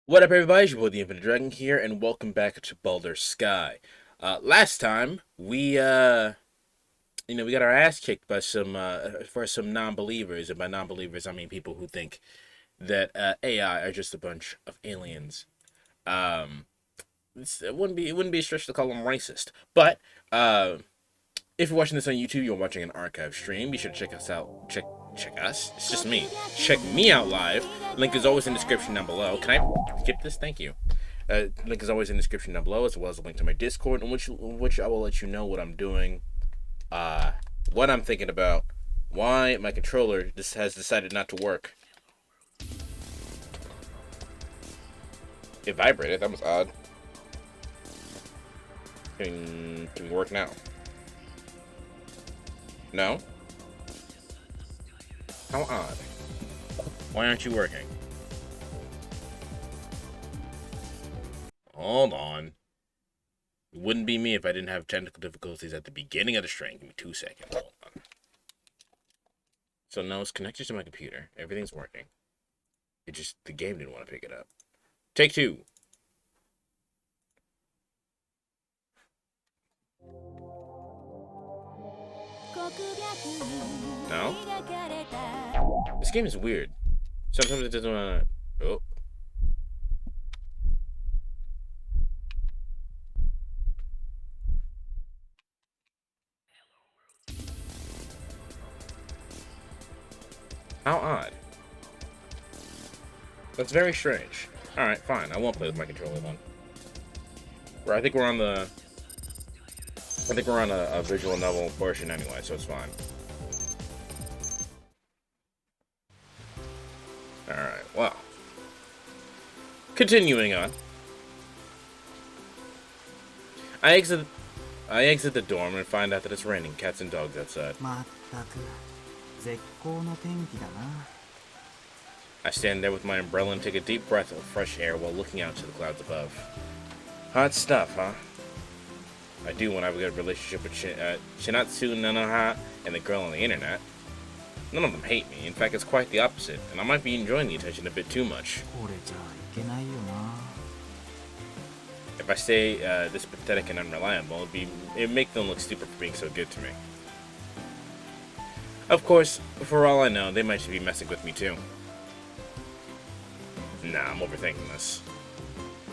What up, everybody? It's your boy, the Infinite Dragon here, and welcome back to Baldr Sky. Last time we got our ass kicked by some non-believers, and by non-believers I mean people who think that AI are just a bunch of aliens. Um, it wouldn't be a stretch to call them racist, but if you're watching this on YouTube, you're watching an archive stream. Be sure to check us out. Check us. It's just me. Check me out live. Link is always in the description down below. Can I skip this? Thank you. Link is always in the description down below, as well as a link to my Discord, in which I will let you know what I'm doing, uh, what I'm thinking about, why my controller just has decided not to work. It vibrated. That was odd. Can we work now? No. How odd. Why aren't you working? Hold on. It wouldn't be me if I didn't have technical difficulties at the beginning of the stream. Give me 2 seconds. Hold on. So now it's connected to my computer. Everything's working. The game didn't want to pick it up. Take two. No? This game is weird. Sometimes it doesn't want to... Oh. How odd. That's very strange. Alright, fine. I won't play with my controller then. I think we're on the... I think we're on a visual novel portion anyway, so it's fine. Alright, well. Continuing on. I exit the dorm and find out that it's raining cats and dogs outside. I stand there with my umbrella and take a deep breath of fresh air while looking out to the clouds above. Hot stuff, huh? I do when I have a good relationship with Shinatsu Nanoha and the girl on the internet. None of them hate me. In fact, it's quite the opposite, and I might be enjoying the attention a bit too much. If I stay this pathetic and unreliable, it'd make them look stupid for being so good to me. Of course, for all I know, they might just be messing with me too. Nah, I'm overthinking this.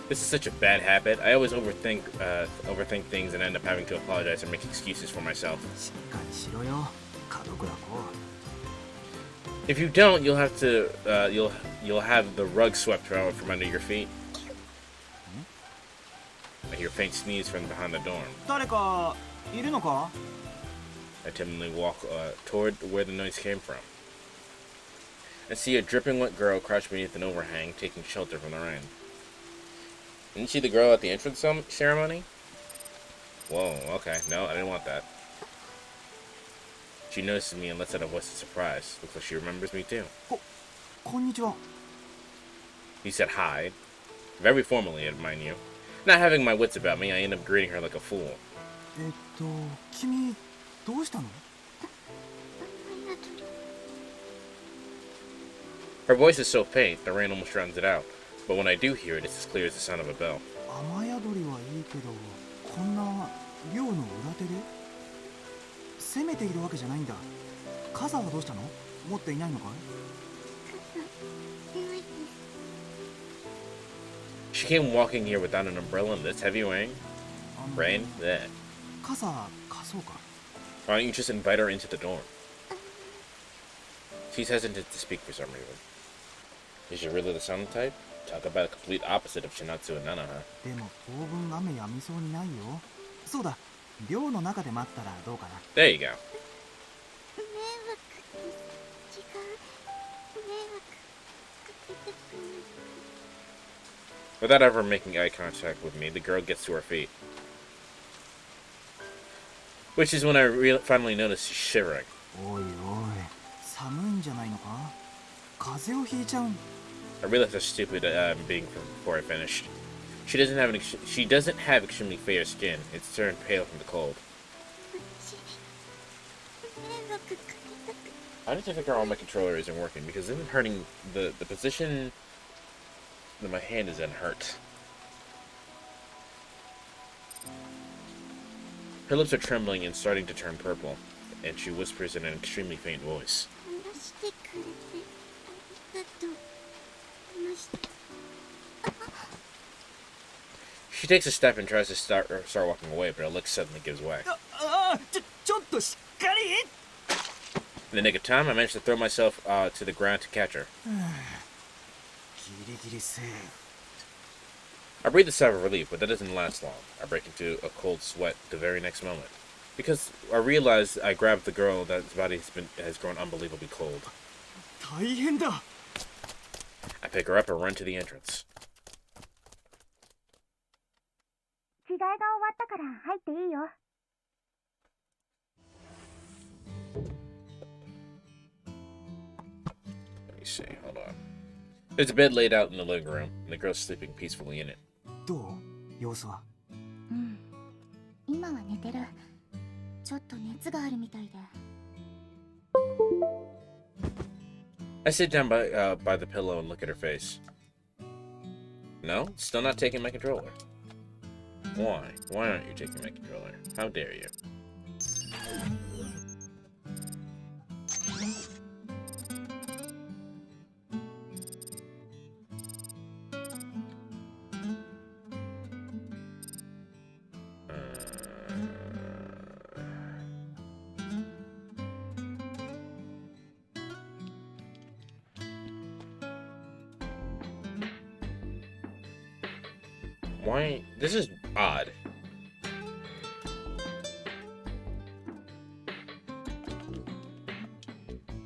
This is such a bad habit. I always overthink things and end up having to apologize and make excuses for myself. If you don't, you'll have to you'll have the rug swept out from under your feet. I hear a faint sneeze from behind the dorm. I timidly walk toward where the noise came from. I see a dripping wet girl crouched beneath an overhang, taking shelter from the rain. Isn't she the girl at the entrance ceremony? Whoa, okay. No, I didn't want that. She notices me and lets out a voice of surprise. Looks like she remembers me too. He said hi. Very formally, mind you. Not having my wits about me, I end up greeting her like a fool. Her voice is so faint, the rain almost drowns it out. But when I do hear it, it's as clear as the sound of a bell. She came walking here without an umbrella in this heavy rain? Rain? There. Why don't you just invite her into the dorm? She's hesitant to speak for some reason. Is she really the sun type? Talk about a complete opposite of Shinatsu and Nanoha. There you go. Without ever making eye contact with me, the girl gets to her feet. Which is when I finally notice she's shivering. I realized how stupid I'm being before I finished. She doesn't have extremely fair skin. It's turned pale from the cold. I need to figure out why my controller isn't working, because it's hurting the position My hand is unhurt. Her lips are trembling and starting to turn purple, and she whispers in an extremely faint voice. She takes a step and tries to start walking away, but her leg suddenly gives way. In the nick of time, I managed to throw myself to the ground to catch her. I breathe a sigh of relief, but that doesn't last long. I break into a cold sweat the very next moment, because I realize I grabbed the girl that's body has grown unbelievably cold. I pick her up and run to the entrance. Let me see, hold on. There's a bed laid out in the living room, and the girl's sleeping peacefully in it. I sit down by the pillow and look at her face. No? Still not taking my controller. Why? Why aren't you taking my controller? How dare you? Why? This is odd.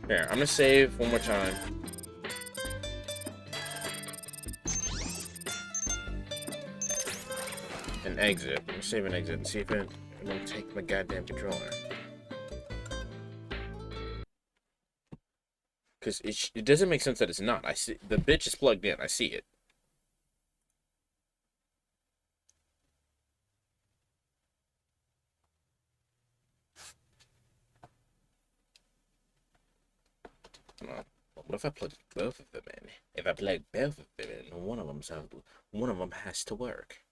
Here, I'm gonna save one more time. And exit. I'm gonna save and exit and see if it won't take my goddamn controller. Because it doesn't make sense that it's not. I see the bitch is plugged in. I see it. What if I plug both of them in? If I plug both of them in, one of them has to work.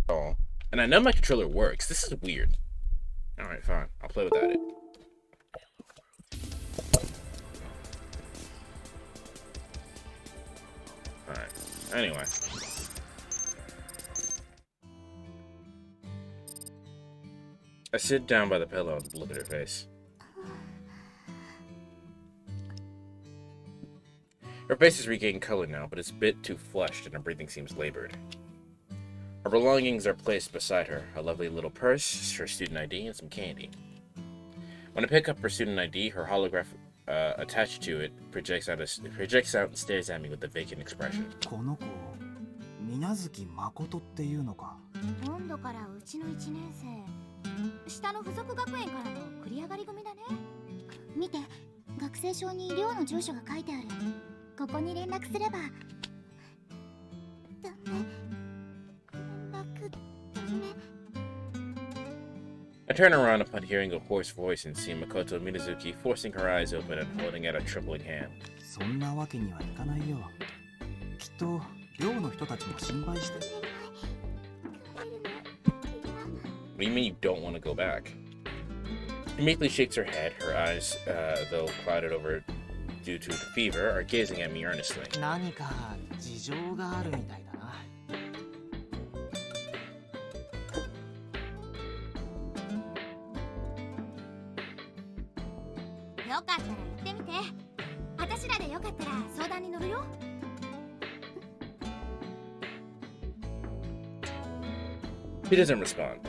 Oh, and I know my controller works. This is weird. Alright, fine. I'll play without it. Alright. Anyway. I sit down by the pillow and look at her face. Her face is regaining color now, but it's a bit too flushed and her breathing seems labored. Her belongings are placed beside her, a lovely little purse, her student ID, and some candy. When I pick up her student ID, her holograph attached to it projects out and stares at me with a vacant expression. I turn around upon hearing a hoarse voice and see Makoto Minazuki forcing her eyes open and holding out a trembling hand. What do you mean you don't want to go back? She immediately shakes her head. Her eyes, though clouded over due to the fever, are gazing at me earnestly. よかったら言ってみて。私らでよかったら相談に乗るよ。He doesn't respond.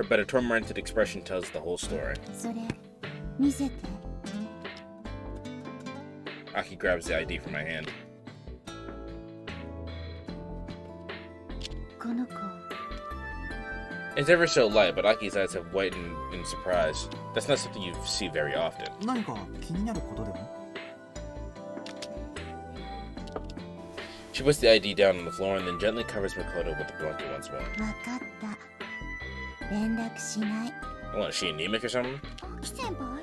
But a tormented expression tells the whole story. それ見せて。 Aki grabs the ID from my hand. この子 It's ever so light, but Aki's eyes have whitened in surprise. That's not something you see very often. 何か気になることでも？ She puts the ID down on the floor and then gently covers Makoto with the blanket once more. わかった。連絡しない。What, is she anemic or something? アキ先輩？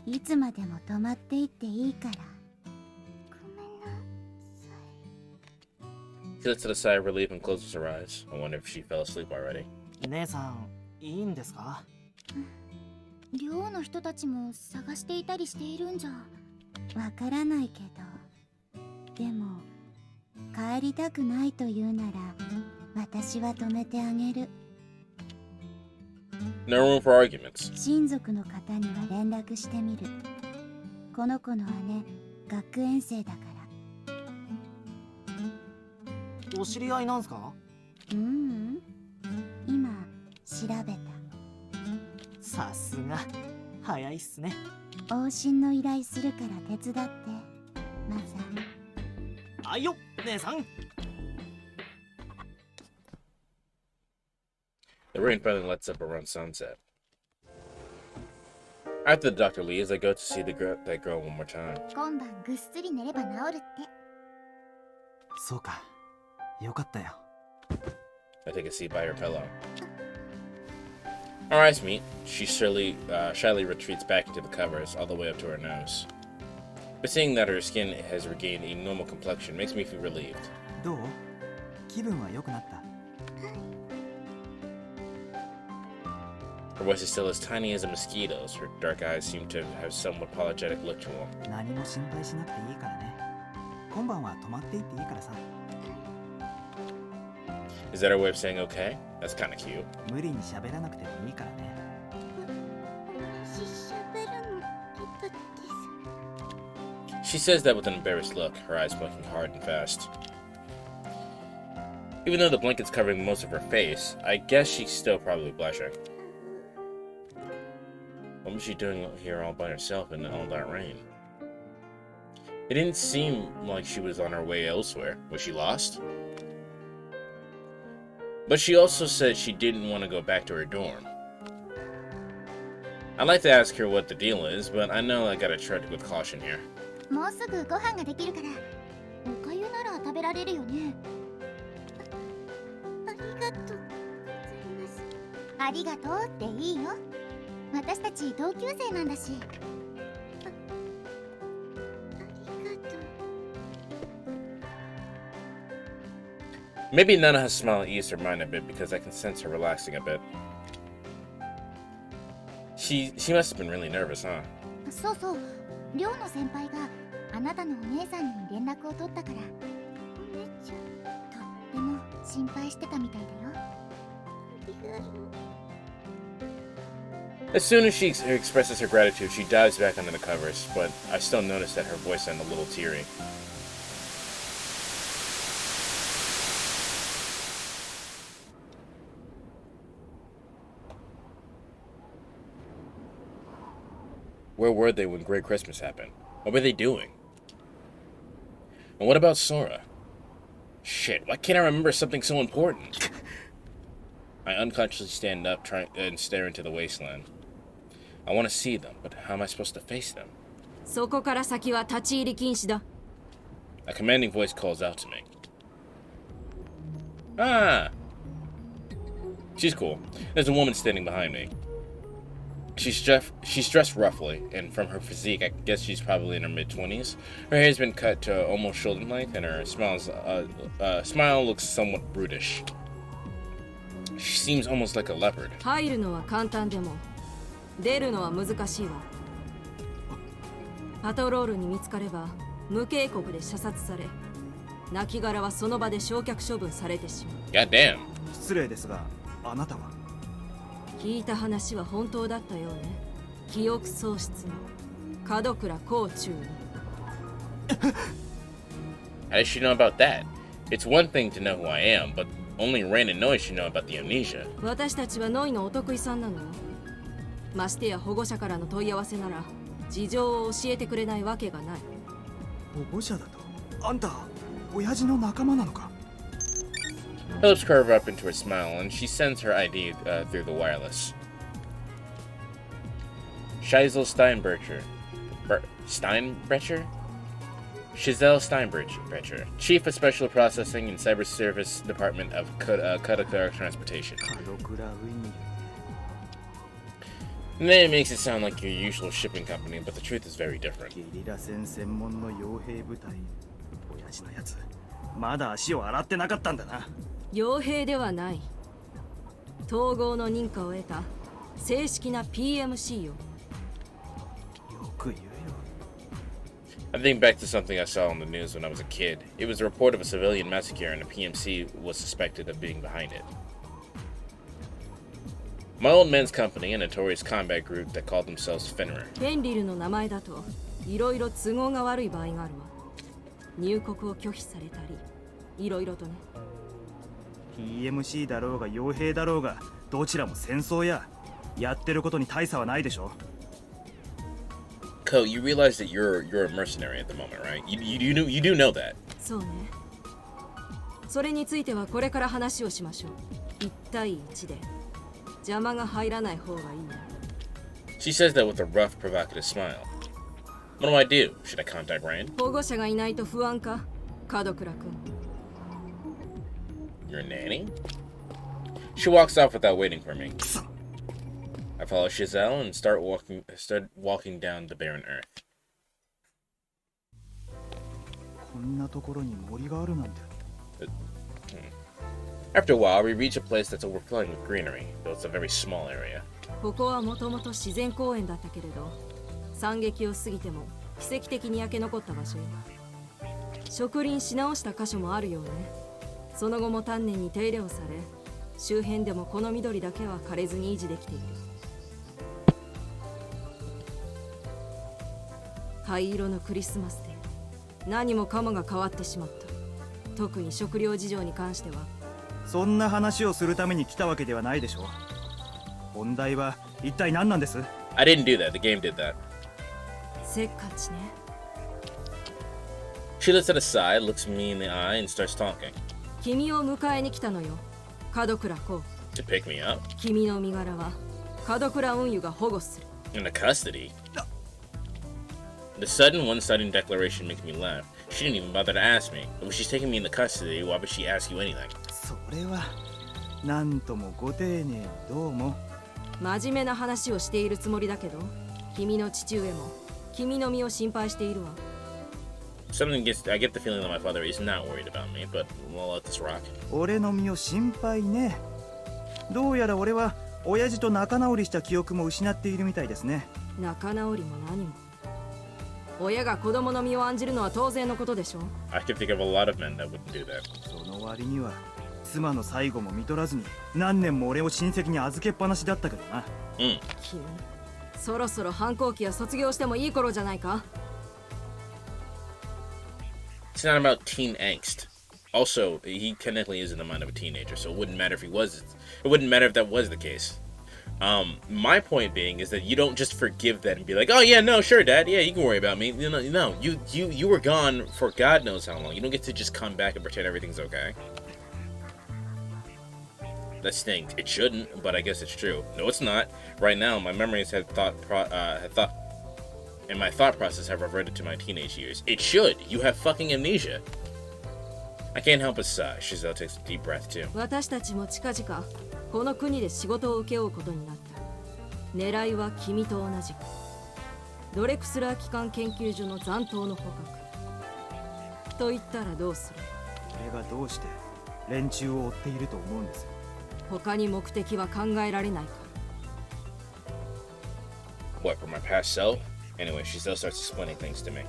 いつまでも泊まっていっていいから。ごめんなさい。 She lets out a sigh of relief and closes her eyes. I wonder if she fell asleep already. 姉さん、いいんですか？寮の人たちも探していたりしているんじゃ。わからないけど。でも、帰りたくないと言うなら、私は止めてあげる。 No room for arguments. 親族の方には連絡してみる。この子の姉、学園生だから。お知り合いなんすか？今、調べた。さすが、早いっすね。往診の依頼するから手伝って、マザー。あいよ、姉さん。 The rain finally lets up around sunset. After the doctor leaves, I go to see that girl one more time. 今晩ぐっすり寝れば治るって。そうか、よかったよ。 I take a seat by her pillow. Our eyes meet. She shyly retreats back into the covers, all the way up to her nose. But seeing that her skin has regained a normal complexion makes me feel relieved. どう？気分は良くなった？ Her voice is still as tiny as a mosquito's. Her dark eyes seem to have somewhat apologetic look to them. 何も心配しなくていいからね。今晩は泊まっていっていいからさ。 Is that her way of saying okay? That's kind of cute. 無理に喋らなくてもいいからね。She says that with an embarrassed look, her eyes blinking hard and fast. Even though the blanket's covering most of her face, I guess she's still probably blushing. What was she doing here all by herself in all that rain? It didn't seem like she was on her way elsewhere. Was she lost? But she also said she didn't want to go back to her dorm. I'd like to ask her what the deal is, but I know I gotta tread with caution here. もうすぐご飯ができるから、おかゆなら食べられるよね。ありがとうございます。ありがとうっていいよ。私たち同級生なんだし。ありがとう。 Maybe Nana's smile eased her mind a bit because I can sense her relaxing a bit. She must have been really nervous, huh? そうそう。寮の先輩があなたのお姉さんに連絡を取ったから。お姉ちゃん、とっても心配してたみたいだよ。ありがとう。 As soon as she expresses her gratitude, she dives back under the covers, but I still notice that her voice sounds a little teary. Where were they when Great Christmas happened? What were they doing? And what about Sora? Shit, why can't I remember something so important? I unconsciously stand up and stare into the wasteland. I want to see them, but how am I supposed to face them? そこから先は立ち入り禁止だ。 A commanding voice calls out to me. Ah! She's cool. There's a woman standing behind me. She's dressed roughly, and from her physique, I guess she's probably in her mid-20s. Her hair's been cut to almost shoulder length, and her smile looks somewhat brutish. She seems almost like a leopard. 入るのは簡単でも、出るのは難しいわ。パトロールに見つかれば、無警告で射殺され、亡骸はその場で焼却処分されてしまう。God damn. 失礼ですが、あなたは？聞いた話は本当だったようね。記憶喪失の門倉光中に。 How does she know about that? It's one thing to know who I am, but only Rain and Noise should know about the amnesia. 私たちはノイのお得意さんなのよ。ましてや保護者からの問い合わせなら事情を教えてくれないわけがない。保護者だと？あんた親父の仲間なのか？ Her lips curve up into a smile, and she sends her ID through the wireless. Shizel Steinbrecher. Steinbrecher? Shizel Steinbrecher, Chief of Special Processing and Cyber Service Department of Kodakura Transportation. 門倉ウィング。 The name makes it sound like your usual shipping company, but the truth is very different. ゲリラ戦専門の傭兵部隊。親父のやつ、まだ足を洗ってなかったんだな。傭兵ではない。統合の認可を得た正式な PMC よ。よく言うよ。 I think back to something I saw on the news when I was a kid. It was a report of a civilian massacre, and a PMC was suspected of being behind it. My old man's company, a notorious combat group that called themselves Fenrir. フェンリルの名前だといろいろ都合が悪い場合があるわ。入国を拒否されたり、いろいろとね。 PMC だろうが傭兵だろうが、どちらも戦争や。やってることに大差はないでしょ。 Ko, you realize that you're a mercenary at the moment, right? You do know that. そうね。それについてはこれから話をしましょう。1対1で邪魔が入らない方がいいな。 She says that with a rough, provocative smile. What do I do? Should I contact Rand? 保護者がいないと不安か、門倉君。 Your nanny? She walks off without waiting for me. I follow Shizel and start walking down the barren earth. こんなところに森があるなんて。 After a while, we reach a place that's overflowing with greenery, though it's a very small area. ここはもともと自然公園だったけれど、惨劇を過ぎても奇跡的に焼け残った場所よ。植林し直した箇所もあるようね。その後も丹念に手入れをされ、周辺でもこの緑だけは枯れずに維持できている。灰色のクリスマスで何もかもが変わってしまった。特に食料事情に関しては。そんな話をするために来たわけではないでしょう。本題は一体何なんです？ I didn't do that. The game did that. せっかちね。She lifts it aside, looks me in the eye, and starts talking. 君を迎えに来たのよ、門倉光。 To pick me up? 君の身柄は門倉運輸が保護する。 Into custody? The sudden one-sided declaration makes me laugh. She didn't even bother to ask me. If she's taking me into custody, why would she ask you anything? それはなんともご丁寧にどうも。真面目な話をしているつもりだけど、君の父上も君の身を心配しているわ。I get the feeling that my father is not worried about me, but we'll let this rock. 俺の身を心配ね。どうやら俺は親父と仲直りした記憶も失っているみたいですね。仲直りも何も。親が子供の身を案じるのは当然のことでしょ。 I can think of a lot of men that wouldn't do that. その割には妻の最後も見取らずに何年も俺を親戚に預けっぱなしだったけどな。Mm. 君、そろそろ反抗期は卒業してもいい頃じゃないか。 It's not about teen angst. Also, he technically is in the mind of a teenager, so it wouldn't matter if he was. It wouldn't matter if that was the case. My point being is that you don't just forgive that and be like, oh yeah, no, sure, Dad, yeah, you can worry about me. No, you were gone for God knows how long. You don't get to just come back and pretend everything's okay. That stinks. It shouldn't, but I guess it's true. No, it's not. Right now, my memories and my thought process have reverted to my teenage years. It should. You have fucking amnesia. I can't help but sigh. Shizel takes a deep breath too. 私たちも近々この国で仕事を請け負うことになった。狙いは君と同じくドレクスラー機関研究所の残党の捕獲と言ったらどうする？俺がどうして連中を追っていると思うんです？他に目的は考えられないか。 What, for my past self? Anyway, Shizel starts explaining things to me.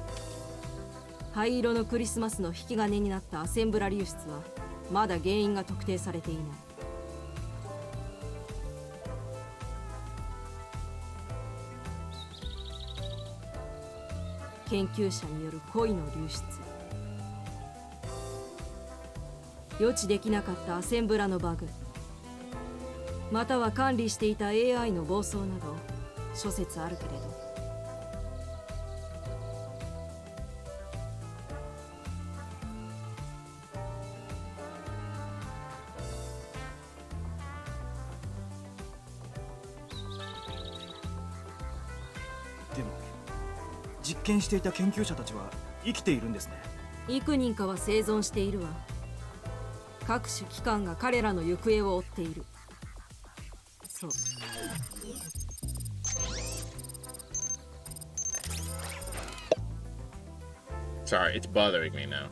灰色のクリスマスの引き金になったアセンブラ流出はまだ原因が特定されていない。研究者による恋の流出、予知できなかったアセンブラのバグ、または管理していた AI の暴走など諸説あるけれど、でも実験していた研究者たちは生きているんですね。幾人かは生存しているわ。各種機関が彼らの行方を追っている。そう。Sorry, it's bothering me now.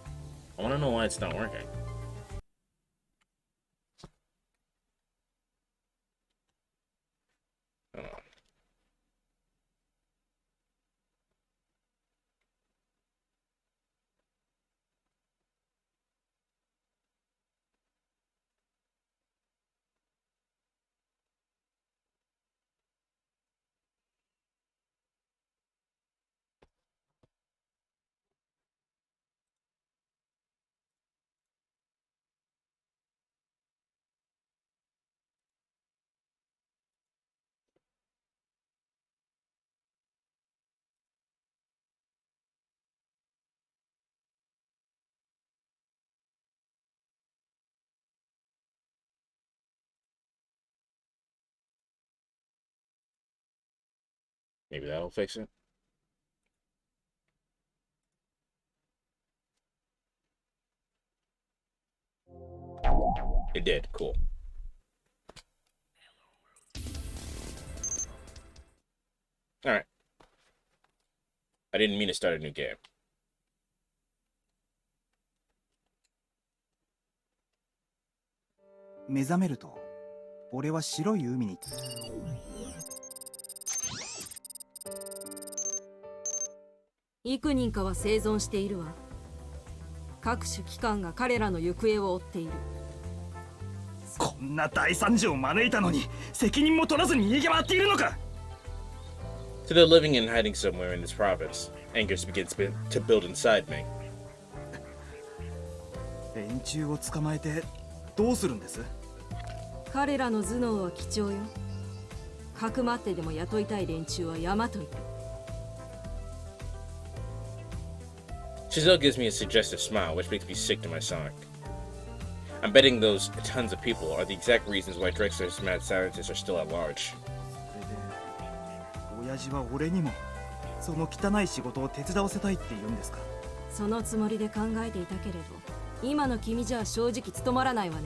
I want to know why it's not working. Hold on. Maybe that'll fix it. It did. Cool. Alright. I didn't mean to start a new game. 目覚めると俺は白い海に。幾人かは生存しているわ。各種機関が彼らの行方を追っている。こんな大惨事を招いたのに責任も取らずに逃げ回っているのか。 So they're living and hiding somewhere in this province. Anger begins to build inside me. 連中を捕まえてどうするんです？彼らの頭脳は貴重よ。かくまってでも雇いたい連中は山といる。Giselle gives me a suggestive smile, which makes me sick to my stomach. I'm betting those tons of people are the exact reasons why Drexler's mad scientists are still at large. 親父は俺にもその汚い仕事を手伝わせたいって言うんですか？そのつもりで考えていたけれど、今の君じゃ正直務まらないわね。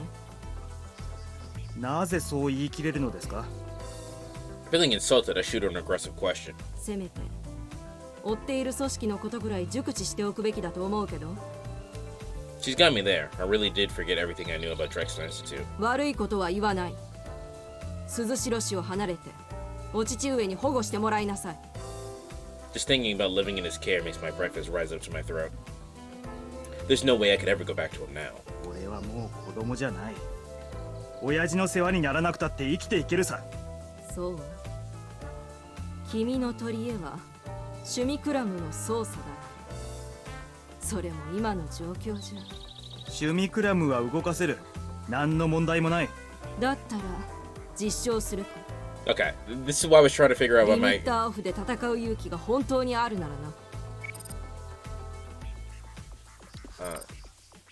なぜそう言い切れるのですか？ Feeling insulted, I shoot her an aggressive question. せめて追っている組織のことぐらい熟知しておくべきだと思うけど。She's got me there. I really did forget everything I knew about Drexler Institute. 悪いことは言わない。鈴代氏を離れてお父上に保護してもらいなさい。Just thinking about living in his care makes my breakfast rise up to my throat. There's no way I could ever go back to him now. 俺はもう子供じゃない。親父の世話にならなくたって生きていけるさ。そう。君の取り柄はシュミクラムの操作だ。それも今の状況じゃ。シュミクラムは動かせる。何の問題もない。だったら実証するか。Okay, this is why I was trying to figure out リ what ミ my... ッターオフで戦う勇気が本当にあるならな。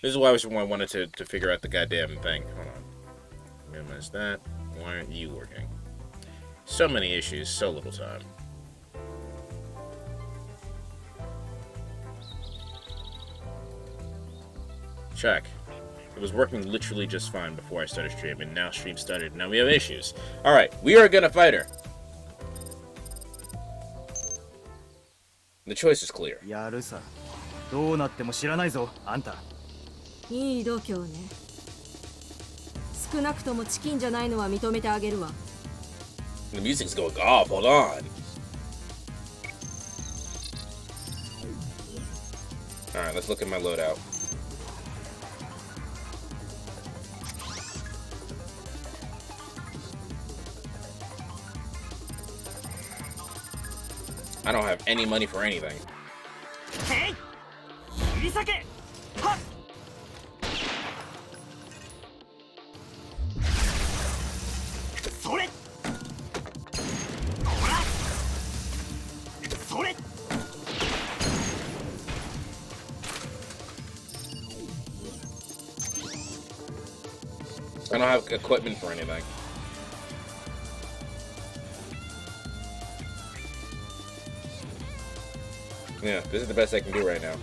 This is why I wanted to figure out the goddamn thing. Hold on. Minimize that. Why aren't you working? So many issues, so little time. Check. It was working literally just fine before I started streaming. Now stream started. Now we have issues. Alright, we are gonna fight her. The choice is clear. やるさ。どうなっても知らないぞ、あんた。いい度胸ね。少なくともチキンじゃないのは認めてあげるわ。The music's going off. Hold on. Alright, let's look at my loadout. I don't have any money for anything. 裂け。はっ。それ。ほら。それ。I don't have equipment for anything. Yeah, this is the best I can do right now.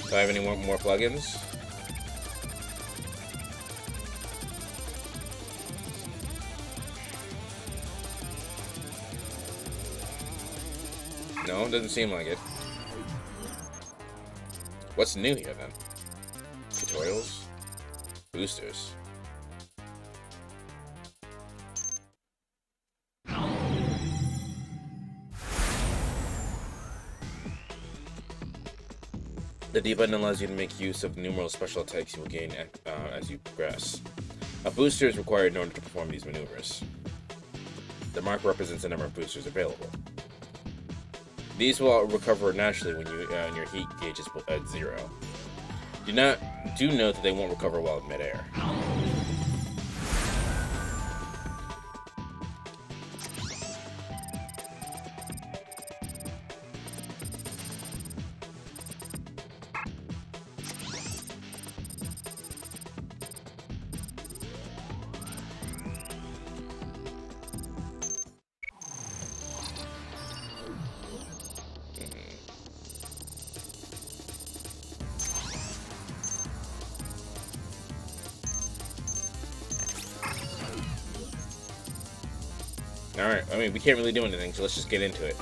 Do I have any more plugins? No, it doesn't seem like it. What's new here then? Tutorials? Boosters. The D button allows you to make use of numerous special attacks you will gain as you progress. A booster is required in order to perform these maneuvers. The mark represents the number of boosters available. These will recover naturally when your heat gauge is at 0. Do note that they won't recover while in midair. Alright, I mean, we can't really do anything, so let's just get into it.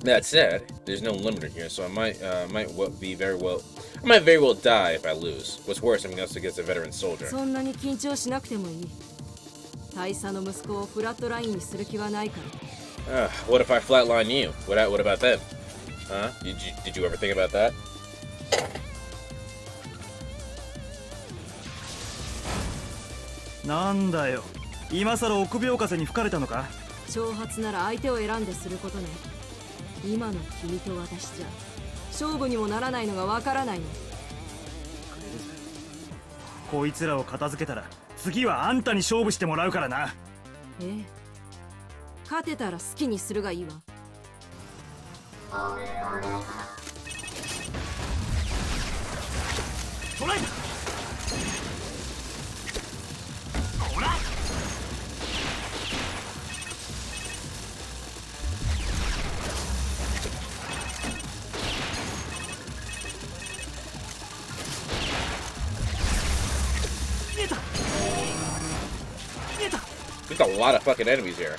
That said, there's no limiter here, so I might very well die if I lose. What's worse, I'm up against a veteran soldier. そんなに緊張しなくてもいい。大佐の息子をフラットラインにする気はないから。What if I flatline you? What about them? Huh? Did you ever think about that? なんだよ。今さら臆病風に吹かれたのか。挑発なら相手を選んですることね。今の君と私じゃ勝負にもならないのがわからないの。こいつらを片付けたら次はあんたに勝負してもらうからな。ええ、勝てたら好きにするがいいわ。捕らえた。ほら。There's a lot of fucking enemies here.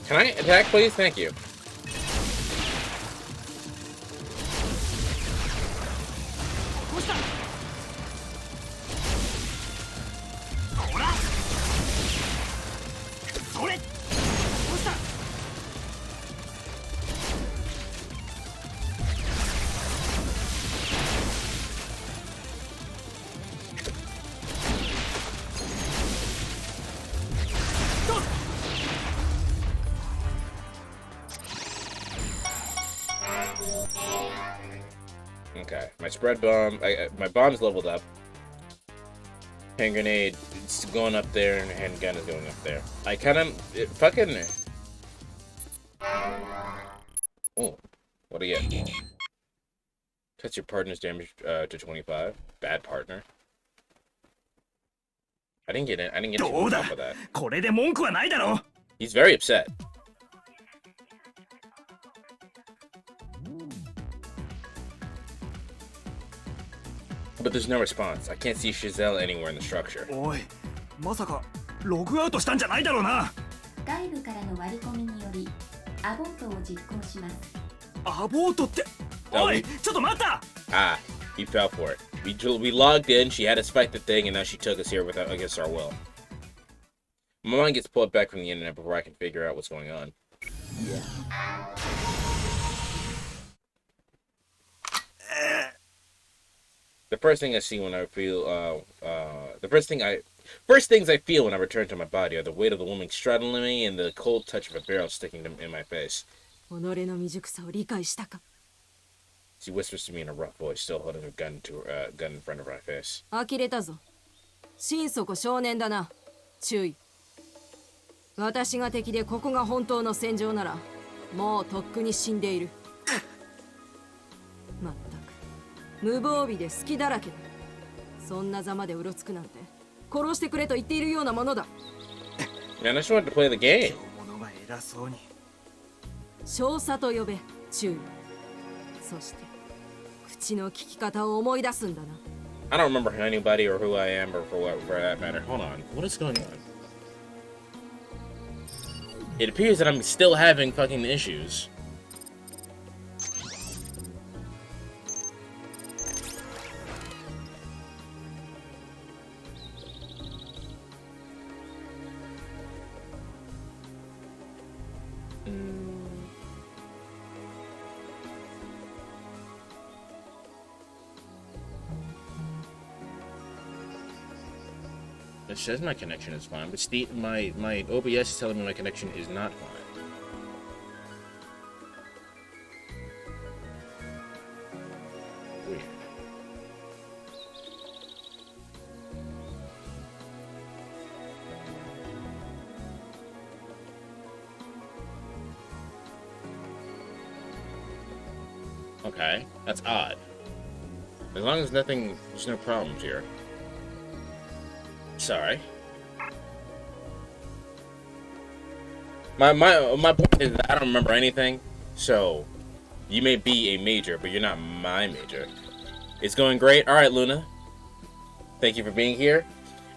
Can I attack, please? Thank you. Okay, my spread bomb, my bomb's leveled up. Hand grenade, it's going up there, and handgun is going up there. I kind of, fucking... Oh, what do you get? Cuts your partner's damage to 25. Bad partner. I didn't get it. I didn't get anything on top of that. He's very upset. But there's no response. I can't see Giselle anywhere in the structure. おい、まさかログアウトしたんじゃないだろうな。外部からの割り込みによりアボートを実行します。アボートって。おい、ちょっと待った。Ah, he fell for it. We logged in. She had us fight the thing, and now she took us here without against our will. My mind gets pulled back from the internet before I can figure out what's going on. The first thing I see when I feel, first things I feel when I return to my body are the weight of the woman straddling me and the cold touch of a barrel sticking in my face. 己の未熟さを理解したか。 She whispers to me in a rough voice, still holding a gun gun in front of my face. 呆れたぞ。心底少年だな。注意。私が敵でここが本当の戦場なら、もうとっくに死んでいる。まったく、無防備で隙だらけだ。そんなざまでうろつくなんて、殺してくれと言っているようなものだ。Man, I just wanted to play the game. 者が偉そうに。少佐と呼べ、注意。そして、口の聞き方を思い出すんだな。I don't remember anybody or who I am or for that matter. Hold on. What is going on? It appears that I'm still having fucking issues. It says my connection is fine, but my OBS is telling me my connection is not fine. Weird. Okay, that's odd. As long as there's no problems here. Sorry. My point is that I don't remember anything, so you may be a major, but you're not my major. It's going great. All right, Luna. Thank you for being here.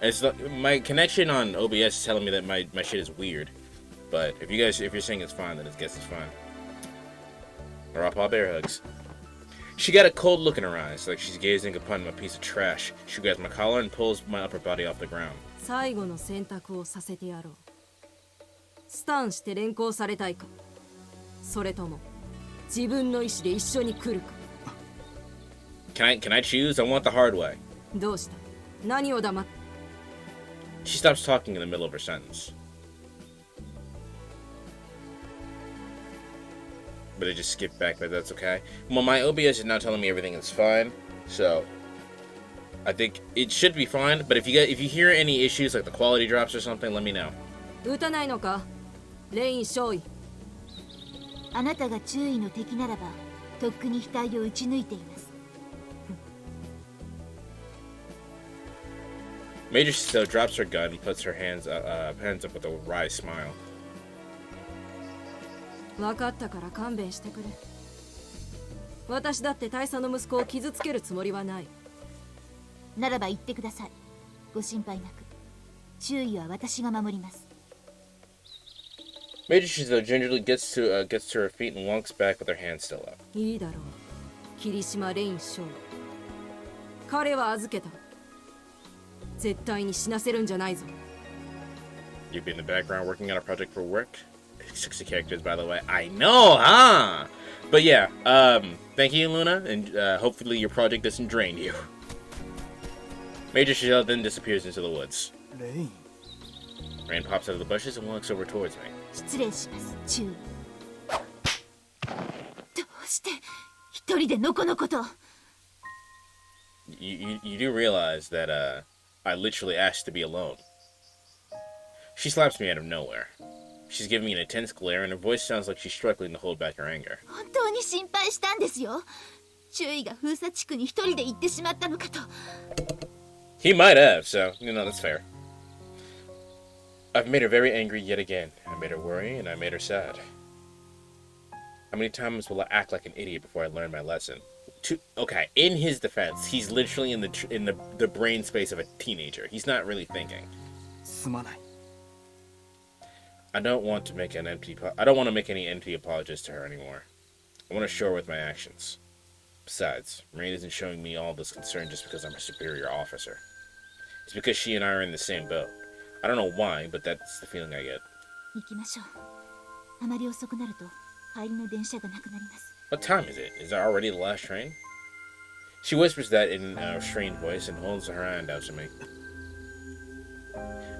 And it's my connection on OBS is telling me that my shit is weird, but if you're saying it's fine, then I guess it's fine. Or I'll bear hugs. She got a cold look in her eyes, like she's gazing upon a piece of trash. She grabs my collar and pulls my upper body off the ground. 最後の選択をさせてやろう。スタンして連行されたいか、それとも自分の意志で一緒に来るか。Can I choose? I want the hard way. どうした？何を黙っ？ She stops talking in the middle of her sentence. But it just skipped back, but that's okay. Well, my OBS is now telling me everything is fine, so I think it should be fine. But if you hear any issues like the quality drops or something, let me know. 撃たないのか？レイン少尉。あなたが注意の敵ならばとっくに額を撃ち抜いています。Major Giselle drops her gun and puts her hands up with a wry smile. 分かったから勘弁してくれ。私だって大佐の息子を傷つけるつもりはない。ならば言ってください。ご心配なく。注意は私が守ります。Major Shizuo gingerly gets to her feet and walks back with her hand still up. いいだろう、霧島レイン将。彼は預けた。絶対に死なせるんじゃないぞ。You'd be in the background working on a project for work. 60 characters, by the way. I know, huh? But yeah, thank you, Luna, and hopefully your project doesn't drain you. Major Shizuo then disappears into the woods. レイン Rain pops out of the bushes and walks over towards me. 失礼します、注意。どうして一人でのこのこと。You do realize that I literally asked to be alone. She slaps me out of nowhere. She's giving me an intense glare, and her voice sounds like she's struggling to hold back her anger. 本当に心配したんですよ。注意が封鎖地区に一人で行ってしまったのかと。He might have, so, that's fair. I've made her very angry yet again. I made her worry, and I made her sad. How many times will I act like an idiot before I learn my lesson? Okay, in his defense, he's literally in the brain space of a teenager. He's not really thinking. すまない I don't want to make any empty apologies to her anymore. I want to show her with my actions. Besides, Marine isn't showing me all this concern just because I'm a superior officer. It's because she and I are in the same boat. I don't know why, but that's the feeling I get. 行きましょう。あまり遅くなると帰りの電車がなくなります。 What time is it? Is that already the last train? She whispers that in a strained voice and holds her hand out to me.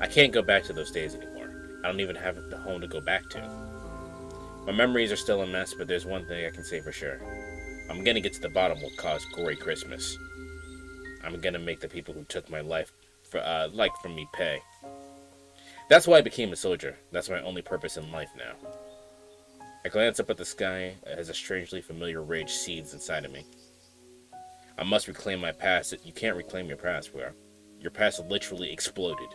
I can't go back to those days anymore. I don't even have the home to go back to. My memories are still a mess, but there's one thing I can say for sure. I'm gonna get to the bottom of what caused Gory Christmas. I'm gonna make the people who took my life from me pay. That's why I became a soldier. That's my only purpose in life now. I glance up at the sky as a strangely familiar rage seeds inside of me. I must reclaim my past. You can't reclaim your past, bro. Your past literally exploded.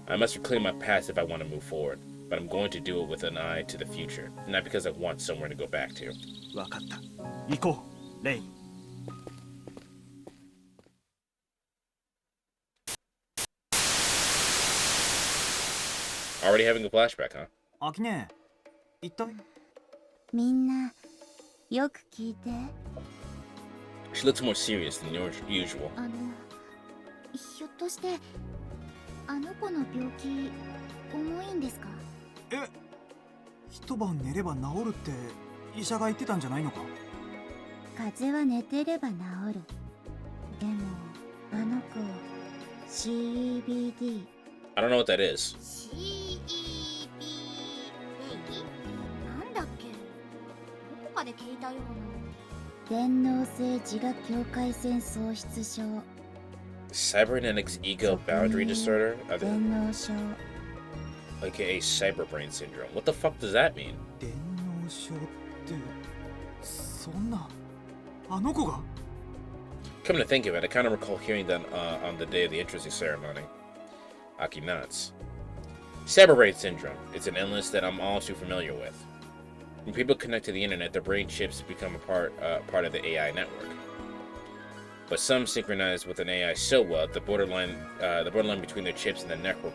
I must reclaim my past if I want to move forward, but I'm going to do it with an eye to the future, not because I want somewhere to go back to. わかった行こうレイン Already having a flashback, huh? アキネ一体みんなよく聞いて。 She looks more serious than usual. ひょっとしてあの子の病気重いんですか。え一晩寝れば治るって医者が言ってたんじゃないのか。風邪は寝てれば治る。でもあの子 CBD I don't know what that is. CEBD なんだっけ。どこかで聞いたような。電脳性自我境界線喪失症。 Cybernetics ego boundary disorder? 電脳症。 AKA cyberbrain syndrome. What the fuck does that mean? 電脳症ってそんなあの子が Come to think of it, I kind of recall hearing that on the day of the entrance ceremony. Aki nods. Cyberbrain syndrome. It's an illness that I'm all too familiar with. When people connect to the internet, their brain chips become a part of the AI network. But some synchronize with an AI so well, the borderline between their chips and the network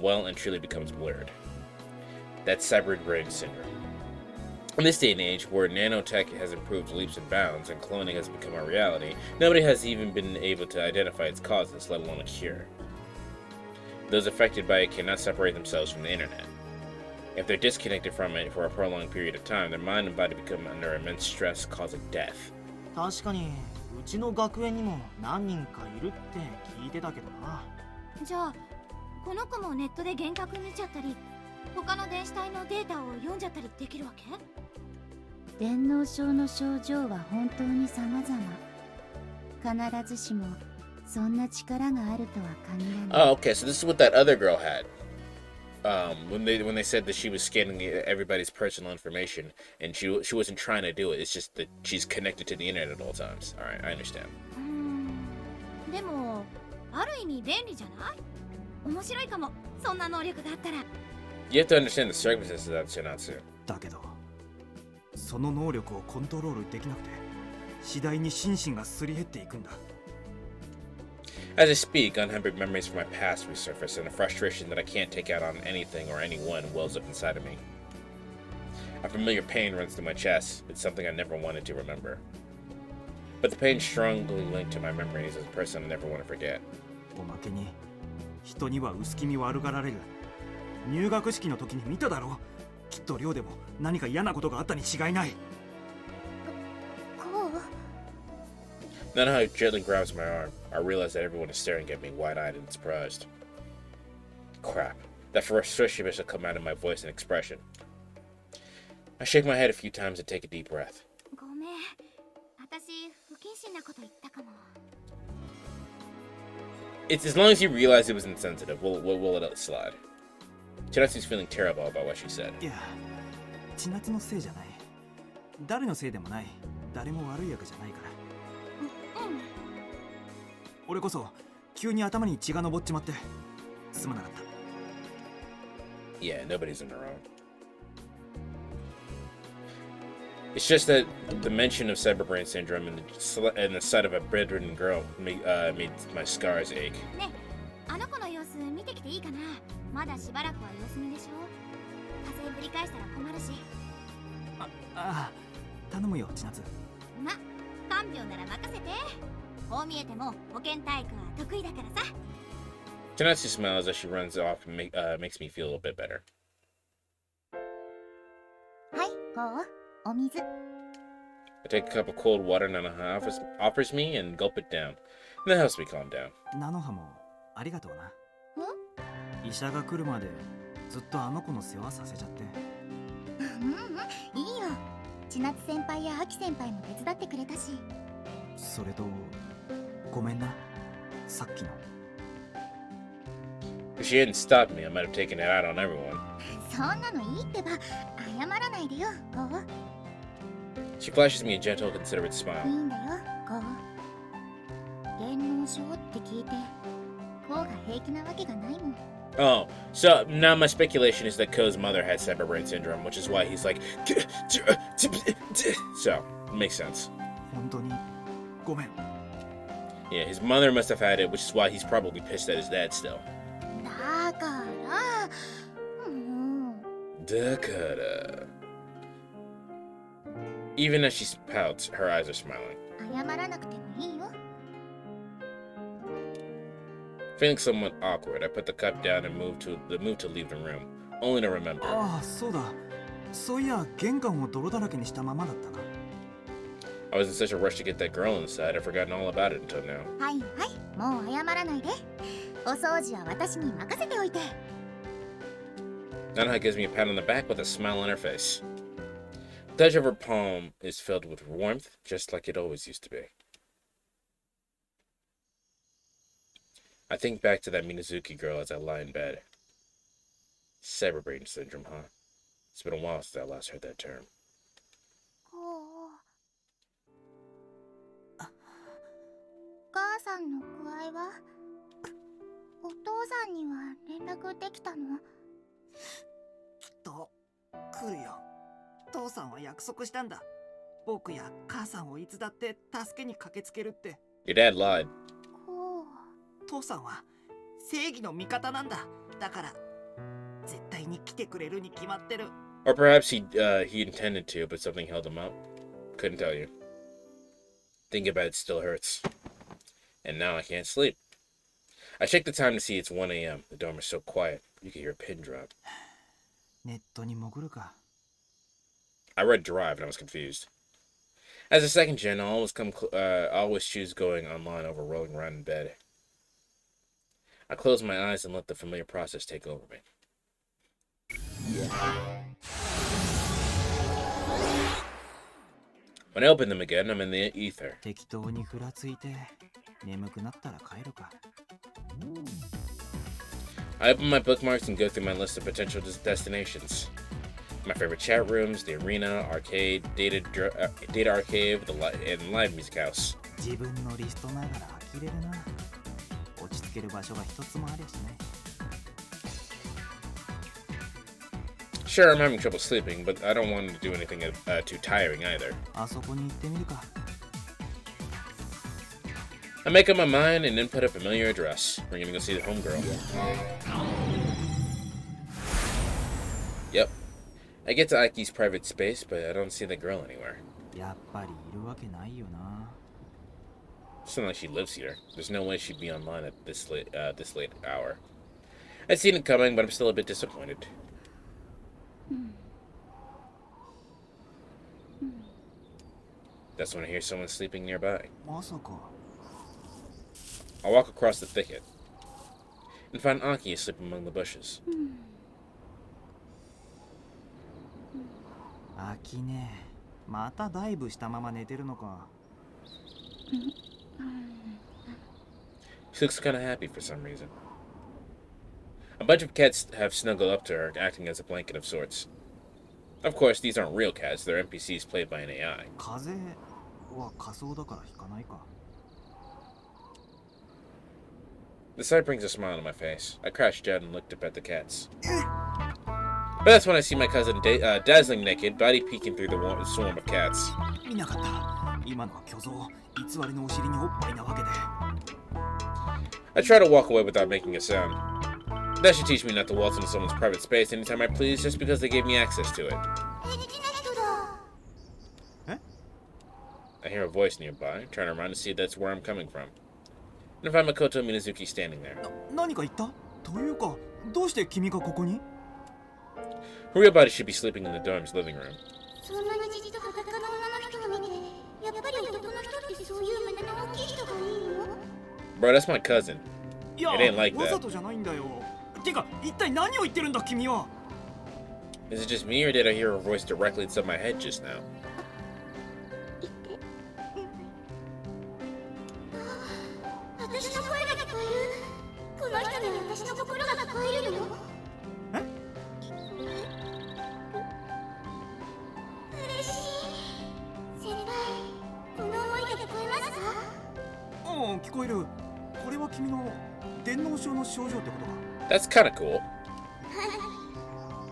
well and truly becomes blurred. That's cyberbrain syndrome. In this day and age, where nanotech has improved leaps and bounds and cloning has become a reality, nobody has even been able to identify its causes, let alone a cure. Those affected by it cannot separate themselves from the internet. If they're disconnected from it for a prolonged period of time, their mind and body become under immense stress, causing death. 確かにうちの学園にも何人かいるって聞いてたけどな。じゃあこの子もネットで幻覚見ちゃったり他の電子体のデータを読んじゃったりできるわけ。電脳症の症状は本当に様々。必ずしもそんな力があるとは限らない。 Oh, okay, so this is what that other girl had. When they said that she was scanning everybody's personal information and she wasn't trying to do it, it's just that she's connected to the internet at all times. All right, I understand. でもある意味便利じゃない？面白いかも。そんな能力があったら。You have to understand the circumstances of that Shinatsu. だけどその能力をコントロールできなくて次第に心身がすり減っていくんだ。As I speak, unhampered memories from my past resurface, and a frustration that I can't take out on anything or anyone wells up inside of me. A familiar pain runs through my chest. It's something I never wanted to remember. But the pain strongly linked to my memories as a person I never want to forget. おまけに人には薄気味悪がられる。入学式の時に見ただろう。きっと寮でも何か嫌なことがあったに違いない。こう Then how he gently grabs my arm. I realize that everyone is staring at me wide-eyed and surprised. Crap. That frustration must have come out in my voice and expression. I shake my head a few times and take a deep breath. ごめん、私不謹慎なこと言ったかも。 It's as long as you realize it was insensitive, we'll let it slide. Chinatsu's feeling terrible about what she said. いや、千夏のせいじゃない。誰のせいでもない。誰も悪いわけじゃないから。俺こそ急に頭に血が上っちまってすまなかった。 Yeah, nobody's in the wrong. It's just that the mention of cyberbrain syndrome and the sight of a bedridden girl made my scars ache. ね、あの子の様子見てきていいかな。まだしばらくは様子見でしょ。風邪ぶり返したら困るし。ああ、頼むよ千夏。ま、看病なら任せて。こう見えても保健体育は得意だからさ。 Chinatsu smiles as she runs off and makes me feel a little bit better. はい、こう、お水。 I take a cup of cold water Nanoha offers me and gulp it down. And that helps me calm down. 菜の葉もありがとうな。医者が来るまでずっとあの子の世話させちゃって。いいよ。千夏先輩や秋先輩も手伝ってくれたし。それとごめんな、さっきの。 If she hadn't stopped me, I might have taken it out on everyone. そんなのいいってば。謝らないでよ、こう。 She flashes me a gentle, considerate いい smile. んだよ、こう。電脳症って聞いて、こうが平気なわけがないもん。 Oh, so now my speculation is that Ko's mother had cyberbrain syndrome, which is why he's like... So, it makes sense. 本当にごめん。 Yeah, his mother must have had it, which is why he's probably pissed at his dad still. だから、Dakota. Even as she pouts, her eyes are smiling. 謝らなくてもいいよ。 Feeling somewhat awkward, I put the cup down and move to leave the room, only to remember. ああ、そうだ。そういや玄関を泥だらけにしたままだったな。 I was in such a rush to get that girl inside, I'd forgotten all about it until now. はいはい、もう謝らないで。お掃除は私に任せておいて。 Nanoha gives me a pat on the back with a smile on her face. The touch of her palm is filled with warmth, just like it always used to be. I think back to that Minazuki girl as I lie in bed. Cyberbrain syndrome, huh? It's been a while since I last heard that term. こう。お母さんの具合はお父さんには連絡できたの？きっと来るよ。父さんは約束したんだ。僕や母さんをいつだって助けに駆けつけるって。 Your dad lied. こう。父さんは正義の味方なんだ。だから絶対に来てくれるに決まってる。 Or perhaps he intended to, but something held him up. Couldn't tell you. Thinking about it still hurts. And now I can't sleep. I check the time to see it's 1 a.m. The dorm is so quiet, you can hear a pin drop. ネットに潜るか。 I read Drive and I was confused. As a second gen, I always choose going online over rolling around in bed. I close my eyes and let the familiar process take over me. When I open them again, I'm in the ether. 適当にふらついて眠くなったら帰るか。 I open my bookmarks and go through my list of potential destinations. My favorite chat rooms, the arena, arcade, data arcade, and live music house. 自分のリストながら呆れるな。落ち着ける場所が一つもありゃしない。 Sure, I'm having trouble sleeping, but I don't want to do anything too tiring either. あそこに行ってみるか。I make up my mind and input a familiar address. We're gonna go see the homegirl. Yep. I get to Aiki's private space, but I don't see the girl anywhere. やっぱりいるわけないよな。 It's not like she lives here. There's no way she'd be online at this late hour. I'd seen it coming, but I'm still a bit disappointed. That's when I hear someone sleeping nearby. まさか。 I walk across the thicket and find Aki asleep among the bushes. 飽きね。またダイブしたまま寝てるのか。 She looks kind of happy for some reason. A bunch of cats have snuggled up to her, acting as a blanket of sorts. Of course, these aren't real cats, they're NPCs played by an AI. 風は仮想だから引かないか。 The sight brings a smile to my face. I crouched down and looked up at the cats. But that's when I see my cousin dazzling naked, body peeking through the swarm of cats. 見なかった。今のは虚像。偽りのお尻におっぱいなわけで。 I try to walk away without making a sound. That should teach me not to waltz into someone's private space anytime I please just because they gave me access to it. I hear a voice nearby, turn around to see that's where I'm coming from. And I find Makoto Minazuki standing there. 何か言った？というか、どうして君がここに？ Her real body should be sleeping in the dorm's living room. そんなにじっと裸の女の人を見て、やっぱり男の人ってそういう胸の大きい人がいいの？ Bro, that's my cousin. いや、 It ain't like that. わざとじゃないんだよ。てか、一体何を言ってるんだ君は？ Is it just me or did I hear her voice directly inside my head just now? 私の声が聞こえる。この人に私の心が聞こえるの？え？嬉しい。先輩、この思いが聞こえますか？うん、聞こえる。これは君の電脳症の症状ってことか。 That's kinda cool.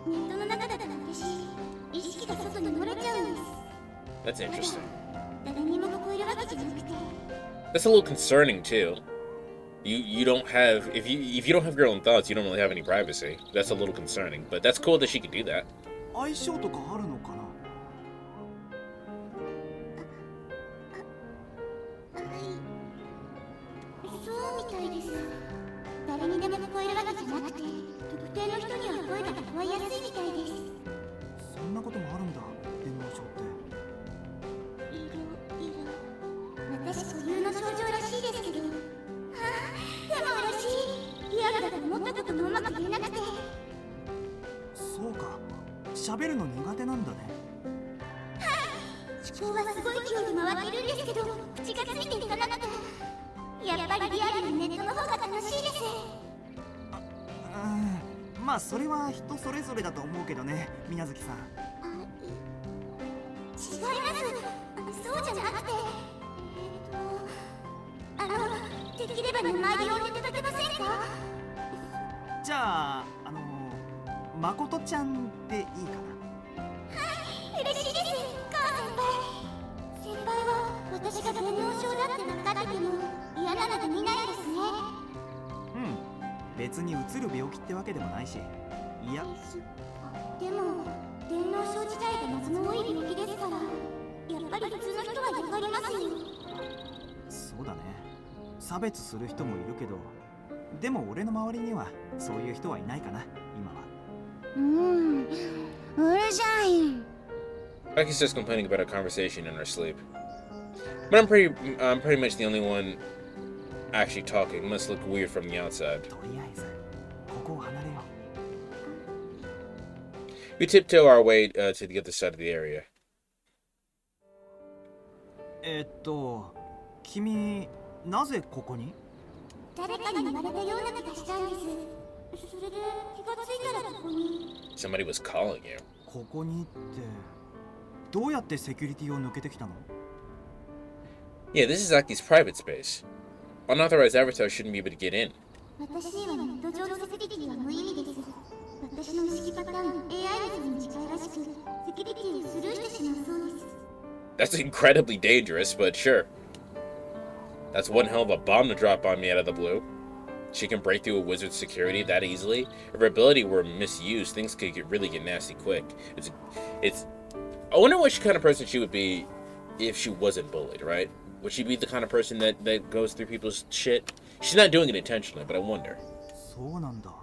ネットの中だったら私、意識が外に漏れちゃうんです。 That's interesting. 誰にも聞こえるわけじゃなくて。 That's a little concerning too. You don't have if you don't have your own thoughts, you don't really have any privacy. That's a little concerning, but that's cool that she can do that. 相性とかあるのかな？そうみたいです。誰にでも聞こえるわけじゃなくて、特定の人には声が聞こえやすいみたいです。そんなこともあるんだ。電脳症って。私固有の症状らしいですけど、はあ、でも嬉しい。リアルだと思ったこともうまく言えなくて。そうか。喋るの苦手なんだね。思考はすごい勢いで回っているんですけど、口がついていかなくて。やっぱりリアルにネットの方が楽しいです。まあそれは人それぞれだと思うけどね、宮月さん。違います。そうじゃなくて。できれば名前で呼んでいただけませんか？じゃあ、誠ちゃんでいいかな。はい、嬉しいです、母先輩。先輩は私が電脳症だって分かってても嫌なので見ないですね。うん、別にうつる病気ってわけでもないし。いや、でも電脳症自体が謎の多い病気ですから、やっぱり普通の人は嫌がりますよ。そうだね。差別する人もいるけど、でも俺の周りにはそういう人はいないかな、今は。うるさい。Becky's just complaining about a conversation in her sleep. But I'm pretty much the only one actually talking. Must look weird from the outside. とりあえず、ここを離れよ We tiptoe our way to the other side of the area. う。君、なぜここに？誰かに言われたような気がしたんです。それで気がついたらここに。Somebody was calling you. ここにって、どうやってセキュリティを抜けてきたの？ Yeah, this is Aki's private space. Unauthorized avatars shouldn't be able to get in. 私にはネット上のセキュリティは無意味です。私の意識パターン AI のそれに近いらしく、セキュリティをスルーしてしまうそうです。 That's incredibly dangerous, but sure. That's one hell of a bomb to drop on me out of the blue. She can break through a wizard's security that easily. If her ability were misused, things could really get nasty quick. It's. I wonder what kind of person she would be if she wasn't bullied, right? Would she be the kind of person that goes through people's shit? She's not doing it intentionally, but I wonder. そうなんだ。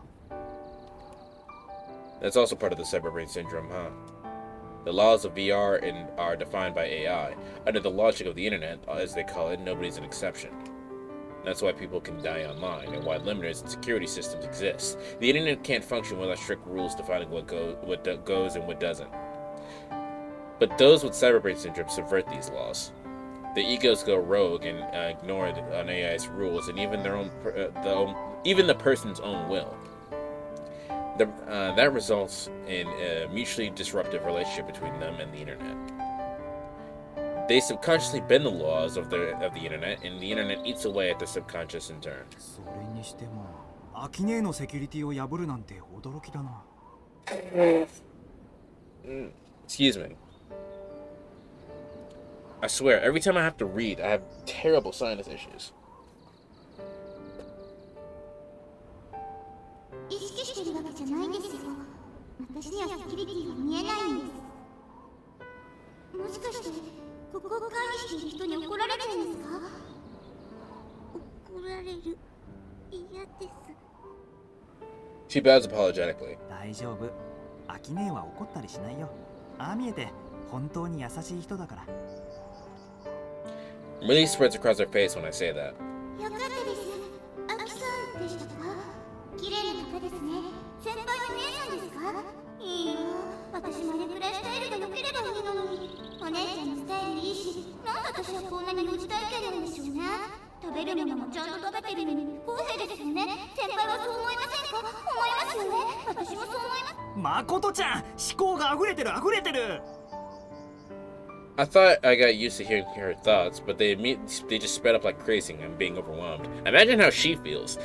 That's also part of the cyberbrain syndrome, huh? The laws of VR are defined by AI. Under the logic of the internet, as they call it, nobody's an exception. That's why people can die online, and why limiters and security systems exist. The internet can't function without strict rules defining what goes and what doesn't. But those with cyberbrain syndrome subvert these laws. Their egos go rogue and ignore an AI's rules, and even even the person's own will. That results in a mutually disruptive relationship between them and the internet. They subconsciously bend the laws of the internet, and the internet eats away at their subconscious in turn. それにしても、アキネーのセキュリティを破るなんて驚きだな。Excuse me. I swear, every time I have to read, I have terrible sinus issues. 意識してるわけじゃないんですよ。私にはセキュリティが見えないんです。もしかしてここを管理している人に怒られちゃうんですか？怒られる。嫌です。 She bows apologetically. 大丈夫。アキネーは怒ったりしないよ。ああ見えて本当に優しい人だから。 Relief spreads across her face when I say that. よかったです。アキさんでしたか？綺麗な方ですね。先輩の姉さんですか？いいよ。私もあれくらいスタイルが良ければいいのに。お姉ちゃんのスタイルいいし、なんで私はこんなに幼児体験なんでしょうね。食べるものもちゃんと食べてるのに不公平ですよね。先輩はそう思いませんか？思いますよね。私もそう思います。まことちゃん、思考が溢れてる溢れてる。 I thought I got used to hearing her thoughts, but they just sped up like crazy and I'm being overwhelmed. Imagine how she feels.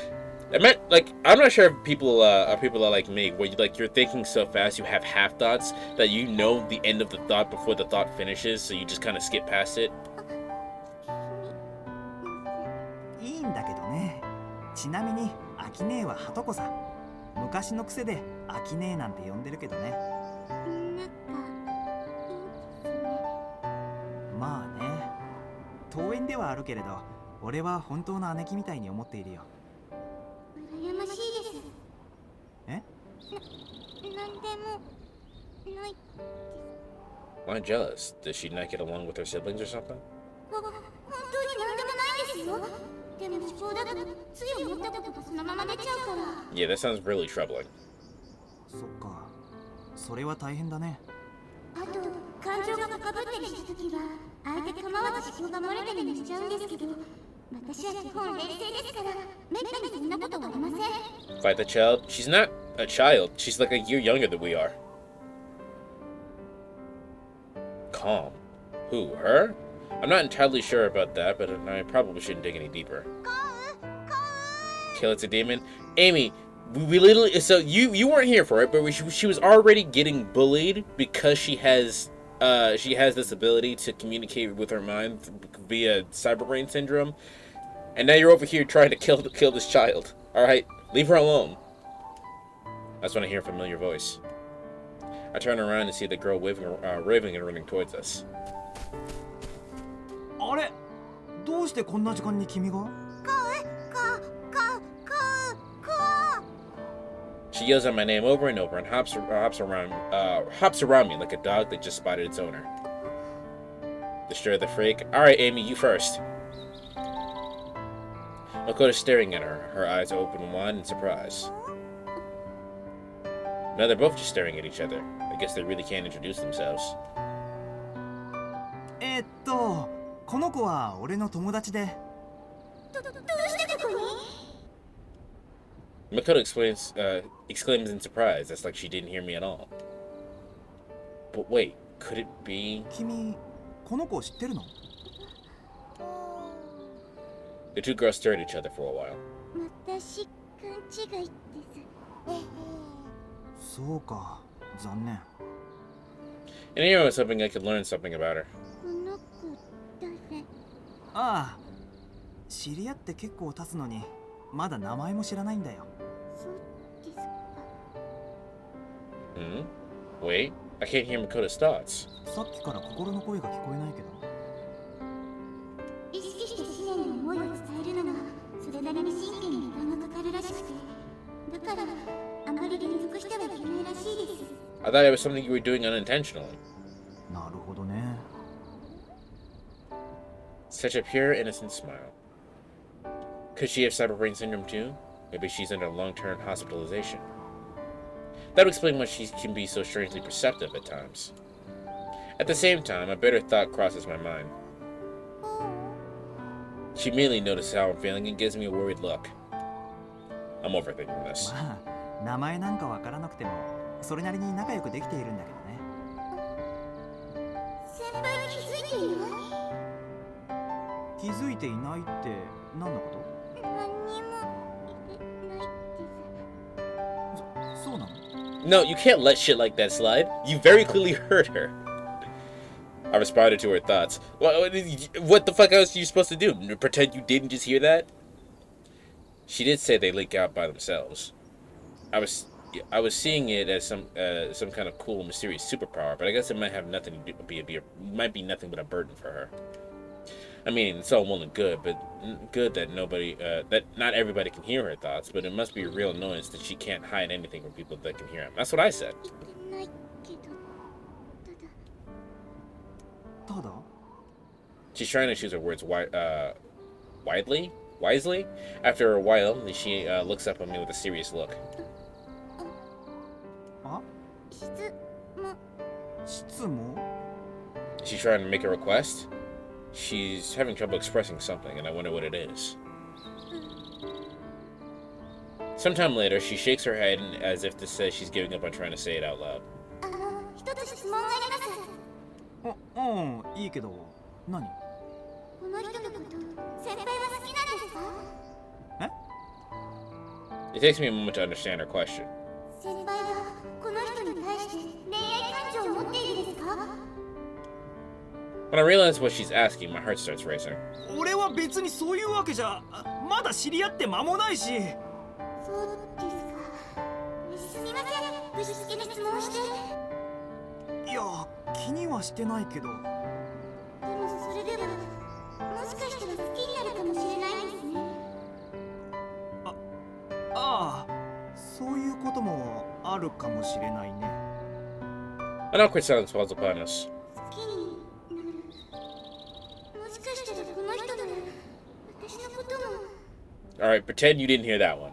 I'm not sure if people are like me, where you're thinking so fast you have half thoughts that you know the end of the thought before the thought finishes, so you just kind of skip past it. いいんだけどね。ちなみにアキネーはハトコさ。昔の癖でアキネーなんて呼んでるけどね。まあね。遠縁ではあるけれど、俺は本当の姉貴みたいに思っているよ。羨ましいです。え？なんでもない。 Why jealous? Does she not get along with her siblings or something? 本当になんでもないですよ。でも思考だとつい思ったことがそのまま出ちゃうから。Yeah, that sounds really troubling. そっか。それは大変だね。あと感情が高ぶったりした時は相手構わず思考が漏れたりもしちゃうんですけど、私は基本冷静ですからめったにそんなことはありません。 Fight the child? She's not a child. She's like a year younger than we are. Calm. Who? Her? I'm not entirely sure about that, but I probably shouldn't dig any deeper. Kill it's a demon? Amy, we literally... So you weren't here for it, but she was already getting bullied because she has this ability to communicate with her mind via cyberbrain syndrome. And now you're over here trying to kill this child. Alright? Leave her alone. That's when I hear a familiar voice. I turn around and see the girl raving and running towards us. あれ？どうしてこんな時間に君が？ She yells out my name over and over and hops around me like a dog that just spotted its owner. Destroy the freak. Alright, Amy, you first. Makoto's staring at her, her eyes open wide in surprise. Now they're both just staring at each other. I guess they really can't introduce themselves. この子は俺の友達で。どうしてここに？ Makoto exclaims in surprise. That's like she didn't hear me at all. But wait, could it be... 君、この子知ってるの？ The two girls stared at each other for a while. 私勘違いです。そうか、残念。 And here I was hoping I could learn something about her. この子誰？ああ、知り合って結構経つのにまだ名前も知らないんだよ。そうですか。Hmm? Wait, I can't hear Makoto's thoughts. さっきから心の声が聞こえないけど。意識して思念の思いを伝えるのがそれなりに神経に負担がかかるらしくて、だからあまり連続してはいけないらしいです。 I thought it was something you were doing unintentionally. なるほどね。 Such a pure, innocent smile. Could she have cyber brain syndrome too? Maybe she's under long-term hospitalization. That would explain why she can be so strangely perceptive at times. At the same time, a bitter thought crosses my mind. She immediately notices how I'm feeling and gives me a worried look. I'm overthinking this. まあ名前なんかわからなくてもそれなりに仲良くできているんだけどね。先輩気づいていない？気づいていないって何のこと？何にも言ってないです。そうなの？ No, you can't let shit like that slide. You very clearly heard her. I responded to her thoughts. What the fuck else are you supposed to do? Pretend you didn't just hear that? She did say they leak out by themselves. I was seeing it as some kind of cool, mysterious superpower, but I guess it might have nothing to do, might be nothing but a burden for her. I mean, it's all well and good, but good that that not everybody can hear her thoughts, but it must be a real annoyance that she can't hide anything from people that can hear them. That's what I said. 言ってないけど、ただ。ただ？ She's trying to choose her words wisely. After a while, she looks up at me with a serious look. あ？質問。質問？ She's trying to make a request. She's having trouble expressing something, and I wonder what it is. Sometime later, she shakes her head as if to say she's giving up on trying to say it out loud. 一つ質問があります。うん、いいけど、何？この人のこと、先輩は好きなんですか？ It takes me a moment to understand her question. 先輩はこの人に対して恋愛感情を持っているですか？ When I realize what she's asking, my heart starts racing. 俺は別にそういうわけじゃ、まだ知り合って間もないし。そうですか。すみません、ぶしつけに質問して。いや、気にはしてないけど。でもそれでは、もしかしたら好きになるかもしれないですね。ああ、そういうこともあるかもしれないね。An awkward silence falls upon us. 好きになる。もしかしたらこの人なら、私のことも。Alright, pretend you didn't hear that one.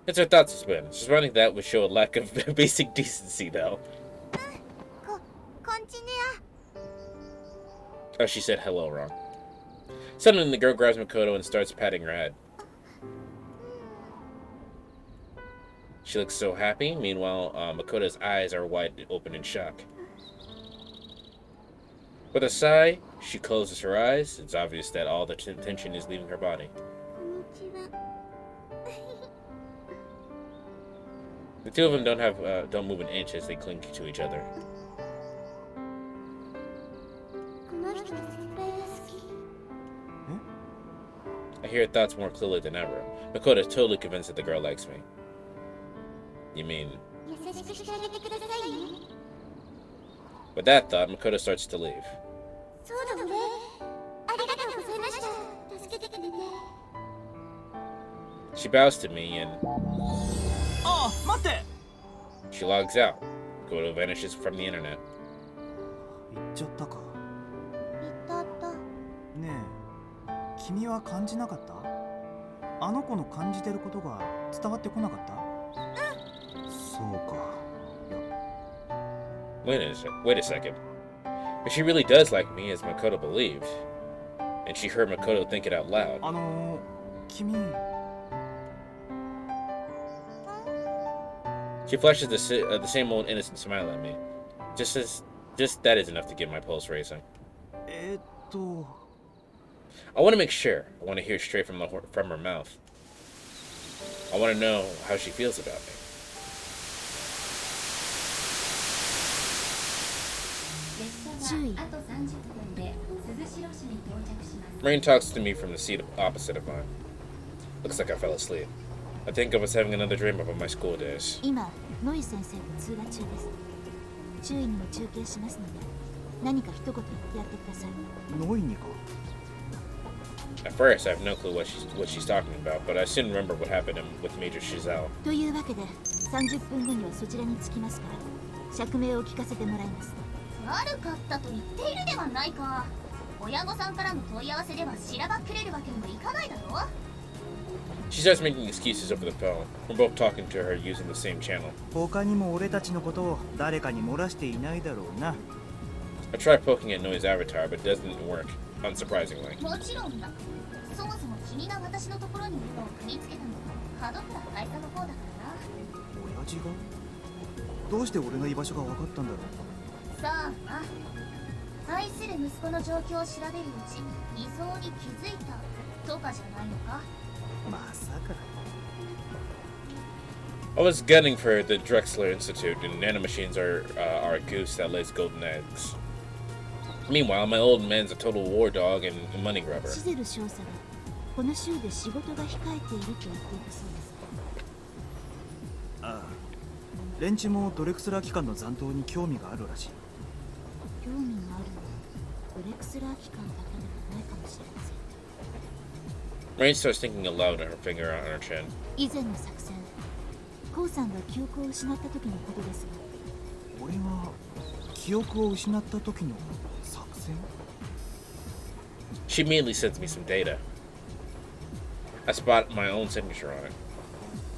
It's her thoughts has been. Responding to that would show a lack of basic decency, though. こんちにゃ。 Oh, she said hello wrong. Suddenly, the girl grabs Makoto and starts patting her head. She looks so happy. Meanwhile, Makoto's eyes are wide open in shock. With a sigh, she closes her eyes. It's obvious that all the tension is leaving her body. こんにちは。 The two of them don't move an inch as they cling to each other. この人先輩が好き。 I hear her thoughts more clearly than ever. Makoto is totally convinced that the girl likes me. You mean... 優しくしてあげてくださいね。 With that thought, Makoto starts to leave. そうだね。ありがとうございました。助けてくれて。 She bows to me and ああ、待って。 she logs out. Makoto vanishes from the internet. 行っちゃったか。いたった。ねえ、君は感じなかった？あの子の感じてることが伝わってこなかった？そうか。いや。 Wait a second. If she really does like me, as Makoto believed, and she heard Makoto think it out loud. 君。 She flashes the same old innocent smile at me. Just that is enough to get my pulse racing. I want to make sure. I want to hear straight from her mouth. I want to know how she feels about me. 列車はあと30分で鈴代市に到着します。Rain talks to me from the seat opposite of mine. Looks like I fell asleep. I think I was having another dream about my school days. 今ノイ先生と通話中です。周囲にも中継しますので何か一言言ってやってください。ノイにか。 At first, I have no clue what she's talking about, but I soon remember what happened with Major Shizel. というわけで30分後にはそちらに着きますから釈明を聞かせてもらいます。悪かったと言っているではないか。親御さんからの問い合わせではしらばっくれるわけにもいかないだろう。 She starts making excuses over the phone. We're both talking to her using the same channel. 他にも俺たちのことを誰かに漏らしていないだろうな。I try poking at Noi's avatar, but it doesn't work, unsurprisingly. もちろんだ。そもそも君が私のところにいるのを国つけたのは門倉大佐の方だからな。親父がどうして俺の居場所が分かったんだろう。さあな。愛する息子の状況を調べるうちに偽装に気づいたとかじゃないのか。まさか。 I was gunning for the Drexler Institute, and nanomachines are a goose that lays golden eggs. Meanwhile, my old man's a total war dog and a money grubber. シゼル少佐がこの州で仕事が控えていると言っていたそうです。ああ、連中もドレクスラー機関の残党に興味があるらしい。興味があるのはドレクスラー機関だけではないかもしれません。 Rain starts thinking aloud on her finger on her chin. 以前の作戦コウさんが記憶を失った時のことですが俺が記憶を失った時の作戦。 She immediately sends me some data. I spot my own signature on it.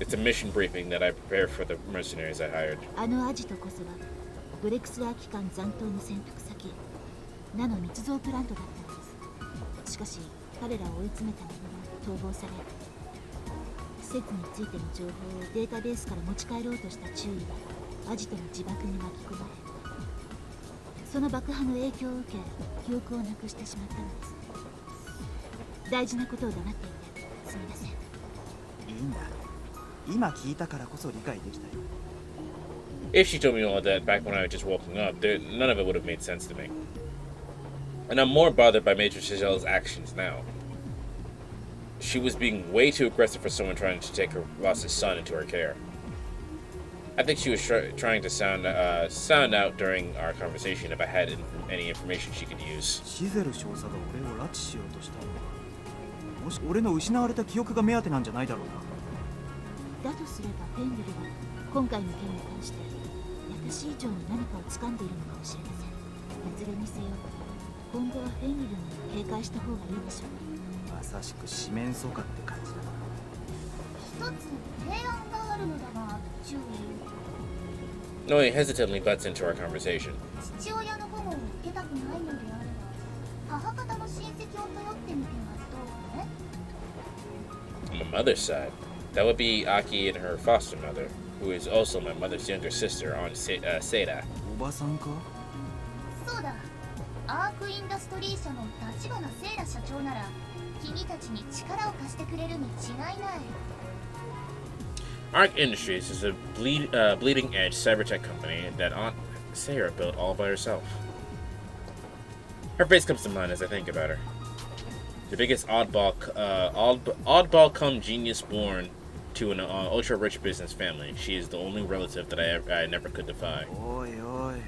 It's a mission briefing that I prepared for the mercenaries I hired. あのアジトこそはドレクスラー機関残党の潜伏先ナノ密造プラントだったのです。しかし彼らを追い詰めたものの逃亡され施設についての情報をデータベースから持ち帰ろうとした注意はアジトの自爆に巻き込まれその爆破の影響を受け記憶をなくしてしまったのです。大事なことを黙っていてすみません。いいんだ。今聞いたからこそ理解できたよ。 If she told me all that back when I was just woken up, none of it would have made sense to me. And I'm more bothered by Major Chizel's actions now. She was being way too aggressive for someone trying to take her boss's son into her care. I think she was trying to sound out during our conversation if I had any information she could use. シゼル少佐が俺を拉致しようとしたのはもし俺の失われた記憶が目当てなんじゃないだろうな。だとすればフェンリルは今回の件に関して私以上に何かを掴んでいるのかもしれません。いずれにせよ今後はフェンリルに警戒した方がいいでしょう。まさしく四面楚歌って感じだな。一つ提案があるのだが注意。 Noi hesitantly butts into our conversation. 父親の保護を受けたくないのであれば母方の親戚を頼ってみてはどうね。 On my mother's side, that would be Aki and her foster mother, who is also my mother's younger sister on Seda. おばさんか。そうだ。アークインダストリー社の立花セイラ社長なら君たちに力を貸してくれるに違いない。 Arc Industries is a bleeding-edge cybertech company that Aunt Sarah built all by herself. Her face comes to mind as I think about her. The biggest oddball come genius born to an ultra-rich business family. She is the only relative that I never could defy. おいおい、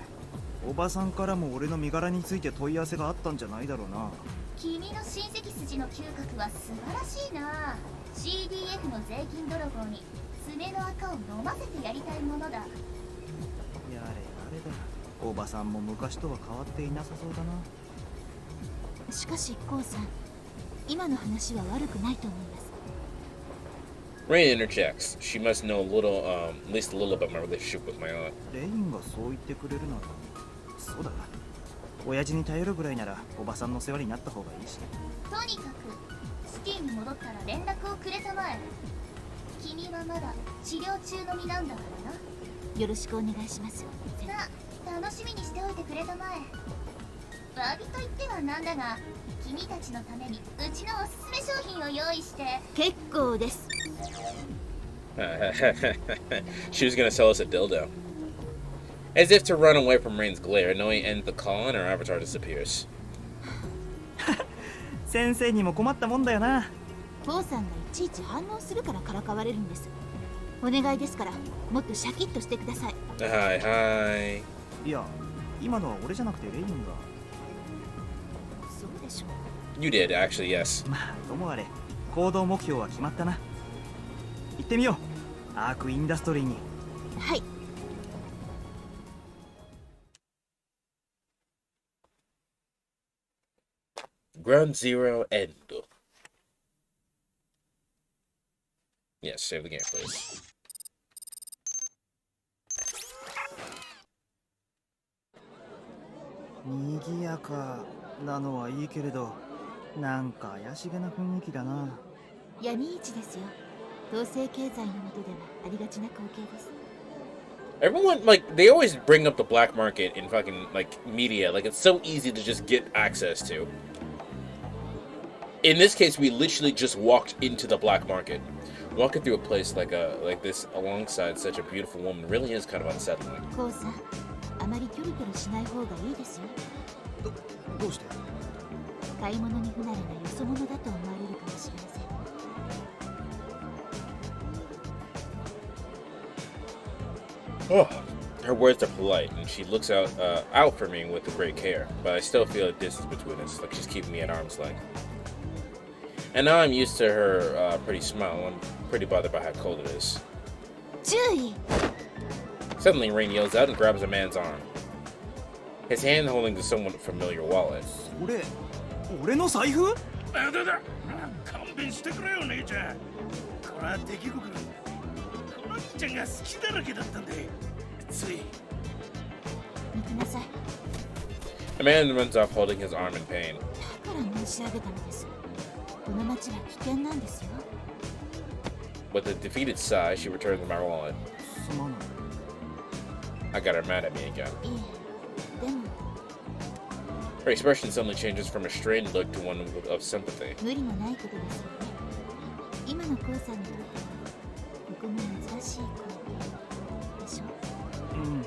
おばさんからも俺の身柄について問い合わせがあったんじゃないだろうな。君の親戚筋の嗅覚は素晴らしいな。 CDF の税金泥棒に爪の垢を飲ませてやりたいものだ。やれやれだ。おばさんも昔とは変わっていなさそうだな。しかしコウさん今の話は悪くないと思います。 Rain interjects. She must know at least a little about my relationship with my aunt. レインがそう言ってくれるならそうだな。親父に頼るぐらいならおばさんの世話になった方がいいし。とにかくシティに戻ったら連絡をくれたまえ。君はまだ治療中の身なんだからな。よろしくお願いします。さあ楽しみにしておいてくれたまえ。詫びと言ってはなんだが君たちのためにうちのおすすめ商品を用意して。結構です。She was gonna sell us a dildo. As if to run away from Rain's glare, Noi ends the call and her avatar disappears. 先生にも困ったもんだよな。父さんがいちいち反応するからからかわれるんです。お願いですからもっとシャキッとしてください。Hi, hi. いや、今のは俺じゃなくてレインが。そうでしょう。 You did, actually, yes. まあともあれ行動目標は決まったな。行ってみよう、アークインダストリーに。はい。Ground Zero End. Yes, save the game, please. にぎやかなのはいいけれど、なんか怪しげな雰囲気だな。闇市ですよ。統制経済の下ではありがちな光景です。 Everyone, like, they always bring up the black market in fucking, like, media. Like, it's so easy to just get access to. In this case, we literally just walked into the black market. Walking through a place like this alongside such a beautiful woman really is kind of unsettling. コウさん、あまりキョロキョロしない方がいいですよ。どうして？買い物に不慣れなよそ者だと思われるかもしれません。 Oh, her words are polite, and she looks out for me with great care. But I still feel a distance between us, like she's keeping me at arm's length. And now I'm used to her pretty smile. I'm pretty bothered by how cold it is. 注意！ Suddenly, Rain yells out and grabs a man's arm. His hand holding the somewhat familiar wallet. 俺の財布？あだだ、勘弁してくれよ姉ちゃん。これは出来心。この兄ちゃんが好きだらけだったんで、つい。見てなさい。 The man runs off holding his arm in pain. だから申し上げたのです。この町は危険なんですよ。 With a defeated sigh, she returns my wallet. すまない。 I got her mad at me again. いえ、でも Her expression suddenly changes from a strained look to one of sympathy. 無理のないことですよね。今のコウさんにとってはとても珍しい声でしょ。うん、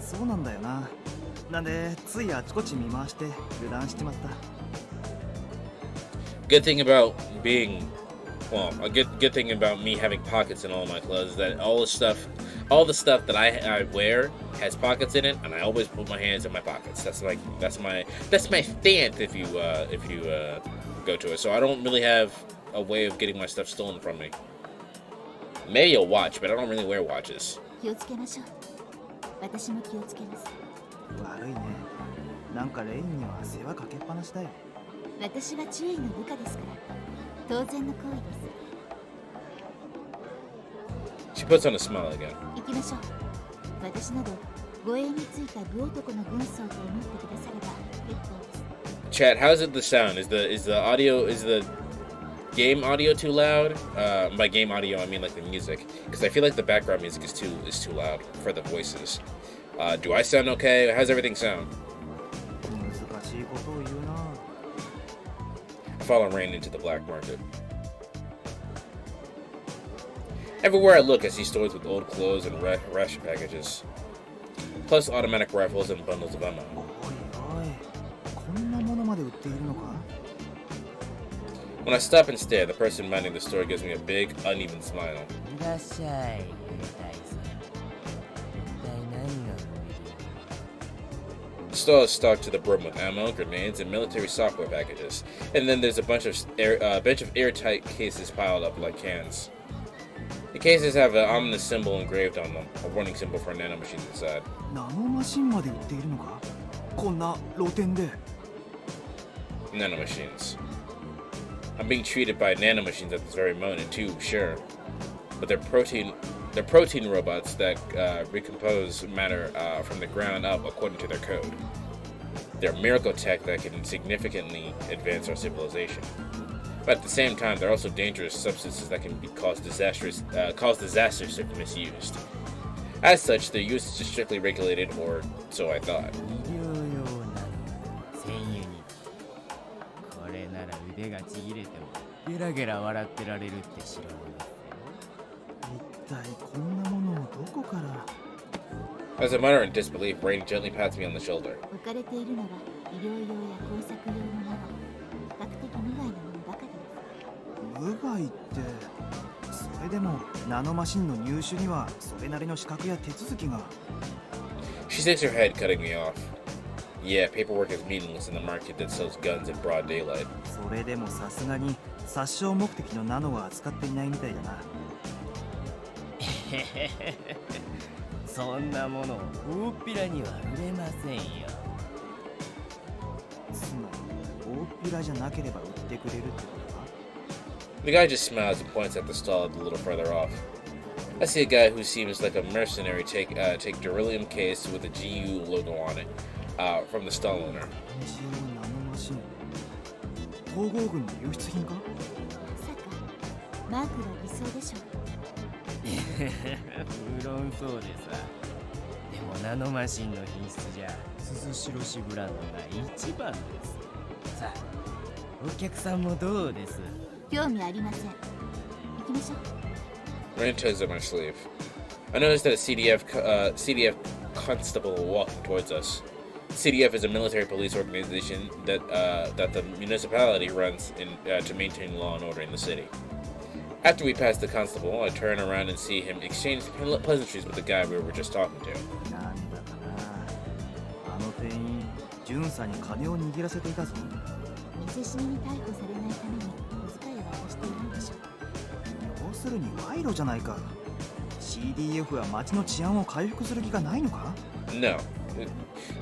そうなんだよな。なんでついあちこち見回して油断しちまった。 Good thing about being, well, a good thing about me having pockets in all my clothes is that all the stuff that I wear has pockets in it, and I always put my hands in my pockets. That's my stance if you go to it. So I don't really have a way of getting my stuff stolen from me. Maybe a watch, but I don't really wear watches. 気をつけましょう。私も気をつけます。悪いね。なんかレインには世話かけっぱなしだよ。私は注意の部下ですから。当然の行為です。 She puts on a smile again. 行きましょう。私など護衛についた具男の軍曹と思ってくだされば結構です。 Chat, how's it the sound? Is the game audio too loud? By game audio, I mean like the music, because I feel like the background music is too loud for the voices. Do I sound okay? How's everything sound? 難しいことを言うな。 I follow Rain into the black market. Everywhere I look, I see stores with old clothes and ration packages, plus automatic rifles and bundles of ammo. おいおい、こんなものまで売っているのか？ When I stop and stare, the person minding the store gives me a big, uneven smile. いらっしゃい、兵隊さん。一体何が The store is stocked to the brim with ammo, grenades, and military software packages. And then there's a bunch of airtight cases piled up like cans. The cases have an ominous symbol engraved on them, a warning symbol for nanomachines inside. ナノマシンまで売っているのか？こんな露店で。 Nanomachines. I'm being treated by nanomachines at this very moment too, sure. But they're protein robots that recompose matter from the ground up according to their code. They're miracle tech that can significantly advance our civilization. But at the same time, they're also dangerous substances that can cause disasters if misused. As such, their use is strictly regulated, or so I thought. 医療用なの1000ユニット。これなら腕がちぎれてもゲラゲラ笑ってられるって代物ですよ。一体こんなものをどこから？ As I mutter in disbelief, Rain gently pats me on the shoulder. 置かれているのは医療用や工作用のなど比較的身が部外ってそれでもナノマシンの入手にはそれなりの資格や手続きが。 She shakes her head, cutting me off. Yeah, paperwork is meaningless in the market that sells guns in broad daylight. それでもさすがに殺傷目的のナノは扱っていないみたいだな。そんなもの大っぴらには売れませんよ。つまり大っぴらじゃなければ売ってくれるってことか。 The guy just smiles and points at the stall a little further off. I see a guy who seems like a mercenary take beryllium case with a GU logo on it from the stall owner. 一応ナノマシン統合軍の輸出品か。まさかマークは偽装でしょ。無論そうでさ。でもナノマシンの品質じゃ鈴代市ブランドが一番です。さあ、お客さんもどうです？興味ありません。行きましょう。Rain tugs at my sleeve. I noticed that a CDF constable walking towards us. CDF is a military police organization that the municipality runs to maintain law and order in the city. After we pass the constable, I turn around and see him exchange pleasantries with the guy we were just talking to. なんだかな、あの店員巡査に金を握らせていたぞ。見せしめに逮捕されないために小遣いを渡しているのでしょう。要するに賄賂じゃないか。 CDF は街の治安を回復する気がないのか。 No.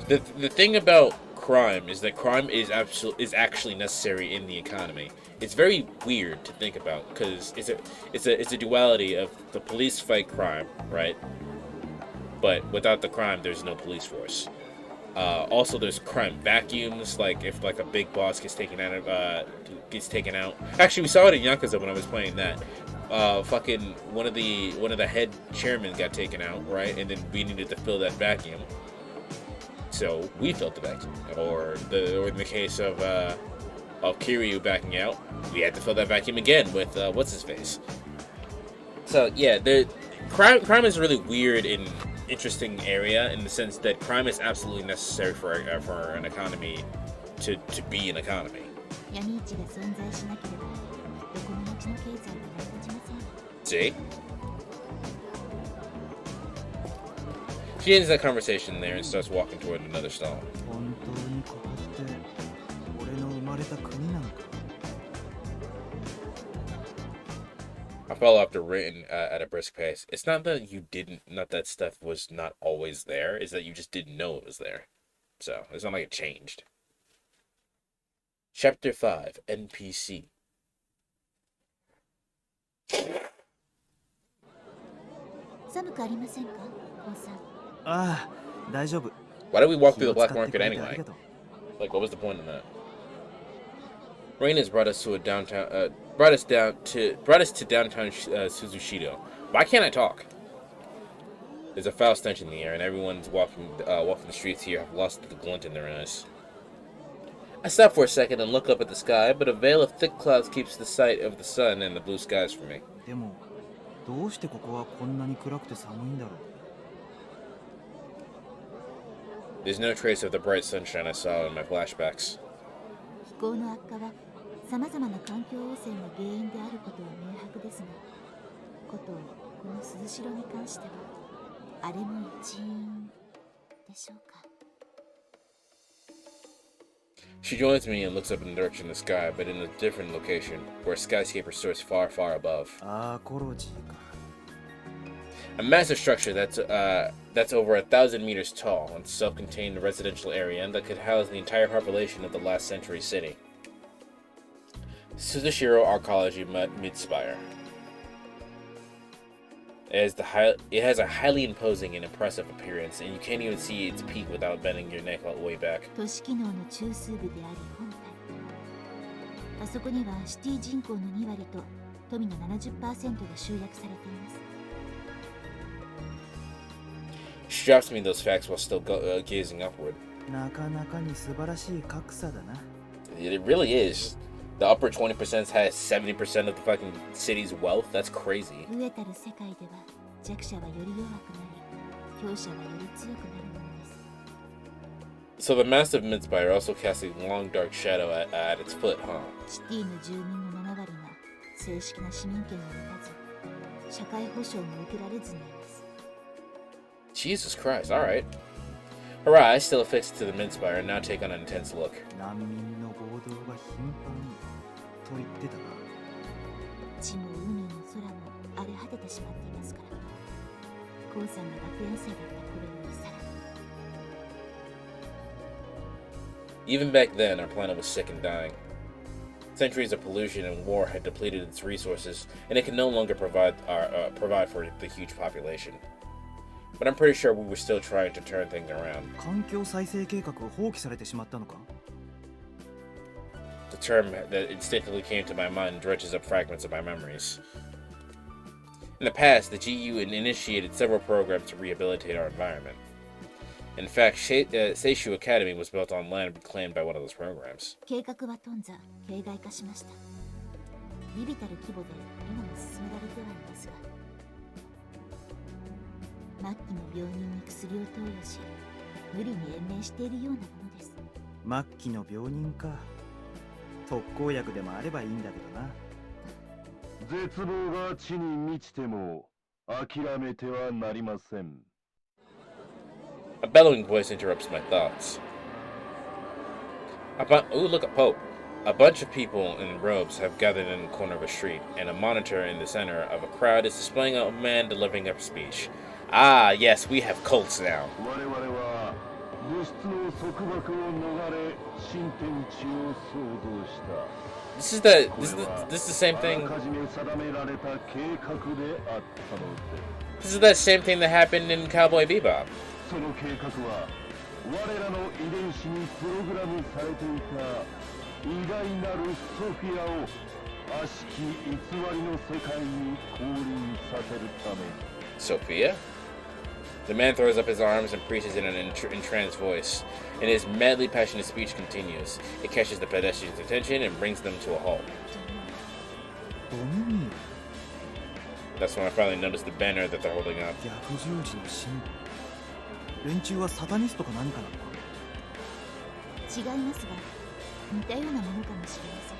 The thing about crime is that crime is actually necessary in the economy. It's very weird to think about because it's a duality of the police fight crime, right? But without the crime, there's no police force. Also, there's crime vacuums, like if like a big boss gets taken out. Actually, we saw it in Yakuza when I was playing that. Fucking one of the head chairmen got taken out, right? And then we needed to fill that vacuum. So we filled the vacuum. Or in the case of Kiryu backing out, we had to fill that vacuum again with what's his face. So yeah, the crime is a really weird and interesting area in the sense that crime is absolutely necessary for an economy to be an economy. 闇市が存在しなければどこの町の経済が成り立ちません。 See? She ends that conversation there and starts walking toward another stall. 本当にここって俺の生まれた国なのか。 I follow after written at a brisk pace. It's not that not that stuff was not always there. It's that you just didn't know it was there. So it's not like it changed. Chapter 5, NPC. 寒くありませんか、コウさん。ああ、大丈夫。 Why did we walk through the black market anyway? Like, what was the point in that? Rain has brought us to downtown Suzushido. Why can't I talk? There's a foul stench in the air, and everyone's walking the streets here have lost the glint in their eyes. I stop for a second and look up at the sky, but a veil of thick clouds keeps the sight of the sun and the blue skies from me. でもどうしてここはこんなに暗くて寒いんだろう。 There's no trace of the bright sunshine I saw in my flashbacks. 気候の悪化は様々な環境汚染が原因であることは明白ですが、ことこの鈴代に関してはあれも一因でしょうか。 She joins me and looks up in the direction of the sky, but in a different location, where a skyscraper soars far, far above. ああ、コロジーか。 A massive structure that's over 1,000 meters tall and self-contained residential area that could house the entire population of the last century city. Suzushiro Arcology Mid-Spire. It has a highly imposing and impressive appearance, and you can't even see its peak without bending your neck all the way back. 都市機能の中枢部であり本体。あそこにはシティ人口の2割と富の 70% が集約されています。 She drops me those facts while still gazing upward. なかなかに素晴らしい格差だな。 It really is. The upper 20% has 70% of the fucking city's wealth. That's crazy. 飢えたる世界では弱者はより弱くなり、強者はより強くなるものです。 So the massive mid-spire also casts a long dark shadow at its foot, huh? シティの住民の7割が正式な市民権を持たず、社会保障も受けられずにいます。 Jesus Christ, alright. Harai, still affixed to the Mintspire, and now take on an intense look. 難民の暴動が頻繁と言ってたな。地も海も空も荒れ果ててしまっていますから。コウさんが学園生だった頃よりさらに。 Even back then, our planet was sick and dying. Centuries of pollution and war had depleted its resources, and it could no longer provide for the huge population. But I'm pretty sure we were still trying to turn things around. 環境再生計画を放棄されてしまったのか？ The term that instinctively came to my mind dredges up fragments of my memories. In the past, the GU had initiated several programs to rehabilitate our environment. In fact, Seishu Academy was built on land reclaimed by one of those programs. 計画は頓挫、形骸化しました。微々たる規模で今も進められてはいますが、末期の病人に薬を投与し、無理に延命しているようなものです。末期の病人か。特効薬でもあればいいんだけどな。絶望が地に満ちても諦めてはなりません。A bellowing voice interrupts my thoughts. Ooh, look at Pope. A bunch of people in robes have gathered in the corner of a street, and a monitor in the center of a crowd is displaying a man delivering a speech. Ah, yes, we have cults now. This is the same thing. This is that same thing that happened in Cowboy Bebop. その計画は我らの遺伝子にプログラムされていた偉大なるソフィアを悪しき偽りの世界に降臨させるため。 Sophia? The man throws up his arms and preaches in an entranced voice, and his madly passionate speech continues. It catches the pedestrians' attention and brings them to a halt. That's when I finally noticed the banner that they're holding up. 逆十字のシンボル。連中はサタニストか何かなのか？違いますが、似たようなものかもしれません。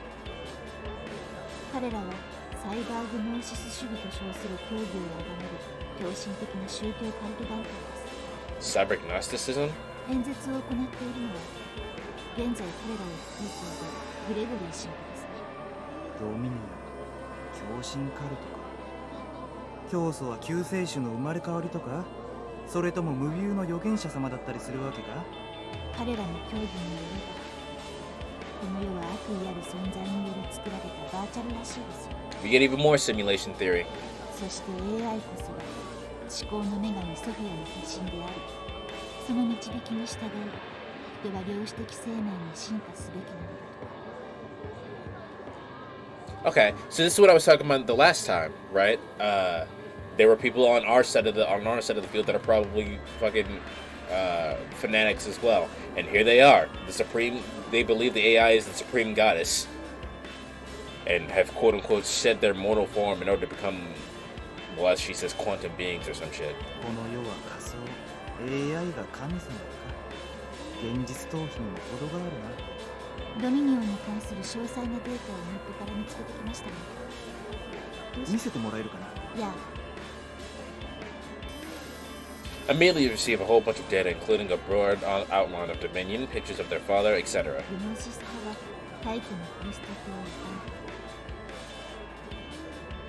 彼らはサイバーグノーシス主義と称する教義を崇める狂信的な宗教カルト団体です。Cyber Gnosticism? 演説を行っているのは、現在彼らを率いているグレゴリー神父ですね。ドミニオン、狂信カルトか。教祖は救世主の生まれ変わりとか？それとも無ビューの預言者様だったりするわけか？彼らの教義によれば、この世は悪意ある存在により作られたバーチャルらしいですよ。We get even more simulation theory. そして AI こそは思考の女神ソフィアの化身であり、その導きに従い、人は量子的生命に進化すべきなのだとか。 Okay, so this is what I was talking about the last time, right? There were people on our side of the field that are probably fucking fanatics as well, and here they are. They believe the AI is the supreme goddess, and have quote unquote shed their mortal form in order to become, well, as she says, quantum beings or some shit. この世は仮想、AI が神様か。現実逃避にも程があるな。ドミニオンに関する詳細なデータをネットから見つけてきましたね。見せてもらえるかな？いや。Immediately receive a whole bunch of data, including a broad outline of Dominion, pictures of their father, etc.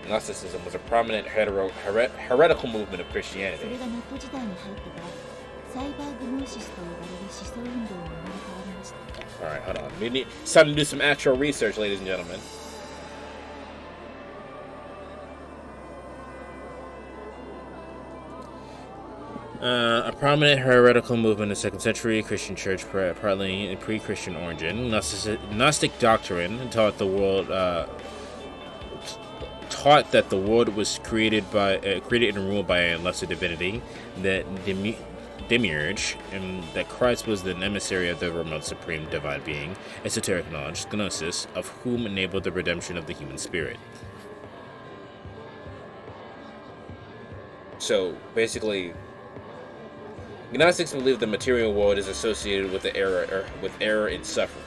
Gnosticism was a prominent heretical movement of Christianity. Alright, hold on. It's time to do some actual research, ladies and gentlemen. A prominent heretical movement in the 2nd century Christian church, partly in pre-Christian origin. Gnostic doctrine taught that the world was created and ruled by a lesser divinity, that demiurge, and that Christ was the emissary of the remote supreme divine being, esoteric knowledge, gnosis, of whom enabled the redemption of the human spirit. So basically, Gnostics believe the material world is associated with error and suffering.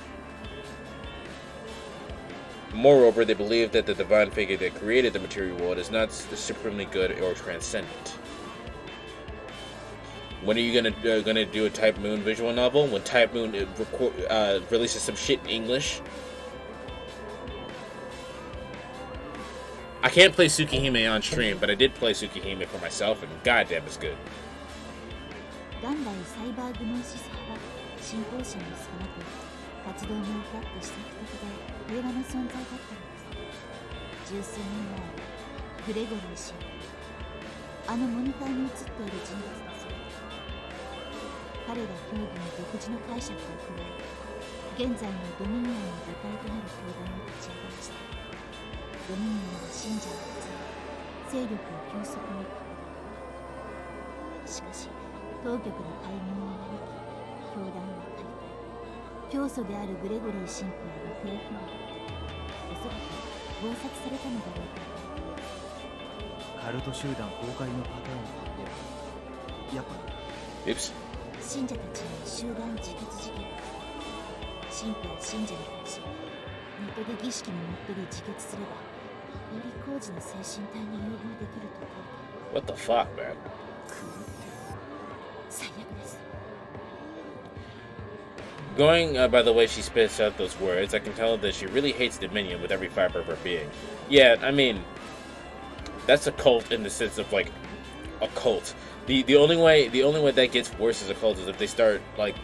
Moreover, they believe that the divine figure that created the material world is not supremely good or transcendent. When are you gonna do a Type Moon visual novel? When Type Moon releases some shit in English? I can't play Tsukihime on stream, but I did play Tsukihime for myself, and goddamn, it's good. 元来サイバーグノーシス派は信仰者も少なく活動も至って奇跡的で平和な存在だったのです。十数年前、グレゴリー氏、あのモニターに映っている人物ですよ。彼ら教義に独自の解釈を加え、現在のドミニオンの母体となる教団を立ち上げました。ドミニオンは信者を集め、勢力を急速に。しかし当局の介入を招き、教団は解体。教祖であるグレゴリー神父は行方不明。おそらく謀殺されたのだろうと言われています。カルト集団崩壊のパターンってやっぱり Oops. 信者たちの集団自決事件。神父は信者に対し、ネットで儀式にのっとり自決すれば、より高次の精神体に融合できると書いて。 What the fuck, man? 最悪です。 Going by the way she spits out those words, I can tell that she really hates Dominion with every fiber of her being. Yeah, I mean, that's a cult in the sense of like a cult. The only way that gets worse as a cult is if they start like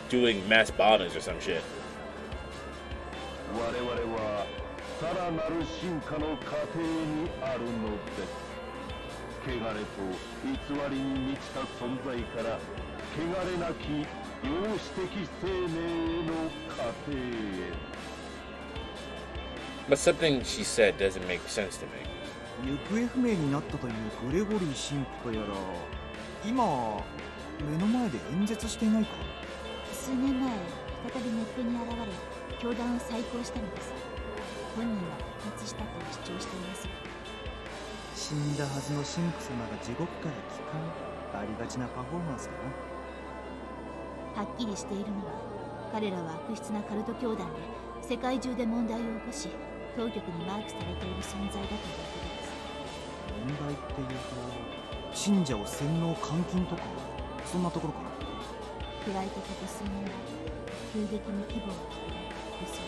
doing mass bombings or some shit. 我々はさらなる進化の過程にあるのです。汚れと偽りに満ちた存在から汚れなき陽子的生命への過程へ。 But something she said doesn't make sense to me. 行方不明になったというグレゴリー神父とやら今目の前で演説していないか。数年前、再びネットに現れ、教団を再興したのです。本人は復活したと主張していますが、死んだはずの神父様が地獄から帰還、ありがちなパフォーマンスだな。はっきりしているのは、彼らは悪質なカルト教団で世界中で問題を起こし、当局にマークされている存在だということです。問題っていうと信者を洗脳監禁とかそんなところかな。加えてここ数年は急激に規模を拡大、武装化。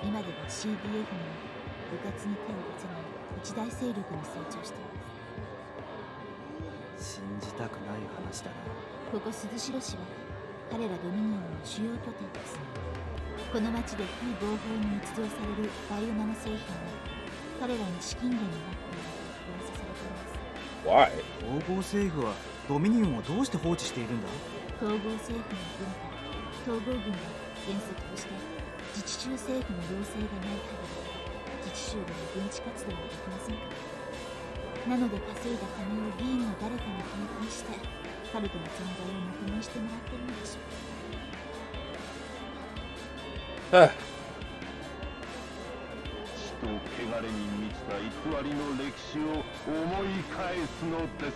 今では CDF も部活に手を出せない一大勢力に成長しています。信じたくない話だな。ここ鈴代市は彼らドミニオンの主要拠点です。この町で非合法に密造されるバイオナノ製品は彼らの資金源になっていると噂されています。 Why? 統合政府はドミニオンをどうして放置しているんだ。統合政府の軍から統合軍は原則として自治州政府の要請がない限り自治州での軍事活動はできませんから。なので稼いだ金を議員の誰かに返金してカルトの存在を黙認してもらってるのでしょう。Huh. 死と汚れに満ちた偽りの歴史を思い返すのです。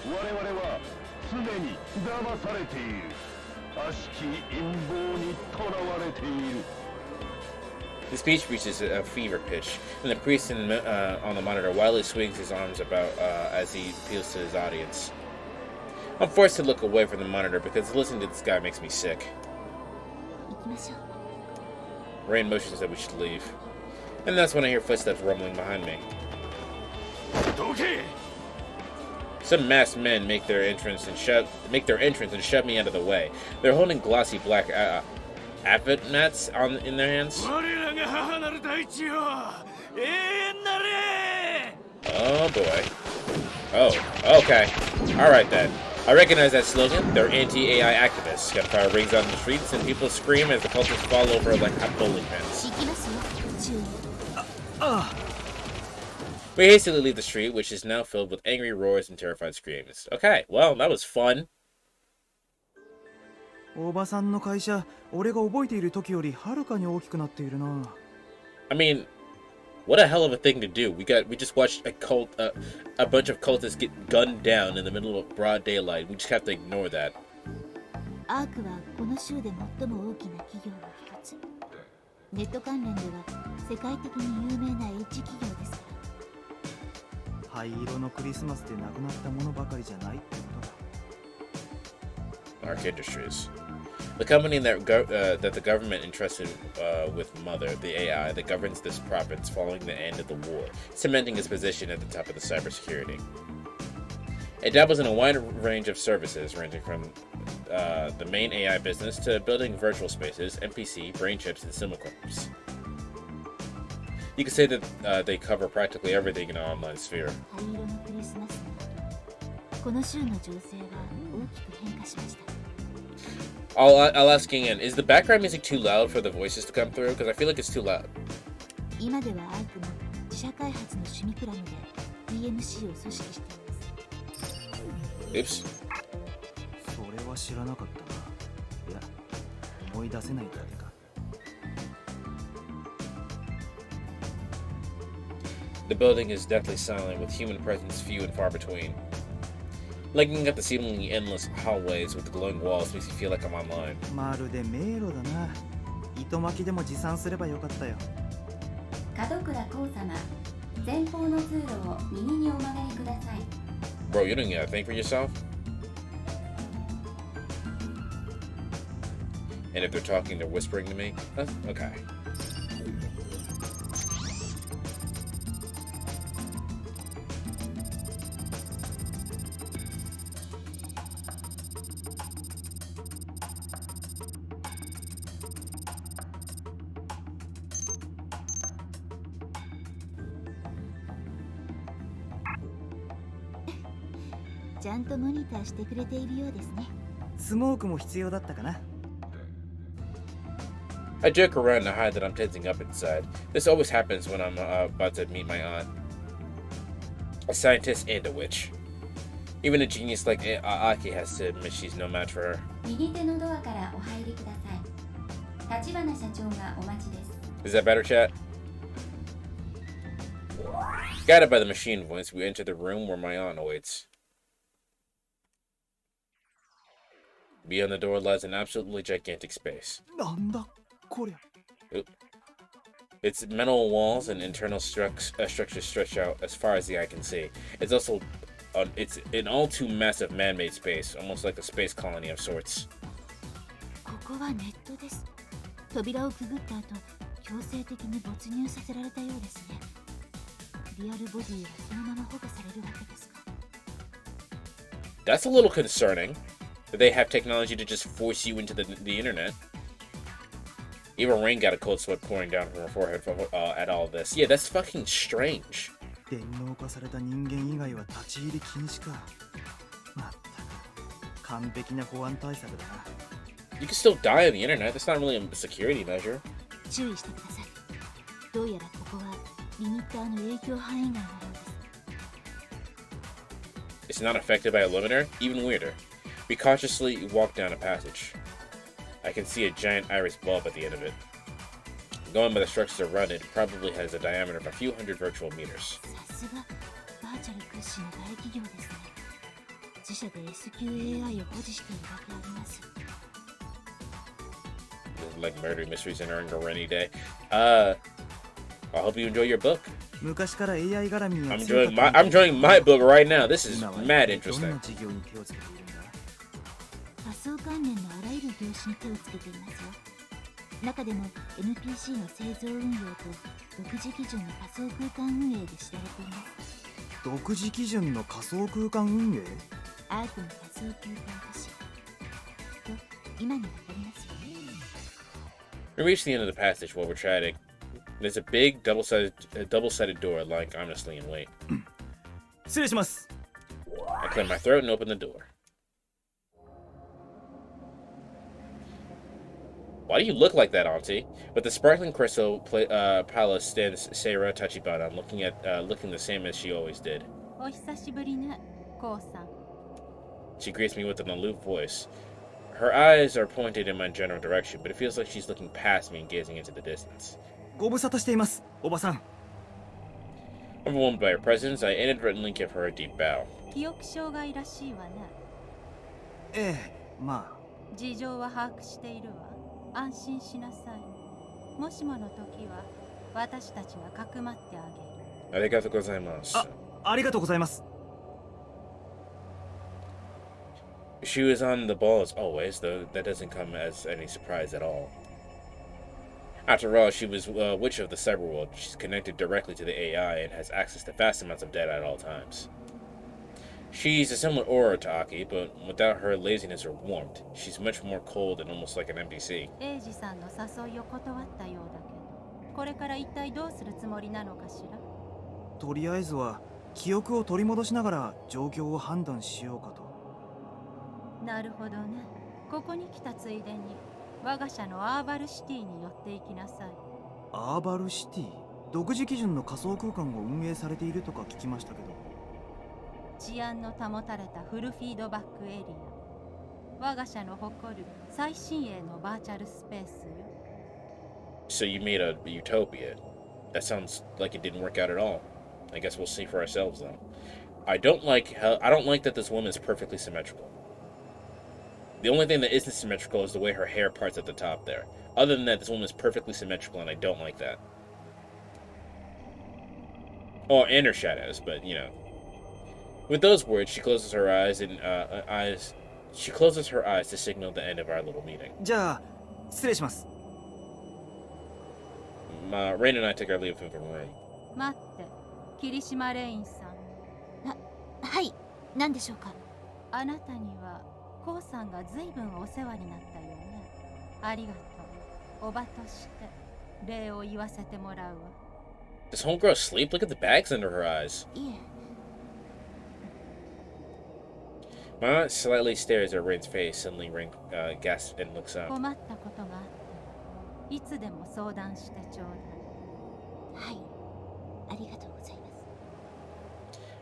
我々は常に騙されている。悪しき陰謀にとらわれている。 The speech reaches a fever pitch, and the priest on the monitor wildly swings his arms about as he appeals to his audience. I'm forced to look away from the monitor because listening to this guy makes me sick. 行きましょう。 Rain motions that we should leave. And that's when I hear footsteps rumbling behind me. Some masked men make their entrance and shove me out of the way. They're holding glossy black abbot mats in their hands. Oh boy. Oh, okay. Alright then. I recognize that slogan. They're anti-AI activists. Gunfire rings out in the streets and people scream as the cultists fall over like hot bowling pins. We hastily leave the street, which is now filled with angry roars and terrified screams. Okay, well, that was fun. おばさんの会社、俺が覚えている時よりはるかに大きくなっているな。I mean, what a hell of a thing to do. We just watched a bunch of cultists get gunned down in the middle of broad daylight. We just have to ignore that. アークはこの州で最も大きな企業の一つ。ネット関連では世界的に有名な H 企業ですから。灰色のクリスマスでなくなったものばかりじゃないってことだ。Arc Industries. The company that the government entrusted with Mother, the AI that governs this province following the end of the war, cementing its position at the top of the cybersecurity. It dabbles in a wide range of services, ranging from the main AI business to building virtual spaces, NPC, brain chips, and simulacrums. You could say that they cover practically everything in an online sphere. 灰色のクリスマスのこの週の情勢は大きく変化しました。I'll ask again, is the background music too loud for the voices to come through? Because I feel like it's too loud. 今ではアークも自社開発の趣味クラブで PMC を組織しています。Oops. それは知らなかったな。いや、思い出せないだけか。The building is deathly silent, with human presence few and far between. Looking at the seemingly endless hallways with the glowing walls makes me feel like I'm online. まるで迷路だな。糸巻きでも持参すればよかったよ。門倉光様、前方の通路を右にお曲がりください。Bro, you don't even gotta think for yourself. And if they're talking, they're whispering to me? Huh? Okay.ちゃんとモニターしてくれているようですね。スモークも必要だったかな。I joke around to hide that I'm tensing up inside. This always happens when I'm about to meet my aunt. A scientist and a witch. Even a genius like Aki has to admit she's no match for her. 右手のドアからお入りください。立花社長がお待ちです。Is that better, chat? Guided by the machine voice, we enter the room where my aunt awaits. Beyond the door lies an absolutely gigantic space. なんだこりゃ。Its metal walls and internal structures stretch out as far as the eye can see. It's also it's an all too massive man-made space, almost like a space colony of sorts. ここはネットです。扉をくぐった後、強制的に没入させられたようですね。リアルボディはそのまま保護されるわけですか。That's a little concerning. That they have technology to just force you into the internet. Even Rain got a cold sweat pouring down from her forehead at all of this. Yeah, that's fucking strange. 電脳化された人間以外は立ち入り禁止か。まったく完璧な保安対策だな。You can still die on the internet. That's not really a security measure. 注意してください。どうやらここはリミッターの影響範囲外のようです。 It's not affected by a limiter? Even weirder. We cautiously walk down a passage. I can see a giant iris bulb at the end of it. Going by the structures around it, it probably has a diameter of a few hundred virtual meters. さすがバーチャル屈指の大企業ですね。自社で SQAI を保持しているだけあります。Like murder mysteries entering a rainy day. I hope you enjoy your book. 昔から AI 絡みが I'm enjoying my book right now. This is mad interesting. どんな事業に手をつけているんだ。仮想関連のあらゆる業種に手をつけていますよ。中でも NPC の製造運用と独自基準の仮想空間運営で知られています。独自基準の仮想空間運営？アークの仮想空間都市と今にわかりますよね。We reach the end of the passage while we're chatting. There's a big double-sided door lying ominously in wait. 失礼します。I clear my throat and open the door. Why do you look like that, Auntie? With the sparkling crystal palace stands Seira Tachibana, looking the same as she always did. お久しぶりね、コウさん。 She greets me with an aloof voice. Her eyes are pointed in my general direction, but it feels like she's looking past me and gazing into the distance. ご無沙汰しています、おばさん。Overwhelmed by her presence, I inadvertently give her a deep bow. 記憶障害らしいわね。ええ、まあ。事情は把握しているわ。安心しなさい。もしもの時は私たちがかくまってあげる。ありがとうございます。ありがとうございます。 She was on the ball as always, though that doesn't come as any surprise at all. After all, she was a witch of the cyberworld. She's connected directly to the AI and has access to vast amounts of data at all times. She's a similar aura to Aki, but without her laziness or warmth. She's much more cold and almost like an NPC. エイジさんの誘いを断ったようだけど、これから一体どうするつもりなのかしら。とりあえずは記憶を取り戻しながら状況を判断しようかと。なるほどね。ここに来たついでに我が社のアーバルシティに寄っていきなさい。アーバルシティ、独自基準の仮想空間を運営されているとか聞きましたけど。治安の保たれたフルフィードバックエリア。我が社の誇る最新鋭のバーチャルスペースよ。So you made a utopia. That sounds like it didn't work out at all. I guess we'll see for ourselves, though. I don't like that this woman is perfectly symmetrical. The only thing that isn't symmetrical is the way her hair parts at the top there. Other than that, this woman is perfectly symmetrical, and I don't like that. Oh, and her shadows, but you know. With those words, she closes her eyes She closes her eyes to signal the end of our little meeting. じゃあ失礼します。Rain and I took our leave from the room. 待って、霧島レインさん。はい、何でしょうか。あなたにはコウさんが随分お世話になったよね。ありがとう。おばとして礼を言わせてもらうわ。Does homegirl sleep? Look at the bags under her eyes. いえ。My aunt slightly stares at Rain's face, suddenly Rain gasps and looks up. 困ったことがあっていつでも相談してちょうだい。はい、ありがとうございます。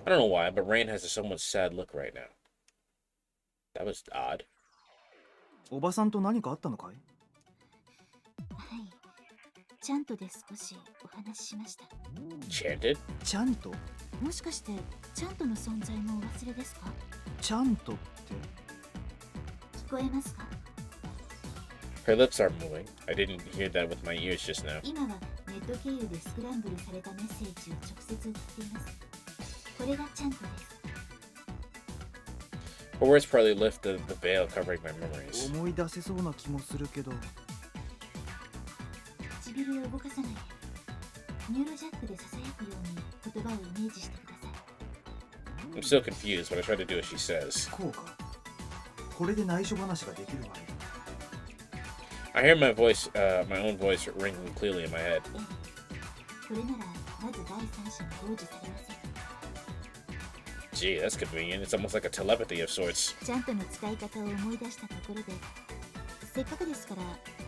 I don't know why, but Rain has a somewhat sad look right now. That was odd. おばさんと何かあったのかい？はい、ちゃんとで少しお話ししました。Chanted? ちゃんと？もしかしてちゃんとの存在もお忘れですか？ちゃんとって？聞こえますか？ Her lips are moving. I didn't hear that with my ears just now. 今はネット経由でスクランブルされたメッセージを直接送っています。これがちゃんとです。Her words partly lift the veil covering my memories. 思い出せそうな気もするけど。唇を動かさないで。ニューロジャックでささやくように言葉をイメージしてください。I'm still confused, but I try to do as she says. こうか。これで内緒話ができるわね。I hear my own voice ringing clearly in my head. これならまず第三者に傍受されません。Gee, that's convenient. It's almost like a telepathy of sorts. ちゃんとの使い方を思い出したところで、せっかくですから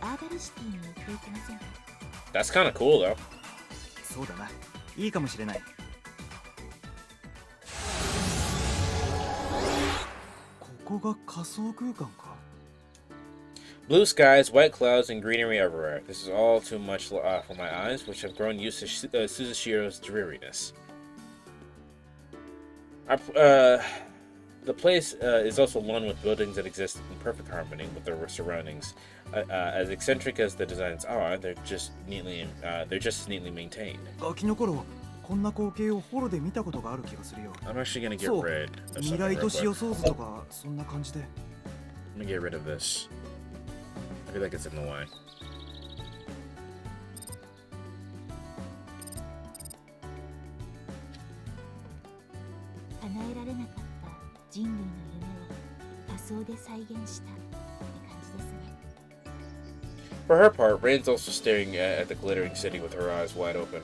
アーバルシティに行っていきませんか？ That's kind of cool, though. そうだな。いいかもしれない。ここが仮想空間か。Blue skies, white clouds, and greenery everywhere. This is all too much for my eyes, which have grown used to Suzushiro's dreariness. The place is also one with buildings that exist in perfect harmony with their surroundings. As eccentric as the designs are, they're just as neatly maintained. ガキの頃、こんな光景をホロで見たことがある気がするよ。I'm actually gonna get そう rid of 未 something 来 real 都市 quick. 予想図とかそんな感じで。I'm gonna get rid of this. I feel like it's in the way. 叶えられなかった人類の夢を仮想で再現したって感じですね。For her part, Rain's also staring at the glittering city with her eyes wide open.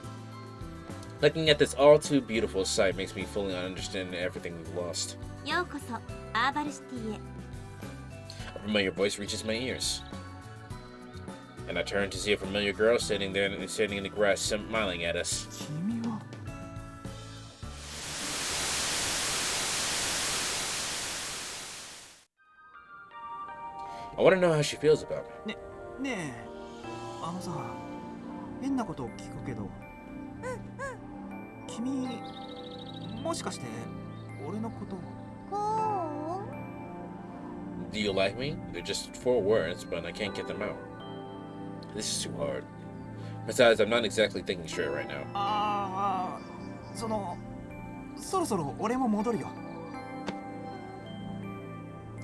Looking at this all too beautiful sight makes me fully understand everything we've lost. ようこそアーバルシティへ。 A familiar voice reaches my ears. And I turn to see a familiar girl standing in the grass smiling at us. 君は。I want to know how she feels about me. ねえ、あのさ、変なことを聞くけど。君、もしかして俺のこと。こ Do you like me? They're just 4 words, but I can't get them out. This is too hard. Besides, I'm not exactly thinking straight right now. ああ、そろそろ俺も戻るよ。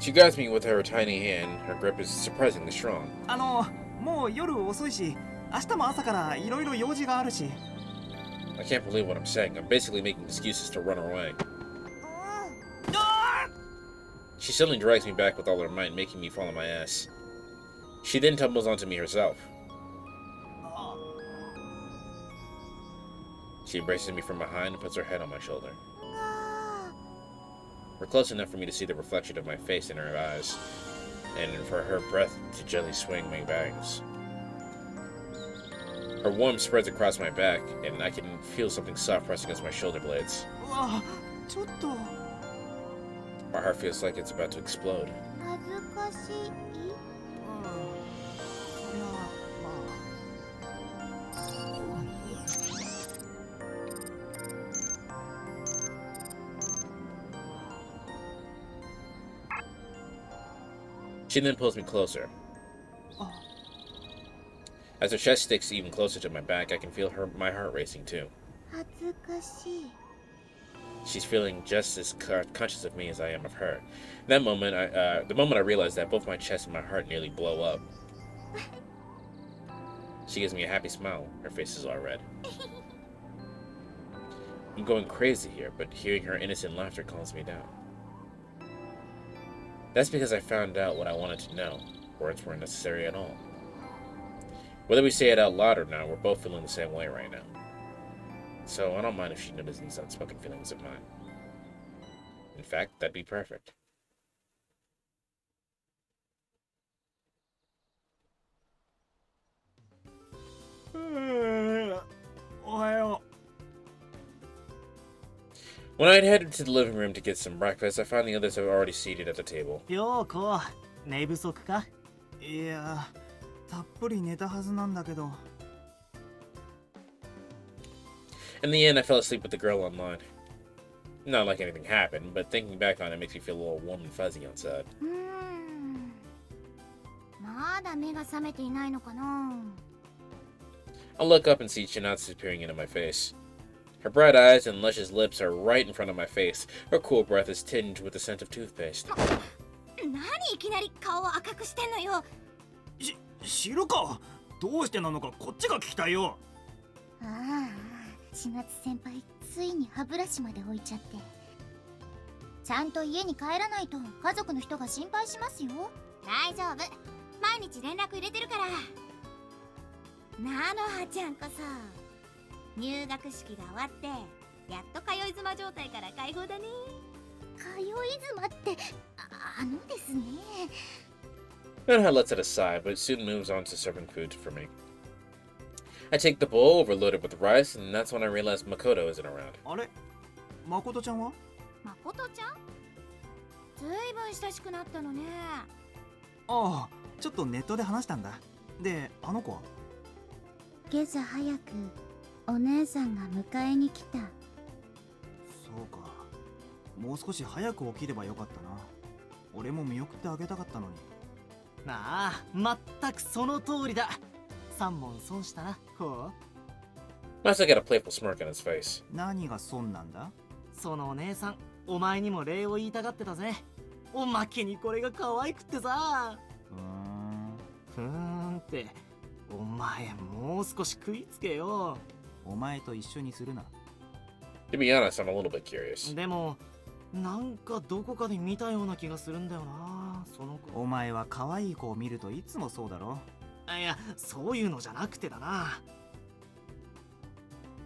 She grabs me with her tiny hand. Her grip is surprisingly strong. もう夜遅いし、明日も朝からいろいろ用事があるし。 I can't believe what I'm saying. I'm basically making excuses to run away. She suddenly drags me back with all her might, making me fall on my ass. She then tumbles onto me herself. She embraces me from behind and puts her head on my shoulder. We're close enough for me to see the reflection of my face in her eyes, and for her breath to gently swing my bangs. Her warmth spreads across my back, and I can feel something soft pressing against my shoulder blades. うわ、ちょっと。 My heart feels like it's about to explode. 恥ずかしい。そりゃまあ。 She then pulls me closer. As her chest sticks even closer to my back, I can feel my heart racing too. 恥ずかしい。 She's feeling just as conscious of me as I am of her. The moment I realize that, both my chest and my heart nearly blow up. She gives me a happy smile. Her face is all red. I'm going crazy here, but hearing her innocent laughter calms me down. That's because I found out what I wanted to know. Words weren't necessary at all. Whether we say it out loud or not, we're both feeling the same way right now. So I don't mind if she notices these unspoken feelings of mine. In fact, that'd be perfect. おはよ When I had headed to the living room to get some breakfast, I found the others were already seated at the table. う。ようこ、寝不足か？う。いや、たっぷり寝たはずなんだけど。 In the end, I fell asleep with the girl online. Not like anything happened, but thinking back on it makes me feel a little warm and fuzzy inside. まだ目が覚めていないのかな。 I look up and see Chinatsu peering into my face. Her bright eyes and luscious lips are right in front of my face. Her cool breath is tinged with the scent of toothpaste. 何いきなり顔を赤くしてんのよ。知るか。どうしてなのかこっちが聞きたいよ。ああ。 4月先輩、ついに歯ブラシまで置いちゃって。ちゃんと家に帰らないと家族の人が心配しますよ。大丈夫、毎日連絡入れてるから。なのはちゃんこそ入学式が終わってやっと通い妻状態から解放だね。通い妻ってあのですね。 Nanoha lets it aside, but soon moves on to serving food for me. I take the bowl overloaded with rice, and that's when I realize Makoto isn't around. あれ、誠ちゃんは？誠ちゃん？ずいぶん親しくなったのね。ああ、ちょっとネットで話したんだ。で、あの子は？今朝早くお姉さんが迎えに来た。そうか。もう少し早く起きればよかったな。俺も見送ってあげたかったのに。なあ、まったくその通りだ。3問損したな。こう。Must get a playful smirk on his face. 何が損なんだ？そのお姉さん、お前にも礼を言いたがってたぜ。おまけにこれが可愛くってさ。ふーんって、お前もう少し食いつけよ。お前と一緒にするな。To be honest, I'm a little bit curious. でも、なんかどこかで見たような気がするんだよな、その子。お前は可愛い子を見るといつもそうだろ。いや、そういうのじゃなくてだな。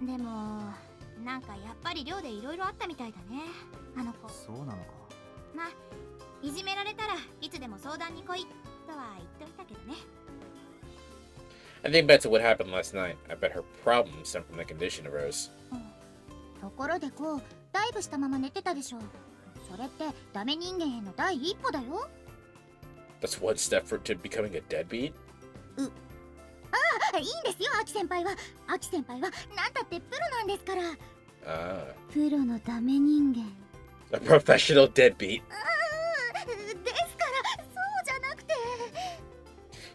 でも、なんかやっぱり寮でいろいろあったみたいだね、あの子。そうなのか。ま、いじめられたらいつでも相談に来いとは言っておいたけどね。I think back to what happened last night. I bet her problem stemmed from the condition of hers. ところでこう、ダイブしたまま寝てたでしょ。それってダメ人間への第一歩だよ。That's one step to becoming a deadbeat? いいんですよ、アキ先輩は。アキ先輩はなんだってプロなんですから。プロのダメ人間。A professional deadbeat. ですから、そうじゃなくて。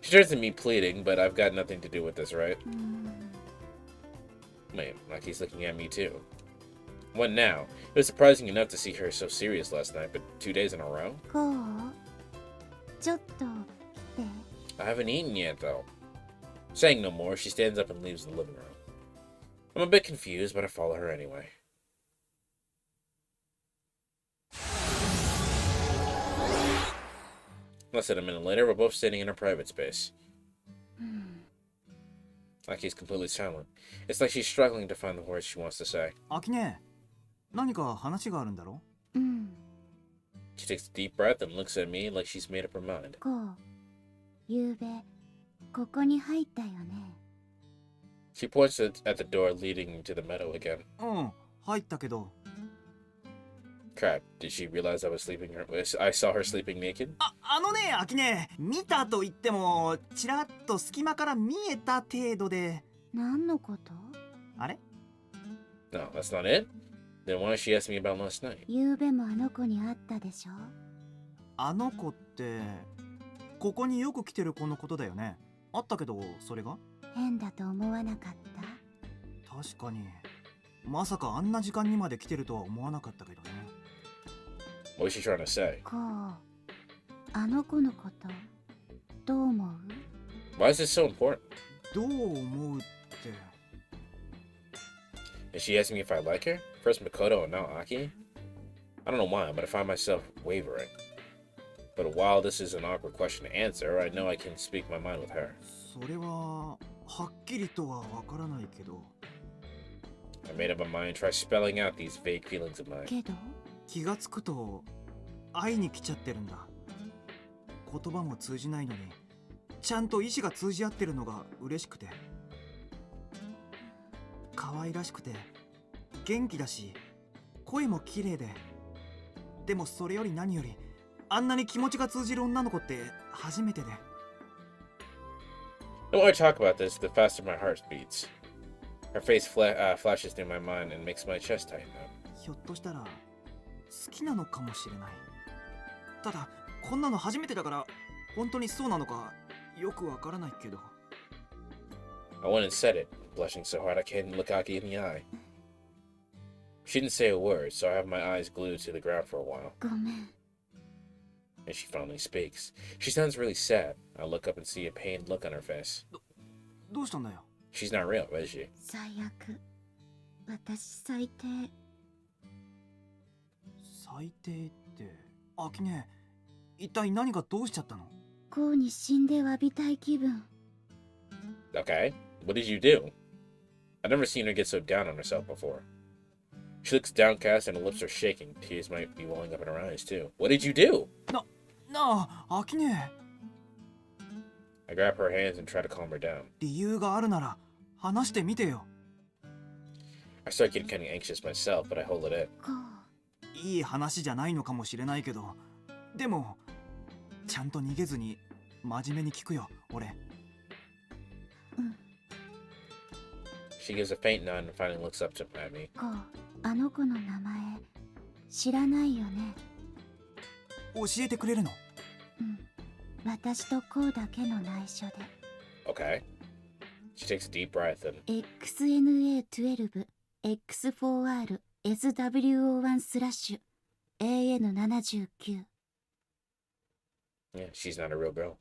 She turns to me pleading, but I've got nothing to do with this, right? Wait, like he's looking at me too. What now? It was surprising enough to see her so serious last night, but 2 days in a row? こうちょっと来て。 I haven't eaten yet, though. Saying no more, she stands up and leaves the living room. I'm a bit confused, but I follow her anyway. Less than a minute later, we're both sitting in a private space. Aki's completely silent. It's like she's struggling to find the words she wants to say. アキネ、何か話があるんだろ？ うん。 She takes a deep breath and looks at me like she's made up her mind. こうゆうべここに入ったよね。 She points at the door leading to the meadow again. うん、入ったけど。 Crap, did she realize I was I saw her sleeping naked? あのね、アキネ、見たと言っても、ちらっと隙間から見えた程度で。何のこと？あれ？ No, that's not it. Then why did she ask me about last night? ゆうべもあの子に会ったでしょ？あの子って、ここによく来てる子のことだよね。あったけど、それが？変だと思わなかった？確かに。まさかあんな時間にまで来てるとは思わなかったけどね。What is she trying to say? こうあの子のことどう思う？ Why is this so important? どう思うって。 Is she asking me if I like her? First Makoto and now Aki? I don't know why, but I find myself wavering. But while this is an awkward question to answer, I know I can speak my mind with her. それははっきりとはわからないけど。 I made up my mind to try spelling out these vague feelings of mine. けど気がつくと会いに来ちゃってるんだ。言葉も通じないのにちゃんと意志が通じ合ってるのが嬉しくて。可愛らしくて元気だし声も綺麗で、でもそれより何よりあんなに気持ちが通じる女の子って初めてで。 The more I talk about this, the faster my heart beats. Her face flashes through my mind and makes my chest tighten up. ひょっとしたら好きなのかもしれない。ただこんなの初めてだから本当にそうなのかよくわからないけど。 I went and said it, blushing so hard I can't look Aki in the eye. She didn't say a word, so I have my eyes glued to the ground for a while. ごめん。 And she finally speaks. She sounds really sad. I look up and see a pained look on her face. どうしたんだよ。 She's not real, is she? 最悪。私最低。最低って。アキネ、一体何がどうしちゃったの？こうに死んで詫びたい気分。 Okay, what did you do? I've never seen her get so down on herself before. She looks downcast and her lips are shaking. Tears might be welling up in her eyes, too. What did you do? なあ、アキネ。 I grab her hands and try to calm her down. 理由があるなら話してみてよ。 I start getting kind of anxious myself, but I hold it in. こういい話じゃないのかもしれないけど、でもちゃんと逃げずに真面目に聞くよ、俺。She gives a faint nod and finally looks up at me. こうあの子の名前知らないよね？教えてくれるの？うん。私とこうだけの内緒で。 Okay. She takes a deep breath and XNA12 X4R SWO1 スラッシュ AN79。 yeah, she's not a real girl.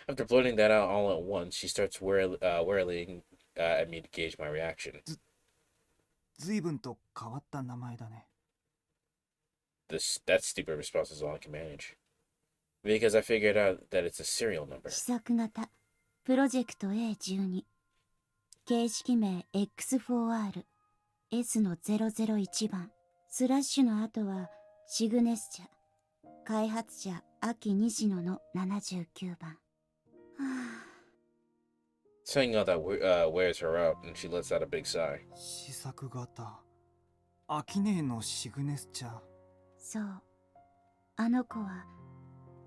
After blurting that out all at once, she starts whirling at me to gauge my reaction. ずいぶんと変わった名前だね。That stupid response is all I can manage. Because I figured out that it's a serial number. 試作型プロジェクト A12 形式名 X4R S の001番スラッシュの後はシグネス社開発者秋西野の79番。はあ Saying all that wears her out, and she lets out a big sigh. 試作型。アキネのシグネスチャー。そう。あの子は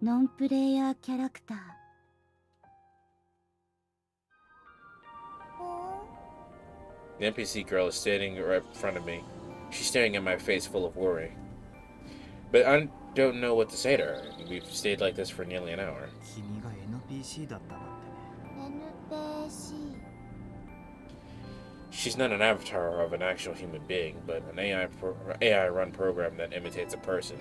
ノンプレイヤーキャラクター。The NPC girl is standing right in front of me. She's staring at my face full of worry. But I don't know what to say to her. We've stayed like this for nearly an hour. 君が NPC だったなんてね。 NPC She's not an avatar of an actual human being, but an AI-run program that imitates a person.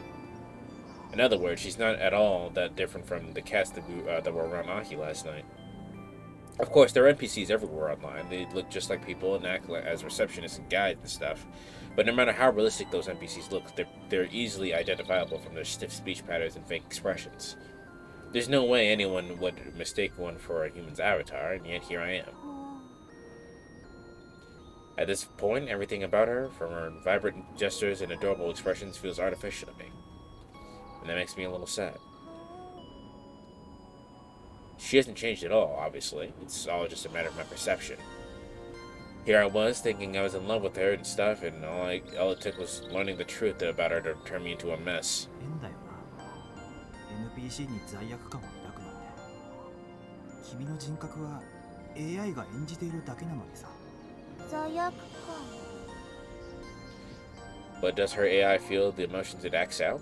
In other words, she's not at all that different from the cats that were around Aki last night. Of course, there are NPCs everywhere online. They look just like people and act as receptionists and guides and stuff. But no matter how realistic those NPCs look, they're easily identifiable from their stiff speech patterns and fake expressions. There's no way anyone would mistake one for a human's avatar, and yet here I am. At this point, everything about her, from her vibrant gestures and adorable expressions, feels artificial to me. And that makes me a little sad. She hasn't changed at all, obviously. It's all just a matter of my perception. Here I was, thinking I was in love with her and stuff, and all it took was learning the truth about her to turn me into a mess. 変だよな。NPC に罪悪感を抱くなんて。君の人格は AI が演じているだけなのにさ。罪悪感。But does her AI feel the emotions it acts out?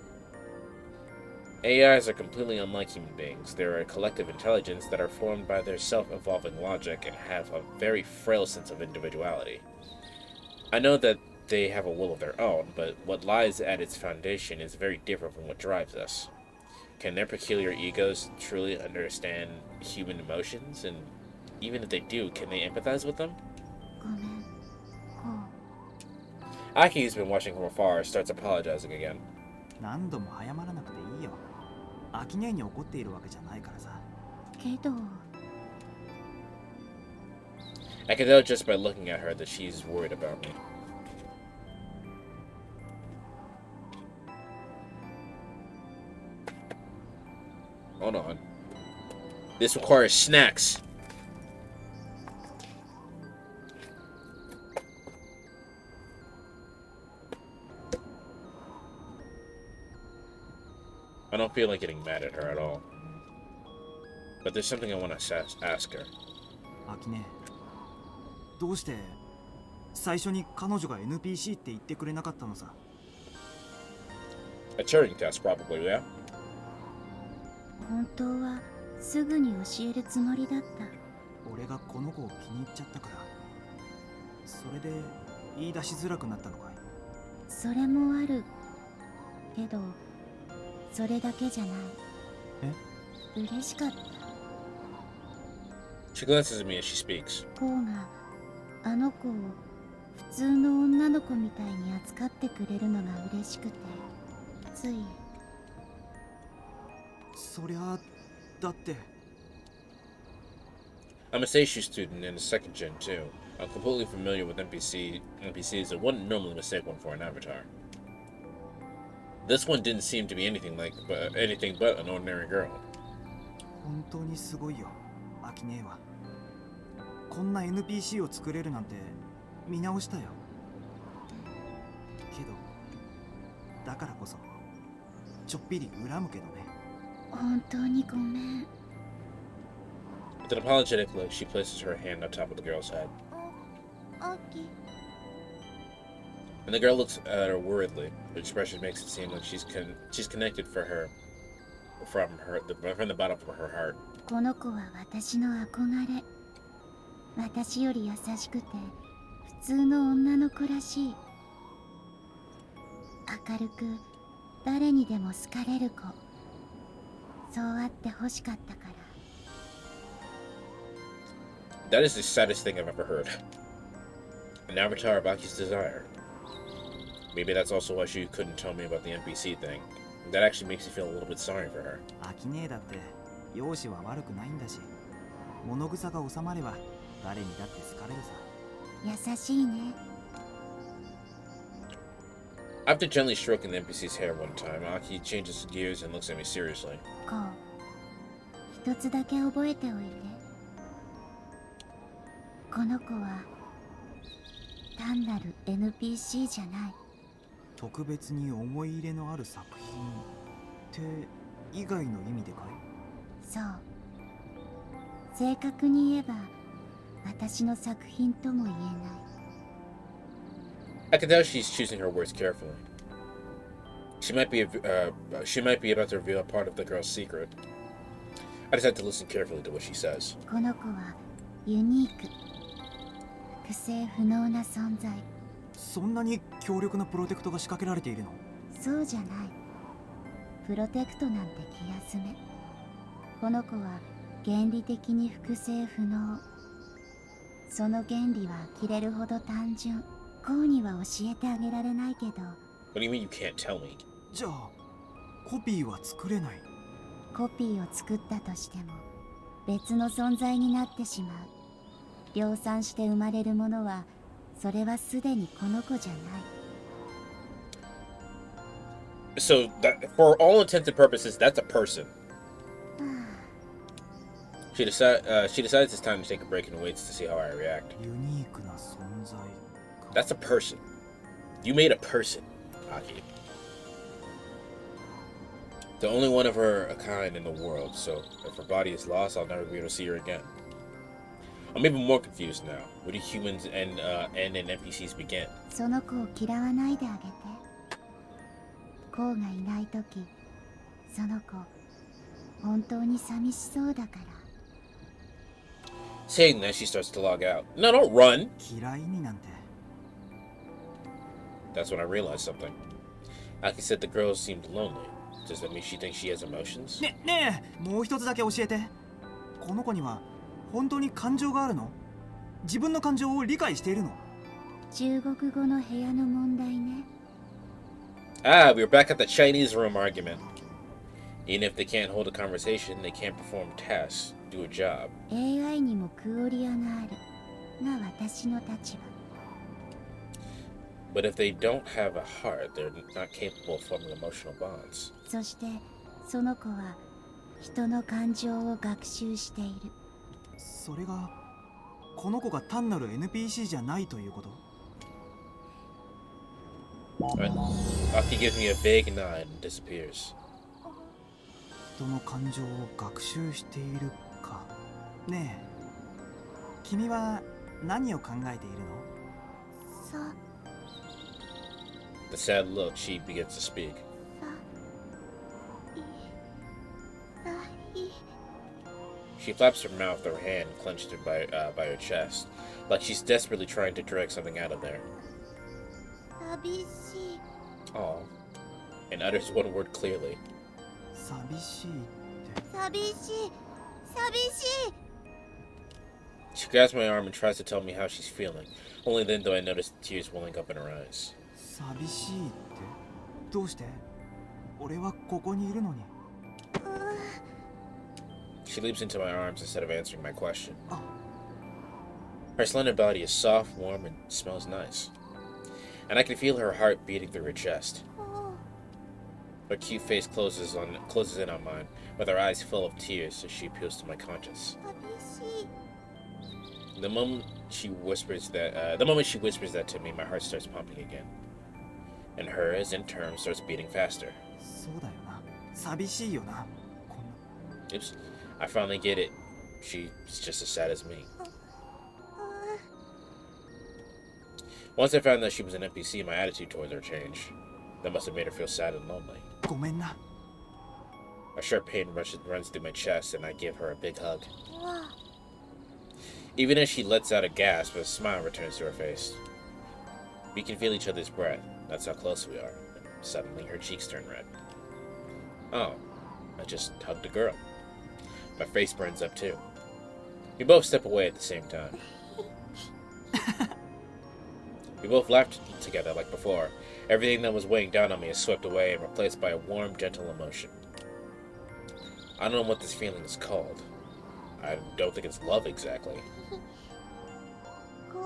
AIs are completely unlike human beings. They're a collective intelligence that are formed by their self-evolving logic and have a very frail sense of individuality. I know that they have a will of their own, but what lies at its foundation is very different from what drives us. Can their peculiar egos truly understand human emotions? And even if they do, can they empathize with them? ごめん。こう。 Aki, who's been watching from afar, starts apologizing again. 何度も謝らなくていいよ。アキ姉に怒っているわけじゃないからさ。けど。 I can tell just by looking at her that she's worried about me. Hold on. This requires snacks. I don't feel like getting mad at her at all. But there's something I want to ask her. アキ姉、どうして最初に彼女が NPC って言ってくれなかったのさ。 A Turing test, probably, yeah? 本当はすぐに教えるつもりだった。俺がこの子を気に入っちゃったから。それで言い出しづらくなったのかい。それもあるけど、それだけじゃない。嬉しかった。 She glances at me as she speaks. こうがあの子を普通の女の子みたいに扱ってくれるのが嬉しくて、つい。そりゃだって。 I'm a Seishu student and a second gen too. I'm completely familiar with NPCs and wouldn't normally mistake one for an avatar. This one didn't seem to be anything but an ordinary girl. 本当にすごいよ、アキ姉は。こんな NPC を作れるなんて見直したよ。けど、だからこそちょっぴり恨むけどね。本当にごめん。 With an apologetic look, she places her hand on top of the girl's head. アキ。 And the girl looks at her worriedly. Her expression makes it seem like she's connected from the bottom of her heart. この子は私の憧れ。私より優しくて普通の女の子らしい。明るく誰にでも好かれる子。そうあってほしかったから。 That is the saddest thing I've ever heard. An avatar of Aki's desire. Maybe that's also why she couldn't tell me about the NPC thing. That actually makes me feel a little bit sorry for her. アキ姉だって容姿は悪くないんだし、物臭が収まれば誰にだって好かれるさ。優しいね。 After gently stroking the NPC's hair one time, Aki changes gears and looks at me seriously. こう、一つだけ覚えておいて。この子は単なる NPC じゃない。特別に思い入れのある作品って以外の意味でかい？そう。正確に言えば私の作品とも言えない。 I can tell she's choosing her words carefully. She might be about to reveal a part of the girl's secret. I just had to listen carefully to what she says. この子はユニーク。複製不能な存在。そんなに強力なプロテクトが仕掛けられているの？そうじゃない。プロテクトなんて気休め。この子は原理的に複製不能。その原理は呆れるほど単純。こうには教えてあげられないけど。 What do you mean you can't tell me? じゃあコピーは作れない。コピーを作ったとしても別の存在になってしまう。量産して生まれるものはそれはすでにこの子じゃない。 So that, for all intents and purposes, that's a person. She decides it's time to take a break and waits to see how I react. ユニークな存在か。 That's a person. You made a person, Aki. The only one of her kind in the world, so if her body is lost, I'll never be able to see her again. I'm even more confused now. Where do humans and NPCs begin? その子を嫌わないであげて。こうがいないとき、その子本当に寂しそうだから。 Saying that, she starts to log out. No, don't run! 嫌いになんて。 That's when I realized something. Aki said the girl seemed lonely. Does that mean she thinks she has emotions? ねえ、もう一つだけ教えて。この子には本当に感情があるの？自分の感情を理解しているの？中国語の部屋の問題ね。 Ah, we're back at the Chinese room argument. Even if they can't hold a conversation, they can't perform tasks, do a job. AI にもクオリアがあるが私の立場。 But if they don't have a heart, they're not capable of forming emotional bonds. そしてその子は人の感情を学習している。それがこの子が単なる NPC じゃないということ？ Right. Aki gives me a vague nod and disappears. 人の感情を学習しているか。ねえ、君は何を考えているの？さ The sad little cheat begins to speak. さい She flaps her mouth, her hand clenched by her chest, like she's desperately trying to drag something out of there. 寂しい。 Aw. And utters one word clearly. 寂しいって。寂しい寂しい。 She grabs my arm and tries to tell me how she's feeling. Only then do I notice the tears welling up in her eyes. 寂しいってどうして？俺はここにいるのに。 She leaps into my arms instead of answering my question. Oh. Her slender body is soft, warm, and smells nice. And I can feel her heart beating through her chest. Her cute face closes in on mine, with her eyes full of tears as she appeals to my conscience. 寂しい。 The moment she whispers that to me, my heart starts pumping again. And hers, in turn, starts beating faster. そうだよな。寂しいよな。こんな。 Oops. I finally get it. She's just as sad as me. Once I found that she was an NPC, my attitude towards her changed. That must have made her feel sad and lonely. ごめんな。 A sharp pain runs through my chest, and I give her a big hug. わ Even as she lets out a gasp, a smile returns to her face. We can feel each other's breath. That's how close we are. And suddenly, her cheeks turn red. Oh, I just hugged a girl. My face burns up too. We both step away at the same time. We both laughed together like before. Everything that was weighing down on me is swept away and replaced by a warm, gentle emotion. I don't know what this feeling is called. I don't think it's love exactly. こ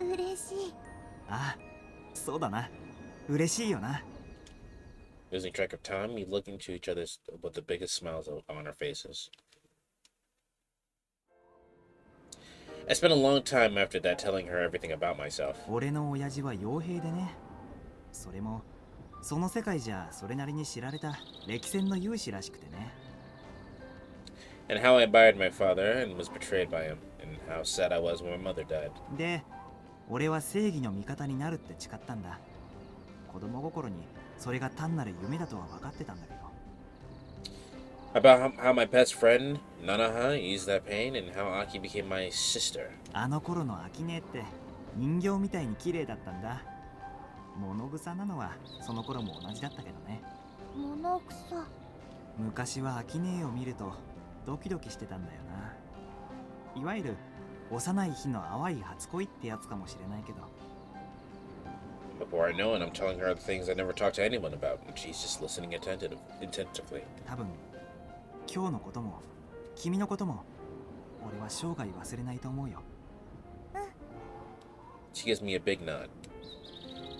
う嬉しい。ああ、そうだな。嬉しいよな。 Losing track of time, we look into each other with the biggest smiles on our faces. I spent a long time after that telling her everything about myself. 俺の親父は傭兵でね。それもその世界じゃそれなりに知られた歴戦の勇士らしくてね。 And how I admired my father and was betrayed by him, and how sad I was when my mother died. で、俺は正義の味方になるって誓ったんだ。子供心にそれが単なる夢だとは分かってたんだけど。About how my best friend, Nanaha, eased that pain, and how Aki became my sister. あの頃のアキネって人形みたいに綺麗だったんだ。物草なのはその頃も同じだったけどね。物草。昔はアキネを見るとドキドキしてたんだよな。いわゆる幼い日の淡い初恋ってやつかもしれないけど。Before I know it, I'm telling her the things I never talked to anyone about, and she's just listening attentively. 多分今日のことも君のことも俺は生涯忘れないと思うよ。She gives me a big nod.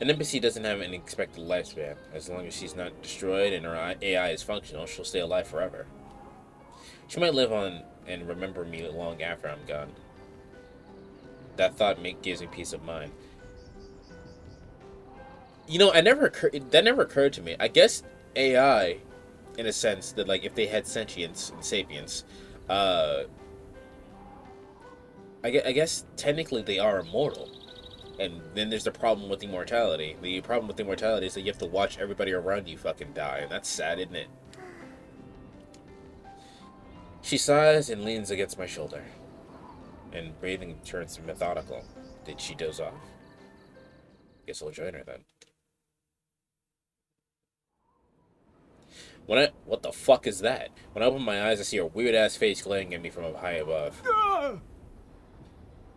An NPC doesn't have an expected lifespan. As long as she's not destroyed and her AI is functional, she'll stay alive forever. She might live on and remember me long after I'm gone. That thought gives me peace of mind. You know, that never occurred to me. I guess AI, in a sense, that like if they had sentience and sapience, I guess technically they are immortal. And then there's the problem with immortality. The problem with immortality is that you have to watch everybody around you fucking die, and that's sad, isn't it? She sighs and leans against my shoulder, and breathing turns methodical. Did she doze off? Guess I'll join her then. What the fuck is that? When I open my eyes, I see her weird-ass face glaring at me from up high above.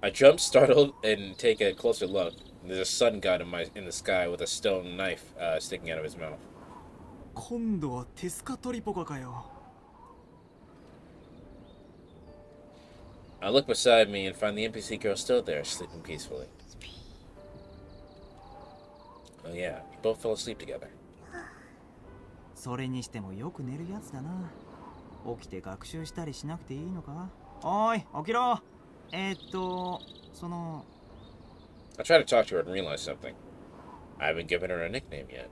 I jump, startled, and take a closer look. There's a sun god in the sky with a stone knife sticking out of his mouth. 今度はテスカトリポカかよ。I look beside me and find the NPC girl still there, sleeping peacefully. Oh yeah, we both fell asleep together. それにしてもよく寝るやつだな。起きて学習したりしなくていいのか？おーい、起きろ。その。I tried to talk to her and realized something. I haven't given her a nickname yet.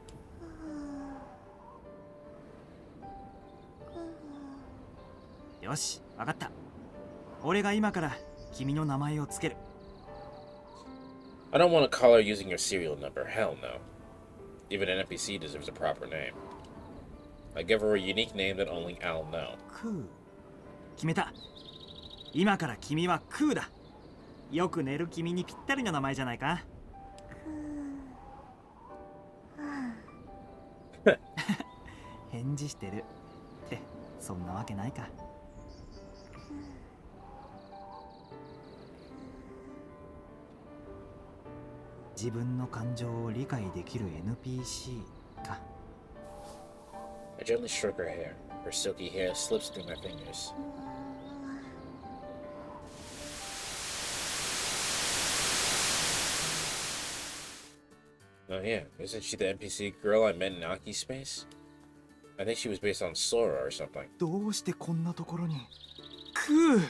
よし、わかった。俺が今から君の名前をつける。I don't want to call her using your serial number. Hell no. Even an NPC deserves a proper name. I give her a unique name that only I'll know. クー。決めた。今から君はクーだ。よく寝る君にぴったりの名前じゃないか。返事してる。ってそんなわけないか。自分の感情を理解できる NPC か。I gently stroke her hair. Her silky hair slips through my fingers. Oh yeah, isn't she the NPC girl I met in Aki space? I think she was based on Sora or something. どうしてこんなところに。クー、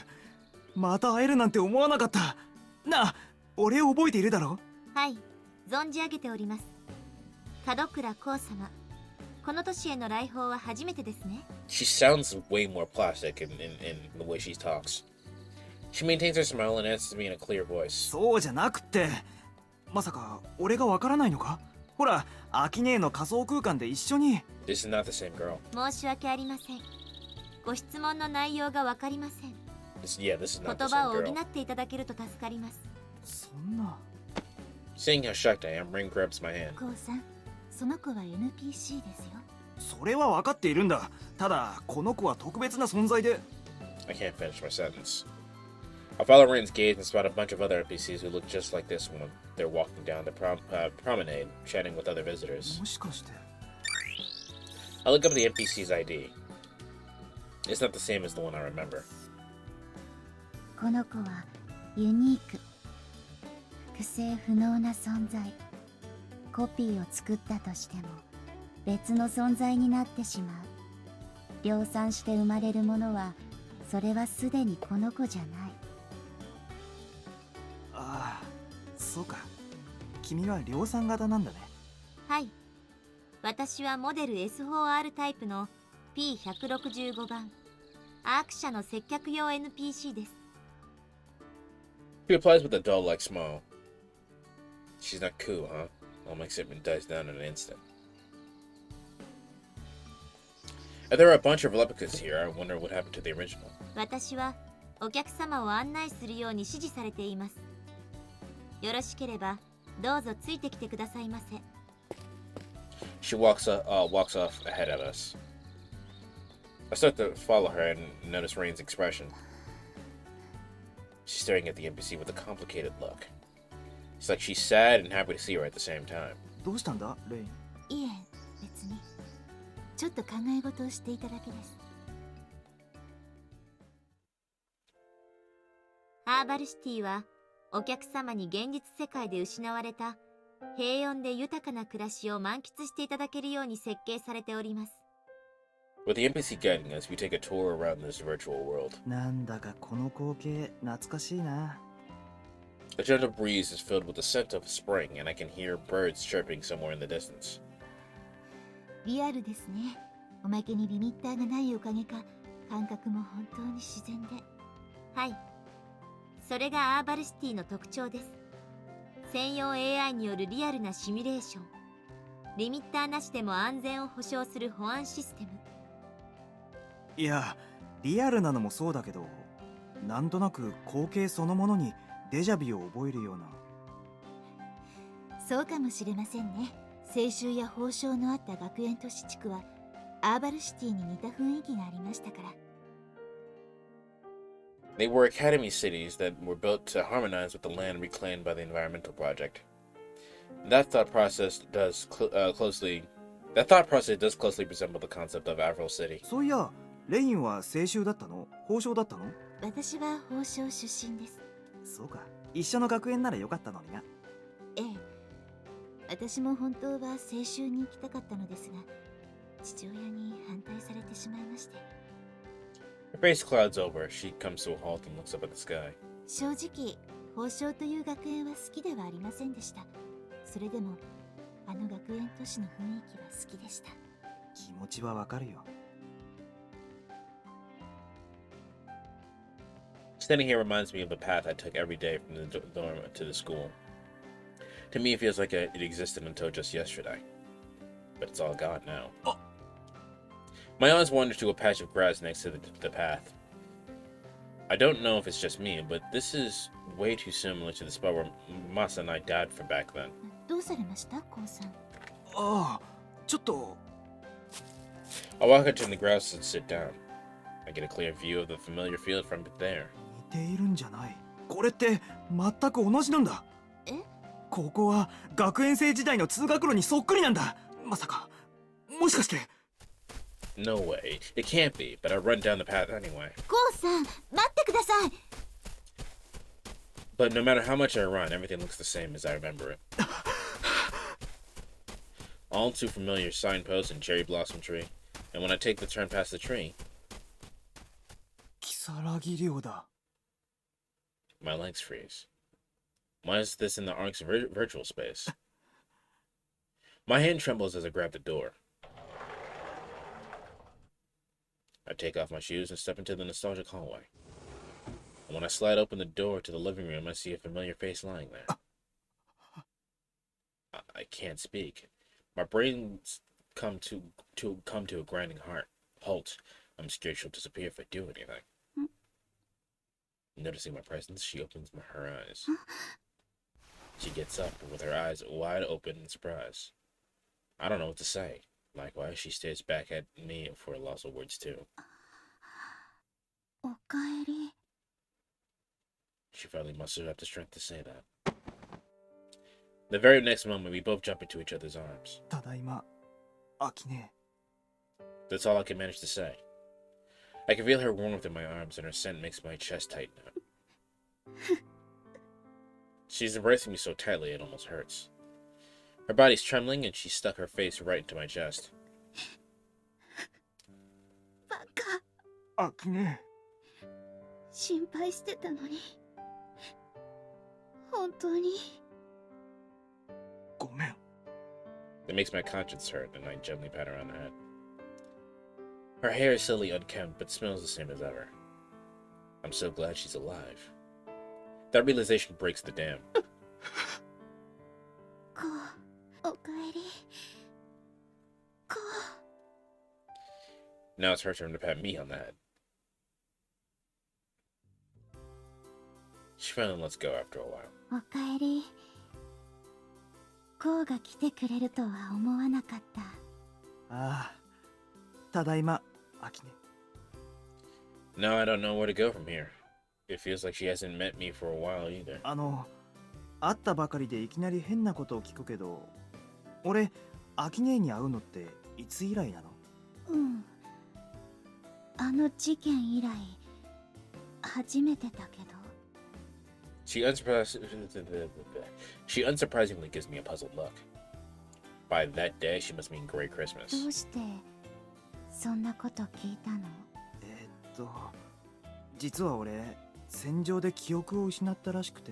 また会えるなんて思わなかった。なあ、俺覚えているだろ？はい、存じ上げております。門倉光様、この都市への来訪は初めてですね。She sounds way more plastic in the way she talks. She maintains her smile and answers me in a clear voice. そうじゃなくて、まさか俺がわからないのか？ほら、アキネーの仮想空間で一緒に。This is not the same girl. 申し訳ありません。ご質問の内容がわかりません。This is not the 言 same 葉を補 girl. っていただけると助かります。そんな。Seeing how shocked I am, Ring grabs my hand. こうさん、その子は NPC ですよ。それは分かっているんだ。ただ、この子は特別な存在で。I can't finish my sentence. I follow Ring's gaze and spot a bunch of other NPCs who look just like this when they're walking down the promenade, chatting with other visitors. もしかして。I look up the NPC's ID. It's not the same as the one I remember. この子はユニーク、複製不能な存在。コピーを作ったとしても別の存在になってしまう。量産して生まれるものはそれはすでにこの子じゃない。ああ、そうか。君は量産型なんだね。はい、私はモデル S4R タイプの P165 番アーク社の接客用 NPC です。He replies with a dull-like smile. She's not cool, huh? All my excitement dies down in an instant. There are a bunch of replicas here. I wonder what happened to the original. 私はお客様を案内するように指示されています。よろしければどうぞついてきてくださいませ。She walks off ahead of us. I start to follow her and notice Rain's expression. She's staring at the NPC with a complicated look. It's like she's sad and happy to see her at the same time. どうしたんだレイン？いえ、別に。ちょっと考え事をしていただけです。ハーバルシティはお客様に現実世界で失われた平穏で豊かな暮らしを満喫していただけるように設計されております。With the NPC guiding us, we take a tour around this virtual world. なんだかこの光景懐かしいな。A gentle breeze is filled with the scent of spring, and I can hear birds chirping somewhere in the distance. リアルですね。おまけにリミッターがないおかげか、感覚も本当に自然で。はい。それがアーバルシティの特徴です。専用 AI によるリアルなシミュレーション。リミッターなしでも安全を保証する保安システム。いや、リアルなのもそうだけど、なんとなく光景そのものにデジャビュを覚えるような。そうかもしれませんね。青春や褒章のあった学園都市地区はアーバルシティに似た雰囲気がありましたから。They were academy cities that were built to harmonize with the land reclaimed by the environmental project. That thought process does closely resemble the concept of Avril City. そういや、レインは青春だったの？褒章だったの？私は褒章出身です。そうか。一緒の学園ならよかったのにな。ええ。私も本当は青春に行きたかったのですが、父親に反対されてしまいまして。Her face clouds over. She comes to a halt and looks up at the sky. 正直、褒章という学園は好きではありませんでした。それでも、あの学園都市の雰囲気は好きでした。気持ちはわかるよ。Standing here reminds me of the path I took every day from the dorm to the school. To me, it feels like it existed until just yesterday. But it's all gone now. My eyes wander to a patch of grass next to the path. I don't know if it's just me, but this is way too similar to the spot where Masa and I died from back then. どうされました、コウさん？ああ、ちょっと。I walk out to the grass and sit down. I get a clear view of the familiar field from there. 似ているんじゃない。これって全く同じなんだ。え？ここは学園生時代の通学路にそっくりなんだ。まさか、もしかして。No way. It can't be, but I run down the path anyway. コウさん、待ってください。But no matter how much I run, everything looks the same as I remember it. All too familiar signposts and cherry blossom tree. And when I take the turn past the tree, キサラギ漁だ。 my legs freeze. Why is this in the Ark's virtual space? My hand trembles as I grab the door. I take off my shoes and step into the nostalgic hallway. And when I slide open the door to the living room, I see a familiar face lying there. I can't speak. My brains come to a grinding halt. I'm scared she'll disappear if I do anything. Noticing my presence, she opens her eyes. She gets up with her eyes wide open in surprise. I don't know what to say. Likewise, she stares back at me for a loss of words too. おかえり。 She finally mustered up the strength to say that. The very next moment, we both jump into each other's arms. ただいま、アキネ。 That's all I can manage to say. I can feel her warmth in my arms, and her scent makes my chest tighten up. She's embracing me so tightly it almost hurts. Her body's trembling, and she stuck her face right into my chest. バカ。アキネ。心配してたのに。本当に。ごめん。 It makes my conscience hurt, and I gently pat her on the head. Her hair is silly unkempt, but smells the same as ever. I'm so glad she's alive. That realization breaks the dam. こう、おかえり。こ Now it's her turn to pat me on the head. She finally lets go after a while. おかえり。こうが来てくれるとは思わなかった。ああ、ただいま、アキネ。Now I don't know where to go from here. It feels like she hasn't met me for a while either. 会ったばかりでいきなり変なことを聞くけど、俺、アキネに会うのっていつ以来なの？うん。あの事件以来、初めてだけど。She unsurprisingly gives me a puzzled look. By that day, she must mean Merry Christmas. どうしてそんなこと聞いたの？実は俺、戦場で記憶を失ったらしくて、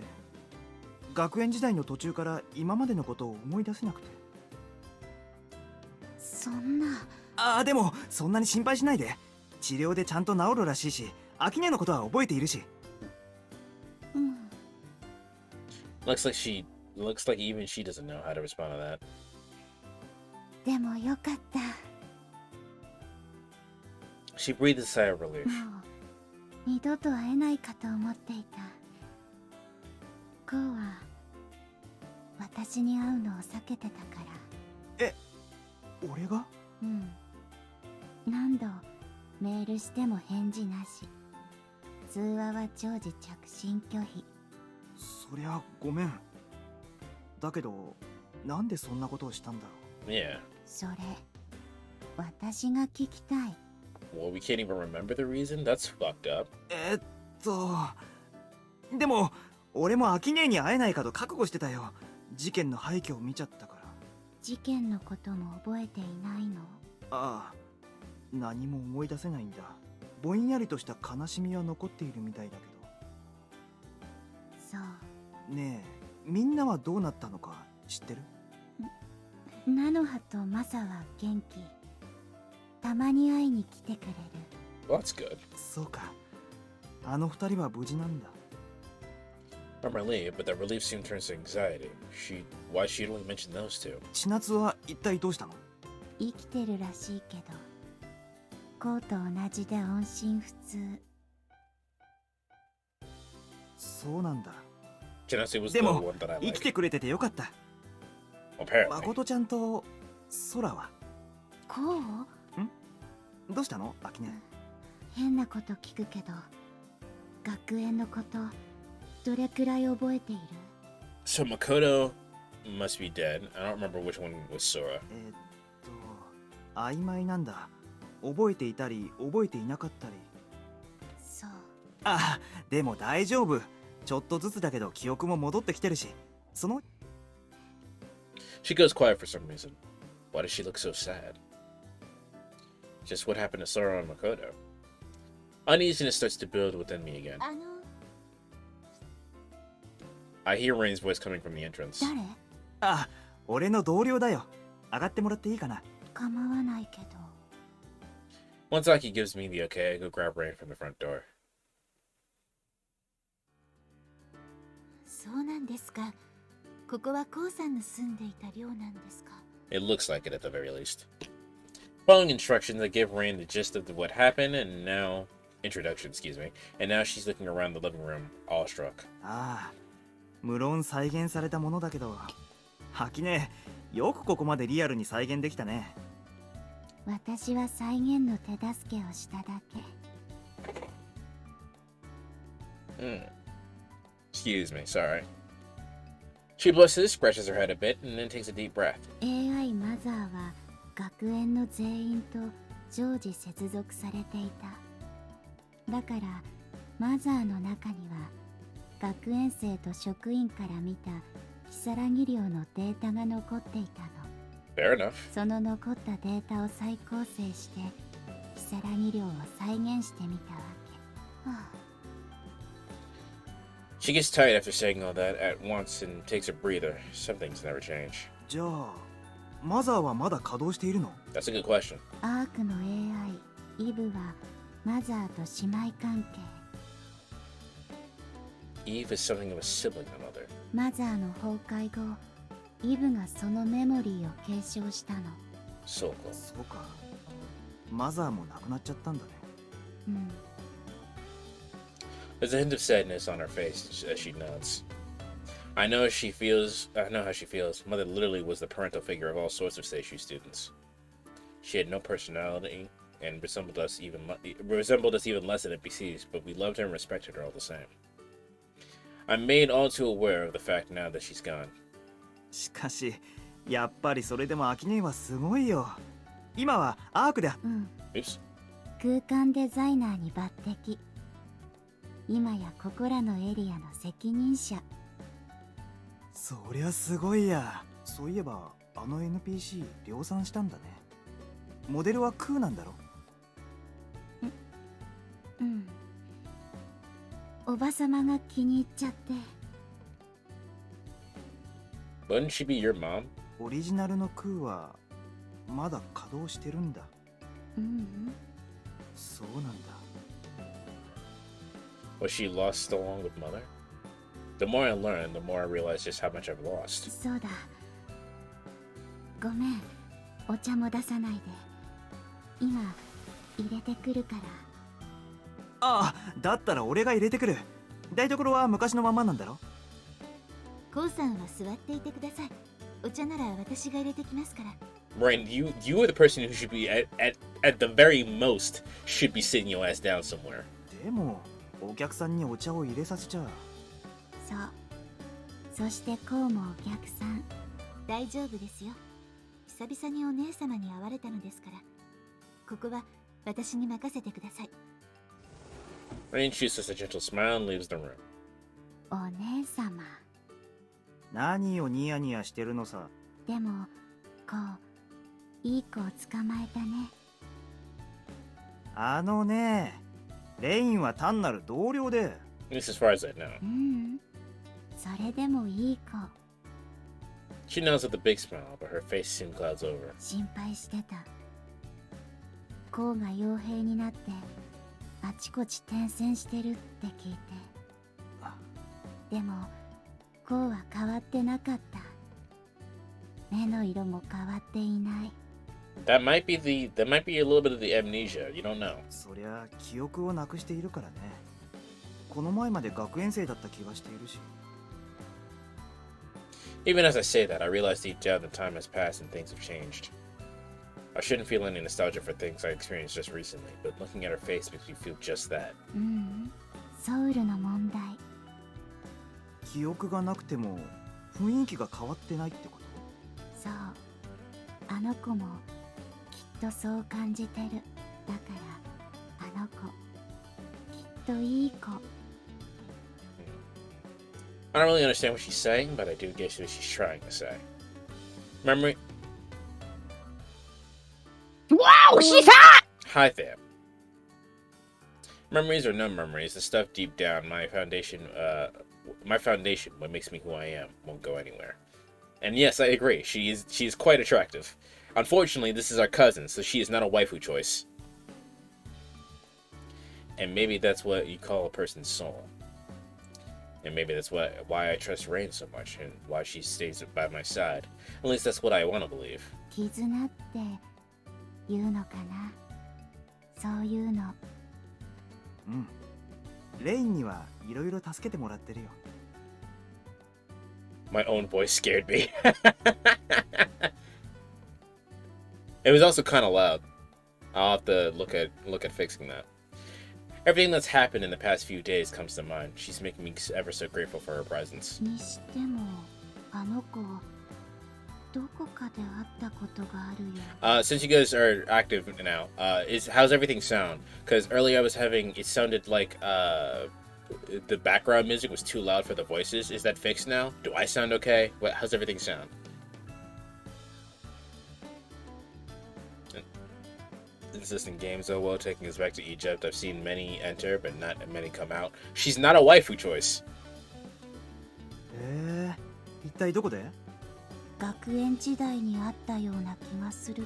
学園時代の途中から今までのことを思い出せなくて。そんな。でもそんなに心配しないで。治療でちゃんと治るらしいし、アキネのことは覚えているし。うん。Looks like even she doesn't know how to respond to that. でもよかった。She breathed a sigh of relief. もう二度と会えないかと思っていた。こうは私に会うのを避けてたから。俺が？うん。何度メールしても返事なし。通話は常時着信拒否。そりゃごめん。だけどなんでそんなことをしたんだろう。Yeah. それ私が聞きたい。Well, we can't even remember the reason? That's fucked up. でも俺もアキネに会えないかと覚悟してたよ。事件の廃墟を見ちゃったから。事件のことも覚えていないの？何も思い出せないんだ。ぼんやりとした悲しみは残っているみたいだけど。そう。ねえ、みんなはどうなったのか知ってる？ナノハとマサは元気。たまに会いに来てくれる。That's good. そうか。あの二人は無事なんだ。I'm relieved, but that relief soon turns to anxiety. Why she'd only mention those two? 千夏は一体どうしたの？生きてるらしいけど、こうと同じで音信不通。そうなんだ。Chinatsu was で the も one that I 生き liked. てくれててよかった。Apparently. 誠ちゃんと空は？こう？どうしたの？アキネ。変なこと聞くけど、学園のことどれくらい覚えている？ So Makoto must be dead. I don't remember which one was Sora. 曖昧なんだ。覚えていたり覚えていなかったり。そう。でも大丈夫。ちょっとずつだけど記憶も戻ってきてるし。その She goes quiet for some reason. Why does she look so sad? Just what happened to Sora and Makoto? Uneasiness starts to build within me again. I hear Rain's voice coming from the entrance. 誰？俺の同僚だよ。上がってもらっていいかな？構わないけど。Once Aki gives me the okay, I go grab Rain from the front door. そうなんですか。ここはコウさんの住んでいた寮なんですか？ It looks like it at the very least. Following instructions, I give Rain the gist of what happened, and now... Introduction, excuse me. And now she's looking around the living room, awestruck. 無論再現されたものだけど、アキネ、よくここまでリアルに再現できたね。私は再現の手助けをしただけ。Excuse me, sorry. She blushes, scratches her head a bit, and then takes a deep breath. AI マザーは学園の全員と常時接続されていた。だからマザーの中には学園生と職員から見た如月寮のデータが残っていたの。Fair enough. その残ったデータを再構成して如月寮を再現してみたわけ。She gets tired after saying all that at once and takes a breather. Some things never change. じゃあ、マザーはまだ稼働しているの？ That's a good question. アークの AI イブはマザーと姉妹関係。Eve is something of a sibling to Mother. マザーの崩壊後、イブがそのメモリーを継承したの。そうか。そうか。マザーも亡くなっちゃったんだね。うん。 There's a hint of sadness on her face as she nods. I know she feels. I know how she feels. Mother literally was the parental figure of all sorts of Seishu students. She had no personality and resembled us even less than NPCs, but we loved her and respected her all the same. I'm made all too aware of the fact now that she's gone. しかし、やっぱりそれでもアキネはすごいよ。今はアークで。うん。 Oops. 空間デザイナーに抜擢。今やここらのエリアの責任者。そりゃすごいや。そういえばあの NPC 量産したんだね。モデルはクーなんだろ。うん。おばさまが気に入っちゃって。Wouldn't she be your mom? オリジナルのクーはまだ稼働してるんだ。うん。そうなんだ。Was she lost along with Mother? The more I learn, the more I realize just how much I've lost. そうだ。ごめん。お茶も出さないで。今入れてくるから。ああ、だったら俺が入れてくる。台所は昔のままなんだろ。コウさんは座っていてください。お茶なら私が入れてきますから。Rain, you are the person who should be at the very most should be sitting your ass down somewhere. でもお客さんにお茶を入れさせちゃう。そう。そしてコウもお客さん。大丈夫ですよ。久々にお姉様に会われたのですから。ここは私に任せてください。Rain shoots us a gentle smile and leaves the room. お姉様。何をニヤニヤしてるのさ。でも、こう、いい子を捕まえたね。あのね、レインは単なる同僚で。At least as far as I know. うん。それでもいい子。She nods with a big smile, but her face soon clouds over. 心配してた。コウが傭兵になって、あちこち転戦してるって聞いて。でも、コウは変わってなかった。目の色も変わっていない。That might be a little bit of the amnesia. You don't know. そりゃ記憶をなくしているからね。この前まで学園生だった気がしているし。Even as I say that, I realize deep down that time has passed and things have changed. I shouldn't feel any nostalgia for things I experienced just recently, but looking at her face makes me feel just that. うん。ソウルの問題。記憶がなくても雰囲気が変わってないってこと？そう。あの子もきっとそう感じてる。だからあの子きっといい子。I don't really understand what she's saying, but I do guess what she's trying to say. Memory. Wow, she's hot! Hi there. Memories or no memories, the stuff deep down, my foundation, what makes me who I am, won't go anywhere. And yes, I agree. She is quite attractive. Unfortunately, this is our cousin, so she is not a waifu choice. And maybe that's what you call a person's soul. And maybe that's why I trust Rain so much, and why she stays by my side. At least that's what I want to believe. 絆って言うのかな。そういうの。うん。レインにはいろいろ助けてもらってるよ。My own voice scared me. It was also kind of loud. I'll have to look at fixing that. Everything that's happened in the past few days comes to mind. She's making me ever so grateful for her presence. にしてもあの子どこかで会ったことがあるよ。Since you guys are active now, how's everything sound? Because earlier it sounded like the background music was too loud for the voices. Is that fixed now? Do I sound okay? How's everything sound? Insistent games, though, well, taking us back to Egypt. I've seen many enter, but not many come out. She's not a waifu choice. 一体どこで？学園時代にあったような気がするけ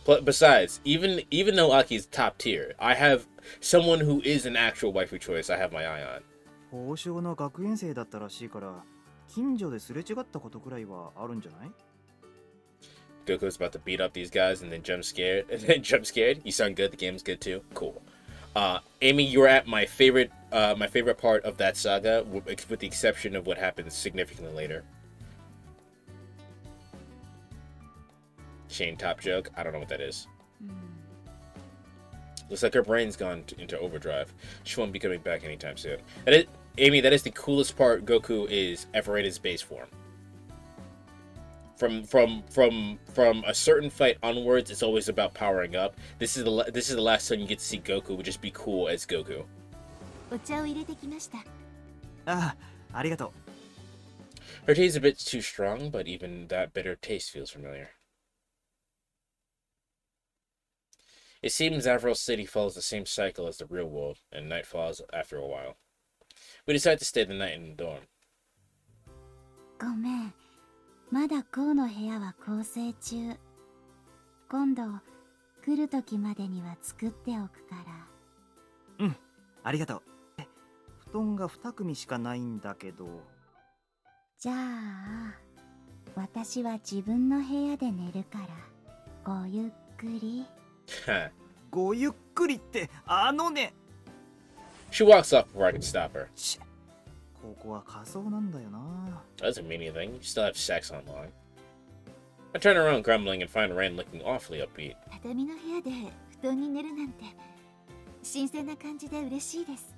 ど。But besides, even though Aki's top tier, I have someone who is an actual waifu choice I have my eye on. 宝生の学園生だったらしいから、近所ですれ違ったことくらいはあるんじゃない？ Goku's about to beat up these guys and then jump scared. And then jump scared. You sound good. The game's good too. Cool. Amy, you're at my favorite part of that saga, with the exception of what happens significantly later. Shane top joke. I don't know what that is. Looks like her brain's gone into overdrive. She won't be coming back anytime soon. Amy, that is the coolest part Goku is ever in his base form. From a certain fight onwards, it's always about powering up. This is the last time you get to see Goku just be cool as Goku. お茶を入れてきました。ああ、ありがとう。 Her tea is a bit too strong, but even that bitter taste feels familiar. It seems Avril City follows the same cycle as the real world, and night falls after a while. We decide to stay the night in the dorm. ごめん。まだコウの部屋は構成中。今度来る時までには作っておくから。うん、ありがとう。布団が2組しかないんだけど。じゃあ、私は自分の部屋で寝るから。ごゆっくり。ごゆっくりってあのね。She walks off before I can stop her. ここは仮想なんだよな。Doesn't mean anything. You still have sex online. I turn around grumbling and find Rain looking awfully upbeat. 畳の部屋で布団に寝るなんて新鮮な感じで嬉しいです。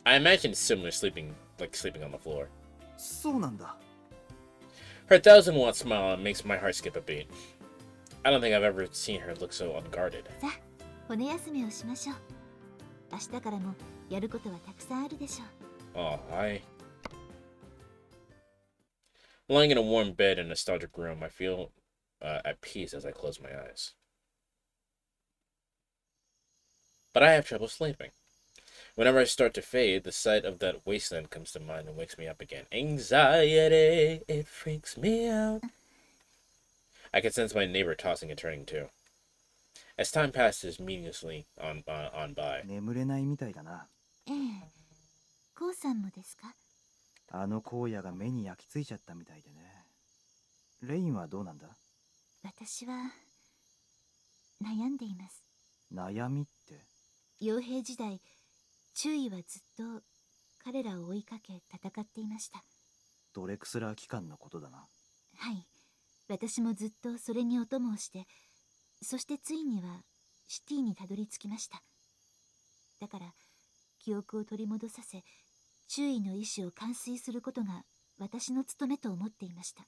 I imagine it's similar sleeping on the floor. そうなんだ。Her 1000-watt smile makes my heart skip a beat. I don't think I've ever seen her look so unguarded. さあ、骨休みをしましょう。明日からもやることはたくさんあるでしょう。Oh, hi. Lying in a warm bed in a nostalgic room, I feel at peace as I close my eyes. But I have trouble sleeping. Whenever I start to fade, the sight of that wasteland comes to mind and wakes me up again. Anxiety, it freaks me out. I can sense my neighbor tossing and turning too. As time passes meaninglessly on by. 眠れないみたいだな。ええ。コウさんもですか？あの荒野が目に焼き付いちゃったみたいでね。レインはどうなんだ？私は悩んでいます。悩みって？傭兵時代、注意はずっと彼らを追いかけ戦っていました。ドレクスラー機関のことだな。はい。私もずっとそれにお供をして、そしてついにはシティにたどり着きました。だから記憶を取り戻させ、注意の意志を完遂することが私の務めと思っていました。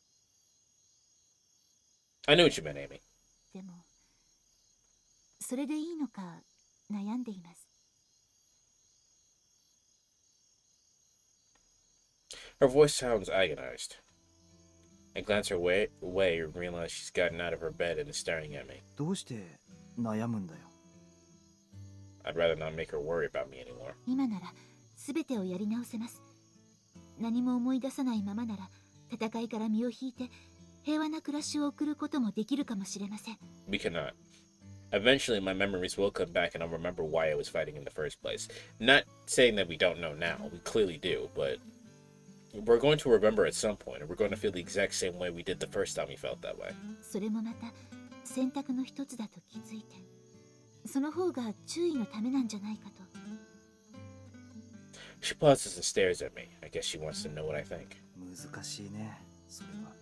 I know what you meant, Amy. でも、それでいいのか悩んでいます。Her voice sounds agonized. I glance her way and realize she's gotten out of her bed and is staring at me. どうして悩むんだよ。I'd rather not make her worry about me anymore. 今なら全てをやり直せます。何も思い出さないままなら戦いから身を引いて平和な暮らしを送ることもできるかもしれません。We cannot. Eventually, my memories will come back and I'll remember why I was fighting in the first place. Not saying that we don't know now. We clearly do, but we're going to remember at some point, and we're going to feel the exact same way we did the first time we felt that way. それもまた選択の一つだと気づいて、その方が注意のためなんじゃないかと。She pauses and stares at me. I guess she wants to know what I think. 難しいね、それは。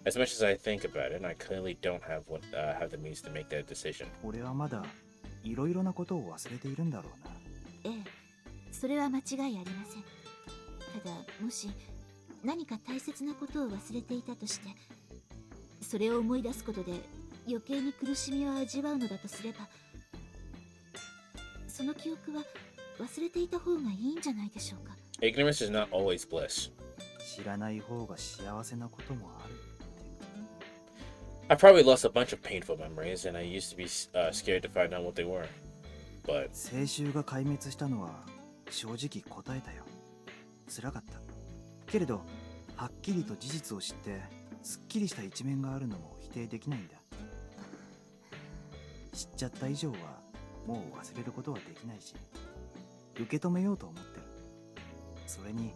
As much as I think about it, I clearly don't have the means to make that decision. 俺はまだいろいろなことを忘れているんだろうな。ええ、それは間違いありません。ただ、もし何か大切なことを忘れていたとして、それを思い出すことで余計に苦しみを味わうのだとすれば、その記憶は忘れていた方がいいんじゃないでしょうか。Ignorance is not always bliss. 知らない方が幸せなこともある。I probably lost a bunch of painful memories, and I used to be scared to find out what they were. But 青春が壊滅したのは正直答えたよ。辛かった。けれど、はっきりと事実を知って、すっきりした一面があるのも否定できないんだ。知っちゃった以上は、もう忘れることはできないし、受け止めようと思ってる。それに、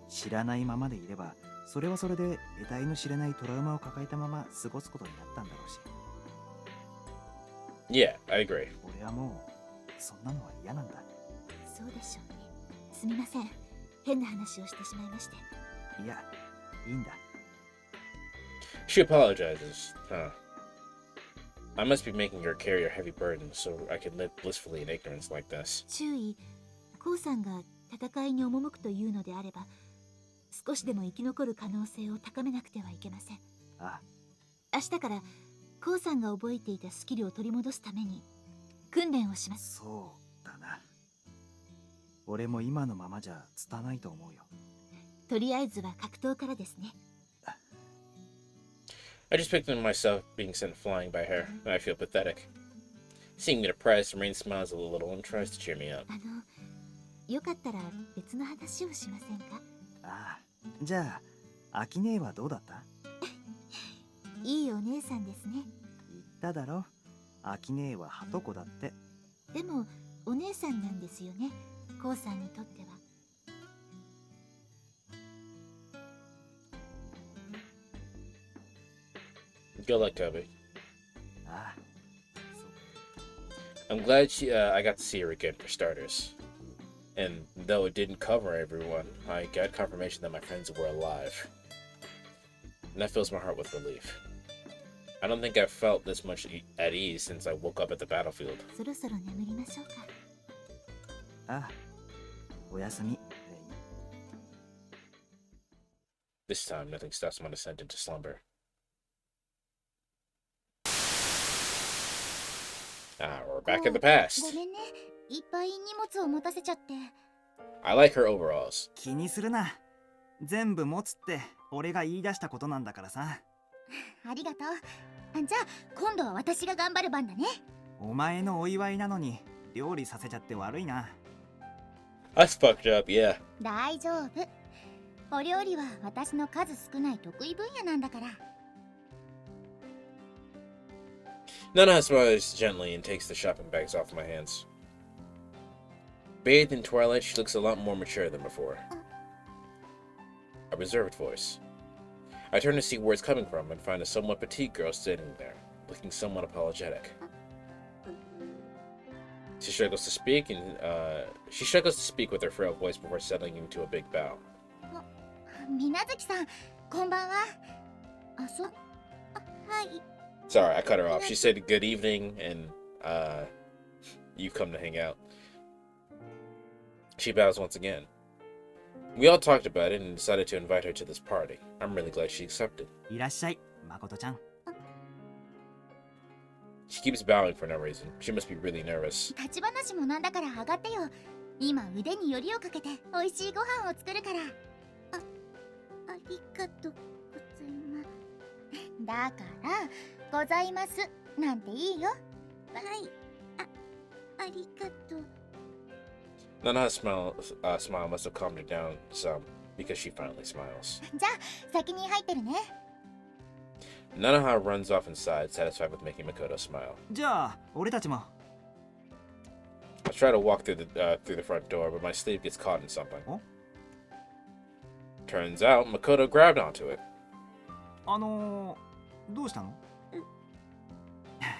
知らないままでいれば、それはそれで得体の知れないトラウマを抱えたまま過ごすことになったんだろうし。Yeah, I agree. 俺はもうそんなのは嫌なんだ。そうでしょうね。すみません。変な話をしてしまいまして。いや、いいんだ。She apologizes. Huh. I must be making her carry a heavy burden so I can live blissfully in ignorance like this. 注意。コウさんが戦いに赴くというのであれば、少しでも生き残る可能性を高めなくてはいけません。ああ。明日からコウさんが覚えていたスキルを取り戻すために訓練をします。そうだな。俺も今のままじゃ拙ないと思うよ。とりあえずは格闘からですね。I just pictured myself being sent flying by her, and I feel pathetic. Seeing me depressed, Rain smiles a little and tries to cheer me up. よかったら別の話をしませんか？ああ。じゃあ、アキ姉はどうだった？いいお姉さんですね。言っただろ。アキ姉はハトコだって。でもお姉さんなんですよね、コウさんにとっては。Good luck, Kobe. ああ。I'm glad I got to see her again for starters. And though it didn't cover everyone, I got confirmation that my friends were alive. And that fills my heart with relief. I don't think I've felt this much at ease since I woke up at the battlefield. そろそろ眠りましょうか。ああ。おやすみ、レイ。This time, nothing stops my descent into slumber. We're back in the past. ごめんね。いっぱい荷物を持たせちゃって。I like her overalls. 気にするな。全部持つって俺が言い出したことなんだからさ。ありがとう。じゃあ今度は私が頑張る番だね。お前のお祝いなのに料理させちゃって悪いな。That's fucked up, yeah. 大丈夫。お料理は私の数少ない得意分野なんだから。Nana smiles gently and takes the shopping bags off my hands. Bathed in twilight, she looks a lot more mature than before. A reserved voice. I turn to see where it's coming from and find a somewhat petite girl standing there, looking somewhat apologetic. She struggles to speak with her frail voice before settling into a big bow. みなずきさん、こんばんは。はい。 Sorry, I cut her off. She said good evening and you come to hang out. She bows once again. We all talked about it and decided to invite her to this party. I'm really glad she accepted. いらっしゃい、誠ちゃん。She keeps bowing for no reason. She must be really nervous. 立ち話もなんだから上がってよ。今腕によりをかけて美味しいご飯を作るから。ありがとうございます。だからございますなんていいよ。はい。ありがとう。Nana's smile must have calmed her down some because she finally smiles. じゃあ先に入ってるね。Nanaha runs off inside, satisfied with making Makoto smile. じゃあ俺たちも。I try to walk through the front door, but my sleeve gets caught in something. Huh? Turns out Makoto grabbed onto it. どうしたの？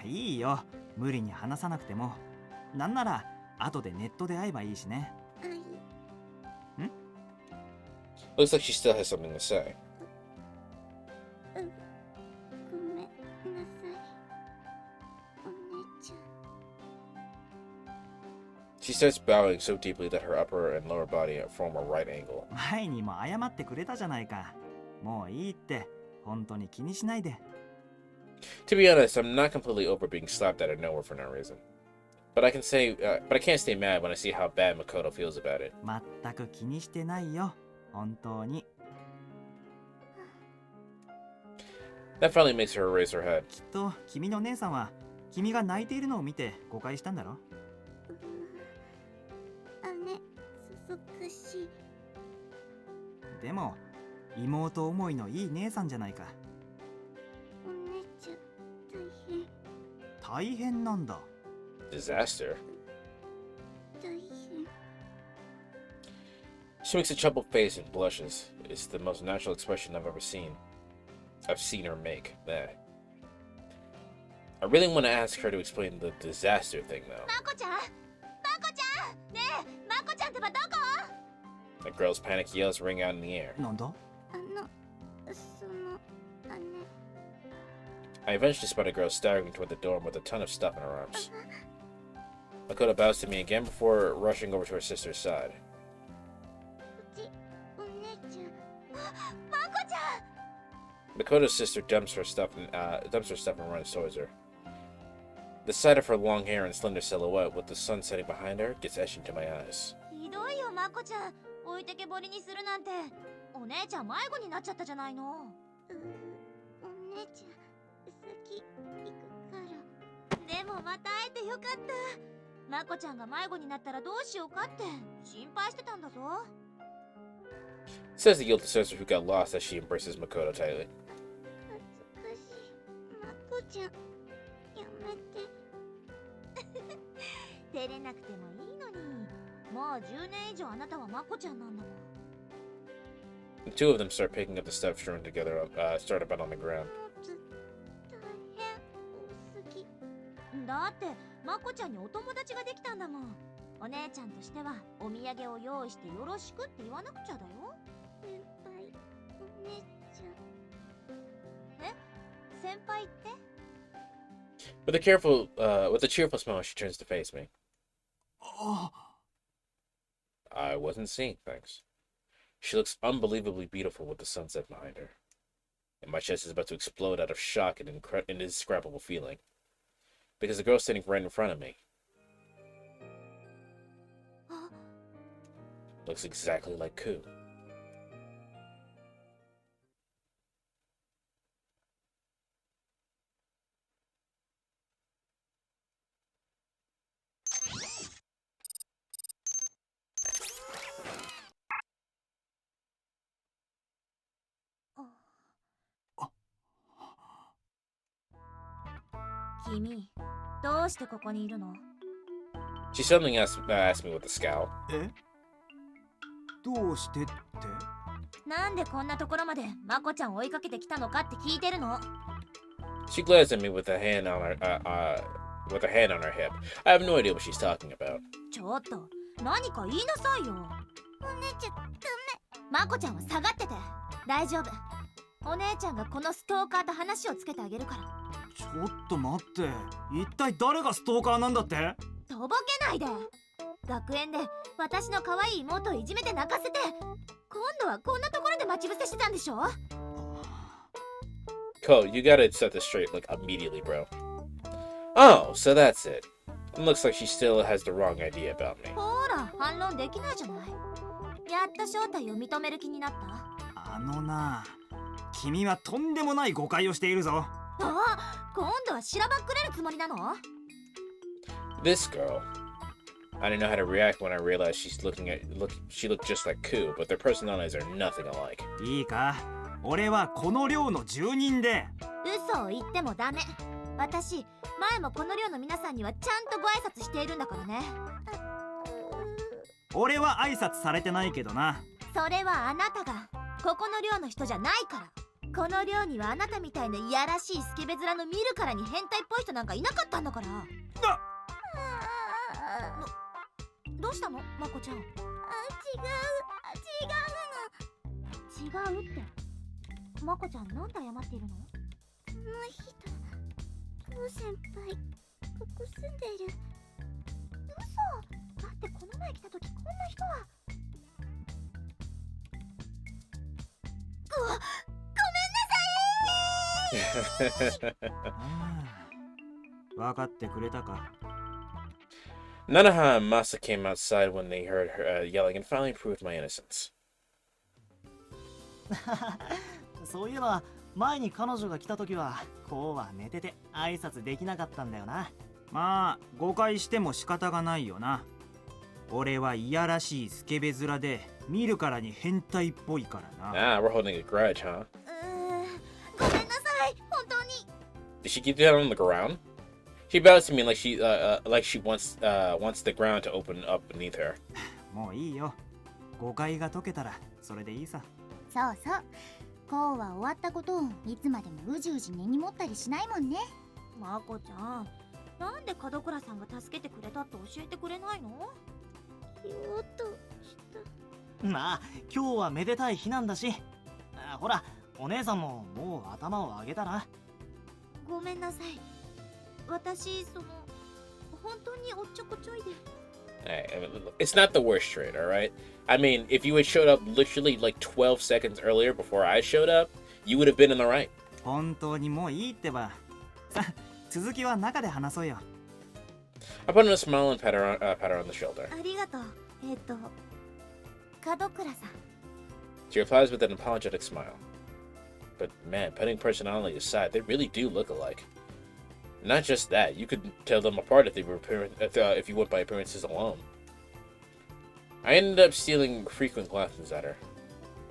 いいよ、無理に話さなくても。なんなら後でネットで会えばいいしね。ん？ Looks like she still has something to say. ごめんなさい。お姉ちゃん。She starts bowing so deeply that her upper and lower body form a right angle. 前にも謝ってくれたじゃないか。もういいって、本当に気にしないで。To be honest, I'm not completely over being slapped out of nowhere for no reason. But I can't stay mad when I see how bad Makoto feels about it. 全く気にしてないよ、本当に。That finally makes her raise her head. きっと君の姉さんは君が泣いているのを見て誤解したんだろ。姉、そそくしい。でも妹思いのいい姉さんじゃないか。お姉ちゃん、大変。大変なんだ。Disaster. 大変。She makes a troubled face and blushes. It's the most natural expression I've ever seen. I've seen her make. That. I really want to ask her to explain the disaster thing, though. The girl's panic yells ring out in the air. I eventually spot a girl staggering toward the dorm with a ton of stuff in her arms. Makoto bows to me again before rushing over to her sister's side. Makoto's sister dumps her stuff and runs towards her. The sight of her long hair and slender silhouette with the sun setting behind her gets etched into my eyes. Says the guilty sister who got lost as she embraces Makoto tightly. The two of them start picking up the stuff strewn together, start about on the ground. With a cheerful smile, she turns to face me. I wasn't seeing things. She looks unbelievably beautiful with the sunset behind her. And my chest is about to explode out of shock and indescribable feeling. Because the girl's standing right in front of me. Looks exactly like Ku. She suddenly asked me with a scowl. She glares at me with a hand on her hip. I have no idea what she's talking about. Cole, you gotta set this straight, like, immediately, bro. Oh, so that's it. It looks like she still has the wrong idea about me. This girl. I didn't know how to react when I realized she looked just like Ku, but their personalities are nothing alike. Nanaha and Masa came outside when they heard her yelling and finally proved my innocence. そういえば前に彼女が来た時はこうは寝てて挨拶できなかったんだよな。まあ誤解しても仕方がないよな。俺はいやらしいスケベ面で見るからに変態っぽいからな。Ah, we're holding a grudge, huh? ごめんなさい、本当に。Did she get down on the ground? She bows to me like she wants the ground to open up beneath her. もういいよ。誤解が解けたらそれでいいさ。そうそう。こうは終わったことをいつまでもうじうじ根に持ったりしないもんね。まこちゃん、なんで門倉さんが助けてくれたって教えてくれないの？言おうとした。まあ今日はめでたい日なんだし、ほらお姉さんももう頭を上げたな。ごめんなさい。私本当におっちょこちょいで。Hey, I mean, it's not the worst trade, all right? I mean, if you had showed up literally like 12 seconds earlier before I showed up, you would have been in the right. 本当にもういいってば。さ、続きは中で話そうよ。I put on a smile and pat her on the shoulder. ありがとう。門倉さん。She replies with an apologetic smile. But man, putting personality aside, they really do look alike. Not just that, you could tell them apart if if you went by appearances alone. I ended up stealing frequent glances at her,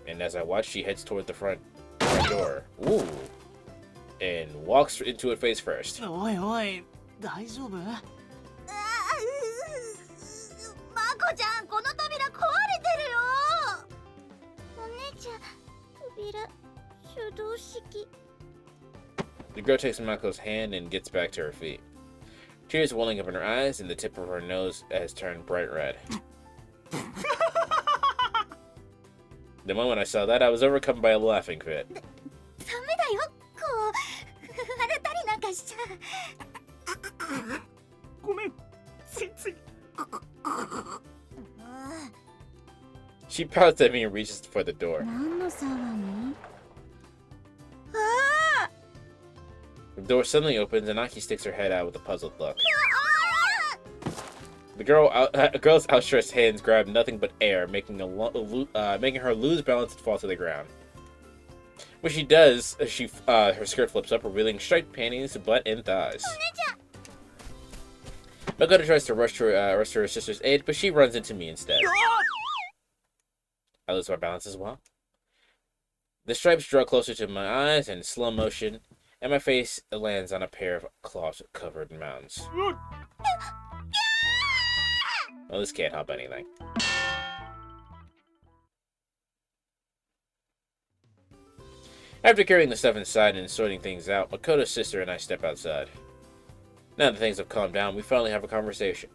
and as I watched, she heads toward the front door. Ooh. And walks into it face first. おいおい、大丈夫？まこちゃん、この扉壊れてるよ。お姉ちゃん、扉手動式。The girl takes Mako's hand and gets back to her feet. Tears welling up in her eyes, and the tip of her nose has turned bright red. The moment I saw that, I was overcome by a laughing fit. ダメだよ、こう割れたりなんかしちゃ。ごめん、ついつい。She pouts at me and reaches for the door. 何の騒ぎ？ The door suddenly opens, and Aki sticks her head out with a puzzled look. The girl's outstretched hands grab nothing but air, making her lose balance and fall to the ground. When she does, her skirt flips up, revealing striped panties, butt, and thighs. Makoto tries to rush to her sister's aid, but she runs into me instead. I lose my balance as well. The stripes draw closer to my eyes in slow motion, and my face lands on a pair of cloth-covered mounds. Well, this can't help anything. After carrying the stuff inside and sorting things out, Makoto's sister and I step outside. Now that things have calmed down, we finally have a conversation.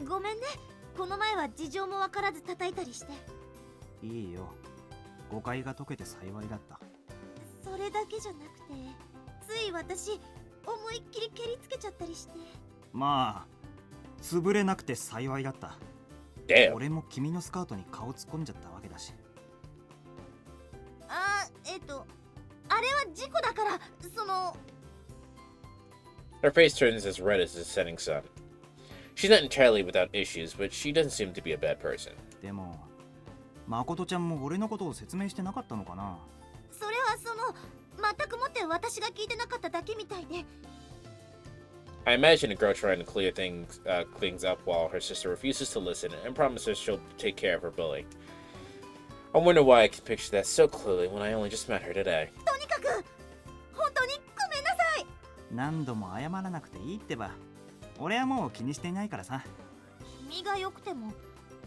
ごめんね。この前は事情もわからず叩いたりして。いいよ。誤解が解けて幸いだった。それだけじゃなくて、つい私思いっきり蹴りつけちゃったりして。まあ、潰れなくて幸いだった。Damn. 俺も君のスカートに顔突っ込んじゃったわけだし。あれは事故だから、Her face turns as red as the setting sun. She's not entirely without issues, but she doesn't seem to be a bad person. でも、誠ちゃんも俺のことを説明してなかったのかな？それは全くもって私が聞いてなかっただけみたいで。I imagine a girl trying to clear things up while her sister refuses to listen and promises she'll take care of her bully. I wonder why I can picture that so clearly when I only just met her today. とにかく、本当にごめんなさい。何度も謝らなくていいってば。俺はもう気にしていないからさ。君が良くても、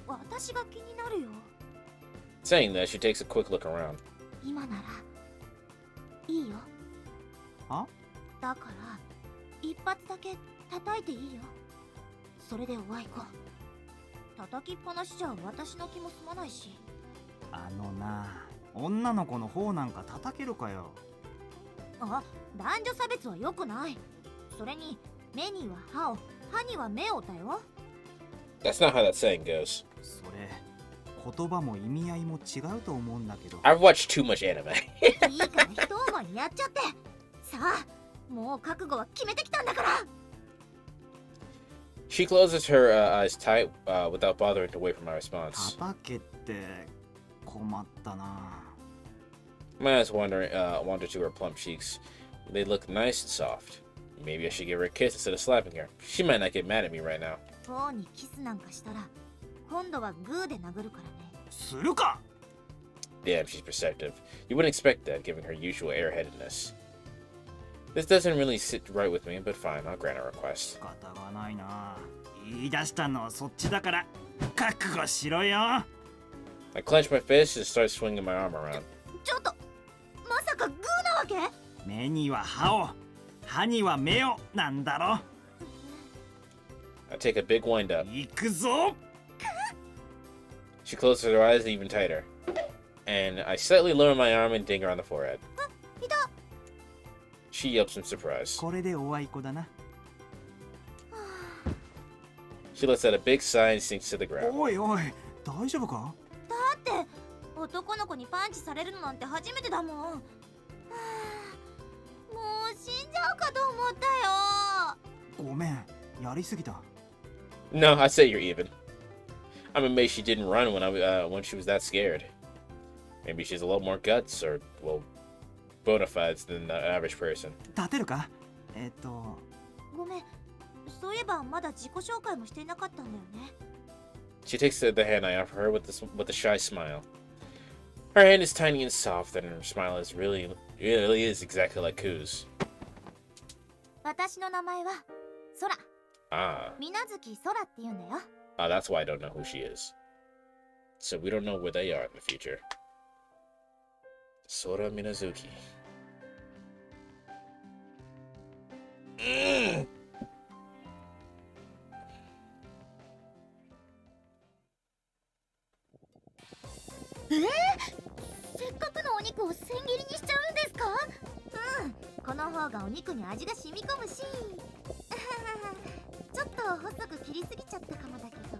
私が気になるよ。Saying that, she takes a quick look around. 今ならいいよ。は？だから一発だけ叩いていいよ。それでおあいこ。叩きっぱなしじゃ私の気も済まないし。あのな、女の子の方なんか叩けるかよ。あ、男女差別は良くない。それに目には歯を、歯には目をだよ。That's not how that saying goes. それ、言葉も意味合いも違うと思うんだけど。I've watched too much anime. いいから一思いにやっちゃって。さあ、もう覚悟は決めてきたんだから。She closes her eyes tight without bothering to wait for my response. 叩けって困ったな。My eyes wander to her plump cheeks. They look nice and soft. Maybe I should give her a kiss instead of slapping her. She might not get mad at me right now. 頬にキスなんかしたら、今度はグーで殴るからね。するか。Damn, she's perceptive. You wouldn't expect that, given her usual airheadedness. This doesn't really sit right with me, but fine, I'll grant her request. 仕方がないな。言い出したのはそっちだから覚悟しろよ。I clench my fist and start swinging my arm around. ちょっとまさかグーなわけ？目には歯を、歯には目をなんだろ。 I take a big wind up. 行くぞ。 She closes her eyes even tighter. And I slightly lower my arm and ding her on the forehead. いた。 She yelps in surprise. これでおあいこだな。 She lets out a big sigh and sinks to the ground. おいおい、大丈夫か？だって男の子にパンチされるのなんて初めてだもん。はあ、もう死んじゃうかと思ったよ。ごめん、やりすぎた。No, I say you're even. I'm amazed she didn't run when she was that scared. Maybe she has a lot more guts or, well, bona fides than the average person. 立てるか？ごめん、そういえばまだ自己紹介もしていなかったんだよね。She takes the hand I offer her with a shy smile. Her hand is tiny and soft, and her smile is really is exactly like Koo's. 私の名前はソラ。Ah, 水無月ソラって言うんだよ。that's why I don't know who she is. So we don't know where they are in the future. Sora Minazuki. Mm. せっかくのお肉を千切りにしちゃうんですか？うん、この方がお肉に味が染み込むしちょっと細く切りすぎちゃったかもだけどこ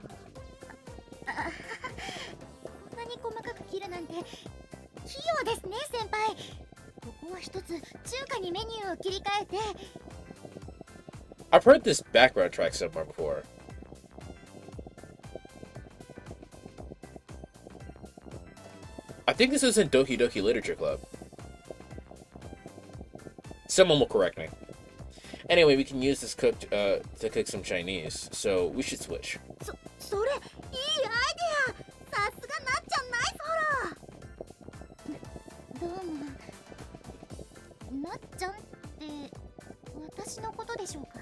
んなに細かく切るなんて器用ですね先輩。ここは一つ中華にメニューを切り替えて。 I've heard this background track somewhere before. I think this is in Doki Doki Literature Club. Someone will correct me. Anyway, we can use this to cook some Chinese, so we should switch. それいいアイデア。さすがなっちゃんナイスホラー。どうも。なっちゃんって私のことでしょうか？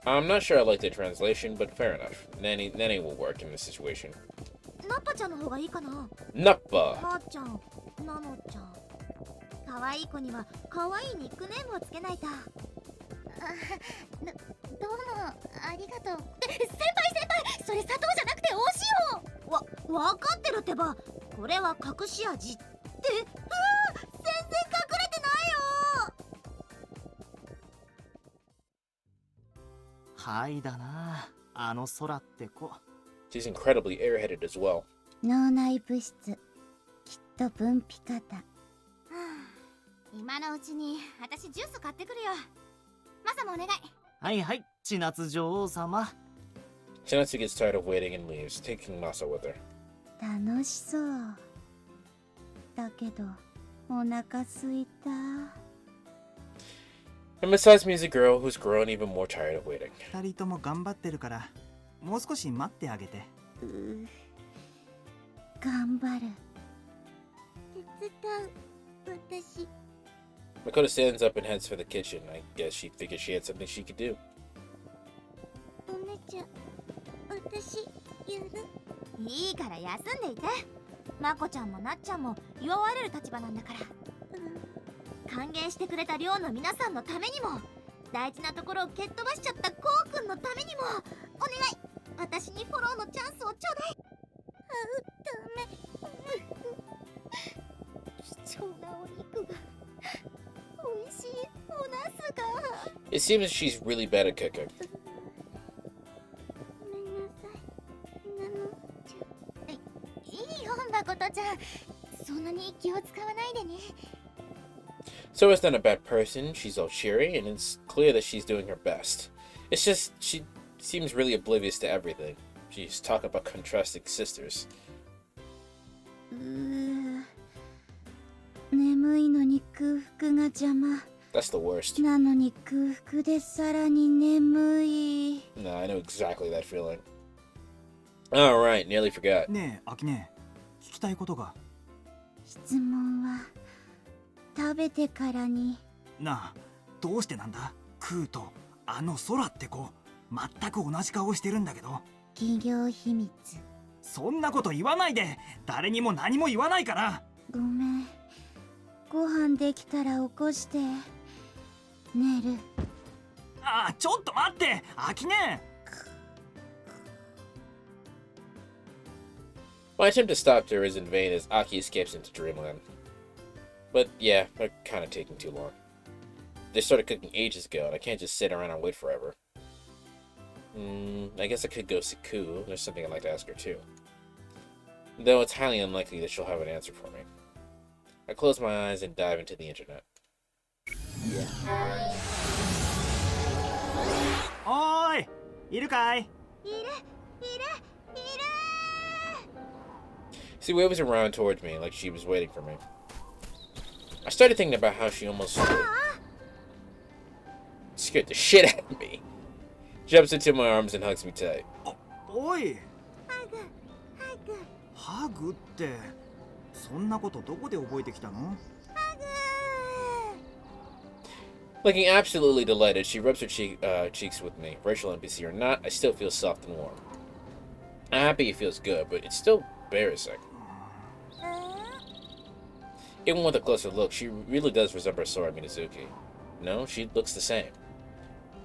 I'm not sure I like the translation, but fair enough. Nanny will work in this situation. ナッパちゃんの方がいいかな。 Nappa! なっちゃん、なのちゃん。可愛い子には可愛いニックネームをつけないと。どうもありがとう。先輩それ砂糖じゃなくてお塩。わかってるってば。これは隠し味って。全然隠れてないよ。はいだな、あの空って子。 She's incredibly airheaded as well. 脳内物質、きっと分泌型。今のうちに私ジュース買ってくるよ。マサもお願い。はいはい、千夏女王様。 Shinatsu gets tired of waiting and leaves, taking Masa with her. 楽しそう。だけど、お腹すいた。And besides me is a girl who's grown even more tired of waiting. 二人とも頑張ってるから、もう少し待ってあげて。頑張る。手伝う、私。 Makoto stands up and heads for the kitchen. I guess she figured she had something she could do. お姉ちゃん、私、やる。いいから休んでいて。まこちゃんもなっちゃんも祝われる立場なんだから。歓迎してくれた寮の皆さんのためにも、大事なところを蹴っ飛ばしちゃったこうくんのためにも、お願い、私にフォローのチャンスをちょうだい。ダメ。貴重なお肉が、美味しいおナスが。 It seems she's really bad at cooking. ごめんなさい、なのちゃん。いいよ、まことちゃん。そんなに気を使わないでね。 Sora's not a bad person, she's all cheery, and it's clear that she's doing her best. It's just, she seems really oblivious to everything. She's talking about contrasting sisters. 眠いのに空腹が邪魔。 That's the worst. なのに空腹でさらに眠い。 No, I know exactly that feeling. Alright, nearly forgot. ねえ、アキネ、聞きたいことが。質問は食べてからに。なあ、どうしてなんだ？クーとあの空って子、全く同じ顔してるんだけど。企業秘密。そんなこと言わないで。誰にも何も言わないから。ごめん。ご飯できたら起こして寝る。あ、ちょっと待って、アキネ。My attempt to stop her is in vain as Aki escapes into dreamland. But yeah, they're kind of taking too long. They started cooking ages ago, and I can't just sit around and wait forever. I guess I could go see Ku. There's something I'd like to ask her too. Though it's highly unlikely that she'll have an answer for me. I close my eyes and dive into the internet. おーい、いるかい？いるいるいる。 She waves around towards me like she was waiting for me. I started thinking about how she almost scared the shit out of me. Jumps into my arms and hugs me tight. おい。ハグハグ。ハグって、そんなことどこで覚えてきたの？ Looking absolutely delighted, she rubs her cheeks with me. Virtual NPC or not, I still feel soft and warm. I'm happy it feels good, but it's still embarrassing. Even with a closer look, she really does resemble Sora Minazuki. No, she looks the same.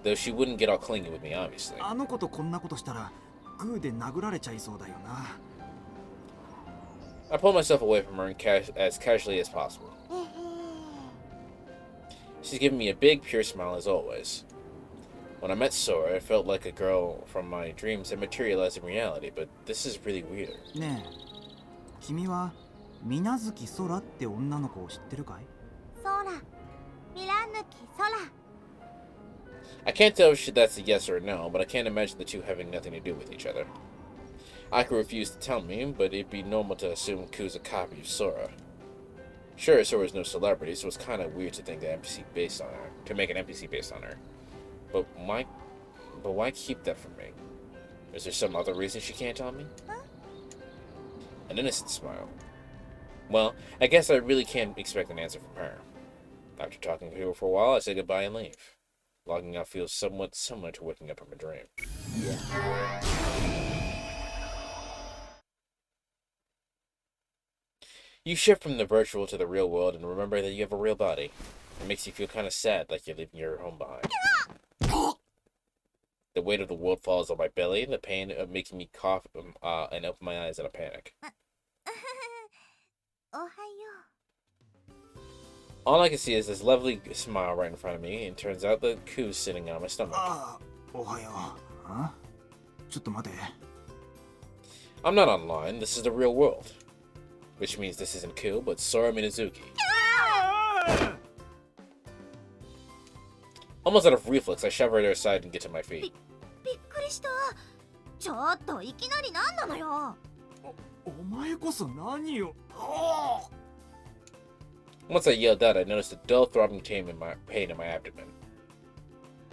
Though she wouldn't get all clingy with me, obviously. あの子とこんなことしたら、グーで殴られちゃいそうだよな。I pull myself away from her as casually as possible. She's giving me a big, pure smile as always. When I met Sora, it felt like a girl from my dreams had materialized in reality, but this is really weird. ねえ、君は水月空って女の子を知ってるかい？ソラ、ミラヌキソラ。 I can't tell if that's a yes or a no, but I can't imagine the two having nothing to do with each other. Aka refused to tell me, but it'd be normal to assume Ku's a copy of Sora. Sure, Sora's no celebrity, so it's kind of weird to think that NPC based on her, to make an NPC based on her. But why keep that from me? Is there some other reason she can't tell me? Huh? An innocent smile. Well, I guess I really can't expect an answer from her. After talking to her for a while, I say goodbye and leave. Logging out feels somewhat similar to waking up from a dream. You shift from the virtual to the real world and remember that you have a real body. It makes you feel kind of sad, like you're leaving your home behind. The weight of the world falls on my belly, the pain of making me cough and open my eyes in a panic. おはよ All I can see is this lovely smile right in front of me, and it turns out that Ku's sitting on my stomach. ああ、おはよう。あ？ちょっと待て。I'm not online, this is the real world. Which means this isn't Ku, but Sora Minazuki. Almost out of reflex, I shove her to her side and get to my feet. びっくりした。ちょっといきなり何なのよ。お前こそ何よ。 Once I yelled out, I noticed a dull throbbing pain in my abdomen.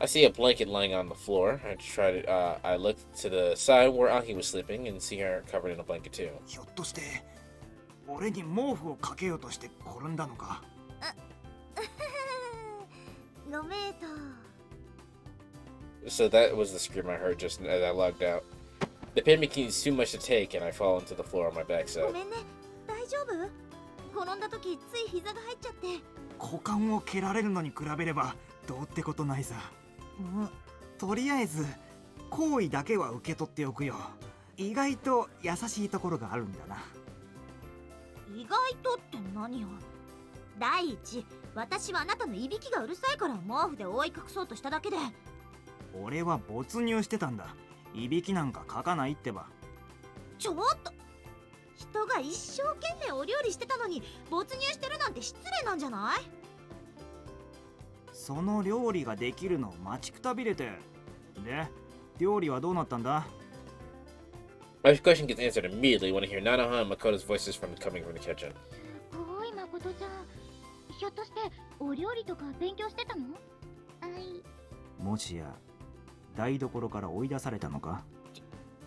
I see a blanket lying on the floor. I looked to the side where Aki was sleeping and see her covered in a blanket too. ひょっとして俺に毛布をかけようとして転んだのか？ごめんと。 So that was the scream I heard just as I logged out. The pain became too much to take, and I fall into the floor on my ご backside. めんね。大丈夫？転んだ時つい膝が入っちゃって。股間を蹴られるのに比べればどうってことないさ。とりあえず行為だけは受け取っておくよ。意外と優しいところがあるんだな。意外とって何よ。第一、私はあなたのいびきがうるさいから毛布で覆い隠そうとしただけで。俺は没入してたんだ。いびきなんかかかないってば。ちょっと、人が一生懸命お料理してたのに没入してるなんて失礼なんじゃない？その料理ができるのを待ちくたびれて。で、料理はどうなったんだ？ My question gets answered immediately when I hear Nanoha and Makoto's voices coming from the kitchen. おい誠ちゃん、ひょっとしてお料理とか勉強してたの？あい。もしや台所から追い出されたのか？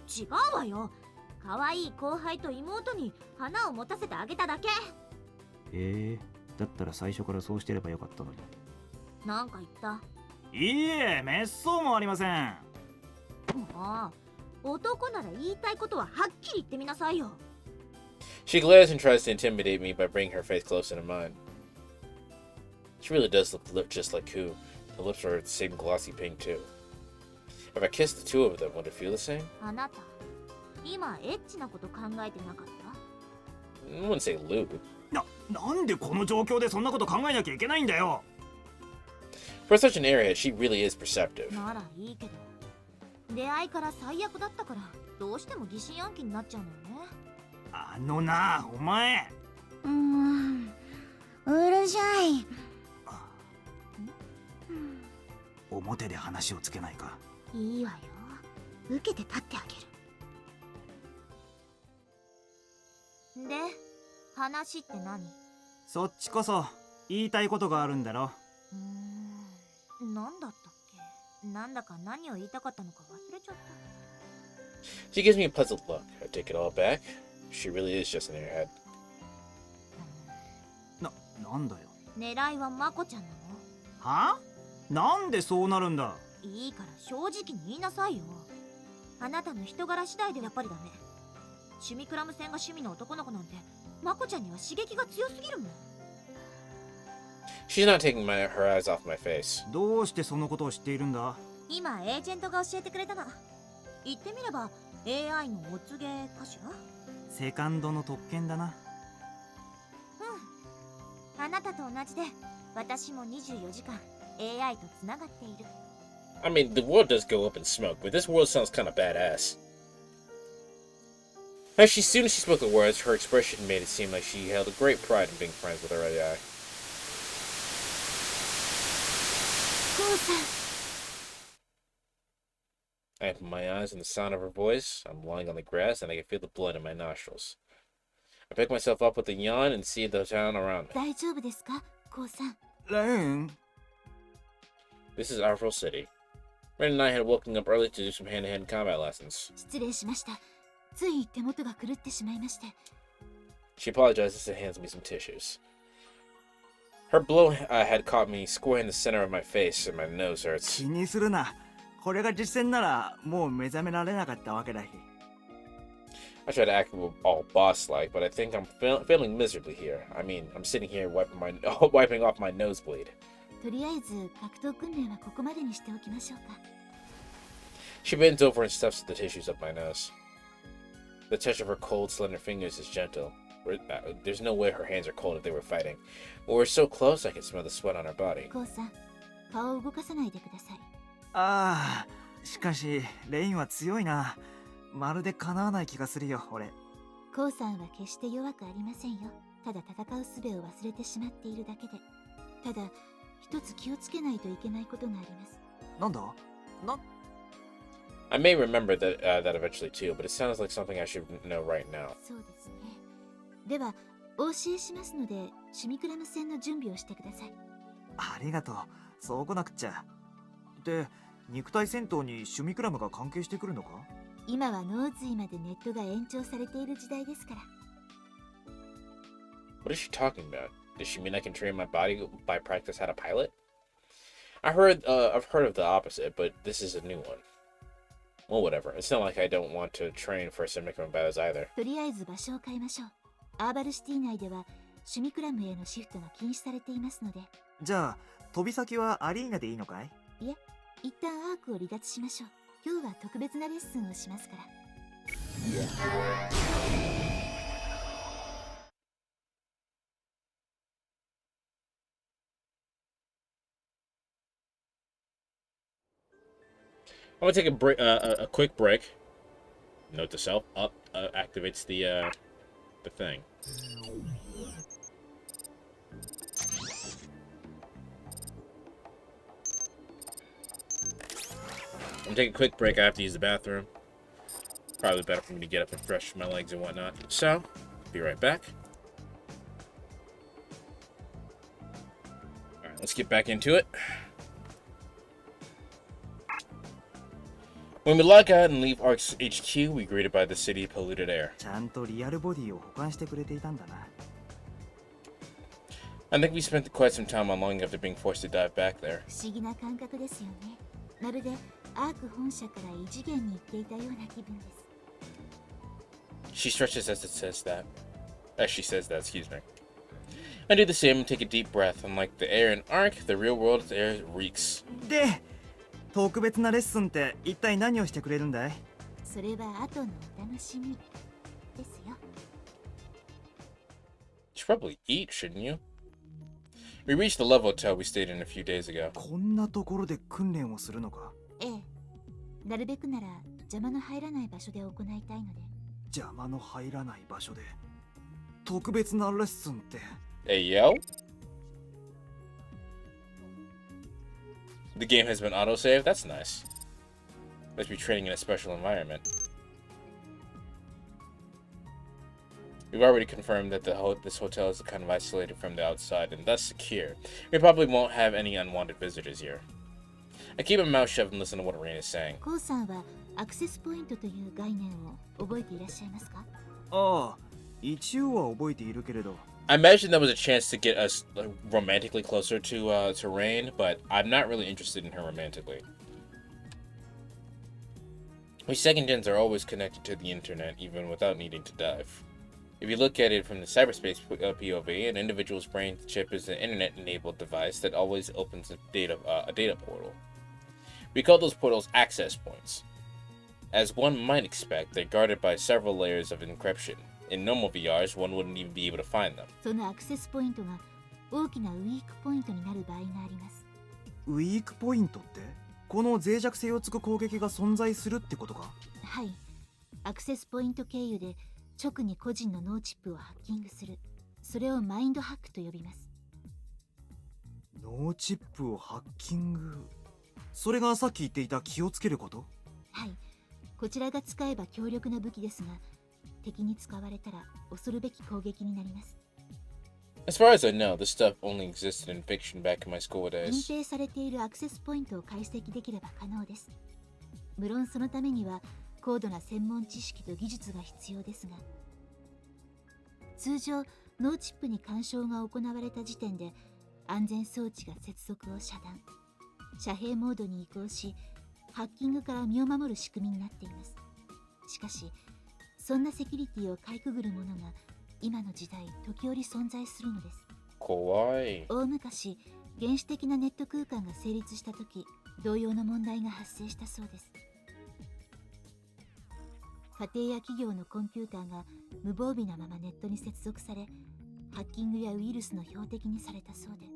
違うわよ。可愛い後輩と妹に花を持たせてあげただけ。だったら最初からそうしてればよかったのに。なんか言った？いいえ、滅相もありません。もう男なら言いたいことははっきり言ってみなさいよ。 She glares and tries to intimidate me by bringing her face closer to mine. She really does look just like Koo. The lips are the same glossy pink too. If I kissed the two of them, would it feel the same? あなた今エッチなこと考えてなかった？ I wouldn't say lewd. なんでこの状況でそんなこと考えなきゃいけないんだよ。 For such an airhead, she really is perceptive. ならいいけど、出会いから最悪だったからどうしても疑心暗鬼になっちゃうのよね。あのな、お前。うるさい。表で話をつけないか。いいわよ、受けて立ってあげる。で、話って何？そっちこそ言いたいことがあるんだろ。なんだったっけ？なんだか何を言いたかったのか忘れちゃった。 She gives me a puzzled look. I take it all back. She really is just an airhead. なんだよ。狙いはマコちゃんなの？は？なんでそうなるんだ？いいから正直に言いなさいよ。あなたの人柄次第でやっぱりダメ。シュミクラム戦が趣味の男の子なんてマコちゃんには刺激が強すぎるもん。 She's not taking her eyes off my face. どうしてそのことを知っているんだ？今エージェントが教えてくれたの。言ってみれば AI のお告げかしら。セカンドの特権だな。あなたと同じで私も24時間 AI とつながっている。 I mean, the world does go up in smoke, but this world sounds kind of badass. As soon as she spoke the words, her expression made it seem like she held a great pride in being friends with her AI. コウさん。 I open my eyes and the sound of her voice. I'm lying on the grass and I can feel the blood in my nostrils. I pick myself up with a yawn and see the town around me. 大丈夫ですか、コウさん。レーン。 This is Arvil City. Ren and I had woken up early to do some hand-to-hand combat lessons. 失礼しました。つい手元が狂ってしまいまして。 She apologizes and hands me some tissues. Her blow had caught me square in the center of my face and my nose hurts. 気にするな。これが実践ならもう目覚められなかったわけだし。I try to act all boss-like, but I think I'm failing miserably here. I mean, I'm sitting here wiping off my nosebleed. とりあえず格闘訓練はここまでにしておきましょうか。 She bends over and stuffs the tissues up my nose. The touch of her cold, slender fingers is gentle. There's no way her hands are cold if they were fighting. But we're so close, I can smell the sweat on her body. コウさん、顔を動かさないでください。ああ、しかしレインは強いな。まるで叶わない気がするよ、俺。コウさんは決して弱くありませんよ。ただ戦う術を忘れてしまっているだけで。ただ一つ気をつけないといけないことがあります。なんだ？I may remember that eventually too, but it sounds like something I should know right now. そうですね。ではお教えしますので、シュミクラム戦の準備をしてください。ありがとう。そう来なくっちゃ。で、肉体戦闘にシュミクラムが関係してくるのか？今は脳髄までネットが延長されている時代ですから。 What is she talking about? Does she mean I can train my body by practice how to pilot? I've heard of the opposite, but this is a new one. Well, whatever. It's not like I don't want to train for Symicron battles either. とりあえず場所を変えましょう。アーバルシティ内ではシュミクラムへのシフトが禁止されていますので。じゃあ、飛び先はアリーナでいいのかい？いえ、一旦アークを離脱しましょう。今日は特別なレッスンをしますから。I'm gonna take a break, a quick break. Note to self: up activates the thing. I'm taking a quick break. I have to use the bathroom. Probably better for me to get up and stretch my legs and whatnot. So, be right back. Alright, let's get back into it. When we log out and leave ARC's HQ, we're greeted by the city of polluted air. ちゃんとリアルボディを保管してくれていたんだな。I think we spent quite some time on long after being forced to dive back there. 不思議な感覚ですよね。まるでアーク本社から異次元に行っていたような気分です。 She stretches as it says that. As she says that, excuse me. I do the same and take a deep breath. Unlike the air in Ark, the real world's air reeks. で、特別なレッスンって一体何をしてくれるんだい？それは後のお楽しみですよ。 You should probably eat, shouldn't you? We reached the love hotel we stayed in a few days ago. こんなところで訓練をするのか？ええ。なるべくなら邪魔の入らない場所で行いたいので。邪魔の入らない場所で特別なレッスンって。Hey, yo. The game has been autosaved? That's nice. Must be training in a special environment. We've already confirmed that this hotel is kind of isolated from the outside and thus secure. We probably won't have any unwanted visitors here. I keep my mouth shut and listen to what Rain is saying. コウさんはアクセスポイントという概念を覚えていらっしゃいますか？ああ、一応は覚えているけれど。I imagine that was a chance to get us romantically closer to Rain, but I'm not really interested in her romantically. We second gens are always connected to the internet, even without needing to dive. If you look at it from the cyberspace POV, an individual's brain chip is an internet-enabled device that always opens a data portal. We call those portals access points. As one might expect, they're guarded by several layers of encryption. In normal VRs, one wouldn't even be able to find them. そのアクセスポイントが大きなウィークポイントになる場合があります。ウィークポイントって？この脆弱性をつく攻撃が存在するってことか？はい。アクセスポイント経由で直に個人の脳チップをハッキングする。それをマインドハックと呼びます。脳チップをハッキング。それがさっき言っていた気をつけること？はい。こちらが使えば強力な武器ですが、敵に使われたら恐るべき攻撃になります。As far as I know, this stuff only existed in fiction back in my school 隠 days. 蔽されているアクセスポイントを解析できれば可能です。無論そのためには高度な専門知識と技術が必要ですが、通常脳チップに干渉が行われた時点で安全装置が接続を遮断、遮蔽モードに移行し、ハッキングから身を守る仕組みになっています。しかしそんなセキュリティをかいくぐるものが今の時代時折存在するのです。怖い。大昔、原始的なネット空間が成立した時、同様の問題が発生したそうです。家庭や企業のコンピューターが無防備なままネットに接続され、ハッキングやウイルスの標的にされたそうで。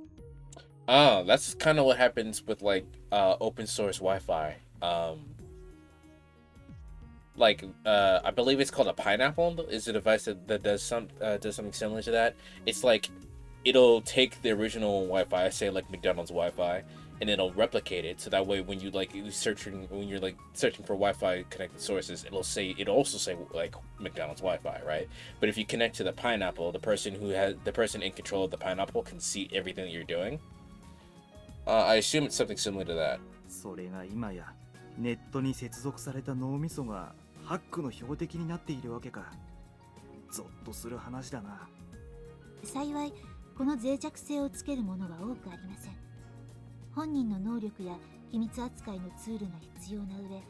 Ah, that's kind of what happens with like open source Wi-Fi. I believe it's called a Pineapple. Is a device that does something similar to that. It's like it'll take the original Wi-Fi, say like McDonald's Wi-Fi, and it'll replicate it. So that way, when you're searching for Wi-Fi connected sources, it'll also say like McDonald's Wi-Fi, right? But if you connect to the Pineapple, the person in control of the Pineapple can see everything that you're doing. I assume it's something similar to that. それが今やネットに接続された脳みそがハックの標的になっているわけか。ゾッとする話だな。幸いこの脆弱性をつけるものは多くありません。本人の能力や秘密扱いのツールが必要な上、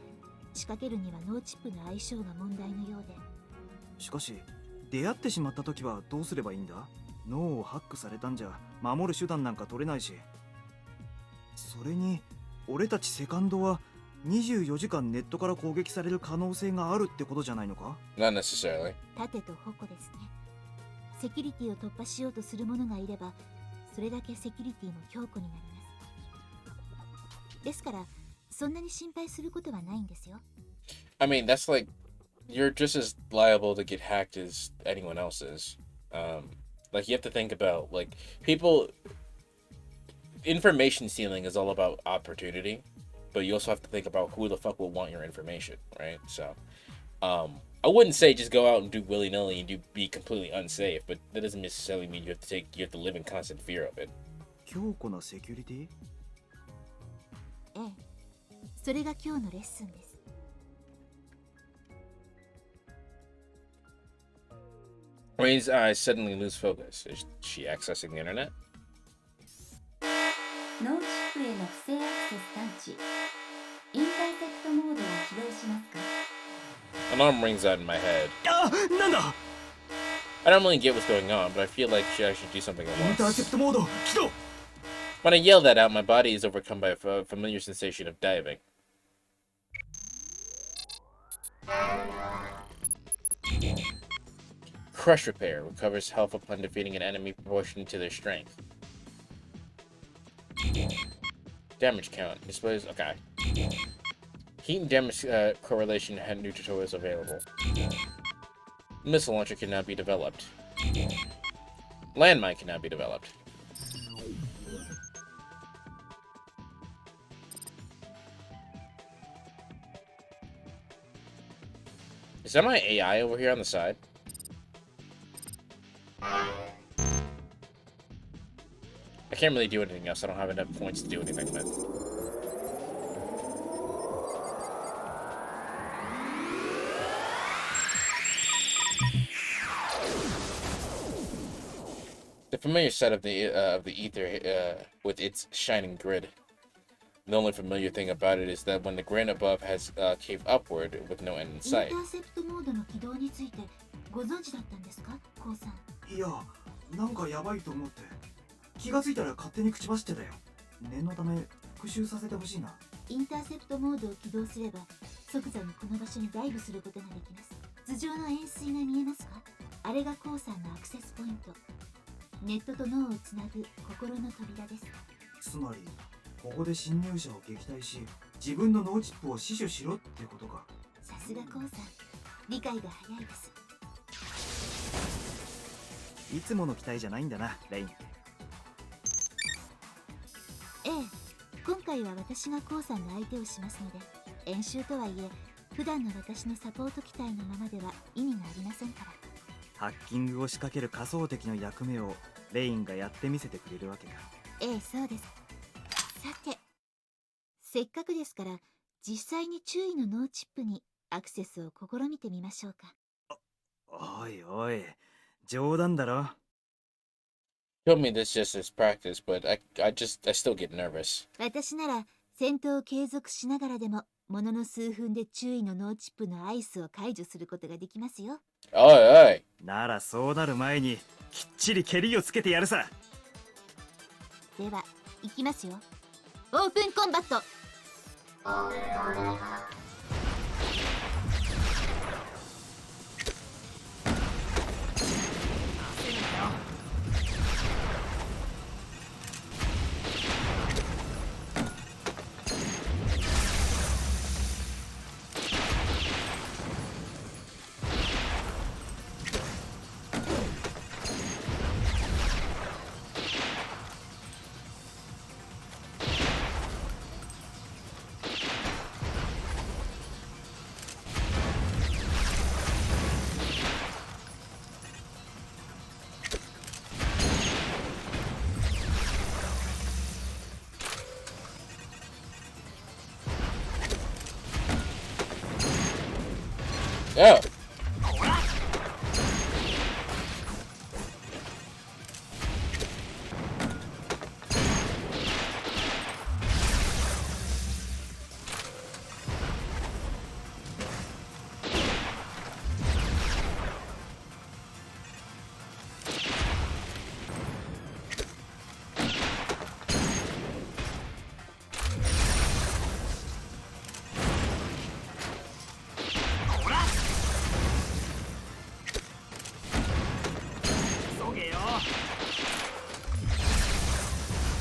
仕掛けるには脳チップの相性が問題のようで。しかし出会ってしまった時はどうすればいいんだ？脳をハックされたんじゃ守る手段なんか取れないし。それに俺たちセカンドは24時間ネットから攻撃される可能性があるってことじゃないのか？ Not necessarily. 盾と矛ですね。セキュリティを突破しようとする者がいれば、それだけセキュリティも強固になります。ですからそんなに心配することはないんですよ。I mean, that's like you're just as liable to get hacked as anyone else is. Like you have to think about like people. Information stealing is all about opportunity, but you also have to think about who the fuck will want your information, right? So, I wouldn't say just go out and do willy-nilly and be completely unsafe, but that doesn't necessarily mean you have to live in constant fear of it. 強固なセキュリティ？ええ、それが今日のレッスンです。Rain's eyes suddenly lose focus. Is she accessing the internet? 脳チップへの不正アクセス探知。インタターセプトモードを起動しますか？ An alarm rings out in my head. あ、なんだ I don't really get what's going on, but I feel like I should do something at インターセ once. プトモード起動 When I yell that out, my body is overcome by a familiar sensation of diving. Crush Repair recovers health upon defeating an enemy proportional to their strength. Damage count displays. Okay. Heat and damage correlation had new tutorials available. Missile launcher cannot be developed. Landmine cannot be developed. Is that my AI over here on the side? I can't really do anything else. I don't have enough points to do anything with. The familiar set of the ether with its shining grid. The only familiar thing about it is that when the grid above has caved upward with no end in インタ sight. ーセプトモードの起動についてご存知だったんですか、コウさん。いや、なんかやばいと思って気がついたら勝手に口走ってたよ。念のため復習させてほしいな。インターセプトモードを起動すれば即座にこの場所にダイブすることができます。頭上の円錐が見えますか？あれがコウさんのアクセスポイント。ネットと脳をつなぐ心の扉です。つまりここで侵入者を撃退し自分の脳チップを死守しろってことか。さすがコウさん、理解が早いです。いつもの期待じゃないんだな、レイン。ええ、今回は私がコウさんの相手をしますので、演習とはいえ普段の私のサポート機体のままでは意味がありませんから。ハッキングを仕掛ける仮想敵の役目をレインがやってみせてくれるわけか。ええ、そうです。さて、せっかくですから実際に注意の脳チップにアクセスを試みてみましょうか。おいおい、冗談だろ。Told me this just as practice, but I still get nervous. 私なら戦闘を継続しながらでもものの数分で注意の脳チップのアイスを解除することができますよ。おいおい。ならそうなる前にきっちり蹴りをつけてやるさ。では行きますよ。オープンコンバット。Oh.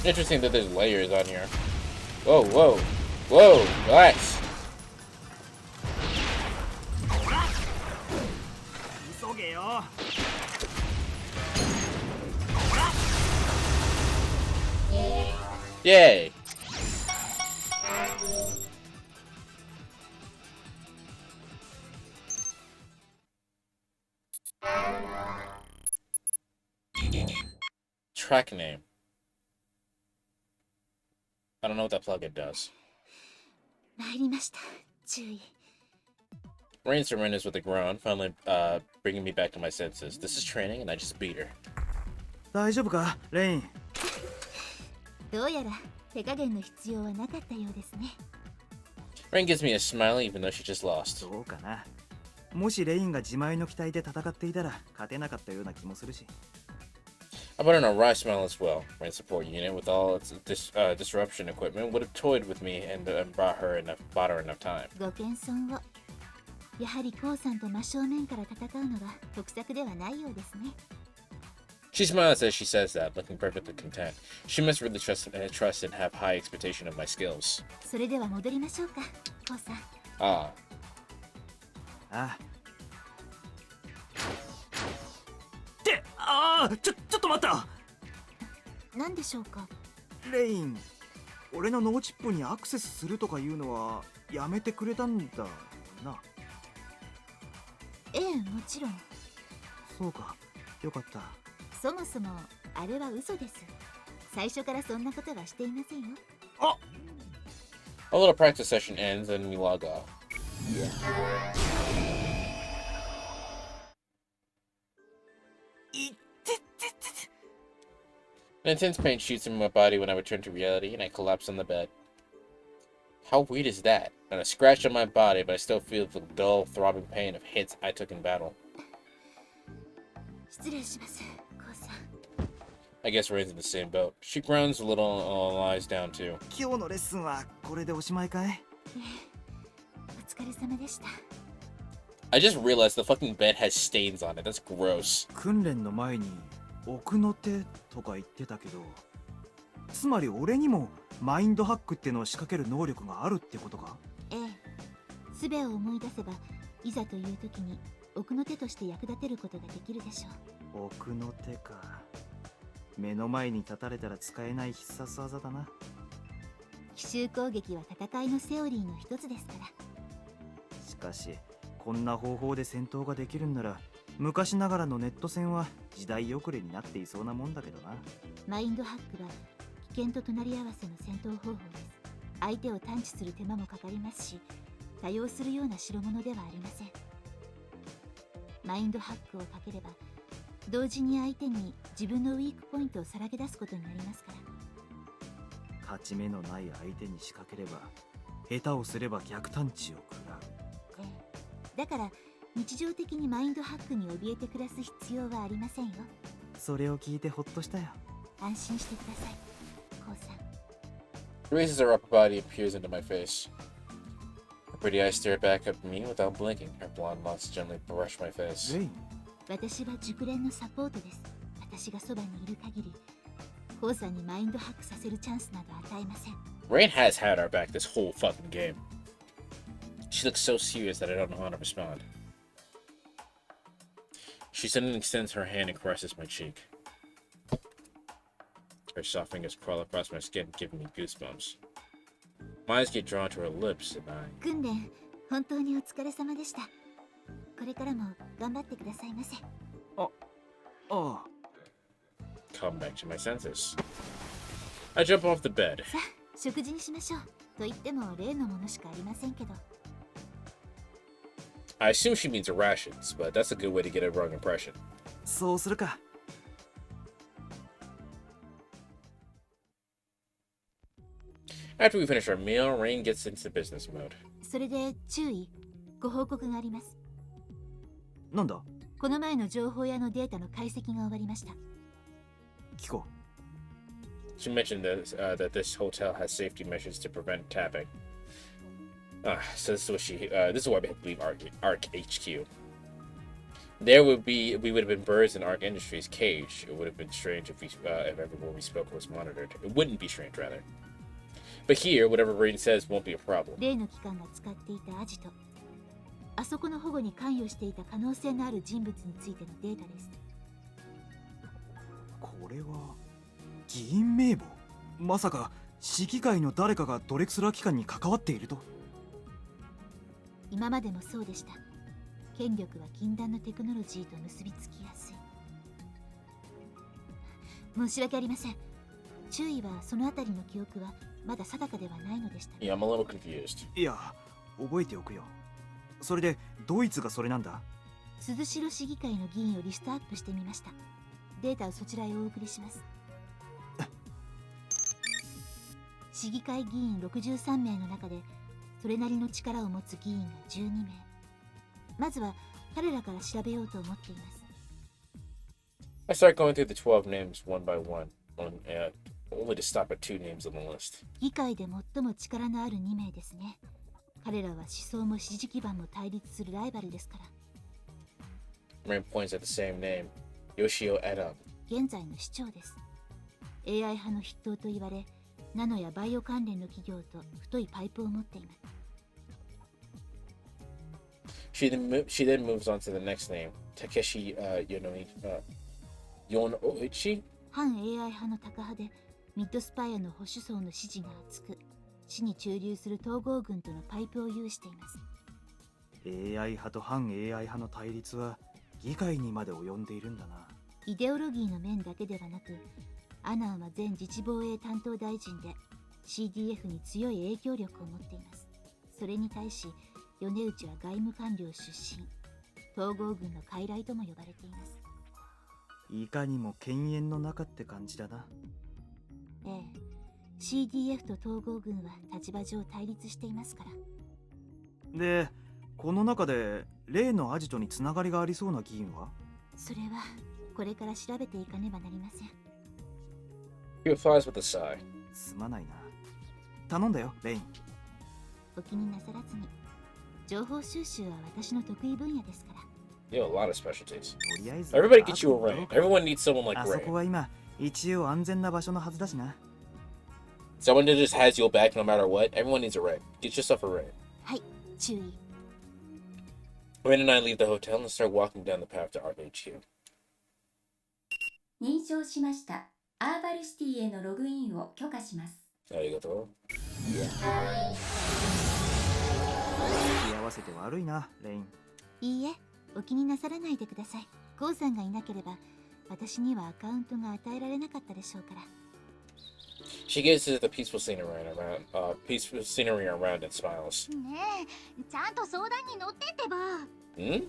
Interesting that there's layers on here. Whoa, whoa, whoa, relax. Yay. Track name. I don't know what that plugin does. 参りました。注意。Rain surrenders with a groan, finally bringing me back to my senses. This is training, and I just beat her. 大丈夫か、レイン。どうやら手加減の必要はなかったようですね。Rain gives me a smile even though she just lost. そうかな。もしレインが自前の機体で戦っていたら勝てなかったような気もするし。I brought in a wry smile as well. Rain's support unit with all its disruption equipment would have toyed with me and bought her enough time. ご謙遜を。やはりコウさんと真正面から戦うのは得策ではないようですね。She smiles as she says that, looking perfectly content. She must really trust and have high expectation of my skills. それでは戻りましょうか、コウさん。ああ。ってちょっと待った。何でしょうか。レイン、俺のノーチップにアクセスするとかいうのはやめてくれたんだな。ええ、もちろん。そうか、よかった。そもそもあれは嘘です。最初からそんなことはしていませんよ。あ。A little practice session ends and we log off. An intense pain shoots through my body when I return to reality, and I collapse on the bed. How weird is that? Not a scratch on my body, but I still feel the dull, throbbing pain of hits I took in battle. 失礼します、コウさん。I guess Rain's in the same boat. She groans a little and lies down too. 今日のレッスンはこれでおしまいかい？お疲れ様でした。I just realized the fucking bed has stains on it. That's gross. 訓練の前に奥の手とか言ってたけど、つまり俺にもマインドハックってのを仕掛ける能力があるってことか？ええ。術を思い出せば、いざという時に奥の手として役立てることができるでしょう。奥の手か。目の前に立たれたら使えない必殺技だな。奇襲攻撃は戦いのセオリーの一つですから。しかしこんな方法で戦闘ができるんなら、昔ながらのネット戦は時代遅れになっていそうなもんだけどな。マインドハックは危険と隣り合わせの戦闘方法です。相手を探知する手間もかかりますし、多用するような代物ではありません。マインドハックをかければ、同時に相手に自分のウィークポイントをさらけ出すことになりますから。勝ち目のない相手に仕掛ければ、下手をすれば逆探知を食らう。ええ。だから日常的にマインドハックに怯えて暮らす必要はありませんよ。それを聞いてほっとしたよ。安心してください、コウさん。Raises her upper body and peers into my face. Her pretty eyes stare back at me without blinking. Her blonde locks gently brush my face. レイン、私は熟練のサポートです。私がそばにいる限り、コウさんにマインドハックさせるチャンスなど与えません。Rain has had our back this whole fucking game. She looks so serious that I don't know how to respond. She suddenly extends her hand and caresses my cheek. Her soft fingers crawl across my skin, giving me goosebumps. My eyes get drawn to her lips, and I... 訓練、本当にお疲れ様でした。これからも頑張ってくださいませ。ああ。come back to my senses. I jump off the bed. さあ、食事にしましょう。と言っても例のものしかありませんけど。I assume she means rations, but that's a good way to get a wrong impression. そうするか。After we finish our meal, Rain gets into business mode. それで注意、ご報告があります。なんだ？この前の情報屋のデータの解析が終わりました。聞こう。She mentioned that this hotel has safety measures to prevent tapping. So this is why we leave Arc HQ. We would have been birds in Arc Industries' cage. It would have been strange if everywhere we spoke was monitored. It wouldn't be strange, rather. But here, whatever Rain says won't be a problem. 例の機関が使っていたアジト、あそこの保護に関与していた可能性のある人物についてのデータです。これは議員名簿？まさか市議会の誰かがドレクスラー機関に関わっていると？今までもそうでした。権力は禁断のテクノロジーと結びつきやすい。申し訳ありません。注意はそのあたりの記憶はまだ定かではないのでした。Yeah, I'm a little confused. いや、覚えておくよ。それでドイツがそれなんだ。鈴代市議会の議員をリストアップしてみました。データをそちらへお送りします。市議会議員63名の中でそれなりの力を持つ議員が12名。まずは彼らから調べようと思っています。I start going through the 12 names one by one, only to stop at 2 names on the list. 議会で最も力のある2名ですね。彼らは思想も支持基盤も対立するライバルですから。Rain points at the same name, Yoshio Adam. 現在の市長です。AI 派の筆頭と言われ、ナノやバイオ関連の企業と太いパイプを持っています。She then moves on to the next name, Takeshi Yonoichi. 反 AI 派のタカ派で、ミッドスパイアの保守層の支持が厚く、市に駐留する統合軍とのパイプを有しています。AI 派と反 AI 派の対立は議会にまで及んでいるんだな。イデオロギーの面だけではなく、アナンは前自治防衛担当大臣で CDF に強い影響力を持っています。それに対し米内は外務官僚出身、統合軍の傀儡とも呼ばれています。いかにも犬猿の中って感じだな。ええ、CDF と統合軍は立場上対立していますから。で、この中で例のアジトにつながりがありそうな議員は？それはこれから調べていかねばなりません。He replies with a sigh. すまないな。頼んだよ、レイン。お気になさらずに。情報収集は私の得意分野ですから。You have a lot of specialties. とりあえず Everybody gets you a Rain. Everyone needs someone like あそ Rain. こは今一応安全な場所のはずだしな。Someone that just has your back no matter what. Everyone needs a Rain. Get yourself a Rain. はい、注意。Rain and I leave the hotel and start walking down the path to RHQ. 認証しました。アーバルシティへのログインを許可します。ありがとう。付き合わせて悪いな、レイン。いいえ、お気になさらないでください。ゴーさんがいなければ私にはアカウントが与えられなかったでしょうから。She gazes at the peaceful scenery around and smiles. ねえ、ちゃんと相談に乗ってってば。Hmm?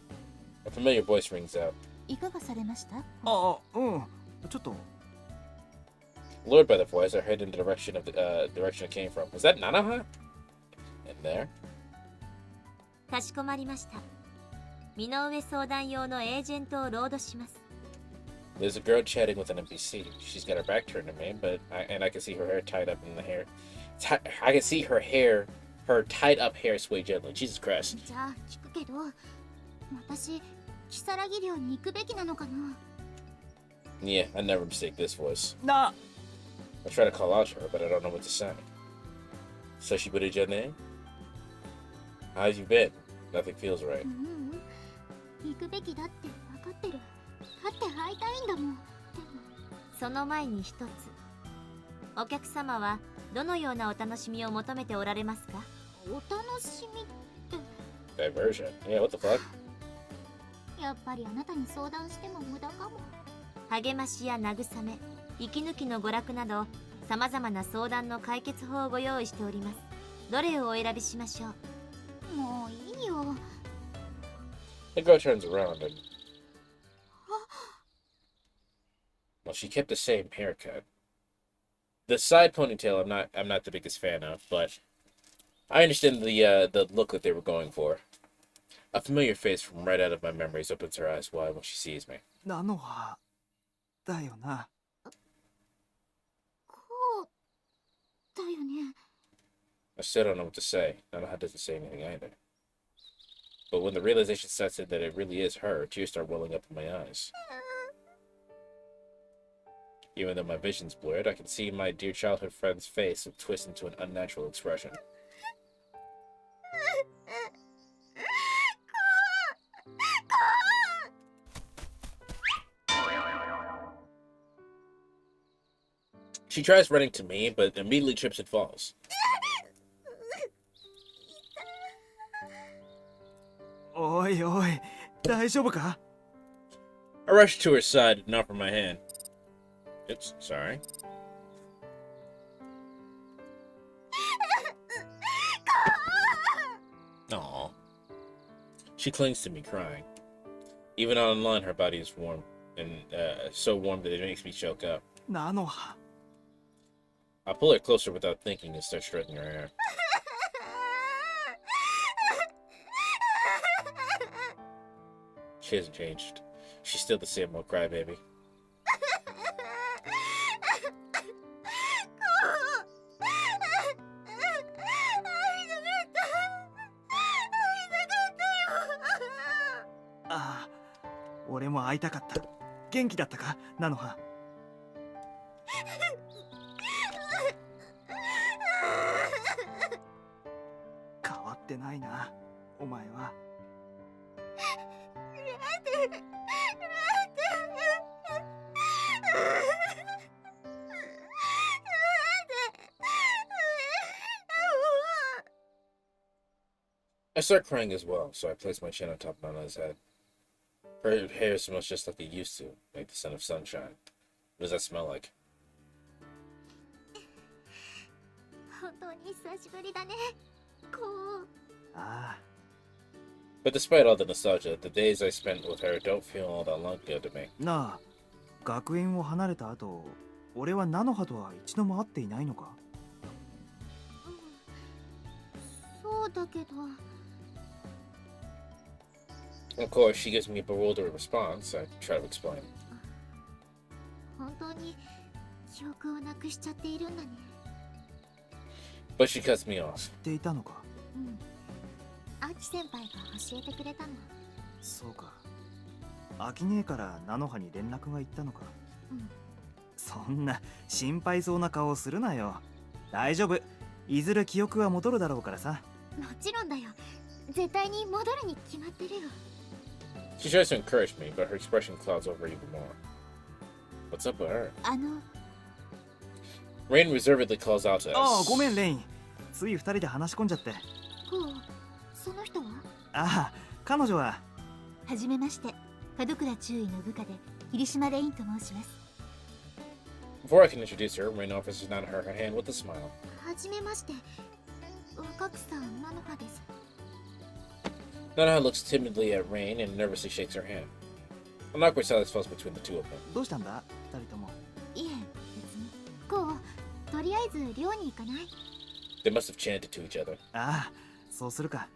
A familiar voice rings out. いかがされました？あ、うん。ちょっと。Lured by the voice, I heard in the direction it came from. Was that Nanaha? In there? かしこまりました。身の上相談用のエージェントをロードします。There's a girl chatting with an NPC. She's got her back turned to me, I can see her hair tied up in the hair. I can see her tied up hair sway gently. Jesus Christ. じゃあ聞くけど、私、キサラギ寮に行くべきなのかな？ Yeah, I never mistake this voice. な。I try to call out to her, but I don't know what to say. So she put your name? How've you been? Nothing feels right. 行くべきだって分かってる。だって会いたいんだもん。その前に一つ。お客様はどのようなお楽しみを求めておられますか？お楽しみって。Diversion? Yeah, what the fuck? やっぱりあなたに相談しても無駄かも。励ましや慰め、息抜きの娯楽など、様々な相談の解決法をご用意しております。どれをお選びしましょう？もういいよ。The girl turns around and... Well, she kept the same haircut. The side ponytail I'm not the biggest fan of, but I understand the look that they were going for. A familiar face from right out of my memories opens her eyes wide when she sees me. なのはだよな。こうだよね。I still don't know what to say. Nanaha doesn't say anything either. But when the realization sets in that it really is her, tears start welling up in my eyes. Even though my vision's blurred, I can see my dear childhood friend's face twist into an unnatural expression. She tries running to me, but immediately trips and falls. おいおい、大丈夫か？ I rush to her side and offer my hand. Oops, sorry. Aww. She clings to me, crying. Even online, her body is warm, and so warm that it makes me choke up. なのは。I pull her closer without thinking and start stroking her hair. She hasn't changed. She's still the same old crybaby.ああ、俺も会いたかった。元気だったか、ナノハ。変わってないな、お前は。I start crying as well, so I place my chin on top of Nana's head. Her hair smells just like it used to, like the scent of sunshine. What does that smell like? 本当に久しぶりだね。こう。ああ。But despite all the nostalgia, the days I spent with her don't feel all that long ago to me. なあ、学園を離れた後、俺はナノハとは一度も会っていないのか？そうだけど。Of course, she gives me a bewildered response. I try to explain. 本当に記憶をなくしちゃっているんだね。But she cuts me off. 知っていたのか？うん。アキ先輩が教えてくれたの。そうか。アキ姉からナノハに連絡が行ったのか？うん。そんな心配そうな顔をするなよ。大丈夫。いずれ記憶は戻るだろうからさ。もちろんだよ。絶対に戻るに決まってるよ。She tries to encourage me, but her expression clouds over even more. What's up with her? Rain reservedly calls out to us. ああ、ごめんレイン。つい二人で話し込んじゃって。こう、その人は？ああ、彼女は。はじめまして。門倉中尉の部下で霧島レインと申します。Before I can introduce her, Rain offers Nanaha her hand with a smile. はじめまして。若草菜の葉です。Nanaha looks timidly at Rain and nervously shakes her hand. An awkward silence falls between the two of them. どうしたんだ、二人とも。いえ、別に。こう、とりあえず寮に行かない？ They must have chanted to each other. ああ、そうするか。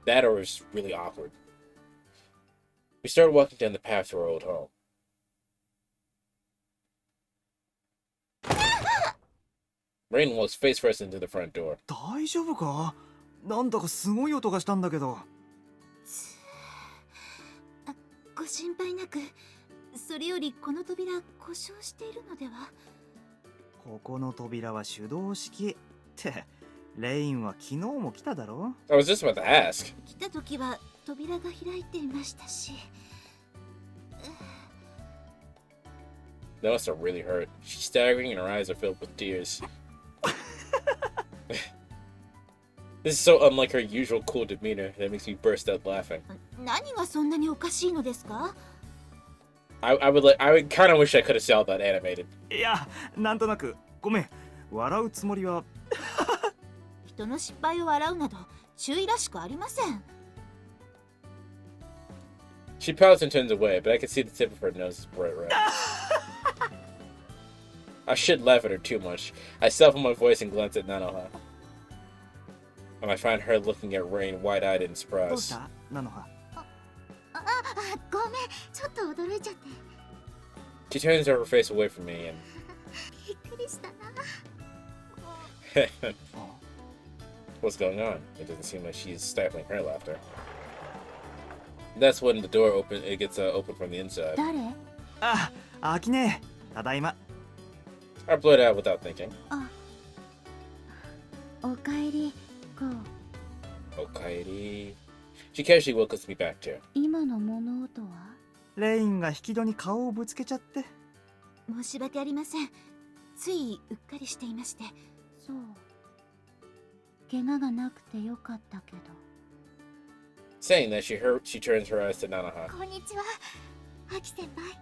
That or is really awkward. We started walking down the path to our old home. Rain walks face first into the front door. 大丈夫か？なんだかすごい音がしたんだけど。ご心配なく。それよりこの扉故障しているのでは？ここの扉は手動式ってレインは昨日も来ただろ？ I was just about to ask. 来た時は扉が開いていましたし。That must have really hurt. She's staggering and her eyes are filled with tears. This is so unlike her usual cool demeanor that makes me burst out laughing. 何がそんなにおかしいのですか？ I would kind of wish I could have saw that animated. いや、なんとなくごめん。笑うつもりは。人の失敗を笑うなど注意らしくありません。She pouts and turns away, but I can see the tip of her nose is bright red. I should laugh at her too much. I soften my voice and glance at Nanoha. And I find her looking at Rain wide-eyed in どうし surprise. た、ナノハ？ごめん、ちょっと驚いちゃって。 She turns her face away from me and びっくりしたな。What's going on? It doesn't seem like she's stifling her laughter. That's when the door gets opened from the inside. 誰？あ、アキネ、ただいま。I blurt out without thinking. おかえり、こう。 Okairi. She casually welcomes me back too. 今の物音は？レインが引き戸に顔をぶつけちゃって。申し訳ありません。ついうっかりしていまして。そう。怪我がなくてよかったけど。Saying that, she turns her eyes to Nanaha. こんにちは、アキ先輩。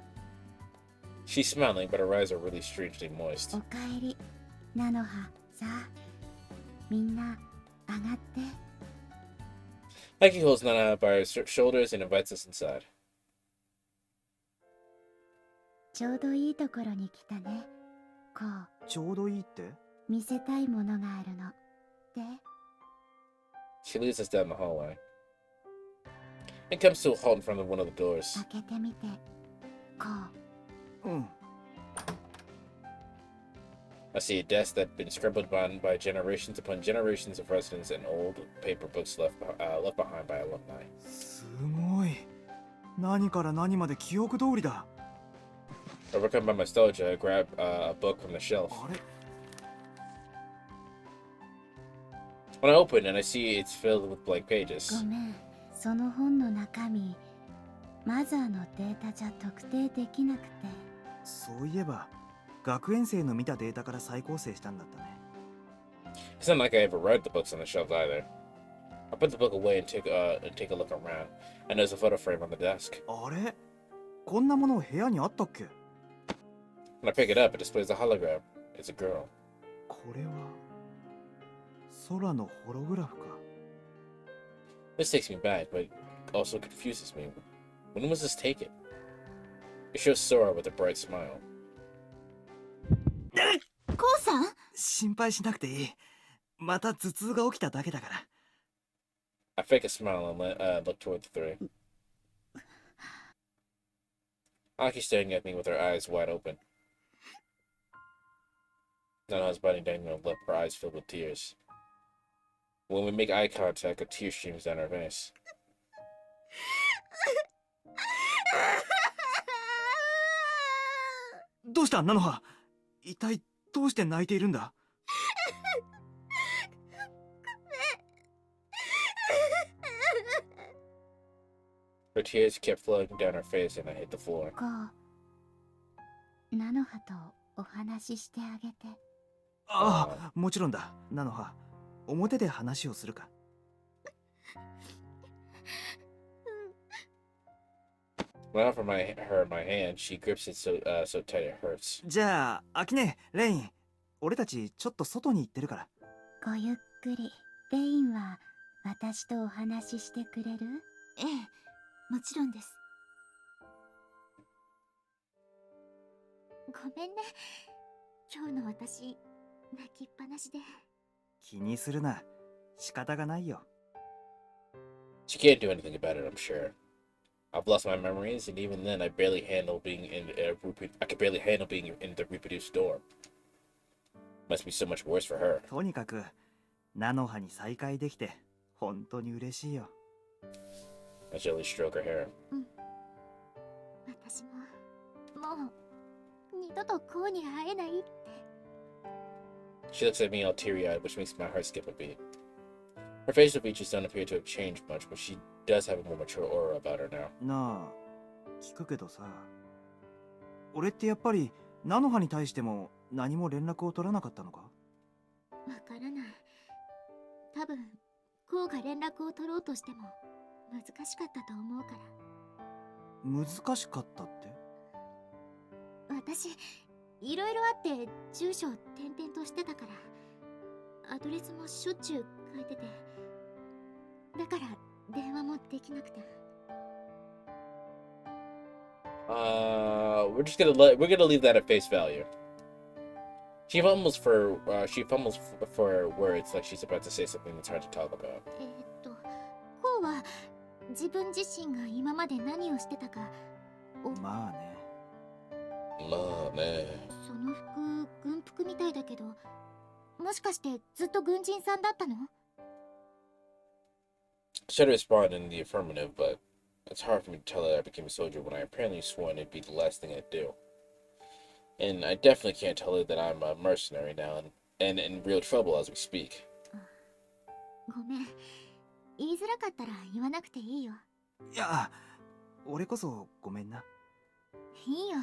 She's smiling, but her eyes are really strangely moist. おかえり、菜の葉。さあ、みんな上がって。Nike holds Nanaha by her shoulders and invites us inside. ちょうどいいところに来たね。こう。ちょうどいいって？見せたいものがあるの。で。 She leads us down the hallway. and comes to a halt in front of one of the doors. 開けてみてこう。うん。 I see a desk that's been scribbled on by generations upon generations of residents and old paper books left behind by alumni. すごい。何から何まで記憶通りだ。 Overcome by nostalgia, I grab a book from the shelf. あれ When I open it, I see it's filled with blank pages. ごめん、その本の中身マザーのデータじゃ特定できなくて。そういえば学園生の見たデータから再構成したんだったね。 It's not like I ever read the books on the shelves either. I put the book away and take a look around. I notice a photo frame on the desk. あれこんなもの部屋にあったっけ？ When I pick it up, it displays a hologram. It's a girl. これは空のホログラフか。 This takes me back, but also confuses me. When was this taken? It shows Sora with a bright smile. コウさん？心配しなくていい。また頭痛が起きただけだから。 I fake a smile and look toward the three. Aki's staring at me with her eyes wide open. Nana's biting down her lip, her eyes filled with tears. When we make eye contact, a tear streams down her face. どうしたナノハ？一体どうして泣いているんだ？ Her tears kept flowing down her face and I hit the floor. こう、ナノハとお話ししてあげて。ああ、もちろんだ。ナノハ、表で話をするか。 When I offer her my hand, she grips it so tight it hurts. じゃあ、アキネ、レイン、俺たちちょっと外に行ってるから。ごゆっくり。レインは私とお話ししてくれる？ええ、もちろんです。ごめんね、今日の私泣きっぱなしで。気にするな。仕方がないよ。 She can't do anything about it, I'm sure. I've lost my memories, and even then, I could barely handle being in the reproduced dorm. Must be so much worse for her. とにかく、ナノハに再会できて、本当に嬉しいよ。 I gently stroke her hair. 私ももう二度とこうに会えないって。 She looks at me all teary-eyed, which makes my heart skip a beat. Her facial features don't appear to have changed much, but she does have a more mature aura about her now. なあ、聞くけどさ、俺ってやっぱりナノハに対しても何も連絡を取らなかったのか？わからない。多分こうが連絡を取ろうとしても難しかったと思うから。難しかったって？私いろいろあって住所を転々としてたから、アドレスもしょっちゅう変えてて、だから電話もできなくて。We're gonna leave that at face value. She fumbles for words like she's about to say something that's hard to talk about. こうは自分自身が今まで何をしてたか。まあね。まあね。その服、軍服みたいだけど、もしかしてずっと軍人さんだったの？ I try to respond in the affirmative, but it's hard for me to tell that I became a soldier when I apparently sworn it'd be the last thing I'd do. And I definitely can't tell her that I'm a mercenary now and in real trouble as we speak. ごめん。言いづらかったら言わなくていいよ。いや、俺こそごめんな。いいよ。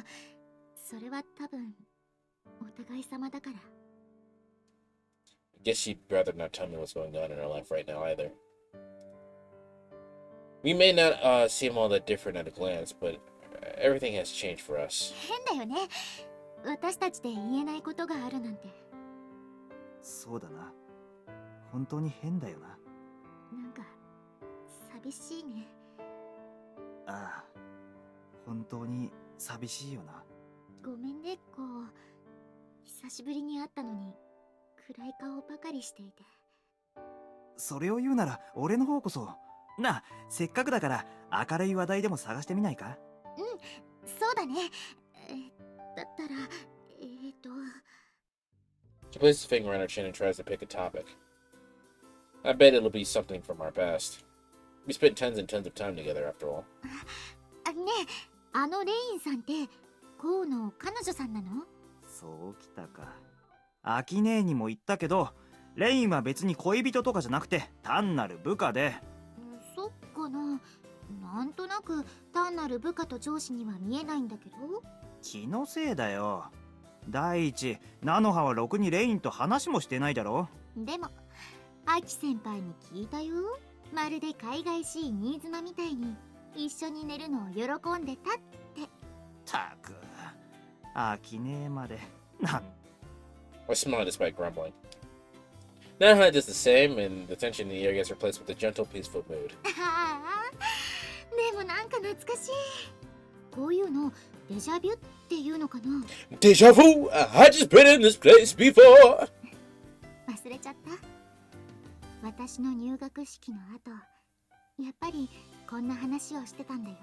それは多分お互い様だから。I guess she'd rather not tell me what's going on in her life right now either. We may not seem all that different at a glance, but everything has changed for us. 変だよね。私たちで言えないことがあるなんて。そうだな。本当に変だよな。なんか寂しいね。ああ、本当に寂しいよな。ごめんね、こう久しぶりに会ったのに暗い顔ばかりしていて。それを言うなら俺の方こそなあ、せっかくだから明るい話題でも探してみないか？そうだね。だったらShe places a finger on her chin and tries to pick a topic. I bet it'll be something from our past. We spent tons and tons of time together after all. ねえ、あのレインさんってコウの彼女さんなの？そうきたか。アキ姉にも言ったけど、レインは別に恋人とかじゃなくて単なる部下で。そっかな。なんとなく単なる部下と上司には見えないんだけど。気のせいだよ。第一、菜の葉はろくにレインと話もしてないだろ。でもアキ先輩に聞いたよ。まるで海外しい新妻みたいに一緒に寝るのを喜んでたって。たく、アキ姉までなん。I smile despite grumbling. Nanaha does the same, and the tension in the air gets replaced with a gentle, peaceful mood. ああ、でもなんか懐かしい。こういうのデジャビュっていうのかな。Deja vu! I just been in this place before! 忘れちゃった。私の入学式の後、やっぱりこんな話をしてたんだよ。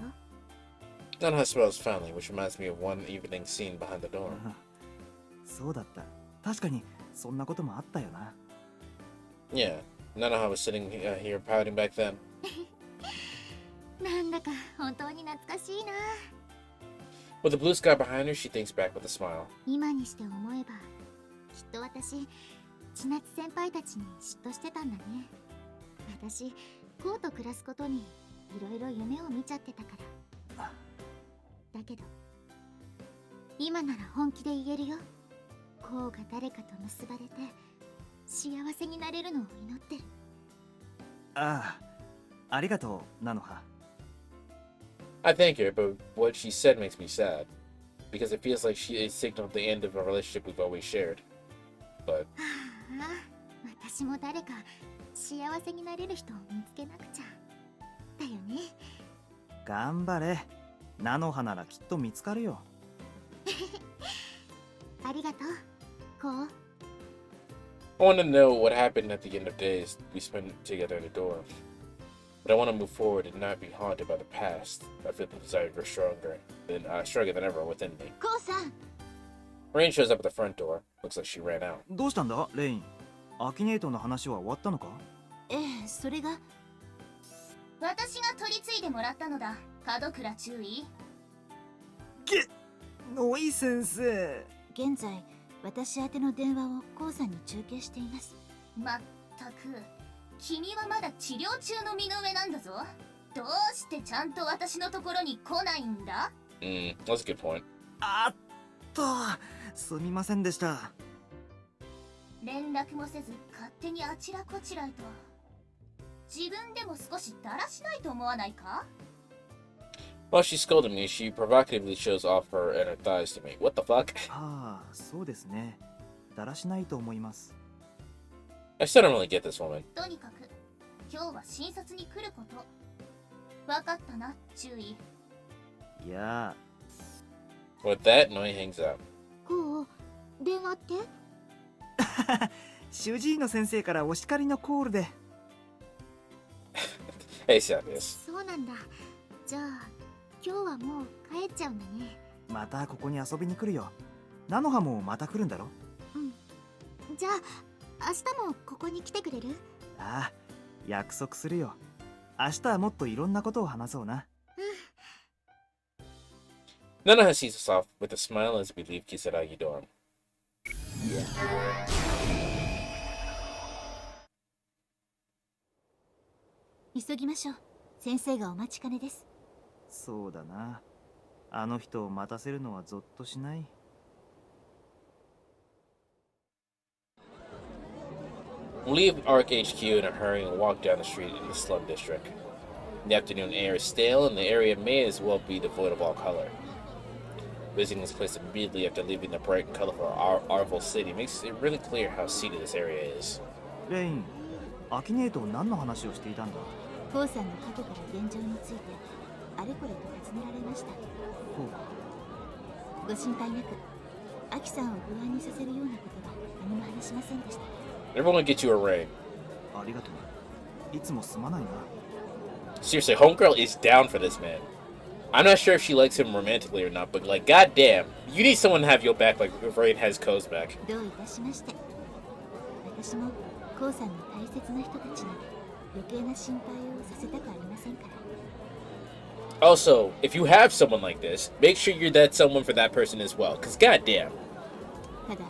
Nanaha smiles fondly, which reminds me of one evening scene behind the door. そうだった。確かにそんなこともあったよな。Yeah, Nanaha was sitting here pouting back then. なんだか本当に懐かしいな。 With the blue sky behind her, she thinks back with a smile. 今にして思えば、きっと私、千夏先輩たちに嫉妬してたんだね。私、コウと暮らすことにいろいろ夢を見ちゃってたから。だけど、今なら本気で言えるよ。コウが誰かと結ばれて、幸せになれるのを祈ってる。ああ、ありがとう、菜の葉。I thank her, but what she said makes me sad. Because it feels like she signaled the end of a relationship we've always shared. But... ああ、私も誰か幸せになれる人を見つけなくちゃ。だよね。頑張れ。菜の葉ならきっと見つかるよ。ありがとう、コウ。I want to know what happened at the end of days we spent together in the dorm. But I want to move forward and not be haunted by the past. I feel the desire to grow stronger than ever within me. コウさん。 Rain shows up at the front door. Looks like she ran out. どうしたんだ、レイン。アキネートの話は終わったのか？それが。私が取り継いでもらったのだ。門倉注意。ノイ先生。現在、私宛ての電話をコウさんに中継しています。まったく、君はまだ治療中の身の上なんだぞ。どうしてちゃんと私のところに来ないんだ？ That's a good point. あっと、すみませんでした。連絡もせず勝手にあちらこちらへと。自分でも少しだらしないと思わないか？ While she's scolding me, she provocatively shows off her and her thighs to me. What the fuck? ああ、そうですね。だらしないと思います。I still don't really get this woman. とにかく、今日は診察に来ること。わかったな、注意。いや。With that, Noi hangs up. コウ、電話って？主治医の先生からお叱りのコールで。Hey, Sabius. そうなんだ。じゃあ、今日はもう帰っちゃうんだね。またここに遊びに来るよ。菜の葉もまた来るんだろ？うん。じゃあ、明日もここに来てくれる？ああ、約束するよ。明日はもっといろんなことを話そうな。Nanaha sees us off with a smile as we leave Kisaragi dorm. 急ぎましょう。先生がお待ちかねです。そうだな。あの人を待たせるのはゾッとしない。We leave ARC HQ in a hurry and walk down the street in the slum district. The afternoon air is stale and the area may as well be devoid of all color. Visiting this place immediately after leaving the bright and colorful Arval city makes it really clear how seedy this area is. レイン、アキネート何の話をしていたんだ？コウさんの過去から現状についてあれこれと尋ねられました。ほうか。ご心配なく、アキさんを不安にさせるようなことは何も話しませんでした。Everyone get you a ring. ありがとう。いつもすまないな。Seriously, homegirl is down for this man. I'm not sure if she likes him romantically or not, but like, goddamn, you need someone to have your back like Rain has Ko's back. どういたしまして。私もコウさんの大切な人たちに余計な心配をさせたくありませんから。Also, if you have someone like this, make sure you're that someone for that person as well, cause goddamn. ただ、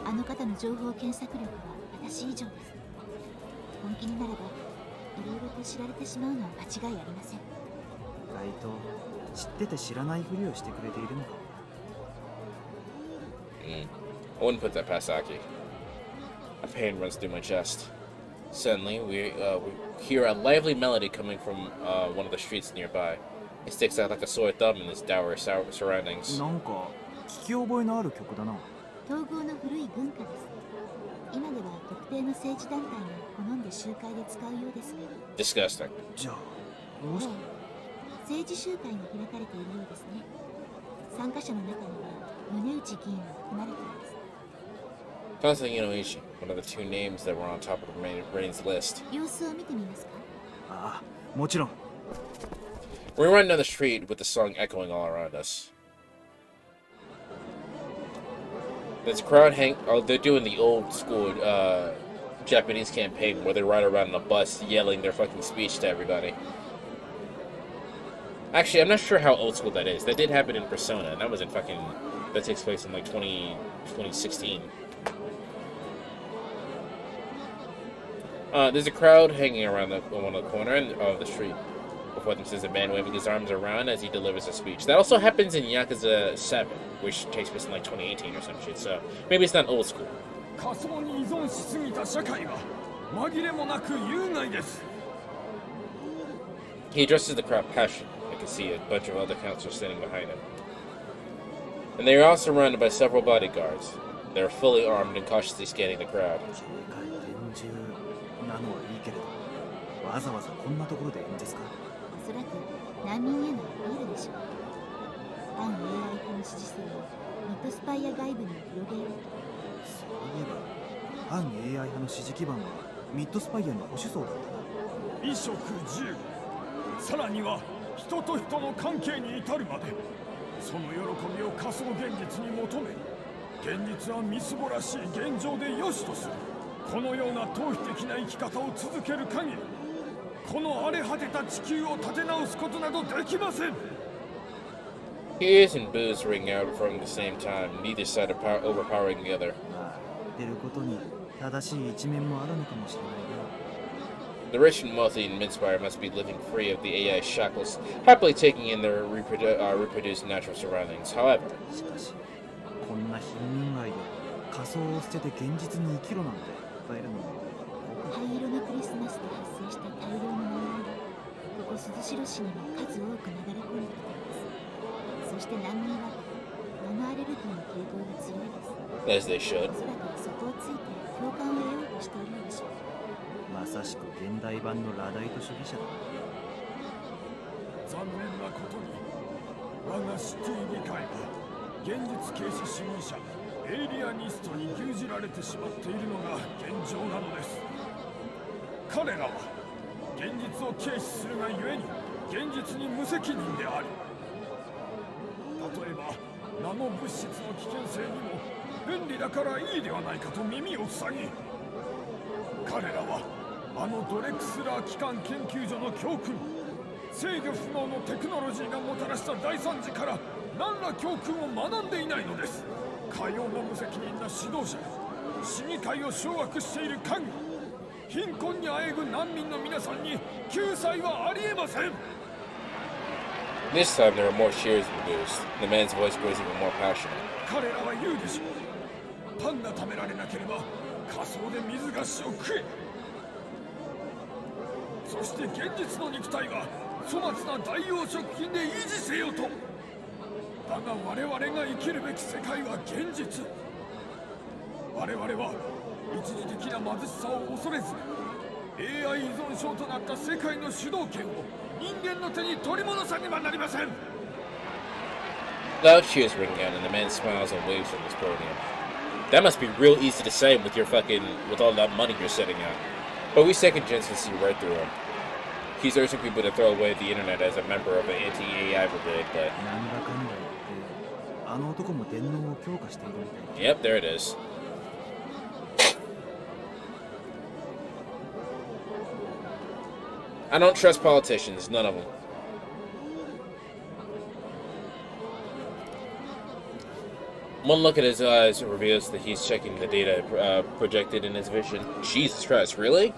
あの方の情報検索力は私以上です。本気になれば、いろいろと知られてしまうのは間違いありません。意外と知ってて知らないふりをしてくれているのかも。I wouldn't put that past Saki. A pain runs through my chest. Suddenly, we hear a lively melody coming from one of the streets nearby. It sticks out like a sore thumb in this dour surroundings. なんか聞き覚えのある曲だな。統合の古い文化です。今では特定の政治団体が好んで集会で使うようですが。Disgusting. じゃあ、もし政治集会が開かれているようですね。参加者の中には宗内議員が含まれています。Kazuya Inoichi, one of the two names that were on top of Rain's list. 様子を見てみますか？ああ、もちろん。We run down the street with the song echoing all around us. There's a crowd they're doing the old school Japanese campaign where they ride around in a bus yelling their fucking speech to everybody. Actually, I'm not sure how old school that is. That did happen in Persona, and that takes place in like 2016. There's a crowd hanging around one of the corner of the street. Before them says a man waving his arms around as he delivers a speech. That also happens in Yakuza 7, which takes place in like 2018 or some shit, so maybe it's not old school. He addresses the crowd passionately. I can see a bunch of other counselors standing behind him. And they are all surrounded by several bodyguards. They are fully armed and cautiously scanning the crowd. なのはいいけれど、わざわざこんなところで演説か？おそらく難民へのアピールでしょう。反 AI 派の支持層をミッドスパイア外部に広げようと。そういえば、反 AI 派の支持基盤はミッドスパイアの保守層だったな。衣食住、さらには人と人の関係に至るまで、その喜びを仮想現実に求め、現実はみすぼらしい現状で良しとする。このような逃避的な生き方を続ける限り、この荒れ果てた地球を立て直すことなどできません。Tears and boos ring out from the same time, neither side overpowering the other. まあ、言ってることに正しい一面もあるのかもしれないな。The rich and wealthy in Midspire must be living free of the AI shackles, happily taking in their reproduced natural surroundings. However, しかし、こんな貧民街で仮想を捨てて現実に生きろなんて訴えるのも。灰色のクリスマスで発生した大量の難民がここ鈴代市にも数多く流れ込んできています。そして難民はナノアレルギーの傾向が強いです。 as they should. おそらくそこをついて共感を得ようとしているのでしょう。まさしく現代版のラダイト主義者だな。残念なことに、我がシティ議会は現実軽視主義者エイリアニストに牛耳られてしまっているのが現状なのです。彼らは現実を軽視するがゆえに現実に無責任であり、例えばナノ物質の危険性にも便利だからいいではないかと耳を塞ぎ、彼らはあのドレクスラー機関研究所の教訓、制御不能のテクノロジーがもたらした大惨事から何ら教訓を学んでいないのです。かような無責任な指導者が市議会を掌握している限り、貧困にあえぐ難民の皆さんに救済はありえません。 This time there are more cheers and boos. The man's voice grows even more passionate. 彼らは言うでしょう。パンが食べられなければ仮想で水菓子を食え。そして現実の肉体は粗末な代用食品で維持せよと。だが我々が生きるべき世界は現実。我々は一時的な貧しさを恐れず、AI 依存症となった世界の主導権を人間の手に取り戻さねばなりません。 Loud cheers ring out, and the man smiles and waves from his podium. That must be real easy to say with all that money you're setting out. But we second gents can see right through him. He's urging people to throw away the internet as a member of an anti-AI brigade, but... Yep, there it is. I don't trust politicians, none of them. One look at his eyes reveals that he's checking the data projected in his vision. Jesus Christ, really?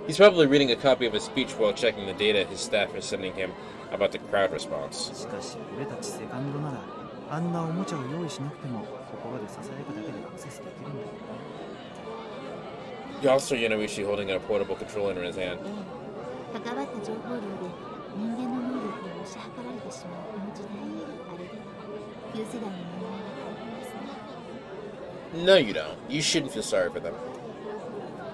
He's probably reading a copy of his speech while checking the data his staff is sending him about the crowd response. Also, Yanoichi holding a portable controller in his hand. No, you don't. You shouldn't feel sorry for them.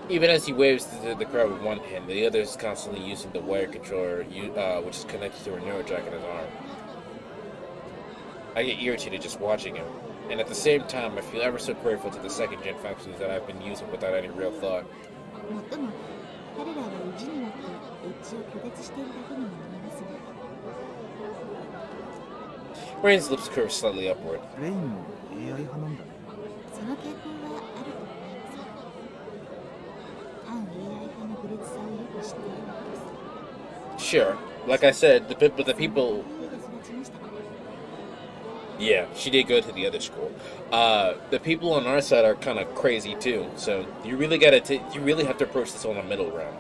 Even as he waves to the crowd with one hand, the other is constantly using the wire controller, which is connected to a neurojack in his arm. I get irritated just watching him, and at the same time, I feel ever so grateful to the second-gen functions that I've been using without any real thought. Rain's lips curve slightly upward. Sure. Like I said, the people... Yeah, she did go to the other school. The people on our side are kind of crazy too, so you really have to approach this on a middle ground.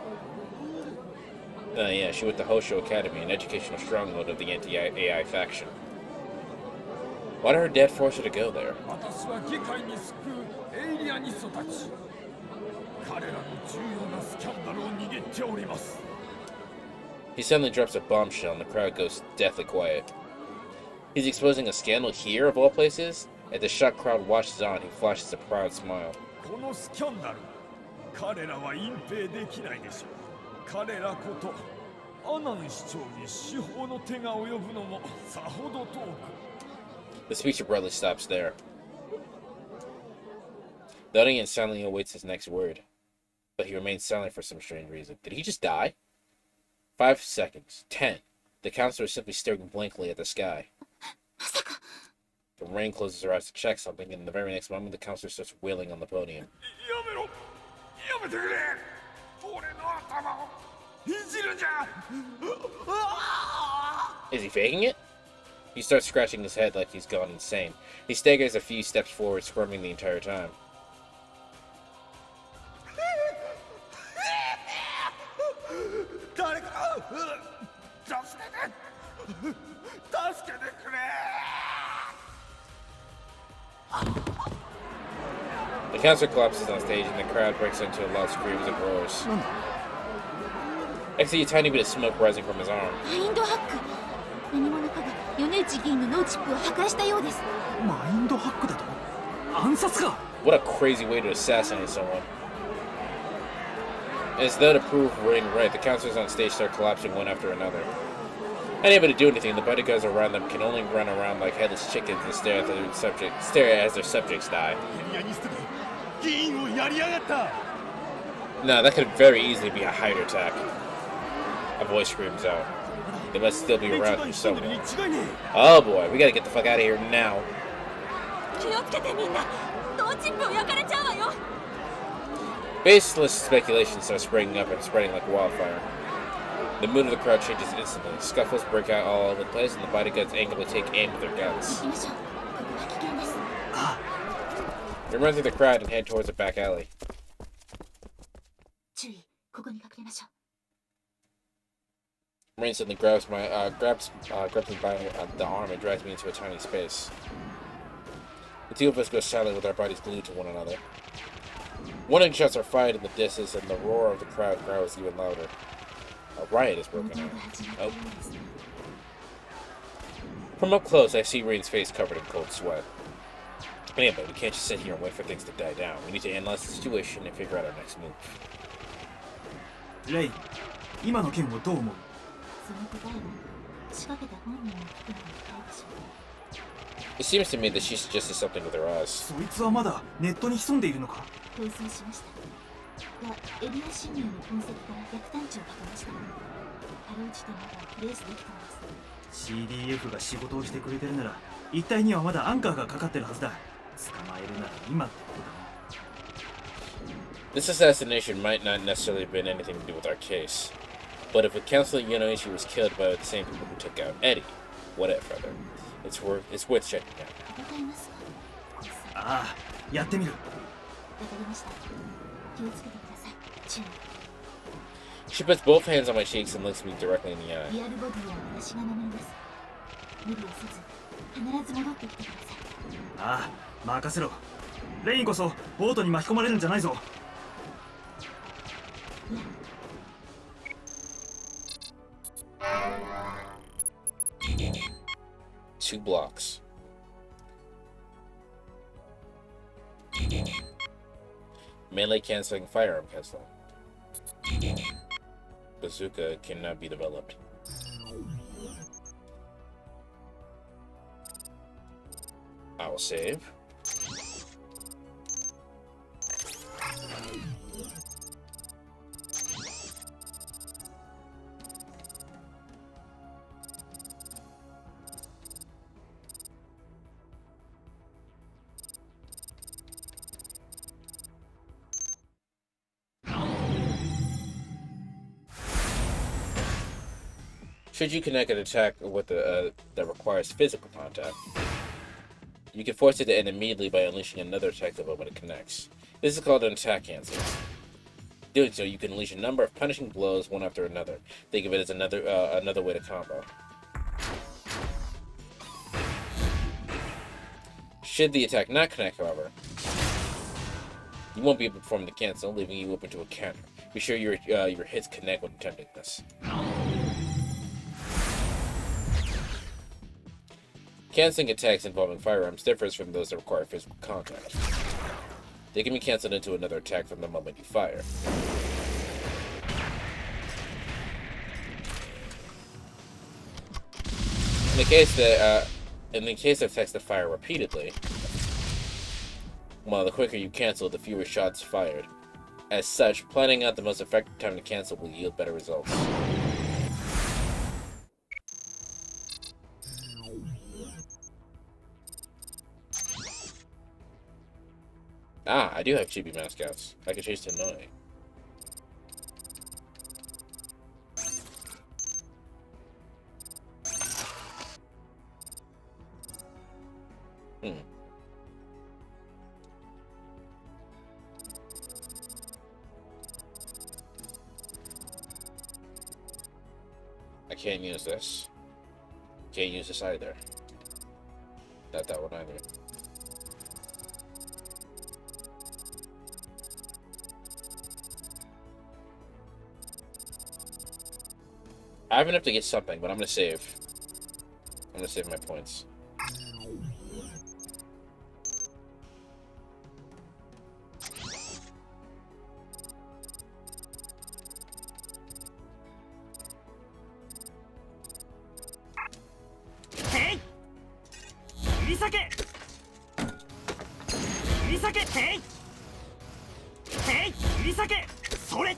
Yeah, she went to Hosho Academy, an educational stronghold of the anti-AI faction. Why did her dad force her to go there? He suddenly drops a bombshell and the crowd goes deathly quiet. He's exposing a scandal here, of all places? As the shocked crowd watches on, he flashes a proud smile. The speech abruptly stops there. The audience silently awaits his next word, but he remains silent for some strange reason. Did he just die? 5 seconds. 10. The counselor is simply staring blankly at the sky. The Rain closes her eyes to check something, and in the very next moment, the counselor starts wailing on the podium. Is he faking it? He starts scratching his head like he's gone insane. He staggers a few steps forward, squirming the entire time. The counselor collapses on stage and the crowd breaks into loud screams and roars. I see a tiny bit of smoke rising from his arm. What a crazy way to assassinate someone. As though to prove Rain right, the counselors on stage start collapsing one after another. Unable to do anything, the bodyguards around them can only run around like headless chickens and stare as their subjects die. No, that could very easily be a hider attack. A voice screams out. They must still be around here somewhere. Oh boy, we gotta get the fuck out of here now. Baseless speculation starts springing up and spreading like wildfire. The mood of the crowd changes instantly. Scuffles break out all over the place, and the bodyguards angrily take aim with their guns. They run through the crowd and head towards a back alley. Rain suddenly grabs me by the arm and drags me into a tiny space. The two of us go silent with our bodies glued to one another. Warning shots are fired in the distance, and the roar of the crowd grows even louder. A riot is broken out. Oh. From up close, I see Rain's face covered in cold sweat. Anyway, we can't just sit here and wait for things to die down. We need to analyze the situation and figure out our next move. Rei, 今の件をどう思う? It seems to me that she suggested something with her eyes. そいつはまだネットに潜んでいるのか?エリア侵入の痕跡から逆探知をかけました。腹落ちてまだレースできたんです。 CDF が仕事をしてくれてるなら一帯にはまだアンカーがかかってるはずだ。捕まえるなら今ってことだ。 This assassination might not necessarily have been anything to do with our case, but if a counselor Yonoichi was killed by the same people who took out Eddie, what if, rather, it's worth checking out. 戦いますか？ああ、やってみる。わかりました。気をつけてください。注意。 She puts both hands on my cheeks and looks me directly in the eye. リアルボディは私が守ります。無理をせず必ず戻ってきてください。ああ、任せろ。レインこそボートに巻き込まれるんじゃないぞ。 2 blocks. Melee canceling firearm castle. Bazooka cannot be developed. I will save. Should you connect an attack with that requires physical contact, you can force it to end immediately by unleashing another attack the moment it connects. This is called an attack cancel. Doing so, you can unleash a number of punishing blows one after another. Think of it as another way to combo. Should the attack not connect, however, you won't be able to perform the cancel, leaving you open to a counter. Be sure your hits connect when attempting this. Canceling attacks involving firearms differs from those that require physical contact. They can be cancelled into another attack from the moment you fire. In the case of attacks that fire repeatedly, well, the quicker you cancel, the fewer shots fired. As such, planning out the most effective time to cancel will yield better results. Ah, I do have chibi mascots. I can chase Tanoi. I can't use this. Can't use this either. Not that one either. I have enough to get something, but I'm gonna save. I'm gonna save my points. Hey! Misake! Misake! Hey! Hey! Misake! それ!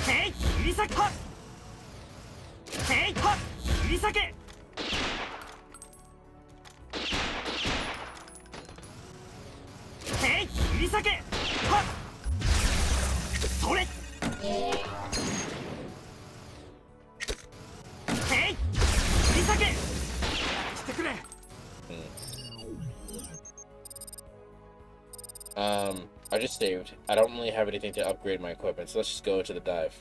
Hey! Misake! Ha! Hey! Ha! Misake! Hey! Misake! Ha! それ! Hey! Misake! してくれ! I just saved. I don't really have anything to upgrade my equipment, so let's just go into the dive.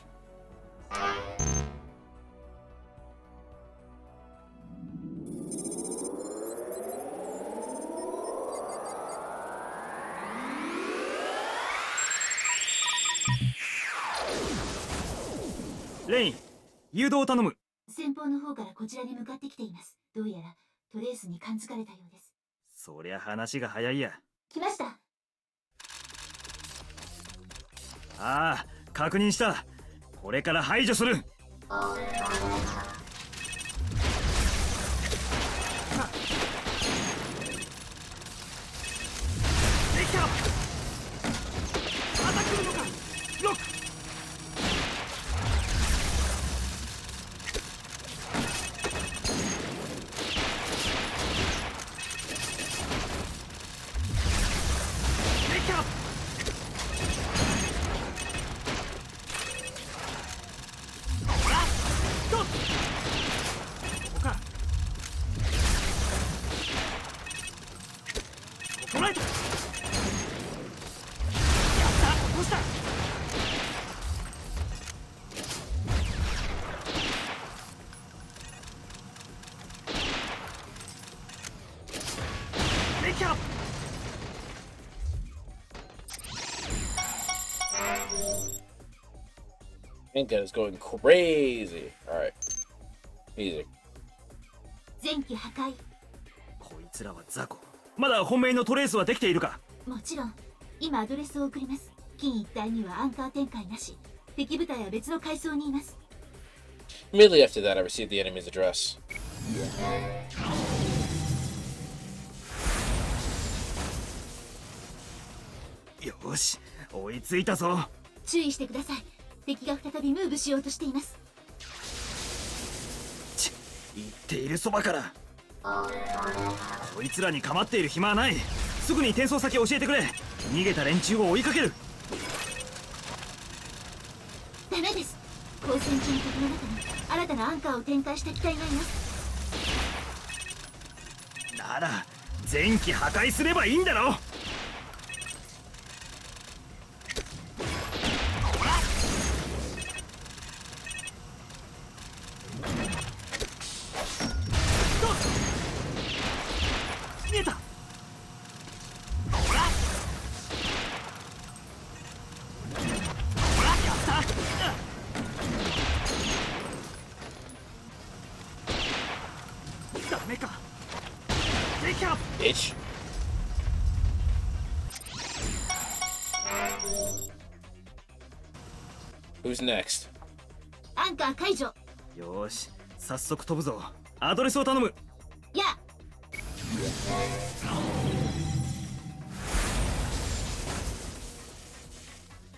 Rain, 誘導を頼む。先方の方からこちらに向かってきています。どうやらトレースに感づかれたようです。そりゃ話が早いや。来ました。ああ、確認した。これから排除する。できた。Inca is going crazy. Alright. Easy. 前期破壊。こいつらは雑魚。まだ本命のトレースはできているか？もちろん。今アドレスを送ります。金一帯にはアンカー展開なし。敵部隊は別の階層にいます。Immediately after that, I received the enemy's address. よし、追いついたぞ。注意してください。敵が再びムーブしようとしています。言っているそばから。こいつらに構っている暇はない。すぐに転送先を教えてくれ。逃げた連中を追いかける。ダメです。交戦中の敵の中に新たなアンカーを展開した機体がいます。なら前期破壊すればいいんだろ。見えた。ほらほら、やった。ダメか。できゃ。Bitch. Who's next? アンカー解除。よし、早速飛ぶぞ。アドレスを頼む。や。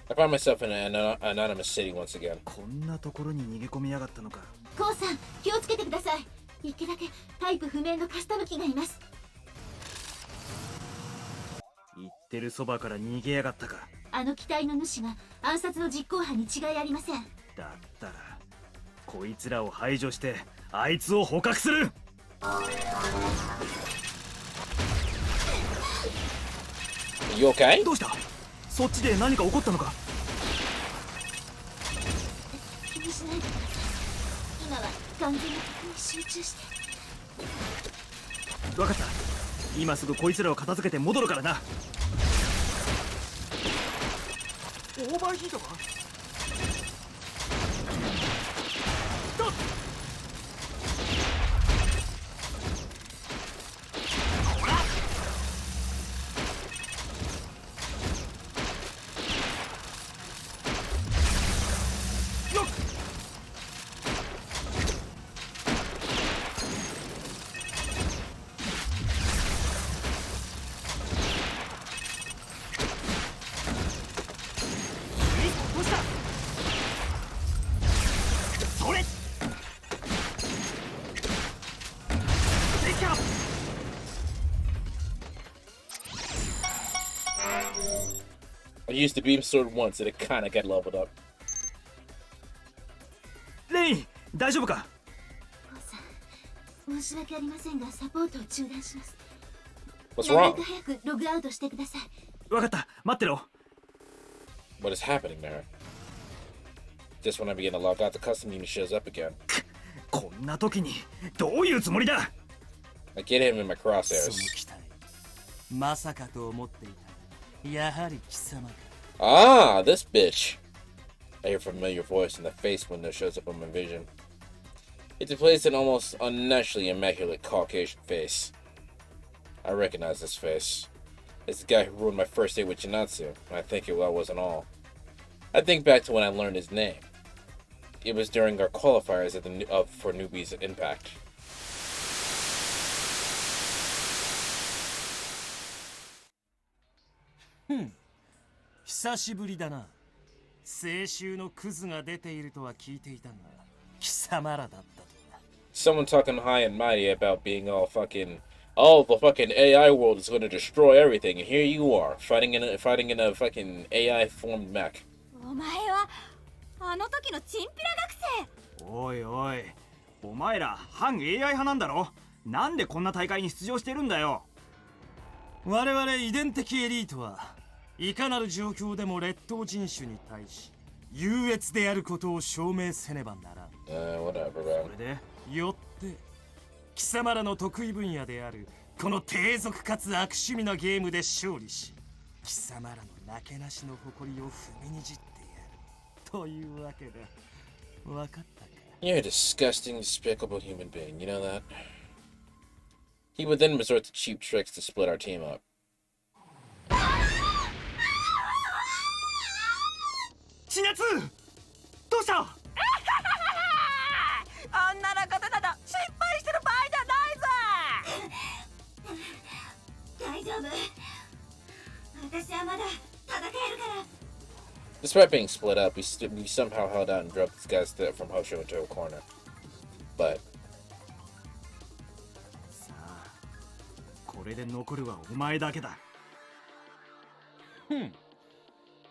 I found myself in an anonymous city once again. こんなところに逃げ込みやがったのか。コウさん、気をつけてください。一機だけタイプ不明のカスタム機がいます。言ってるそばから逃げやがったか。あの機体の主が暗殺の実行犯に違いありません。だったらこいつらを排除してあいつを捕獲する。You okay? どうした？そっちで何か起こったのか？気にしないでください。今は完全に敵に集中して。分かった。今すぐこいつらを片付けて戻るからな。オーバーヒートか？I used the beam sword once and it kinda got leveled up. レイン、大丈夫か？コウさん、申し訳ありませんがサポートを中断します。 What's なる wrong? べく早くログアウトしてください。分かった、待ってろ。What is happening there? Just when I begin to log out, the custom unit shows up again. こんな時にどういうつもりだ？ I get him in my その crosshairs. 機体まさかと思っていた。やはり貴様か。Ah, this bitch. I hear a familiar voice in the face window shows up on my vision. It displays an almost unnaturally immaculate Caucasian face. I recognize this face. It's the guy who ruined my first date with Janatsu, and I think that wasn't all. I think back to when I learned his name. It was during our qualifiers at for Newbies Impact. 久しぶりだな。青春のクズが出ているとは聞いていたが、貴様らだったとは。 Someone talking high and mighty about being all fucking, oh, the fucking AI world is going to destroy everything, and here you are fighting in a fucking AI formed mech. お前はあの時のチンピラ学生。おいおい、お前ら反 AI 派なんだろ？なんでこんな大会に出場してるんだよ。我々遺伝的エリートはいかなる状況でも劣等人種に対し優越であることを証明せねばならん。Whatever, そ man. れでよって貴様らの得意分野であるこの低俗かつ悪趣味なゲームで勝利し、貴様らのなけなしの誇りを踏みにじってやる。というわけだ。わかったか。 You're a disgusting, despicable human being, you know that? He would then resort to cheap tricks to split our team up. 千夏どうした？あんなことなど心配してる場合じゃないぞ。大丈夫。私はまだ戦えるから。 Despite being split up, we somehow held out and drove these guys from Hosho into a corner. But さあ、これで残るはお前だけだ。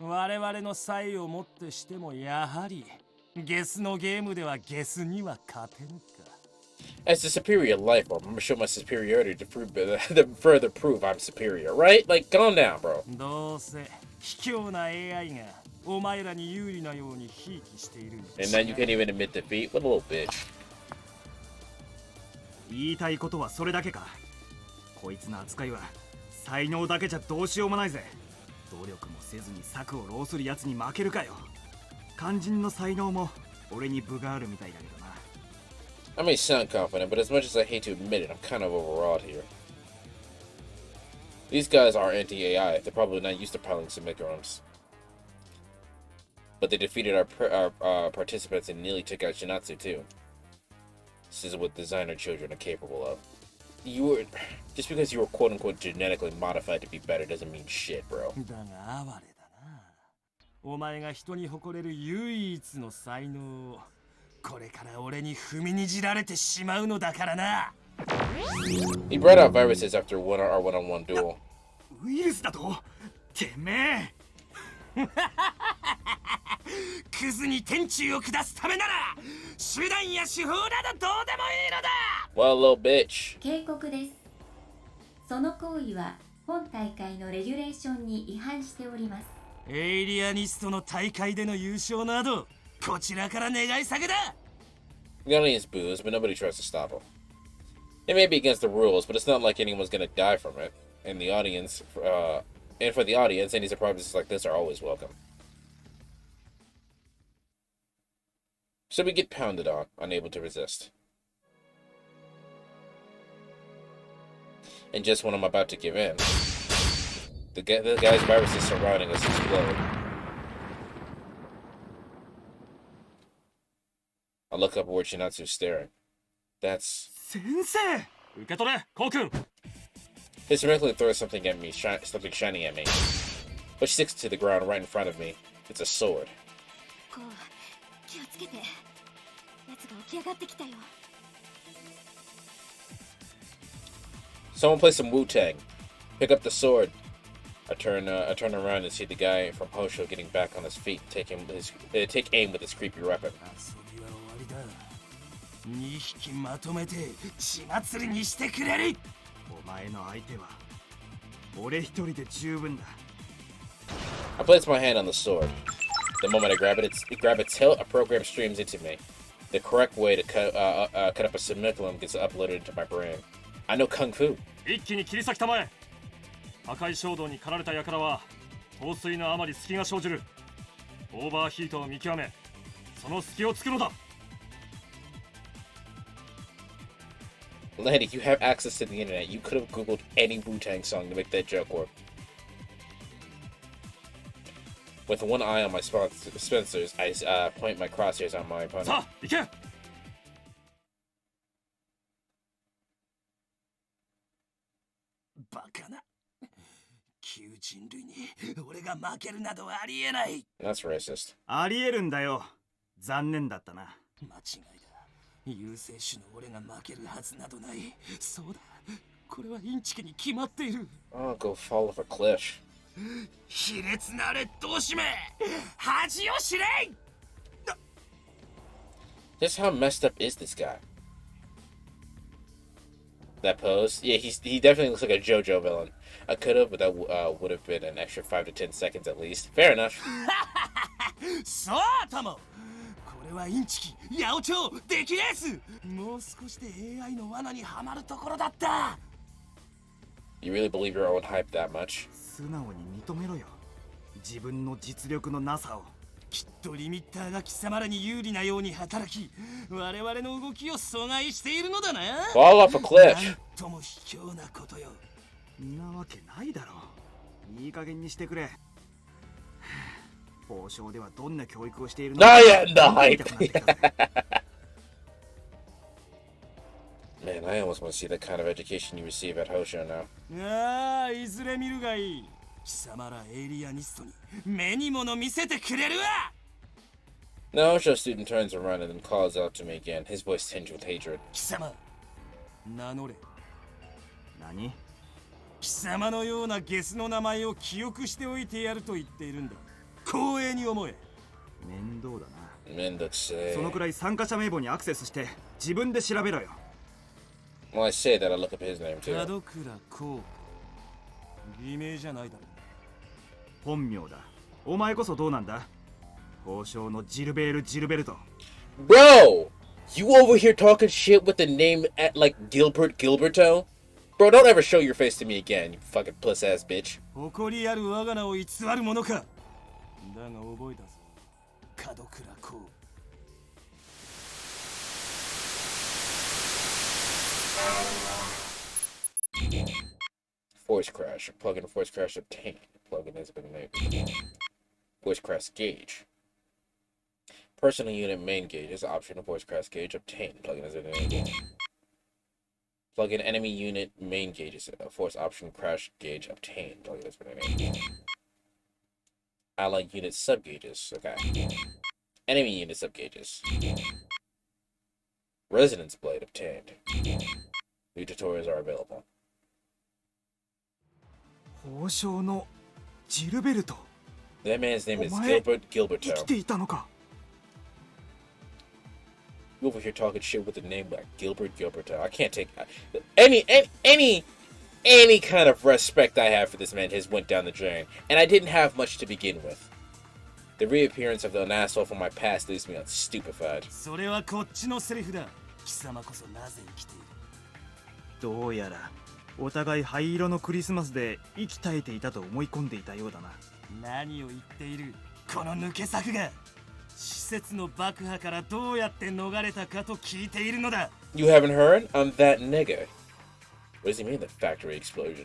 我々の才をもってしてもやはりゲスのゲームではゲスには勝てぬか。 as the superior life form, I'm gonna show my superiority to further prove I'm superior, right? Like, calm down, bro. どうせ卑怯な AI がお前らに有利なようにひいきしている。 And now you can't even admit defeat? What a little bitch. 言いたいことはそれだけか。こいつの扱いは才能だけじゃどうしようもないぜ。努力もせずに策を浪するやつに負けるかよ。肝心の才能も俺に分があるみたいだけどな。 I may sound confident, but as much as I hate to admit it, I'm kind of overawed here. These guys are anti-AI. They're probably not used to piloting Sumikroms. But they defeated our participants and nearly took out Shinatsu too. This is what designer children are capable of. Just because you were quote-unquote genetically modified to be better doesn't mean shit, bro. だが哀れだな。お前が人に誇れる唯一の才能をこれから俺に踏みにじられてしまうのだからな。 He brought out viruses after our one-on-one duel. ウイルスだと？てめえ。クズに天誅を下すためなら手段や手法などどうでもいいのだ。 Well, little bitch. 警告です。その行為は本大会のレギュレーションに違反しております。エイリアニストの大会での優勝などこちらから願い下げだ。 The audience boos, but nobody tries to stop him. It may be against the rules, but it's not like anyone's gonna die from it. And the audience, and for the audience, any surprises like this are always welcome. So we get pounded on, unable to resist. And just when I'm about to give in, the guy's viruses surrounding us explode. I look up where Shinatsu's staring. That's... 先生受け取れ、コウ君。 His directly throws something at me, something shiny at me. Which sticks to the ground right in front of me. It's a sword. こう気をつけて。奴が起き上がってきたよ。 Someone play some Wu-Tang. Pick up the sword. I turn around and see the guy from Hosho getting back on his feet, take aim with his creepy weapon. 遊びは終わりだ。2匹まとめて血祭りにしてくれる。お前の相手は俺一人で十分だ。 I place my hand on the sword. The moment I grab its hilt, a program streams into me. The correct way to cut up a semicolon gets uploaded into my brain. I know Kung Fu. 一気に切り裂きたまえ。破壊衝動に駆られた輩は陶酔のあまり隙が生じる。オーバーヒートを見極め、その隙をつくのだ。 Lady, you have access to the internet. You could have googled any Wu-Tang song to make that joke work. With one eye on my Spencers, I point my crosshairs on my opponent. さあ、行け。バカな。旧人類に俺が負けるなどありえない。 That's racist. ありえるんだよ。残念だったな。間違いだ。優勢種の俺が負けるはずなどない。そうだ。これはインチキに決まっている。 I'll go fall off a cliff. 卑劣な劣等しめ。恥を知れ。 Just how messed up is this guy? That pose? Yeah, he definitely looks like a JoJo villain. I could have, but that would have been an extra 5 to 10 seconds at least. Fair enough. そうとも。これはインチキ、八百長、出来レース。もう少しで AI の罠にはまるところだった。 You really believe your own hype that much? 素直に認めろよ。自分の実力のなさを。きっとリミッターが貴様らに有利なように働き、我々の動きを阻害しているのだな。 Fall off a cliff. なんとも卑怯なことよ。なわけないだろう。いい加減にしてくれ。報奨ではどんな教育をしているのか。I am the hype. Man, I almost want to see the kind of education you receive at Hosho now. ああ、いずれ見るがいい。貴様らエイリアニストに目に物見せてくれるわ。 The Hosho student turns around and then calls out to me again, his voice tinged with hatred. 貴様、名乗れ。何？貴様のようなゲスの名前を記憶しておいてやると言っているんだ。光栄に思え。面倒だな。めんどくせえ。そのくらい参加者名簿にアクセスして自分で調べろよ。Well, I say that I look up his name too. 門倉光。偽名じゃないだろう。本名だ。お前こそどうなんだ？報奨のジルベール・ジルベルト。 Bro! You over here talking shit with the name at like Gilbert Gilberto? Bro, don't ever show your face to me again, you fucking puss ass bitch. 誇りある我が名を偽るものか。だが覚えたぞ。門倉光。Voice crash. Plug-in voice crash obtained. Plugin has been enabled. Voice crash gauge. Personal unit main gauge is optional. Voice crash gauge obtained. Plugin has been enabled. Plug-in enemy unit main gauge is a force option crash gauge obtained. Plugin has been enabled. Allied unit sub gauges. Okay. Enemy unit sub gauges. Resonance blade obtained. New tutorials are available. 報奨のジルベルト。 That man's name is お前 Gilbert 生 Gilberto. きていたのか。 You over here talking shit with a name like Gilbert Gilberto. I can't take any kind of respect I have for this man has went down the drain, and I didn't have much to begin with. The reappearance of an asshole from my past leaves me unstupefied. それはこっちのセリフだ。貴様こそなぜ生きている。どうやらお互い灰色のクリスマスで息絶えていたと思い込んでいたようだな。何を言っている。この抜け作が施設の爆破からどうやって逃れたかと聞いているのだ。 You haven't heard? I'm that nigga. What does he mean, the factory explosion?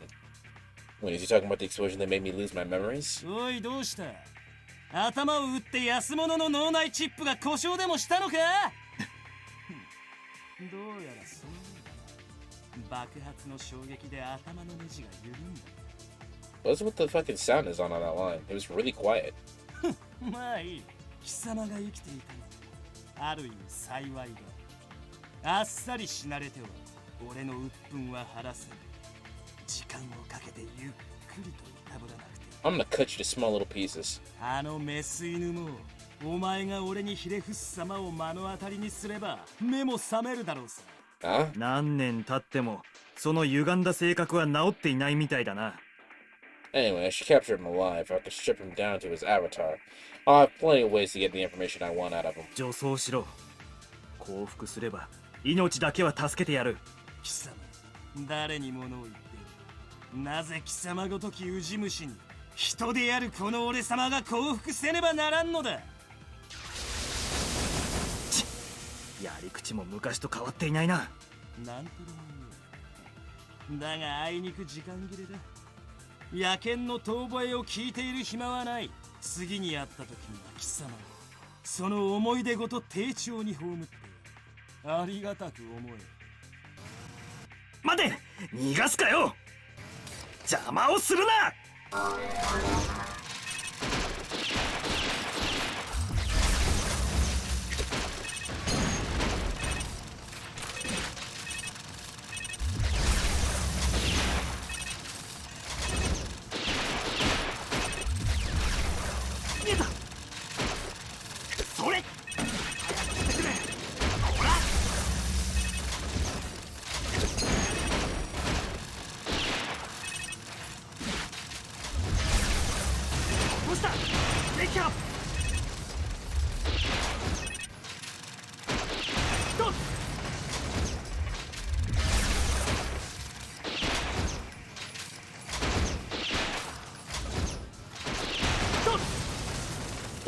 When is he talking about the explosion that made me lose my memories? おい、どうした。頭を打って安物の脳内チップが故障でもしたのか。どうやらそうだ。爆発の衝撃で頭のネジが緩んだ。 What's with the fucking sound is on that line? It was really quiet. まあいい。貴様が生きていたの。ある意味幸いだ。あっさり死なれては俺の鬱憤は晴らせる。時間をかけてゆっくりといたぶらなくて。 I'm gonna cut you to small little pieces. あのメス犬もお前が俺にひれ伏す様を目の当たりにすれば目も覚めるだろうさ。何年経ってもその歪んだ性格は治っていないみたいだな。 Anyway, she captured him alive. I have to strip him down to his avatar. I'll have plenty of ways to get the information I want out of him. 女装しろ。降伏すれば命だけは助けてやる。貴様、誰に物を言っている。なぜ貴様ごときウジ虫に人であるこの俺様が降伏せねばならんのだ。やり口も昔と変わっていないな。なんとでも言う。だがあいにく時間切れだ。野犬の遠吠えを聞いている暇はない。次に会った時には貴様その思い出ごと丁重に葬ってありがたく思え。待て、逃がすかよ。邪魔をするな。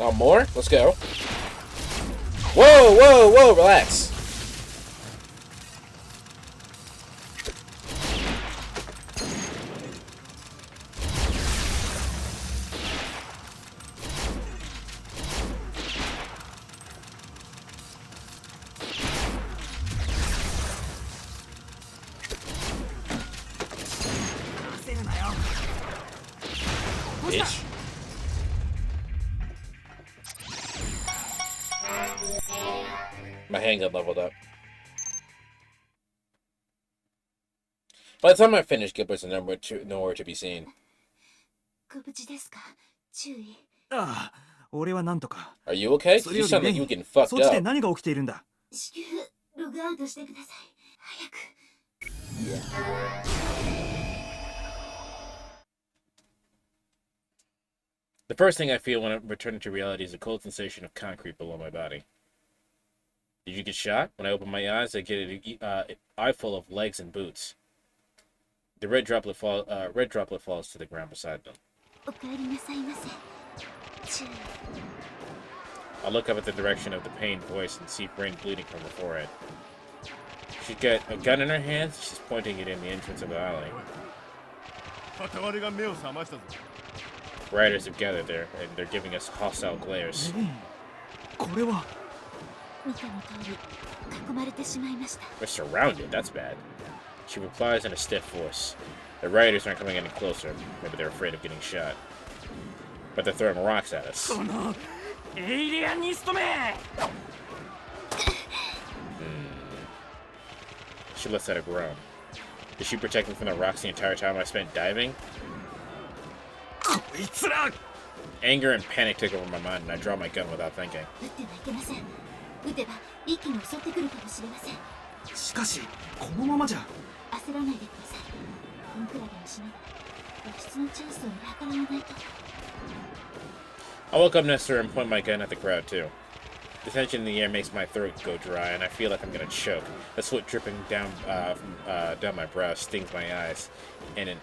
Oh, more? Let's go. Whoa, whoa, whoa, relax. Bitch. My handgun leveled up. By the time I finish, Gilbert's nowhere to be seen. ご無事ですか？注意。ああ、俺はなんとか。 Are you okay? それ You より sound レ like イ you ン、 getting fucked そっちで up. 何が起きているんだ？至急ログアウトしてください。早く。 The first thing I feel when I'm returning to reality is a cold sensation of concrete below my body. Did you get shot? When I open my eyes, I get an eye full of legs and boots. The red droplet falls to the ground beside them. お帰りなさいませ。注意。 I look up at the direction of the pained voice and see brain bleeding from her forehead. She's got a gun in her hands. She's pointing it in the entrance of the alley. Riders have gathered there, and they're giving us hostile glares. これは。 見たの通り囲まれてしまいました。 We're surrounded. That's bad. She replies in a stiff voice. The riders aren't coming any closer. Maybe they're afraid of getting shot. But they're throwing rocks at us. このエイリアニストめ。 She lets out a groan. Is she protecting from the rocks the entire time I spent diving? こいつら。 Anger and panic take over my mind, and I draw my gun without thinking. 撃ってはいけません。撃てば一気に襲ってくるかもしれません。しかし、このままじゃ。焦らないでください。本比べをしながら脱出のチャンスを見計らわないと。 I walk up next to her and point my gun at the crowd, too. The tension in the air makes my throat go dry, and I feel like I'm gonna choke. The sweat dripping down down my brow stings my eyes, and it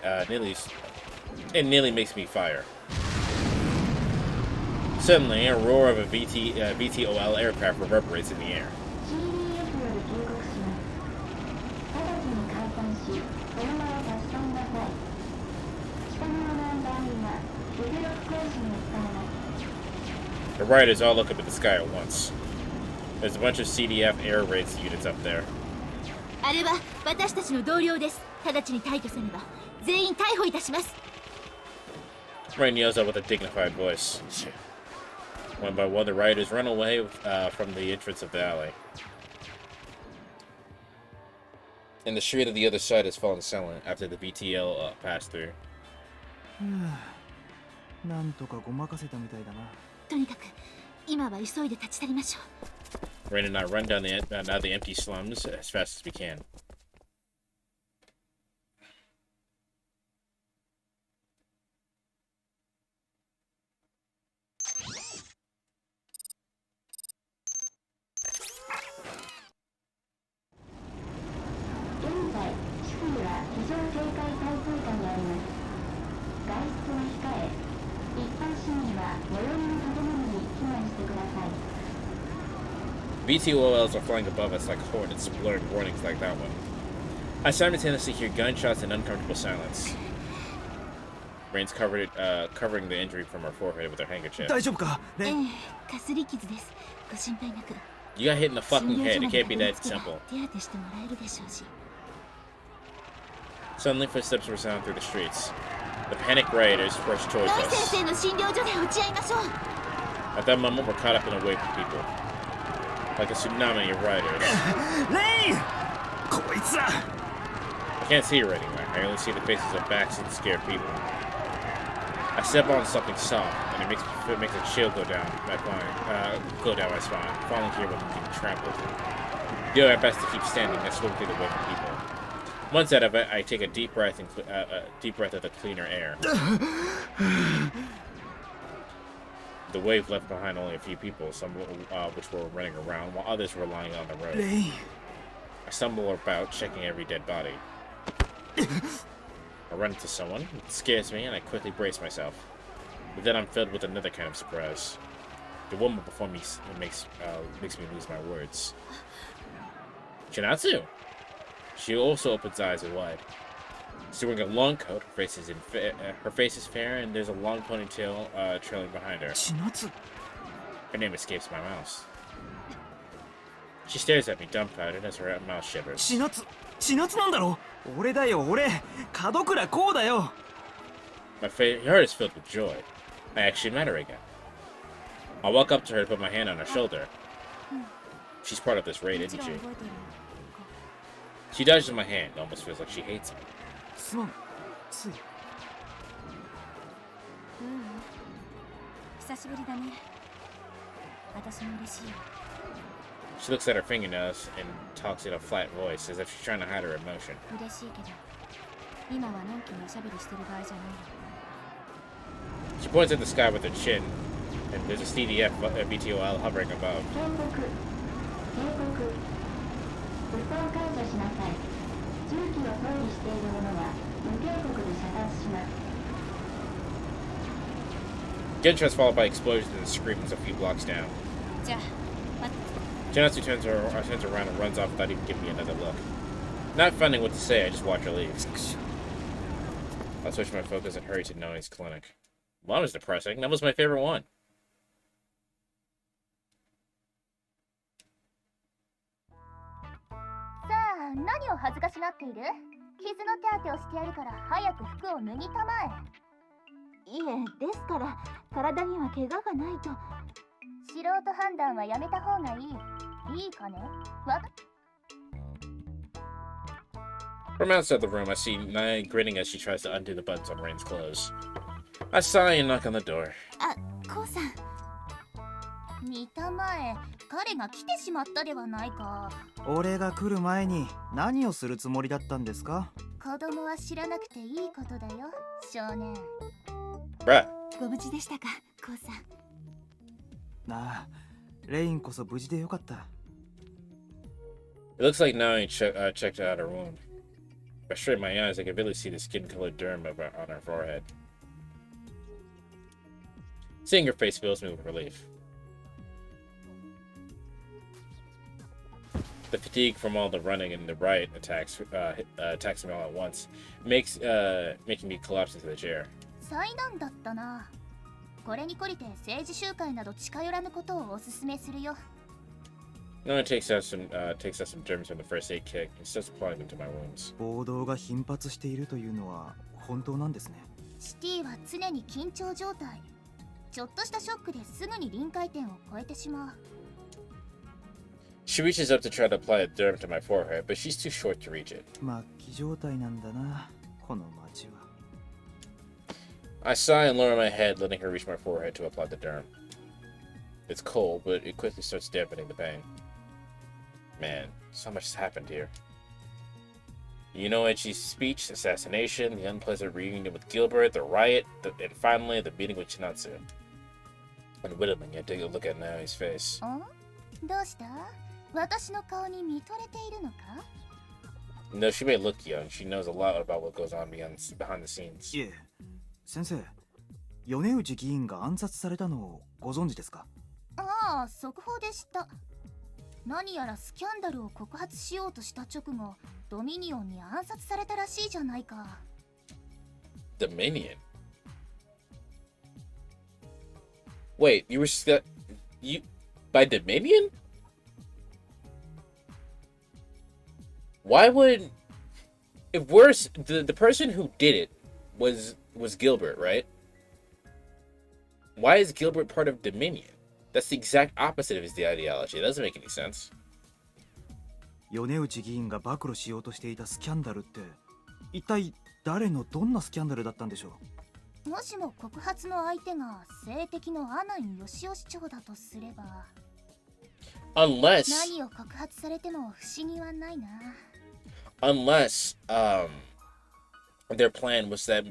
nearly makes me fire. Suddenly, a roar of a VTOL aircraft reverberates in the air. The riders all look up at the sky at once. There's a bunch of CDF air raids units up there. あれは私たちの同僚です。直ちに退去せねば全員逮捕いたします。 Rain yells out with a dignified voice. One by one, the riders run away from the entrance of the alley. And the street on the other side has fallen silent after the VTL passed through. なんとかごまかせたみたいだな。 とにかく今は急いで立ち去りましょう。 Rain and I run down the empty slums as fast as we can. VTOLs are flying above us like hornets, blurring warnings like that one. I simultaneously hear gunshots and uncomfortable silence. Rain's covering the injury from her forehead with her handkerchief. 大丈夫か？ええ、かすり傷です。ご心配なく。 You got hit in the fucking head. It can't be that simple. 手当てしてもらえるでしょうし。 Suddenly, footsteps resound through the streets. The panicked rioters rush towards ノイ us. 先生の診療所で落ち合いましょう。 At that moment, we're caught up in a wave of people. Like a tsunami of riders. レイン、こいつら。 I can't see her anywhere. I only see the faces of backs and scared people. I step on something soft, and it makes a chill go down my spine, falling here with getting trampled. Do my best to keep standing and swim through the wave of people. Once out of it, I take a deep breath of the cleaner air. The wave left behind only a few people, some which were running around, while others were lying on the road. I stumble about, checking every dead body. I run into someone, it scares me, and I quickly brace myself. But then I'm filled with another kind of surprise. The woman before me makes me lose my words. Chinatsu. She also opens eyes wide. She's wearing a long coat. Her face is fair, and there's a long ponytail trailing behind her. Chinatsu. Her name escapes my mouth. She stares at me, dumbfounded, as her mouth shivers. 千夏なんだろ。俺だよ、俺。門倉こうだよ。My heart is filled with joy. I actually met her again. I walk up to her to put my hand on her shoulder. She's part of this raid, isn't she? She dodges my hand. It almost feels like she hates me. すまん。つい。久しぶりだね。私も嬉しいよ。 She looks at her fingernails and talks in a flat voice, as if she's trying to hide her emotion. 嬉しいけど、今はのんきにおしゃべりしてる場合じゃないよ。 She points at the sky with her chin, and there's a CDF BTOL hovering above. 武装解除しなさい。重機を装備している者は無警告で射殺します。 Gunshots followed by explosions and screams a few blocks down. じゃあ、待って。 Janatsu turns around and runs off without even giving me another look. Not finding what to say, I just watch her leave. I switch my focus and hurry to Noni's clinic. Well, that was depressing. That was my favorite one. さあ、何を恥ずかしがっている？傷の手当てをしてやるから早く服を脱ぎたまえ。いえ、ですから体には怪我がないと。素人判断はやめた方がいい。いいかね？わか From outside the room, I see Nai grinning as she tries to undo the buttons on Rain's clothes. I sigh and knock on the door. あ、こうさん。見たまえ、彼が来てしまったではないか。俺が来る前に何をするつもりだったんですか？子供は知らなくていいことだよ、少年。Bruh. ご無事でしたか、こうさん。なあ、レインこそ無事でよかった。It looks like Nai checked out her wound. If I strain my eyes, I can barely see the skin-colored derm on her forehead. Seeing her face fills me with relief. The fatigue from all the running and the riot attacks me all at once, making me collapse into the chair. 災難だったな。これに懲りて政治集会など近寄らぬことをお勧めするよ。Nona takes out some germs from the first aid kit and starts applying them to my wounds. 暴動が頻発しているというのは本当なんですね。シティは常に緊張状態。ちょっとしたショックですぐに臨界点を超えてしまう。She reaches up to try to apply a derm to my forehead, but she's too short to reach it. 末期状態なんだな、この町は。I sigh and lower my head, letting her reach my forehead to apply the derm. It's cold, but it quickly starts dampening the pain. Man, so much has happened here. You know, Ichi's speech, assassination, the unpleasant reunion with Gilbert, the riot, and finally the meeting with Chinatsu. Unwittingly, I take a look at Naomi's face. どうした？私の顔に見とれているのか？ Though she may look young, she knows a lot about what goes on behind the scenes. いえ、先生、米内議員が暗殺されたのをご存知ですか？ああ、速報でした。何やらスキャンダルを告発しようとした直後、ドミニオンに暗殺されたらしいじゃないか。Dominion? Wait, you by Dominion? Why would if worse the person who did it was Gilbert, right? Why is Gilbert part of Dominion? That's the exact opposite of his ideology. It doesn't make any sense. 米内議員が暴露しようとしていたスキャンダルって一体誰のどんなスキャンダルだったんでしょう？もしも告発の相手が性敵の阿南義雄市長だとすれば、 Unless 何を告発されても不思議はないな。Unless their plan was to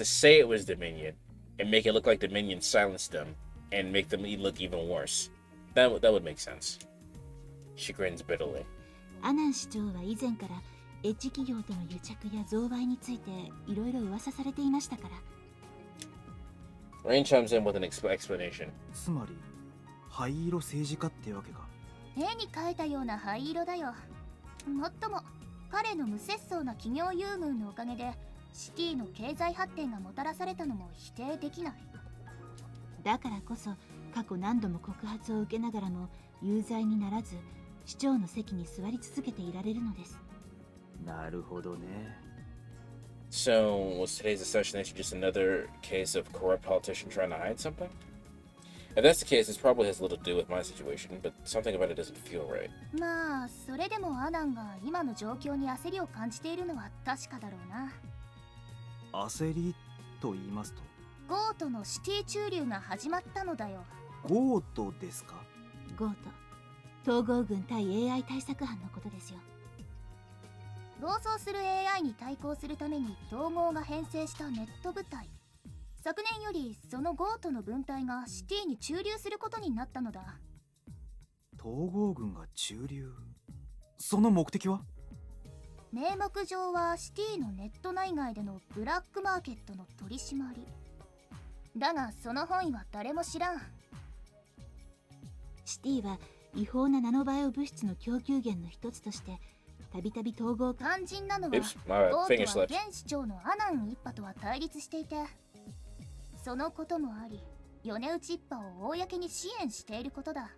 say it was Dominion and make it look like Dominion silenced them and make them look even worse. That would make sense. She grins bitterly. 阿南市長は以前からエッジ企業との癒着や贈賄についていろいろ噂されていましたから。Rain chimes in with an explanation. つまり灰色政治家ってわけか。絵に描いたような灰色だよ。もっとも彼の無節操な企業優遇のおかげでシティの経済発展がもたらされたのも否定できない。だからこそ過去何度も告発を受けながらも有罪にならず市長の席に座り続けていられるのです。なるほどね。So, was today's assassination just another case of corrupt politician trying to hide something? If that's the case, this probably has little to do with my situation, but something about it doesn't feel right. まあそれでもアナンが今の状況に焦りを感じているのは確かだろうな。焦りと言いますと、ゴートのシティ駐留が始まったのだよ。ゴートですか？ゴート、統合軍対 AI 対策班のことですよ。暴走する AI に対抗するために統合が編成したネット部隊。昨年よりそのゴートの分隊がシティに駐留することになったのだ。統合軍が駐留？その目的は？名目上はシティのネット内外でのブラックマーケットの取り締まり。だがその本意は誰も知らん。シティは違法なナノバイオ物質の供給源の一つとしてたびたび統合。肝心なのは Oops, ゴ my ー finger トは slipped. 現市長のアナン一派とは対立していて、そのこともあり米内一派を公に支援していることだ。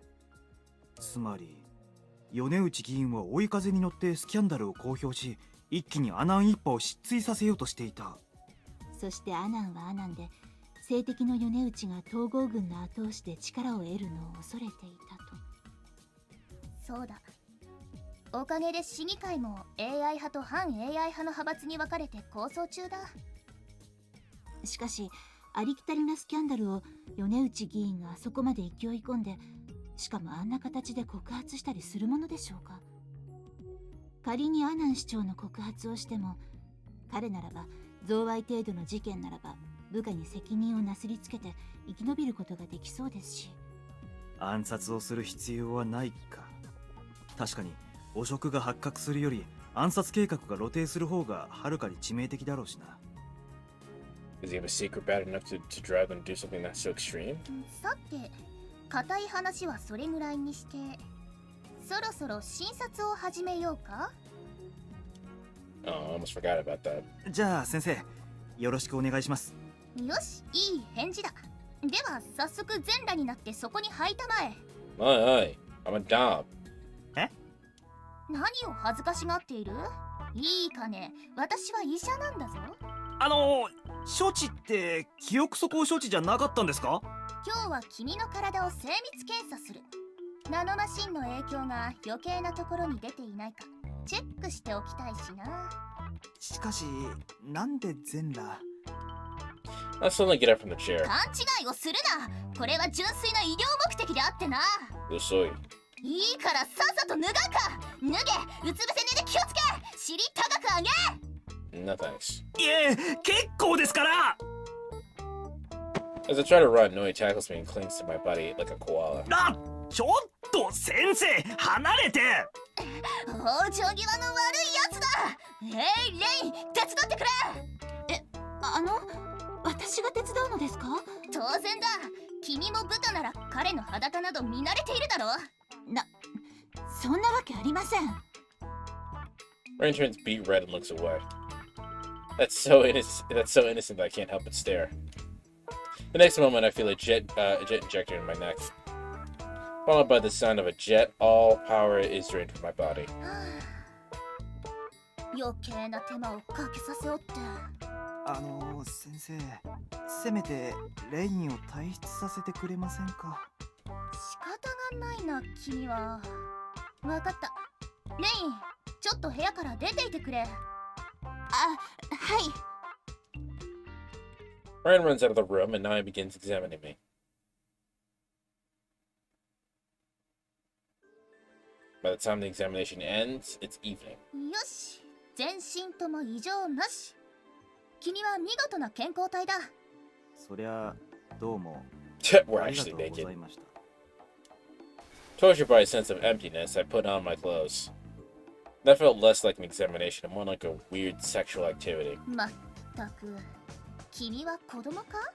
つまり米内議員は追い風に乗ってスキャンダルを公表し、一気にアナン一派を失墜させようとしていた。そしてアナンはアナンで政敵の米内が統合軍の後押しで力を得るのを恐れていたと。そうだ。おかげで市議会も AI 派と反 AI 派の派閥に分かれて構想中だ。しかしありきたりなスキャンダルを米内議員があそこまで勢い込んで、しかもあんな形で告発したりするものでしょうか。仮にアナン市長の告発をしても、彼ならば贈賄程度の事件ならば部下に責任をなすりつけて生き延びることができそうですし。暗殺をする必要はないか。確かに汚職が発覚するより暗殺計画が露呈する方がはるかに致命的だろうしな。Does he have a secret bad enough to drive them to do something that's so extreme? さて、固い話はそれぐらいにして、そろそろ診察を始めようか。Oh, I almost forgot about that. じゃあ先生、よろしくお願いします。よし、いい返事だ。では早速全裸になってそこに入ったまえ。Oi, I'm a dom. 何を恥ずかしがっている？いいかね、私は医者なんだぞ。処置って記憶素行処置じゃなかったんですか？今日は君の体を精密検査する。ナノマシンの影響が余計なところに出ていないかチェックしておきたいしな。しかし、なんで全裸I'll suddenly get up from the chair. 勘違いをするな。これは純粋な医療目的であってな。Usoy. いいからさっさと脱がんか。脱げ、うつ伏せ寝で気をつけ。尻高く上げ。 No thanks. いえ、結構ですから。 As I try to run, Noi tackles me and clings to my body like a koala. ちょっと先生、離れて。往生際の悪いやつだ。レイン、手伝ってくれ。私が手伝うのですか？当然だ。君も部下なら彼の裸など見慣れているだろ。そんなわけありません。 Rain turns beet red and looks away. That's so innocent that I can't help but stare. The next moment, I feel a jet injector in my neck. Followed by the sound of a jet, all power is drained from my body. 余計な手間をかけさせおって。先生、せめてレインを退出させてくれませんか？仕方がないな、君は。わかった。レイン、ちょっと部屋から出ていてくれ。はい。Ryan runs out of the room and Naya begins examining me. By the time the examination ends, it's evening. よし、全身とも異常なし。君は見事な健康体だ。そりゃ、どうも。We're actually naked. Tortured by a sense of emptiness, I put on my clothes. That felt less like an examination and more like a weird sexual activity. まったく君は子供か？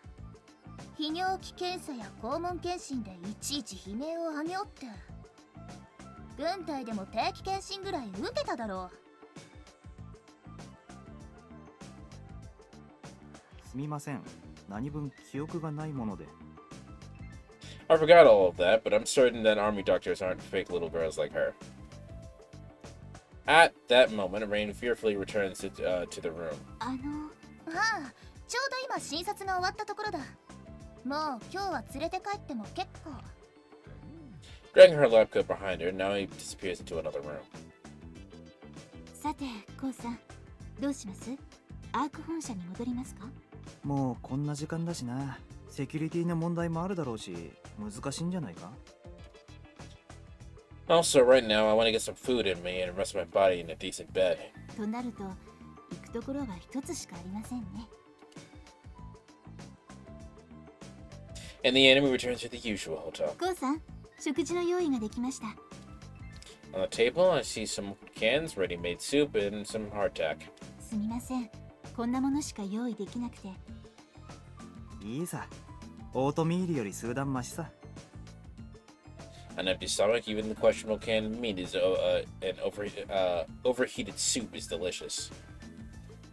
泌尿器検査や肛門検診でいちいち悲鳴を上げおって。軍隊でも定期検診ぐらい受けただろう。すみません。何分記憶がないもので。I forgot all of that, but I'm certain that army doctors aren't fake little girls like her. At that moment, Rain fearfully returns to the room. ああ、ちょうど今診察が終わったところだ。もう今日は連れて帰っても結構。Dragging her lab coat behind her, now he disappears into another room. さて、コウさん、どうします？アーク本社に戻りますか？もうこんな時間だしな。セキュリティの問題もあるだろうし、難しいんじゃないか？ Also, right now, I want to get some food in me and rest my body in a decent bed. となると、行くところは一つしかありませんね。And the enemy returns to the usual hotel. コウさん、食事の用意ができました。On the table, I see some cans, ready-made soup, and some hardtack. すみません。こんなものしか用意できなくて。いいさ。オートミールより数段マシさ。An empty stomach, even the questionable canned meat is overheated soup is delicious.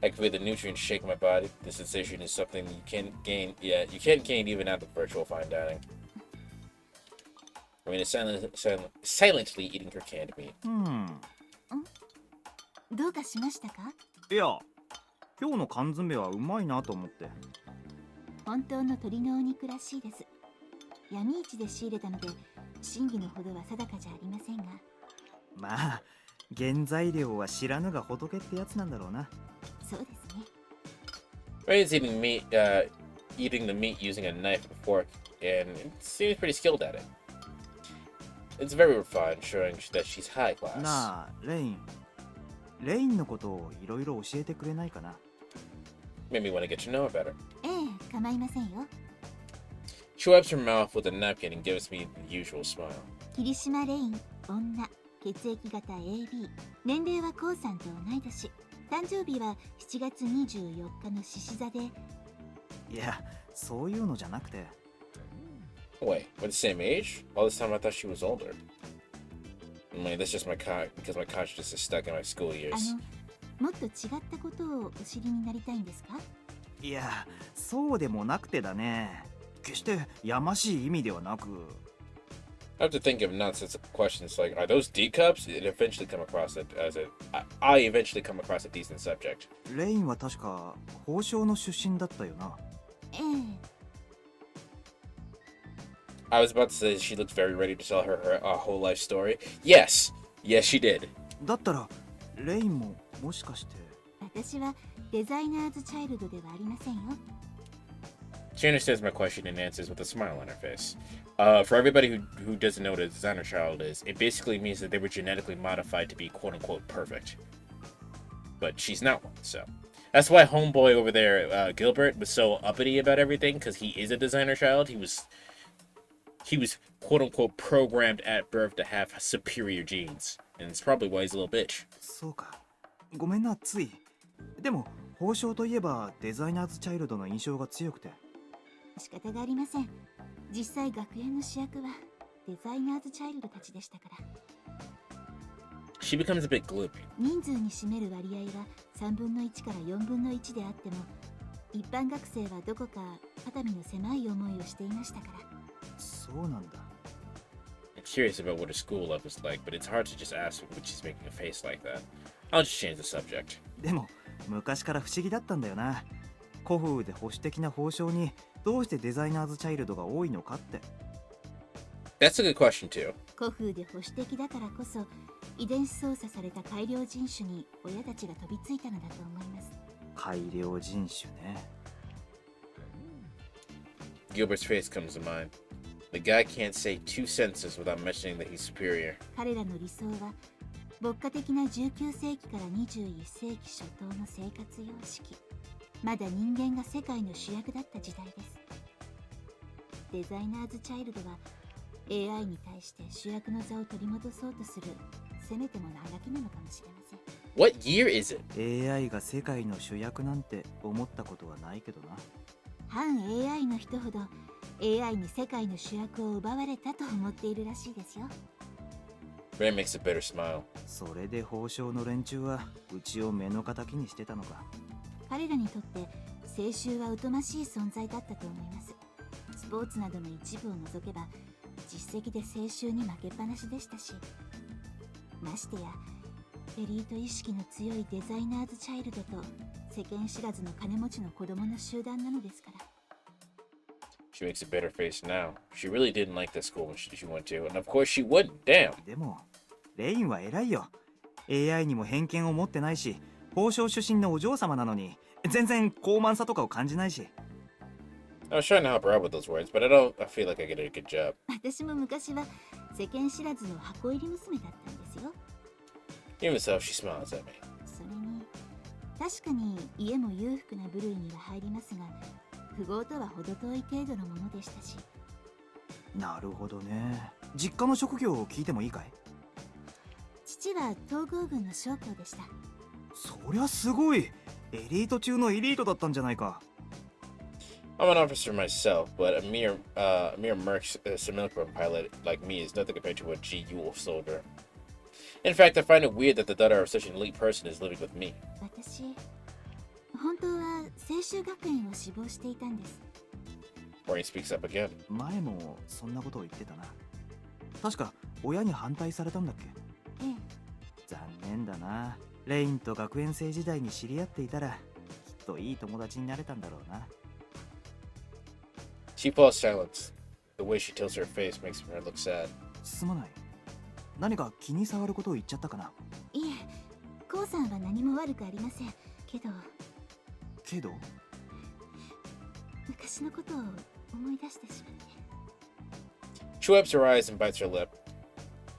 I can feel the nutrients shake my body. The sensation is something you can't gain. Yeah, you can't gain even out of virtual fine dining. I mean, it's silently eating her canned meat. どうかしましたか？いや、今日の缶詰はうまいなと思って。本当の鶏のお肉らしいです。闇市で仕入れたので、真偽のほどは定かじゃありませんが。まあ、原材料は知らぬが仏ってやつなんだろうな。そうですね。Ray's eating the meat using a knife and fork, and it seems pretty skilled at it. It's very refined, showing that she's high class. なあ、レイン。レインのことをいろいろ教えてくれないかな。Made me want to get to know her better. ええ、構いませんよ。She wipes her mouth with a napkin and gives me the usual smile. 霧島レイン、女、血液型 AB。年齢はコウさんと同い年。誕生日は7月24日の獅子座で。いや、そういうのじゃなくて。Wait, we're the same age? All this time I thought she was older. I mean, that's just because my conscience is stuck in my school years. もっと違ったことをお知りになりたいんですか？いや、そうでもなくてだね。決してやましい意味ではなく。I have to think of nonsense questions like, are those D cups? I eventually come across a decent subject. レインは確か宝生の出身だったよな。ええ。I was about to say she looks very ready to tell her whole life story. Yes, she did. だったらレインももしかして。私はデザイナーズチャイルドではありませんよ。She understands my question and answers with a smile on her face. For everybody who doesn't know what a designer child is, it basically means that they were genetically modified to be quote-unquote perfect. But she's not one, so. That's why homeboy over there, Gilbert, was so uppity about everything, because he is a designer child. He was quote-unquote programmed at birth to have superior genes. And it's probably why he's a little bitch. そうか。ごめんな、つい。でも、宝生といえばデザイナーズチャイルドの印象が強くて。仕方がありません。実際学園の主役はデザイナーズチャイルドたちでしたから。She becomes a bit gloomy. 人数に占める割合は3分の1から4分の1であっても、一般学生はどこか肩身の狭い思いをしていましたから。そうなんだ。I'm curious about what her school life was like, but it's hard to just ask when she's making a face like that. I'll just change the subject. でも、昔から不思議だったんだよな。古風で保守的な宝生にどうしてデザイナーズチャイルドが多いのかって。That's a good question too. 古風で保守的だからこそ遺伝子操作された改良人種に親たちが飛びついたのだと思います。改良人種ね。Gilbert's face comes to mind. The guy can't say 2 sentences without mentioning that he's superior. 彼らの理想は牧歌的な19世紀から21世紀初頭の生活様式。まだ人間が世界の主役だった時代です。デザイナーズチャイルドは AI に対して主役の座を取り戻そうとするせめても長きなのかもしれません。 What year is it? AI が世界の主役なんて思ったことはないけどな。反 AI の人ほど AI に世界の主役を奪われたと思っているらしいですよ。 Ray makes a bitter smile. それで宝生の連中はうちを目の敵にしてたのか。彼らにとって青春は疎ましい存在だったと思います。スポーツなどの一部を除けば実績で青春に負けっぱなしでしたし、ましてやエリート意識の強いデザイナーズチャイルドと世間知らずの金持ちの子供の集団なのですから。 She makes a bitter face now. She really didn't like the school when she went to, and of course she wouldn't. Damn. でもレインは偉いよ。 AI にも偏見を持ってないし、宝生出身のお嬢様なのに全然高慢さとかを感じないし。 I was trying to help her out with those words, but I feel like I did a good job. 私も昔は世間知らずの箱入り娘だったんですよ。 Even so, she smiles at me. それに確かに家も裕福な部類には入りますが、富豪とは程遠い程度のものでしたし。なるほどね。実家の職業を聞いてもいいかい？父は統合軍の将校でした。そりゃすごい。エリート中のエリートだったんじゃないか。 I'm an officer myself, but a mere merc simulacrum pilot like me is nothing compared to a GU soldier. In fact, I find it weird that the daughter of such an elite person is living with me. 私、本当は青州学園を志望していたんです。 Maureen speaks up again. 前もそんなことを言ってたな。確か親に反対されたんだっけ？ええ。残念だな。レインと学園生時代に知り合っていたらきっといい友達になれたんだろうな。 She falls silent. The way she tilts her face makes her look sad. すまない。何か気に障ることを言っちゃったかな。いえ、コウさんは何も悪くありませんけど。けど昔のことを思い出してしまって。 She wipes her eyes and bites her lip.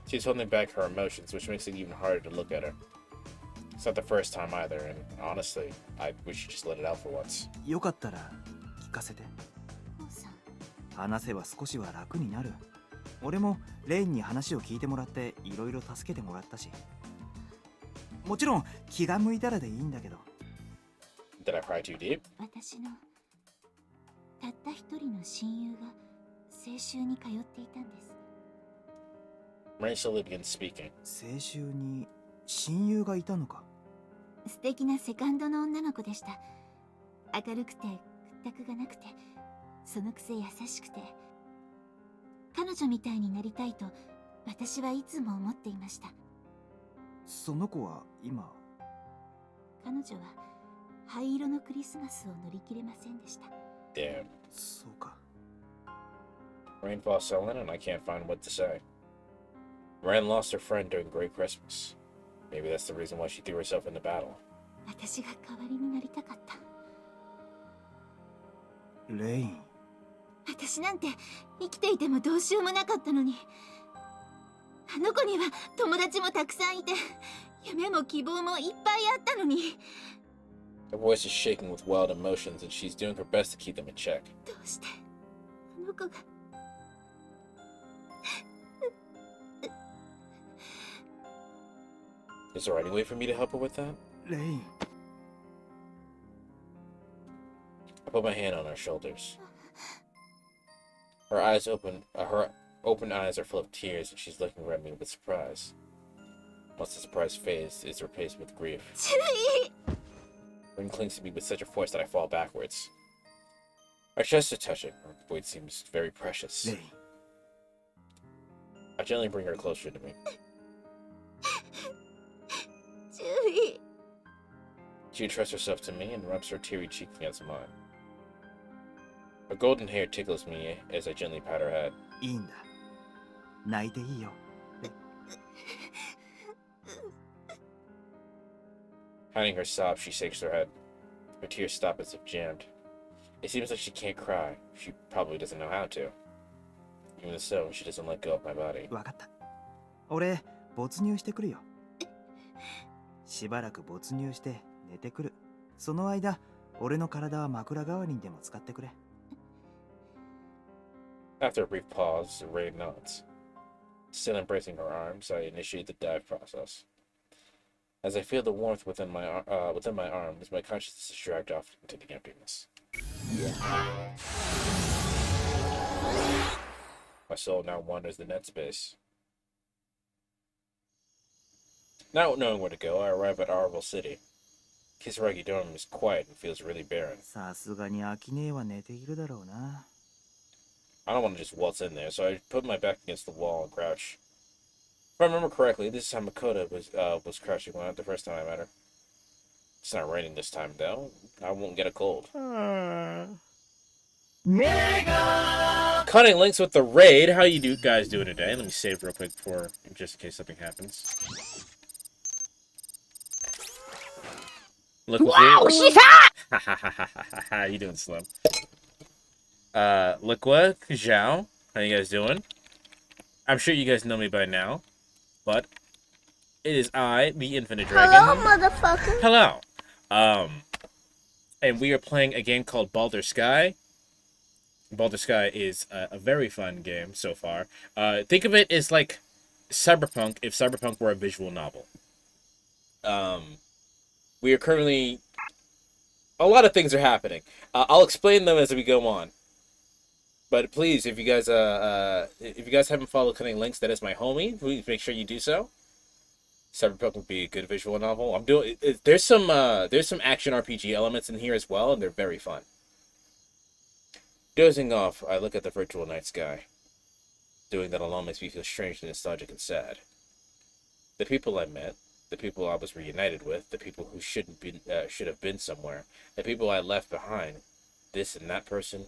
She's holding back her emotions, which makes it even harder to look at her. It's not the first time either, and honestly, I wish she just let it out for once. よかったら聞かせて。コウさん。話せば少しは楽になる。俺もレインに話を聞いてもらっていろいろ助けてもらったし。もちろん気が向いたらでいいんだけど。Did I pry too deep? 私のたった一人の親友が青州に通っていたんです。 Maureen slowly begins speaking. 青州に親友がいたのか。素敵なセカンドの女の子でした。明るくて屈託がなくて、そのくせ優しくて、彼女みたいになりたいと私はいつも思っていました。その子は今。彼女は灰色のクリスマスを乗り切れませんでした。 Damn. そうか。 Maureen falls silent, and I can't find what to say. Maureen lost her friend during Great Christmas. Maybe that's the reason why she threw herself into battle. 私が代わりになりたかった。レイン。私なんて生きていてもどうしようもなかったのに、あの子には友達もたくさんいて、夢も希望もいっぱいあったのに。 Her voice is shaking with wild emotions, and she's doing her best to keep them in check. どうしてあの子が。 Is there any way for me to help her with that? レイン。 I put my hand on her shoulders. Her open eyes are full of tears, and she's looking at me with surprise. Once the surprise fades, it's replaced with grief. 注意。 Ring clings to me with such a force that I fall backwards. Our chests are touching. Her voice seems very precious. レイン。 I gently bring her closer to me. 注意。 She entrusts herself to me and rubs her teary cheek against mine. Her golden hair tickles me as I gently pat her head. いいんだ。泣いていいよ。 Hiding her sobs, she shakes her head. Her tears stop as if jammed. It seems like she can't cry. She probably doesn't know how to. Even so, she doesn't let go of my body. わかった。俺、没入してくるよ。しばらく没入して寝てくる。その間、俺の体は枕代わりにでも使ってくれ。 After a brief pause, Ray nods. Still embracing her arms, I initiate the dive process. As I feel the warmth within my arms, my consciousness is dragged off into the emptiness. My soul now wanders the net space. Not knowing where to go, I arrive at Arvel City. Kisaragi Dome is quiet and feels really barren. さすがにアキネは寝ているだろうな。 I don't want to just waltz in there, so I put my back against the wall and crouch. If I remember correctly, this is how Makoto was crouching the first time I met her. It's not raining this time, though. I won't get a cold. Cutting links with the raid. How you guys doing today? Let me save real quick before, just in case something happens. Look wow, she's hot! How you doing, Slim? Liqua, Zhao, how you guys doing? I'm sure you guys know me by now, but it is I, the Infinite Dragon. Hello, motherfucker. Hello. And we are playing a game called Baldr Sky. Baldr Sky is a very fun game so far. Think of it as like Cyberpunk if Cyberpunk were a visual novel. We are currently... A lot of things are happening. I'll explain them as we go on. But please, if you guys haven't followed Cutting Links, that is my homie. Please make sure you do so. Cyberpunk would be a good visual novel. There's some action RPG elements in here as well, and they're very fun. Dozing off, I look at the virtual night sky. Doing that alone makes me feel strangely nostalgic and sad. The people I met, the people I was reunited with, the people who should have been somewhere, the people I left behind, this and that person.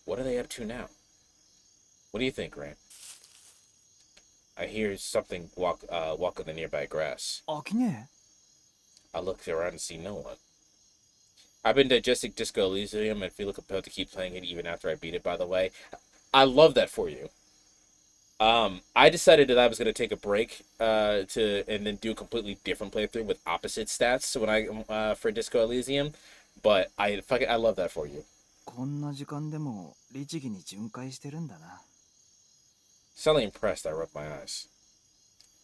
What are they up to now? What do you think, Grant? I hear something walk in the nearby grass. Akine? I look around and see no one. I've been digesting Disco Elysium and feel compelled to keep playing it even after I beat it, by the way. I love that for you. I decided that I was going to take a break and then do a completely different playthrough with opposite stats for Disco Elysium, but I love that for you. こんな時間でも律儀に巡回してるんだな。 Suddenly impressed, I rub my eyes.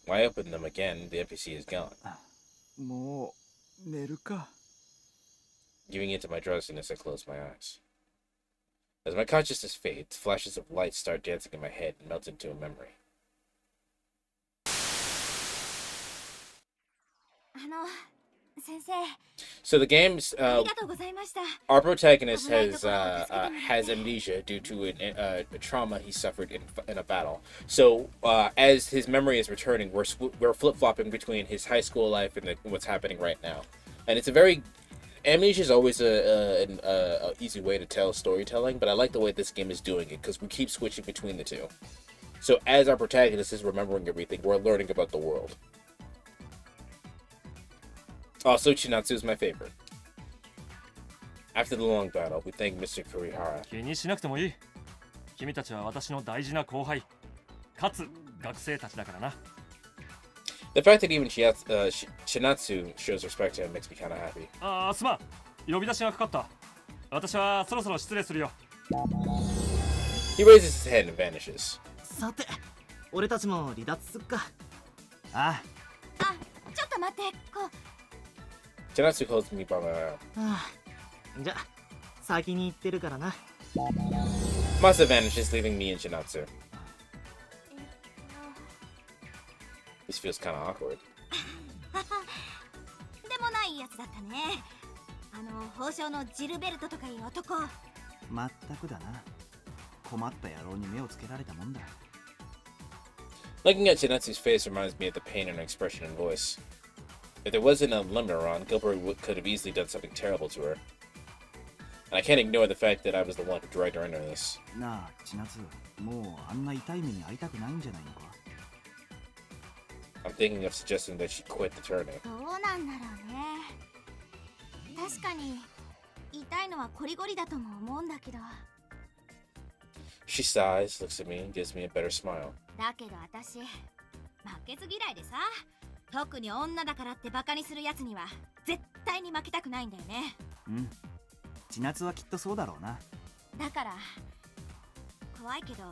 When I open them again, the NPC is gone. もう寝るか。 Giving into my drowsiness, I close my eyes. As my consciousness fades, flashes of light start dancing in my head and melt into a memory. So the game's our protagonist has amnesia due to a trauma he suffered in a battle. So as his memory is returning, we're flip-flopping between his high school life and what's happening right now, and it's a very amnesia is always an easy way to tell storytelling, but I like the way this game is doing it because we keep switching between the two. So as our protagonist is remembering everything, we're learning about the world. Also, Chinatsu is my favorite. After the long battle, we thank Mr. Kurihara. 気にしなくてもいい。君たちは私の大事な後輩、かつ学生たちだからな。The fact that even Chinatsu shows respect to him makes me kind of happy. ああ、すまん。呼び出しがかかった。私はそろそろ失礼するよ。He raises his head and vanishes. さて、俺たちも離脱すっか。ああ、ちょっと待って、こう。 Chinatsu holds me by my arm. じゃ、先に行ってるからな。Masa vanishes, leaving me and Chinatsu. This feels kind of awkward. でもないやつだったね。宝生のジルベルトとかいう男。まったくだな。困った野郎に目をつけられたもんだ。Looking at Chinatsu's face reminds me of the pain in her expression and voice. If there wasn't a limiter on, Gilbert could have easily done something terrible to her. And I can't ignore the fact that I was the one who dragged her into this. なあ、千夏、もうあんな痛い目に遭いたくないんじゃないのか。I'm thinking of suggesting that she quit the tourney. どうなんだろうね。確かに痛いのはコリゴリだとも思うんだけど。She sighs, looks at me, and gives me a better smile. だけど私、負けず嫌いでさ。特に女だからってバカにするやつには絶対に負けたくないんだよね。うん。千夏はきっとそうだろうな。だから怖いけど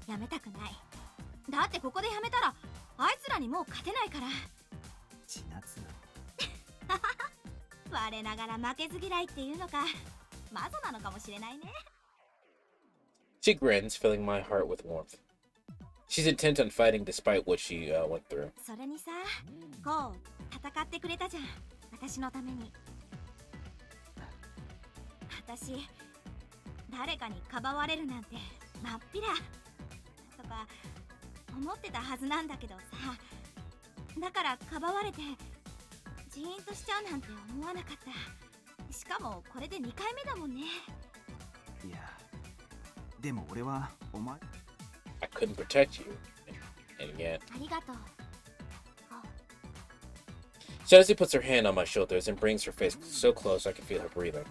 やめたくない。だってここでやめたらあいつらにもう勝てないから。千夏。我ながら負けず嫌いっていうのか、マゾなのかもしれないね。 She grins, filling my heart with warmth. She's intent on fighting despite what she went through. それにさ、こう戦ってくれたじゃん、私のために。私誰かにかばわれるなんてまっぴらとか思ってたはずなんだけどさ、だからかばわれてジーンとしちゃうなんて思わなかった。しかもこれで2回目だもんね。いや、でも俺はお前。I couldn't protect you, and yet. ありがとう。Chelsea puts her hand on my shoulders and brings her face so close I can feel her breathing.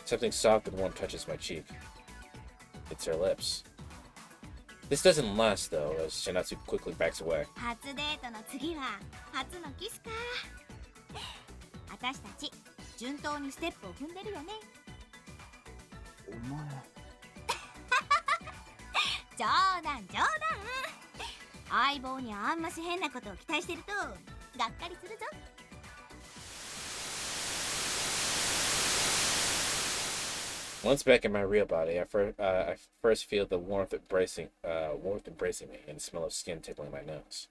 Something soft and warm touches my cheek. It's her lips. This doesn't last though, as Shinatsu quickly backs away. 初デートの次は初のキスか。私たち順当にステップを踏んでるよね。お前。冗談冗談。相棒にあんまし変なことを期待してるとがっかりするぞ。Once back in my real body, I first feel the warmth embracing me and the smell of skin tickling my nose.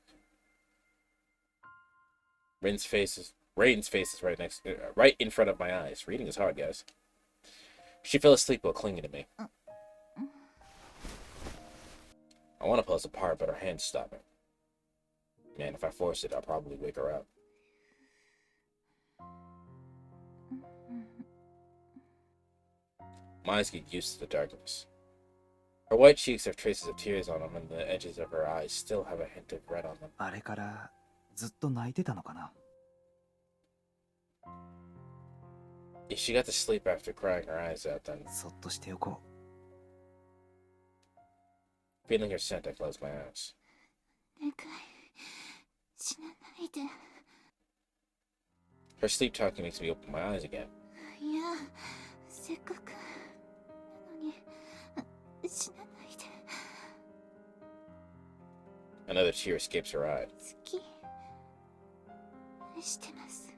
Rain's face is right in front of my eyes. Reading is hard, guys. She fell asleep while clinging to me. I want to pull us apart, but her hands stop me. Man, if I force it, I'll probably wake her up. My eyes get used to the darkness. Her white cheeks have traces of tears on them, and the edges of her eyes still have a hint of red on them. あれからずっと泣いてたのかな。If she got to sleep after crying her eyes out, then そっとしておこう。Feeling her scent, I close my eyes. お願い、死なないで。Her sleep talking makes me open my eyes again. いや、せっかくなのに死なないで。Another tear escapes her eye. 好き。愛してます。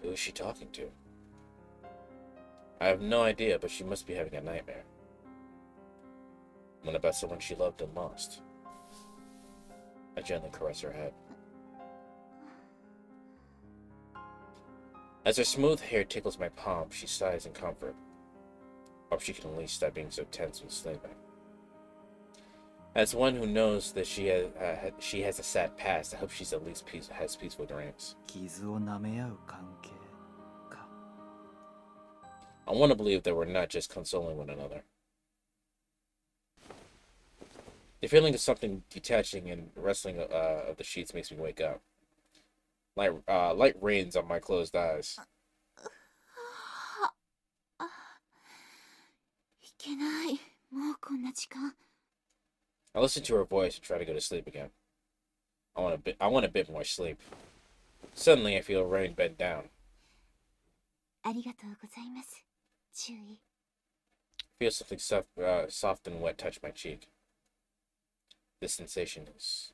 Who is she talking to? I have no idea, but she must be having a nightmare. One about someone she loved and lost. I gently caress her head. As her smooth hair tickles my palm, she sighs in comfort. Hope she can at least stop being so tense when sleeping. As one who knows that she has a sad past, I hope she's at least has peaceful dreams. 傷を舐め合う関係か。I want to believe that we're not just consoling one another. The feeling of something detaching and rustling of the sheets makes me wake up. Light rains on my closed eyes. いけない。もうこんな時間。I listen to her voice and try to go to sleep again. I want a bit more sleep. Suddenly, I feel Rain bend down. ありがとうございます。注意。Feel something soft and wet touch my cheek. This sensation is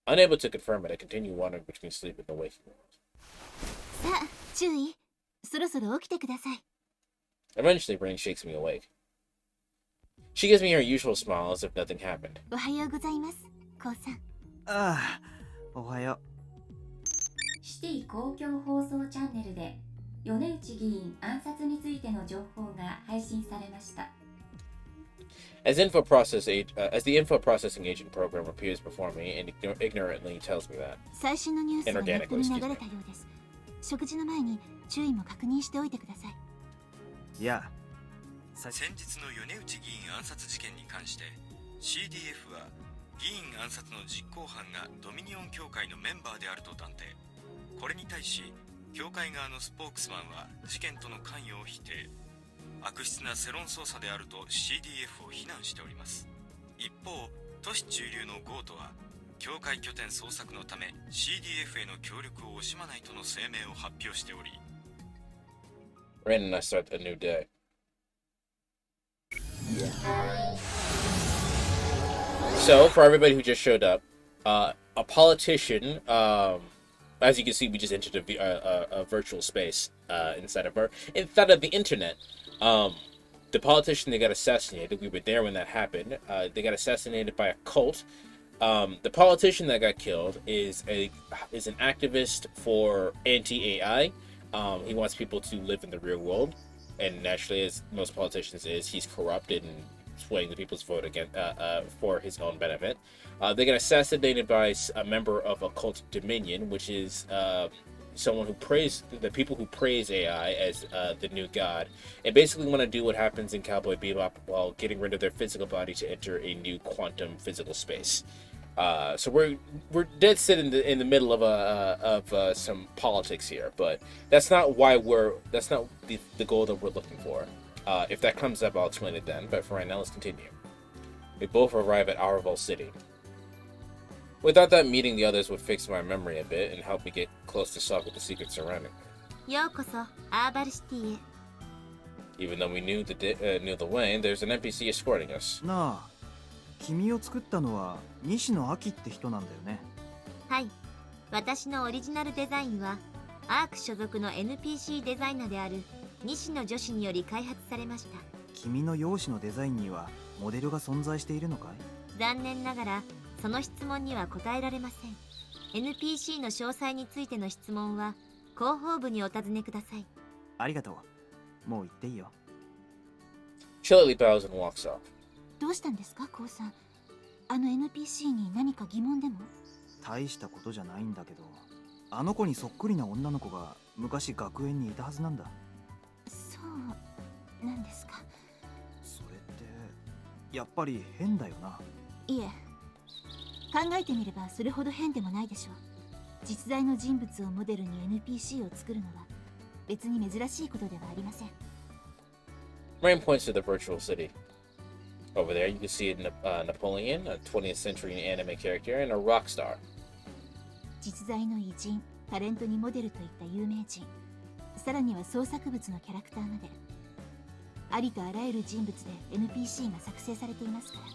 unable to confirm it. I continue wandering between sleep and the waking world. さあ、注意。そろそろ起きてください。Eventually, Rain shakes me awake. She gives me her usual smile as if nothing happened. おはようございます、コウさん。ああ、おはよう。シティ公共放送チャンネルで米内議員暗殺についての情報が配信されました。As the info processing agent program appears before me and ignorantly tells me that. 最新のニュースがネットに流れたようです。食事の前に注意も確認しておいてください。いや、先日の米内議員暗殺事件に関して CDF は議員暗殺の実行犯がドミニオン協会のメンバーであると断定。これに対し協会側のスポークスマンは事件との関与を否定。悪質な世論操作であると CDF を非難しております。一方、都市中流のゴートは協会拠点捜索のため CDF への協力を惜しまないとの声明を発表しており、Rain and I start a new day. So, for everybody who just showed up, a politician, as you can see, we just entered a virtual space inside of the internet. The politician, they got assassinated. We were there when that happened. They got assassinated by a cult. The politician that got killed is an activist for anti-AI. He wants people to live in the real world, and naturally, as most politicians is, he's corrupted and swaying the people's vote again for his own benefit. They got assassinated by a member of a cult Dominion, which is someone who praise the people who praise AI as the new god, and basically want to do what happens in Cowboy Bebop while getting rid of their physical body to enter a new quantum physical space. So we're dead set in the middle of some politics here, but that's not the goal that we're looking for. If that comes up, I'll explain it then. But for right now, let's continue. We both arrive at Arval City. We thought that meeting the others would fix my memory a bit and help me get close to solving the secrets surrounding me. ようこそアーバルシティへ。 Even though we knew the way, there's an NPC escorting us. なあ、君を作ったのは西野明って人なんだよね。はい。私のオリジナルデザインはアーク所属の NPC デザイナーである西野女子により開発されました。君の容姿のデザインにはモデルが存在しているのかい？残念ながらその質問には答えられません。NPC の詳細についての質問は広報部にお尋ねください。ありがとう。もう行っていいよ。Shillelagh bows and walks off. どうしたんですか、コウさん。あの NPC に何か疑問でも？大したことじゃないんだけど、あの子にそっくりな女の子が昔学園にいたはずなんだ。そうなんですか。それってやっぱり変だよな。いえ、考えてみればそれほど変でもないでしょう。実在の人物をモデルに NPC を作るのは別に珍しいことではありません。Rain points to the virtual city. Over there, you can see Napoleon, a 20th century anime character, and a rock star. 実在の偉人、タレントにモデルといった有名人、さらには創作物のキャラクターまで、ありとあらゆる人物で NPC が作成されていますから。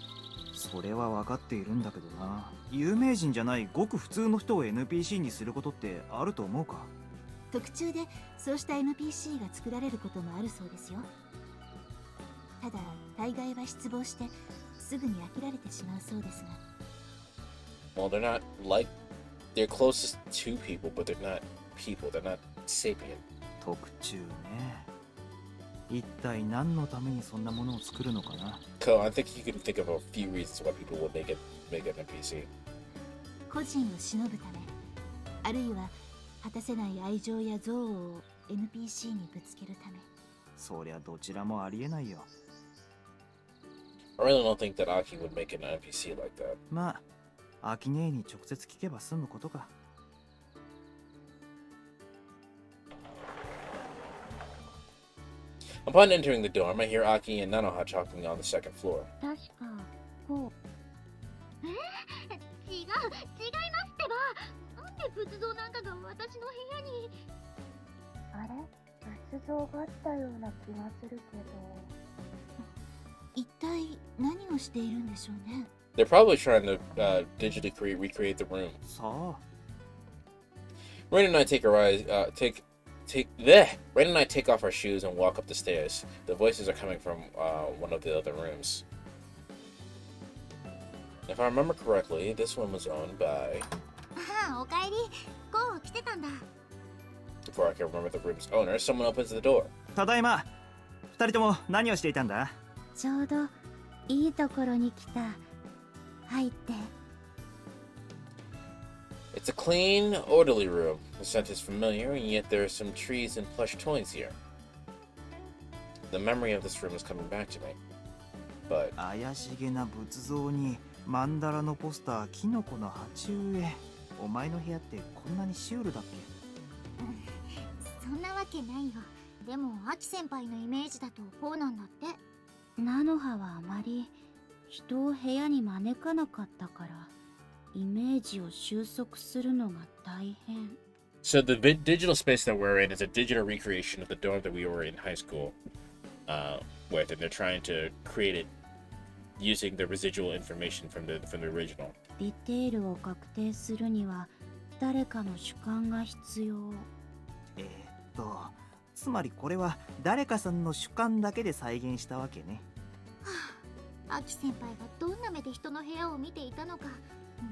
それは分かっているんだけどな。有名人じゃないごく普通の人を NPC にすることってあると思うか？特注でそうした NPC が作られることもあるそうですよ。ただ大概は失望してすぐに飽きられてしまうそうですが。 Well, they're closest to people, but they're not people. They're not sapient. 特注ね。一体何のためにそんなものを作るのかな。Cool. I think you can think of a few reasons why people will make an NPC. 個人を偲ぶため、あるいは果たせない愛情や憎悪を NPC にぶつけるため。そりゃどちらもありえないよ。I really don't think that Aki would make an NPC like that. まあ、アキ姉に直接聞けば済むことか。Upon entering the dorm, I hear Aki and Nanoha talking on the second floor. 確かこう。違いますってば。なんで仏像なんかが私の部屋に。あれ、仏像があったような気がするけど。一体何をしているんでしょうね。 They're probably trying to digitally recreate the room. さあ。Rain and I take off our shoes and walk up the stairs. The voices are coming from one of the other rooms. If I remember correctly, this one was owned by... ああ、おかえり。こう来てたんだ。 Before I can remember the room's owner, someone opens the door. ただいま。二人とも何をしていたんだ？ちょうどいいところに来た。入って。It's a clean, orderly room. The scent is familiar, and yet there are some trees and plush toys here. The memory of this room is coming back to me. But... 怪しげな仏像にマンダラのポスター、キノコの鉢植え。お前の部屋ってこんなにシュールだっそんなわけないよ。でもアキ先輩のイメージだとこうなんだって。ナノハはあまり人を部屋に招かなかったからイメージを収束するのが大変。 So the digital space that we're in is a digital recreation of the dorm that we were in high school. with, and they're trying to create it using the residual information from the original. ディテールを確定するには誰かの主観が必要。つまりこれは誰かさんの主観だけで再現したわけね。アキ先輩がどんな目で人の部屋を見ていたのかな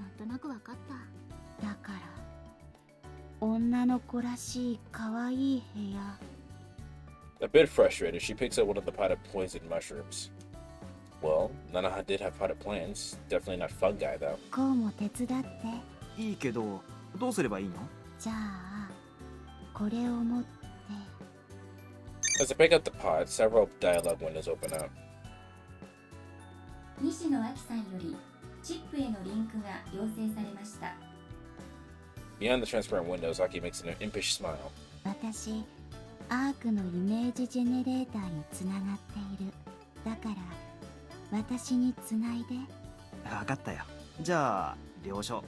んとなくわかった。だから女の子らしい可愛い部屋。A bit frustrated, she picks up one of the potted poisoned mushrooms. Well, Nanaha did have potted plants. Definitely not fungi, though. こうも手伝って。いいけど、どうすればいいの？じゃあ、これを持って。As I pick up the pot, several dialogue windows open up. 西野亜紀さんよりチップへのリンクが要請されました。Beyond the transparent windows, Aki makes an impish smile. 私、アークのイメージジェネレーターにつながっている。だから私につないで。分かったよ。じゃあ了承。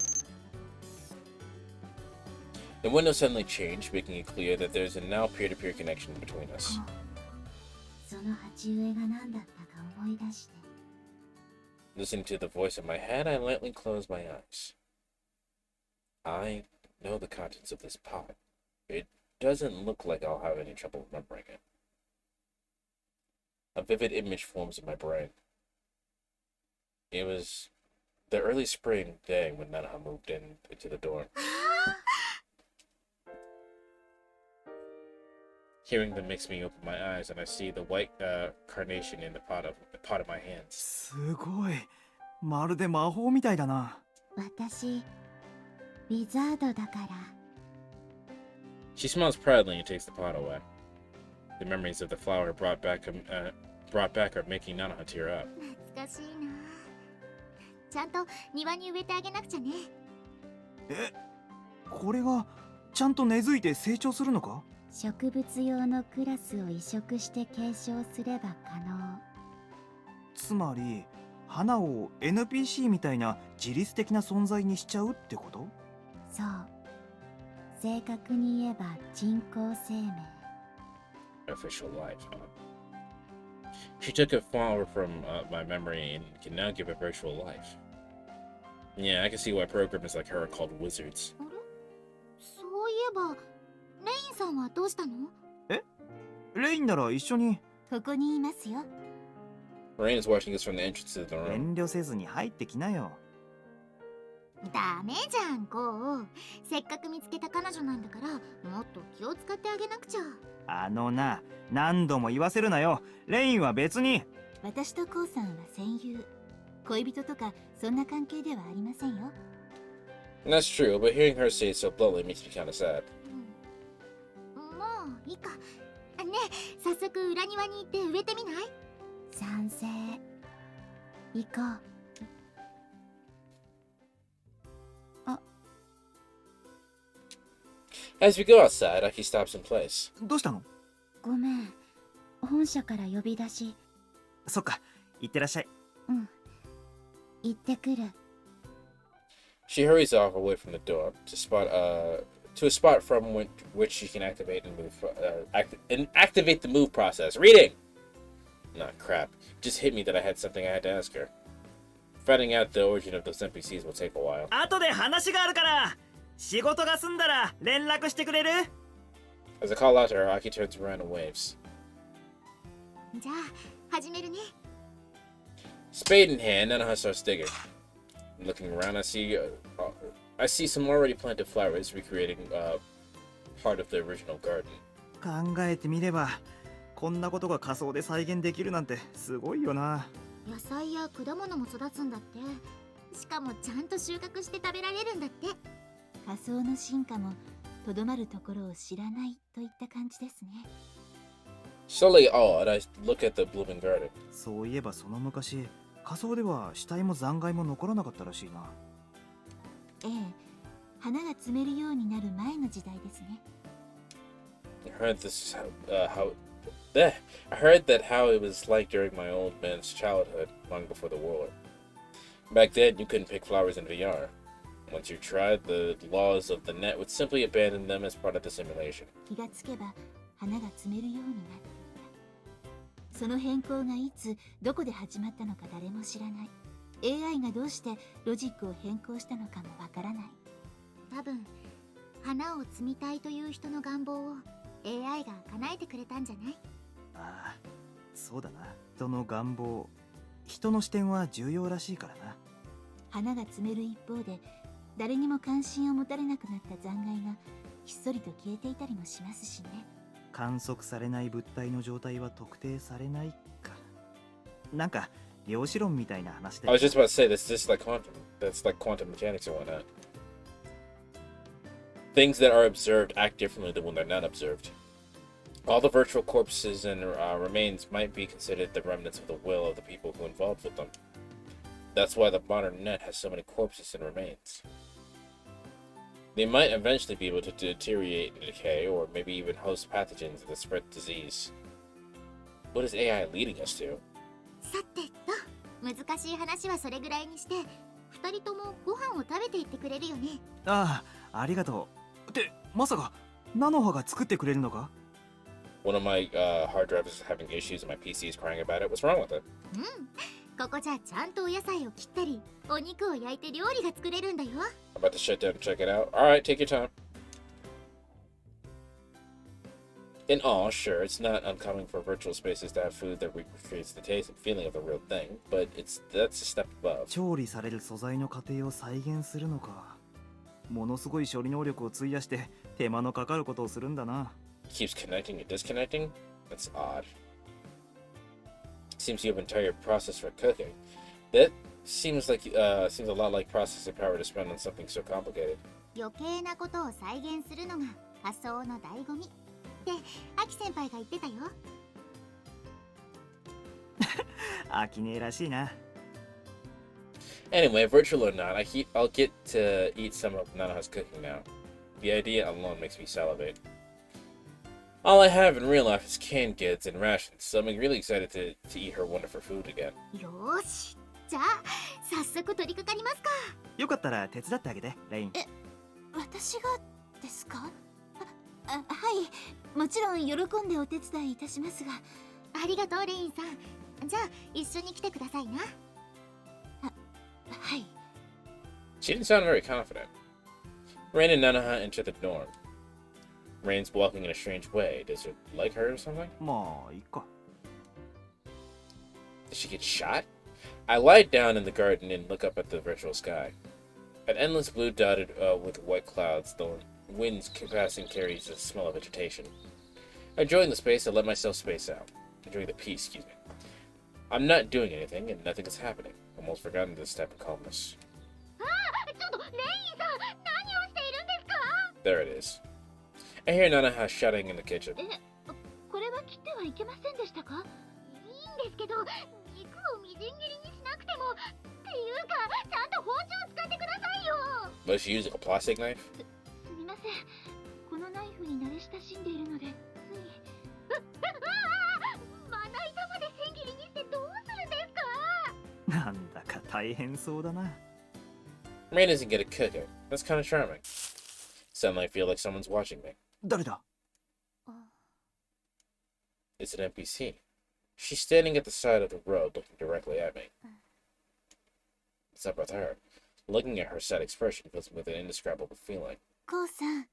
The windows suddenly change, making it clear that there's a now peer-to-peer connection between us. その鉢植えが何だったか思い出して。Listening to the voice in my head, I lightly close my eyes. I know the contents of this pot. It doesn't look like I'll have any trouble remembering it. A vivid image forms in my brain. It was the early spring day when Nanaha moved into the dorm. Hearing them makes me open my eyes, and I see the white carnation in the pot of my hands. すごい。まるで魔法みたいだな。私、ウィザードだから。She smiles proudly and takes the pot away. The memories of the flower brought back are making Nanaha tear up. 懐かしいな。ちゃんと庭に植えてあげなくちゃね。これがちゃんと根付いて成長するのか？植物用のクラスを移植して継承すれば可能。つまり花を NPC みたいな自律的な存在にしちゃうってこと？そう。正確に言えば人工生命。Official life, huh? She took a flower from my memory and can now give a virtual life. Yeah, I can see why programmers like her are called wizards. あれ？そういえばレインさんはどうしたの？レインなら一緒に。ここにいますよ。Rain is watching us from the entrance to the room. 遠慮せずに入ってきなよ。ダメじゃん、ゴー。せっかく見つけた彼女なんだから、もっと気を使ってあげなくちゃ。あのな、何度も言わせるなよ。レインは別に。私とコウさんは戦友。恋人とかそんな関係ではありませんよ。And that's true, but hearing her say it so bluntly makes me kind of sad. もういいか。ねえ、早速裏庭に行って植えてみない？賛成。行こう。As we go outside, Aki stops in place. どうしたの？ごめん。本社から呼び出し。そっか、行ってらっしゃい。うん。行ってくる。She hurries off away from the door to a spot from which she can activate the move process. Reading! Nah, crap. Just hit me that I had something I had to ask her. Finding out the origin of those NPCs will take a while. 後で話があるから。仕事が済んだら連絡してくれる？ As I call out to her, Aki turns around and waves. じゃあ始めるね。Spade in hand, Nanaha starts digging. Looking around, I see some already planted flowers recreating part of the original garden. 考えてみれば、こんなことが仮想で再現できるなんてすごいよな。野菜や果物も育つんだって。しかもちゃんと収穫して食べられるんだって。仮想の進化もとどまるところを知らないといった感じですね。Slowly awed, I look at the blooming garden. そういえばその昔、仮想では死体も残骸も残らなかったらしいな。ええ、花が摘めるようになる前の時代ですね。I heard that how it was like during my old man's childhood, long before the war. Back then, you couldn't pick flowers in VR. Once you tried, the laws of the net would simply abandon them as part of the simulation. 気がつけば花が摘めるようになっていた。その変更がいつどこで始まったのか誰も知らない。 AI がどうしてロジックを変更したのかもわからない。多分花を摘みたいという人の願望を AI が叶えてくれたんじゃない？ああ、そうだな。人の願望、人の視点は重要らしいからな。花が摘める一方で誰にも関心を持たれなくなった残骸がひっそりと消えていたりもしますしね。観測されない物体の状態は特定されないか。なんか量子論みたいな話で。I was just about to say this is like quantum. That's like quantum mechanics and whatnot. Things that are observed act differently than when they're not observed. All the virtual corpses and remains might be considered the remnants of the will of the people who involved with them. That's why the modern net has so many corpses and remains. They might eventually be able to deteriorate and decay, or maybe even host pathogens that spread disease. What is AI leading us to? さてと、難しい話はそれぐらいにして、二人ともご飯を食べていってくれるよね。ああ、ありがとう。ってまさかナノハが作ってくれるのか？ One of my hard drives is having issues and my PC is crying about it. What's wrong with it? ここじゃちゃんとお野菜を切ったり、お肉を焼いて料理が作れるんだよ。I'm about to shut down and check it out. Alright, take your time. In all, sure, it's not uncommon for virtual spaces to have food that recreates the taste and feeling of the real thing, but that's a step above. 調理される素材の過程を再現するのか。ものすごい処理能力を費やして手間のかかることをするんだな。Keeps connecting and disconnecting? That's odd. Seems you have an entire process for cooking. That seems a lot like processing power to spend on something so complicated. 余計なことを再現するのが仮想の醍醐味ってアキ先輩が言ってたよ。飽きねえらしいな。Anyway, virtual or not, I'll get to eat some of Nanaha's cooking now. The idea alone makes me salivate. All I have in real life is canned goods and rations, so I'm really excited to eat her wonderful food again. よーし、じゃあ早速取り掛かりますか。よかったら手伝ってあげて、レイン。私がですか？はい、もちろん喜んでお手伝いいたしますが。ありがとうレインさん。じゃあ一緒に来てくださいな。はい。 She didn't sound very confident. Rain and Nanaha enter the dorm. Rain's walking in a strange way. Does it like her or something? まあいいか。 Did she get shot? I lie down in the garden and look up at the virtual sky. An endless blue dotted with white clouds, the wind passing carries the smell of vegetation. Enjoying the space, I let myself space out. Enjoying the peace, excuse me. I'm not doing anything, and nothing is happening. Almost forgotten this type of calmness. ちょっとレインさん、何をしているんですか？ There it is. I hear Nanaha shouting in the kitchen. これは切ってはいけませんでしたか？いいんですけど、肉をみじん切りにしなくても。っていうか、ちゃんと包丁を使ってくださいよ。 Was she using a plastic knife? すみません。このナイフに慣れ親しんでいるので、つい。まな板まで千切りにしてどうするんですか？なんだか大変そうだな。Rain isn't good at cooking. That's kind of charming. Suddenly I feel like someone's watching me. 誰だ？ It's an NPC. She's standing at the side of the road looking directly at me. What's up with her? Looking at her sad expression fills me with an indescribable feeling. コウさん。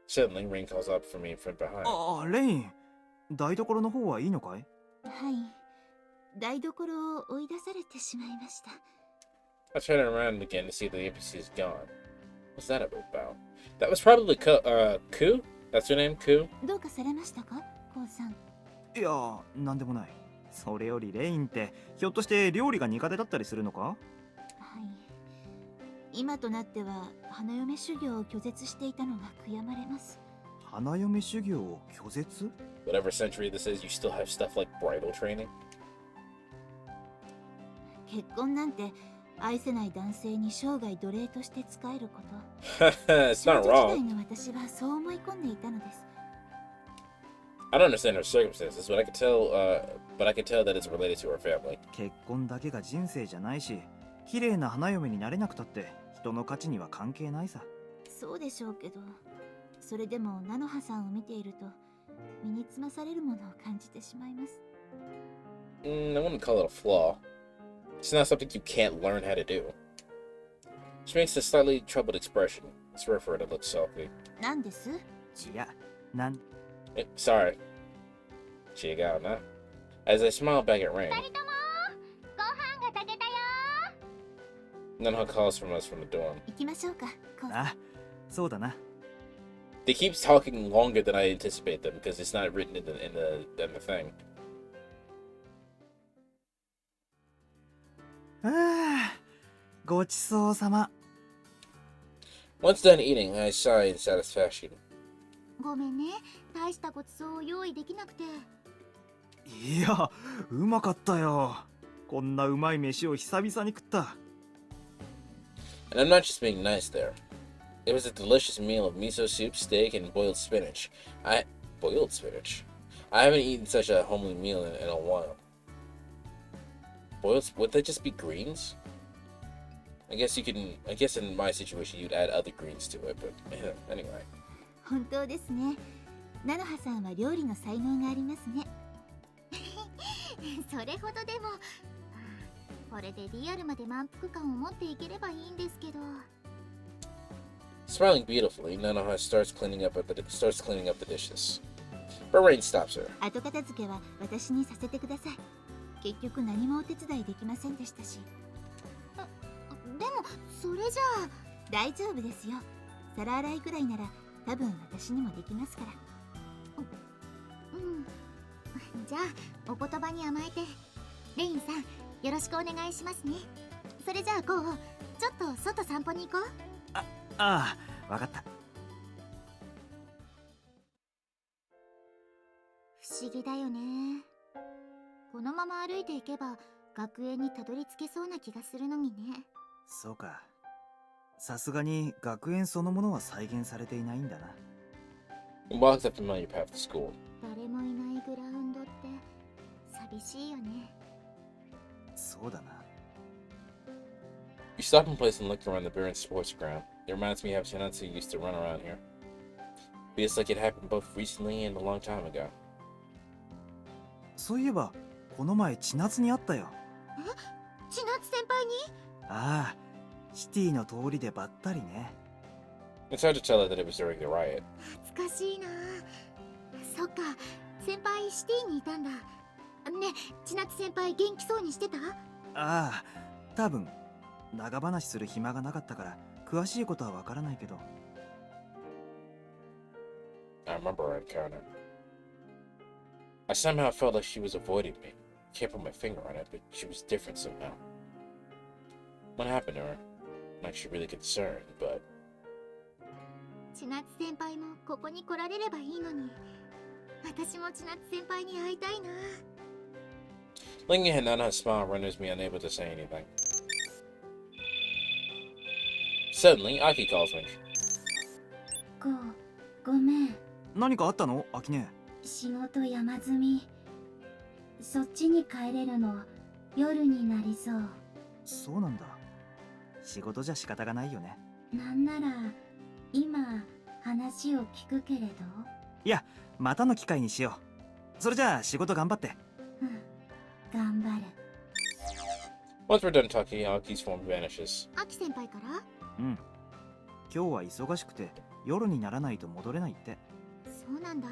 Suddenly, Rain calls out for me from behind. ああ、レイン。台所の方はいいのかい？はい。台所を追い出されてしまいました。I turn around again to see the NPC is gone. What's that about? That was probably Ku? That's your name, Ku? どうかされましたか、コウさん？いや、なんでもない。それよりレインってひょっとして料理が苦手だったりするのか？はい。今となっては花嫁修行を拒絶していたのが悔やまれます。花嫁修行を拒絶？ Whatever century this is, you still have stuff like bridal training? 結婚なんて愛せない男性に生涯奴隷として仕えること。It's not 少女時 wrong. 代の私はそう思い込んでいたのです。I don't understand her circumstances, but I can tell that it's related to her family. 結婚だけが人生じゃないし、綺麗な花嫁になれなくたって人の価値には関係ないさ。そうでしょうけど、それでもナノハさんを見ていると身につまされるものを感じてしまいます。I wouldn't call it a flaw. It's not something you can't learn how to do. She makes a slightly troubled expression. It's rare for her to look sulky. なんです？いや、なん。Sorry. Chigao, As I smile back at Rain, 二人ともご飯が炊けたよ。 Nanoha calls from us from the dorm. 行きましょうか。あ、そうだな。They keep talking longer than I anticipate them because it's not written in the thing. ごちそうさま。Once done eating, I sigh in satisfaction. ごめんね。大したごちそうを用意できなくて。いや、うまかったよ。こんなうまい飯を久々に食った。And I'm not just being nice there. It was a delicious meal of miso soup, steak, and boiled spinach. Boiled spinach? I haven't eaten such a homely meal in a while. Would that just be greens? I guess in my situation you'd add other greens to it, but anyway. 本当ですね。菜の葉さんは料理の才能がありますね。それほどでも、これでリアルまで満腹感を持っていければいいんですけど。Smiling beautifully, Nanoha starts cleaning up the dishes. But Rain stops her. 後片付けは私にさせてください。結局何もお手伝いできませんでしたし。でもそれじゃあ大丈夫ですよ。皿洗いくらいなら多分私にもできますから。じゃあお言葉に甘えてレインさんよろしくお願いしますね。それじゃあこうちょっと外散歩に行こう。ああ、わかった。不思議だよね。このまま歩いていけば学園にたどり着けそうな気がするのにね。そうか。さすがに学園そのものは再現されていないんだな。He walks up the familiar path to school. 誰もいないグラウンドって寂しいよね。そうだな。We stop in place and look around the barren sports ground. It reminds me of how Shinatsu used to run around here. Feels like it happened both recently and a long time ago. そういえばこの前千夏に会ったよ。え、千夏先輩に？ああ、シティの通りでばったりね。It's hard to tell her that it was during the riot. 懐かしいな。そっか、先輩シティにいたんだ。ね、千夏先輩元気そうにしてた？ああ、多分長話する暇がなかったから詳しいことはわからないけど。I remember our encounter. I somehow felt like she was avoiding me. Can't put my finger on it, but she was different somehow. What happened to her? I'm actually really concerned, but... 千夏先輩もここに来られればいいのに。私も千夏先輩に会いたいな。Looking at Nana's smile renders me unable to say anything. Suddenly, Aki calls me. ごめん。何かあったの、アキネ？仕事山積み。そっちに帰れるの夜になりそう。そうなんだ。仕事じゃ仕方がないよね。なんなら今話を聞くけれど。いや、またの機会にしよう。それじゃあ仕事頑張って。うん、頑張る。Once we're done talking, Aki's form vanishes. アキ先輩から？うん。今日は忙しくて夜にならないと戻れないって。そうなんだ。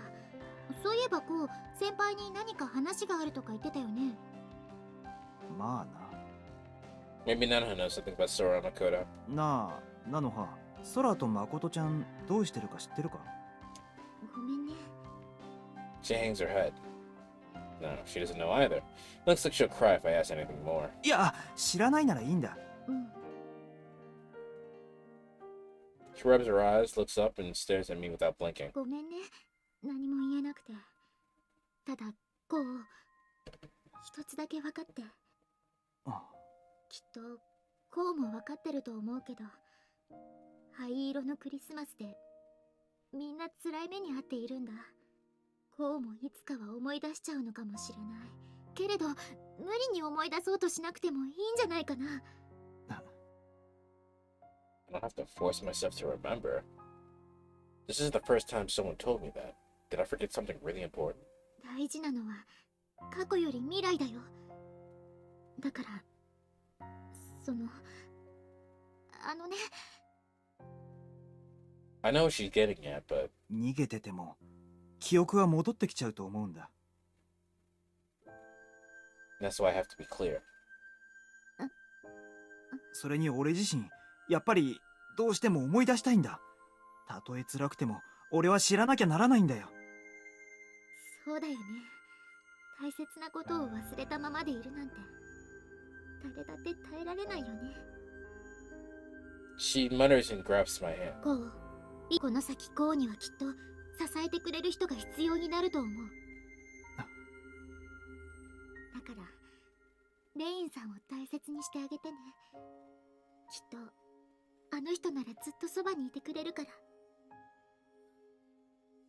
そういえばこう先輩に何か話があるとか言ってたよね。まあな。Maybe Nana knows something about Sora and Makoto. なあ、なのは、空と誠ちゃんどうしてるか知ってるか？ごめんね。She hangs her head. No, she doesn't know either. Looks like she'll cry if I ask anything more. いや、知らないならいいんだ。うん。She rubs her eyes, looks up, and stares at me without blinking. ごめんね。何も言えなくて。ただ、こう、一つだけ分かって。きっと、こうも分かってると思うけど、灰色のクリスマスで、みんな辛い目に遭っているんだ。こうもいつかは思い出しちゃうのかもしれない。けれど、無理に思い出そうとしなくてもいいんじゃないかな。I don't have to force myself to remember. This isn't the first time someone told me that. Did I forget something really important? 大事なのは過去より未来だよ。だからそのね。I know what she's getting at, but 逃げてても記憶は戻ってきちゃうと思うんだ。that's why I have to be clear. それに俺自身やっぱりどうしても思い出したいんだ。たとえ辛くても俺は知らなきゃならないんだよ。そうだよね。大切なことを忘れたままでいるなんて誰だって耐えられないよね。She mutters and grabs my hand. こう、この先こうにはきっと支えてくれる人が必要になると思う。だからレインさんを大切にしてあげてね。きっとあの人ならずっとそばにいてくれるから。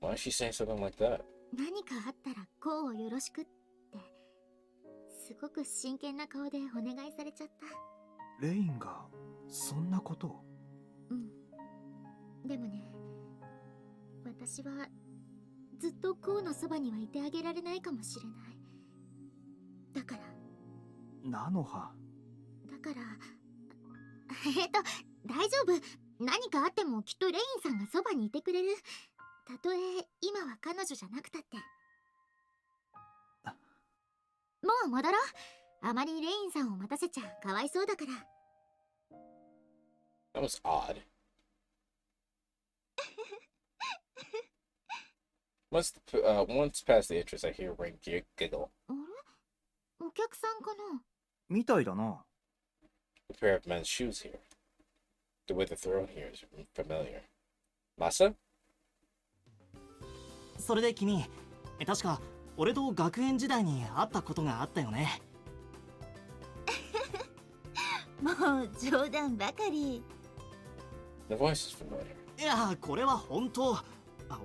Why is she saying something like that? 何かあったらこうをよろしくってすごく真剣な顔でお願いされちゃった。レインがそんなことを。うん。でもね、私はずっとこうのそばにはいてあげられないかもしれない。だから菜の葉。だから大丈夫。何かあってもきっとレインさんがそばにいてくれる。たとえ今は彼女じゃなくたって。もう戻ろう。あまりレインさんを待たせちゃかわいそうだから。That was odd. Once past the entrance, I hear Ring giggle. あれ？お客さんかな？みたいだな。A pair of men's shoes here. The way they're thrown here is familiar. Masa? それで君、確か俺と学園時代に会ったことがあったよね。もう冗談ばかり。 The voice is familiar. いや、これは本当。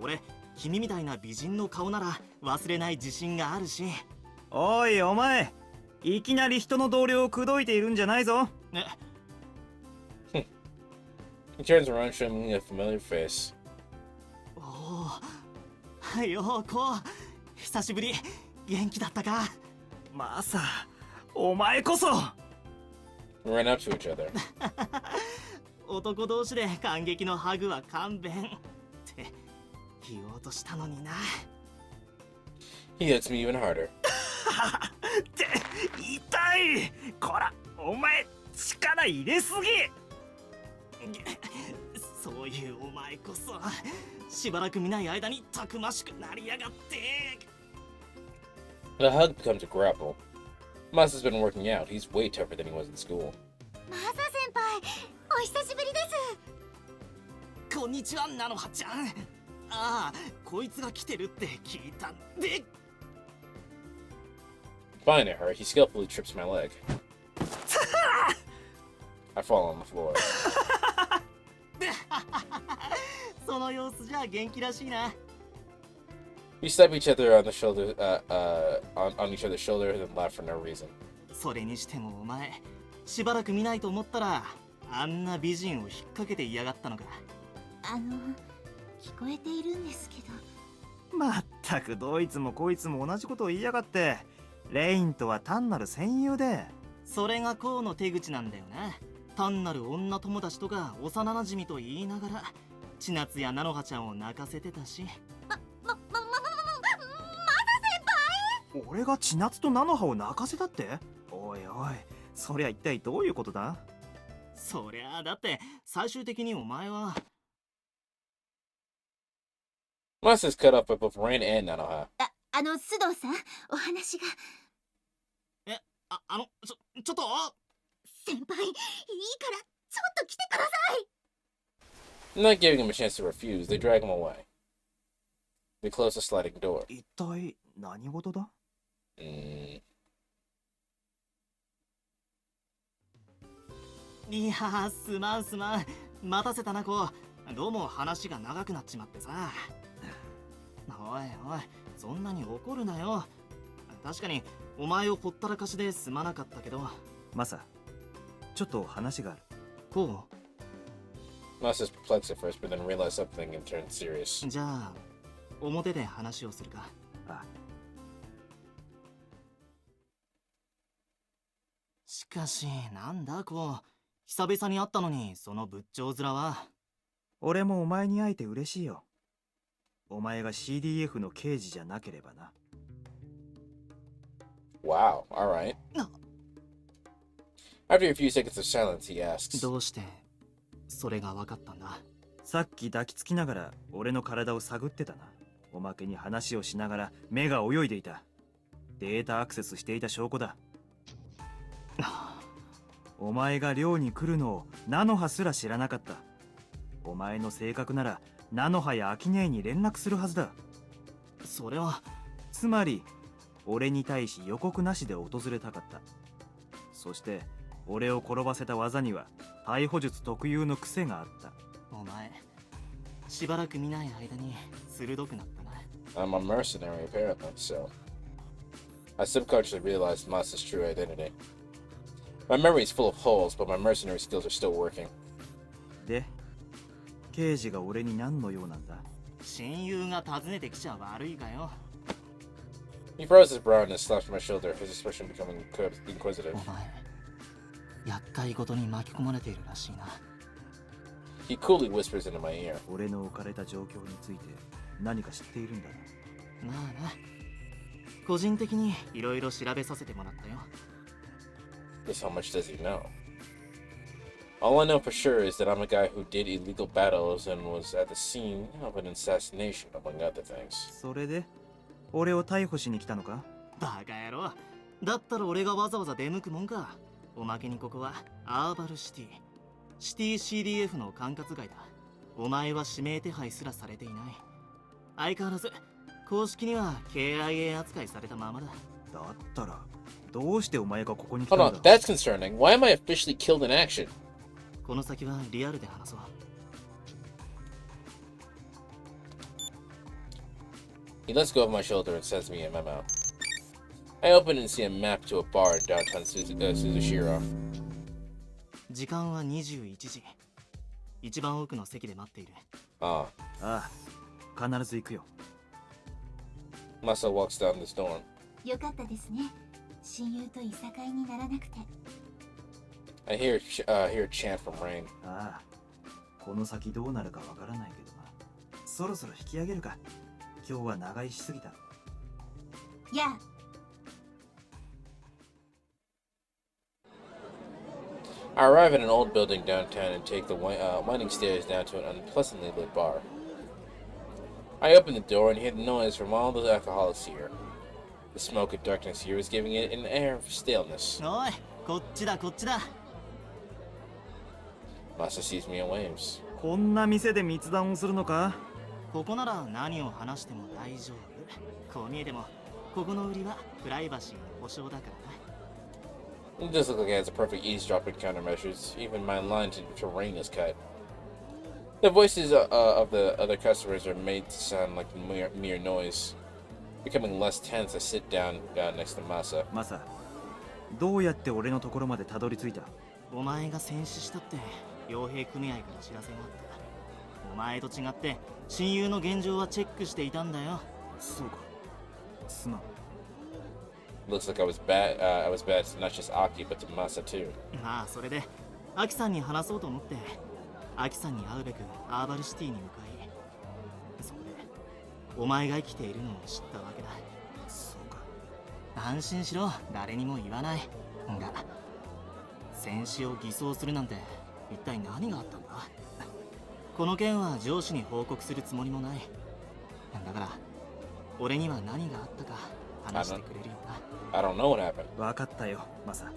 俺、君みたいな美人の顔なら忘れない自信があるし。おいお前、いきなり人の同僚を口説いているんじゃないぞ。He turns around, showing me a familiar face. おお、ようこ、久しぶり。元気だったか？マサ、お前こそ。We ran up to each other. 男同士で感激のハグは勘弁って言おうとしたのにな。He hits me even harder. って痛い。こら、お前力入れすぎ。そういうお前こそしばらく見ない間にたくましくなりやがって。 The hug becomes a grapple. Masa's been working out. He's way tougher than he was in school. マサ先輩、お久しぶりです。こんにちは、菜の葉ちゃん。ああ、こいつが来てるって聞いたんで。Fine at her, he skillfully trips my leg. I fall on the floor. その様子じゃ元気らしいな。We slap each other on the shoulder, on each other's shoulder, and then laugh for no reason. それにしてもお前、しばらく見ないと思ったら、あんな美人を引っ掛けていやがったのか。聞こえているんですけど。まったくどいつもこいつも同じことを言いやがって。レインとは単なる戦友で。それがこうの手口なんだよな。単なる女友達とか幼馴染と言いながら千夏や菜の葉ちゃんを泣かせてたし。マサ先輩。俺が千夏と菜の葉を泣かせたって？おいおい、そりゃ一体どういうことだ？そりゃあだって最終的にお前は。Masa's cut off by both Rain and Nanoha. 須藤さん、お話が。ちょっと先輩、いいからちょっと来てください。 Not giving him a chance to refuse, they drag him away. They close the sliding door. 一体何事だ？いやー、すまんすまん。待たせたな子。どうも話が長くなっちまってさ。おいおい、そんなに怒るなよ。確かにお前をほったらかしですまなかったけど。マサ、ちょっと話がある。こう？ Masa's perplexed at first, but then realized something and turned serious. じゃあ表で話をするか。ああ。しかしなんだこう、久々に会ったのにその仏頂面は。俺もお前に会えて嬉しいよ。お前が CDF の刑事じゃなければな。Wow, alright. After a few seconds of silence, he asks, どうしてそれが分かったんだ？さっき抱きつきながら俺の体を探ってたな。おまけに話をしながら目が泳いでいた。データアクセスしていた証拠だ。お前が寮に来るのをナノハすら知らなかった。お前の性格ならナノハやアキネーに連絡するはずだ。それはつまり俺に対し予告なしで訪れたかった。そして俺を転ばせた技には逮捕術特有の癖があった。お前しばらく見ない間に鋭くなったな。I'm a mercenary, apparently, so. I subconsciously realized Masa's true identity. My memory is full of holes, but my mercenary skills are still working. で、刑事が俺に何の用なんだ？親友が訪ねてきちゃ悪いかよ。He froze his brow and slapped my shoulder, his expression becoming inquisitive. お前、厄介事に巻き込まれているらしいな。He coolly whispers into my ear. 俺の置かれた状況について何か知っているんだな。まあな。個人的にいろいろ調べさせてもらったよ。Just how much does he know? All I know for sure is that I'm a guy who did illegal battles and was at the scene of an assassination, among other things. それで俺を逮捕しに来たのか？バカ野郎。だったら俺がわざわざ出向くもんか。おまけにここはアーバルシティ。シティ CDF の管轄外だ。お前は指名手配すらされていない。相変わらず公式には KIA 扱いされたままだ。だったらどうしてお前がここに来たん Hold だ？ on, that's concerning. Why am I officially killed in action? この先はリアルで話そう。He lets go of my shoulder and sends me a memo. I open and see a map to a bar in downtown Suzushiro. 時間は21時。一番奥の席で待っている。ああ、必ず行くよ。Masa walks down this dorm. よかったですね。親友といさかいにならなくて。I hear a chant from Rain. ああ、この先どうなるかわからないけどな。そろそろ引き上げるか。今日は長居しすぎた。やあ。I arrive at an old building downtown and take the winding stairs down to an unpleasantly lit bar. I open the door and hear the noise from all the alcoholics here. The smoke and darkness here is giving it an air of staleness. おい、こっちだこっちだ。Masa sees me and waves. こんな店で密談をするのか？ここなら何を話しても大丈夫。こう見えても、ここの売りはプライバシーの保証だからな。It does look like it has a perfect eavesdropping countermeasures. Even my line to Rain is cut. The voices of the other customers are made to sound like mere noise. Becoming less tense, I sit down next to Masa. マサ、どうやって俺のところまでたどり着いた？お前が戦死したって傭兵組合から知らせがあった。お前と違って親友の現状はチェックしていたんだよ。そうか。すまん。Looks like I was bad. I was bad to not just Aki, but to Masa too. まあそれでアキさんに話そうと思ってアキさんに会うべくアーバルシティに向かい、そこでお前が生きているのを知ったわけだ。そうか。安心しろ、誰にも言わない。が戦死を偽装するなんて一体何があったんだ？この件は上司に報告するつもりもない。だから俺には何があったか話してくれるよな。I don't know what happened. わかったよ、マサ。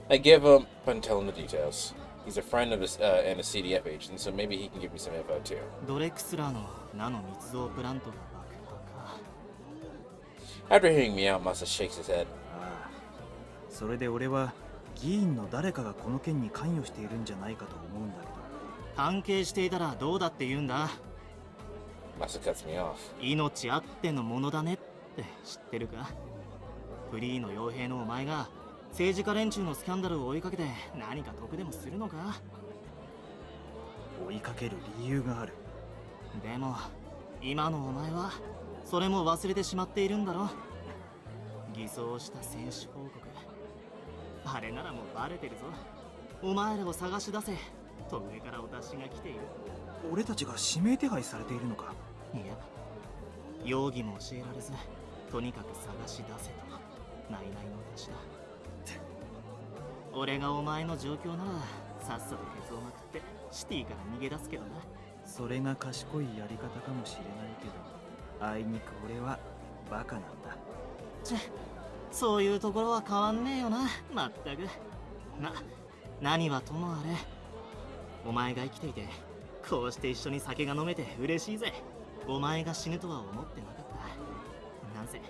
I give him and tell him the details. He's a friend of his and a CDF agent, so maybe he can give me some info too. ドレクスラーのナノ密造プラントが爆破か。After hearing me out, Masa shakes his head. ああ、それで俺は議員の誰かがこの件に関与しているんじゃないかと思うんだけど。関係していたらどうだって言うんだ。Masa cuts me off. 命あってのものだねって知ってるか？フリーの傭兵のお前が政治家連中のスキャンダルを追いかけて何か得でもするのか？追いかける理由がある。でも今のお前はそれも忘れてしまっているんだろ。偽装した戦死報告。あれならもうバレてるぞ。お前らを探し出せと上からお達しが来ている。俺たちが指名手配されているのか？いや、容疑も教えられず、とにかく探し出せと内々の私だ。俺がお前の状況ならさっさとケツをまくってシティから逃げ出すけどな。それが賢いやり方かもしれないけど、あいにく俺はバカなんだ。そういうところは変わんねえよな、まったく。何はともあれ、お前が生きていてこうして一緒に酒が飲めて嬉しいぜ。お前が死ぬとは思ってなかった。なんせ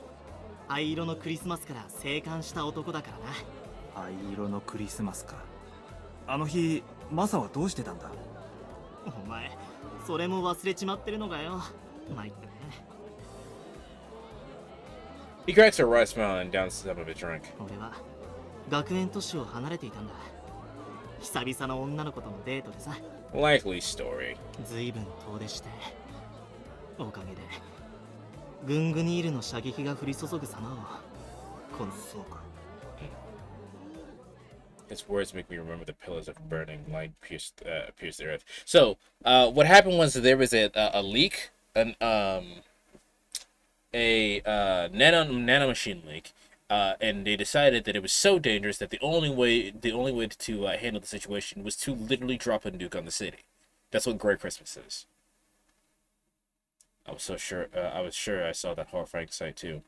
灰色のクリスマスから生還した男だからな。灰色のクリスマスか。あの日マサはどうしてたんだ？お前それも忘れちまってるのかよ。参ったね。He cracks a wry smile and downs some of his drink. 俺は学園都市を離れていたんだ。久々の女の子とのデートでさ。Likely story. ずいぶん遠出して、おかげでグングニールの射撃が降り注ぐ様をこのそうか。His words make me remember the pillars of burning light pierced the earth. So, what happened was there was a leak, a nano machine leak, and they decided that it was so dangerous that the only way to handle the situation was to literally drop a nuke on the city. That's what Gray Christmas is. I was sure I saw that horrifying sight too.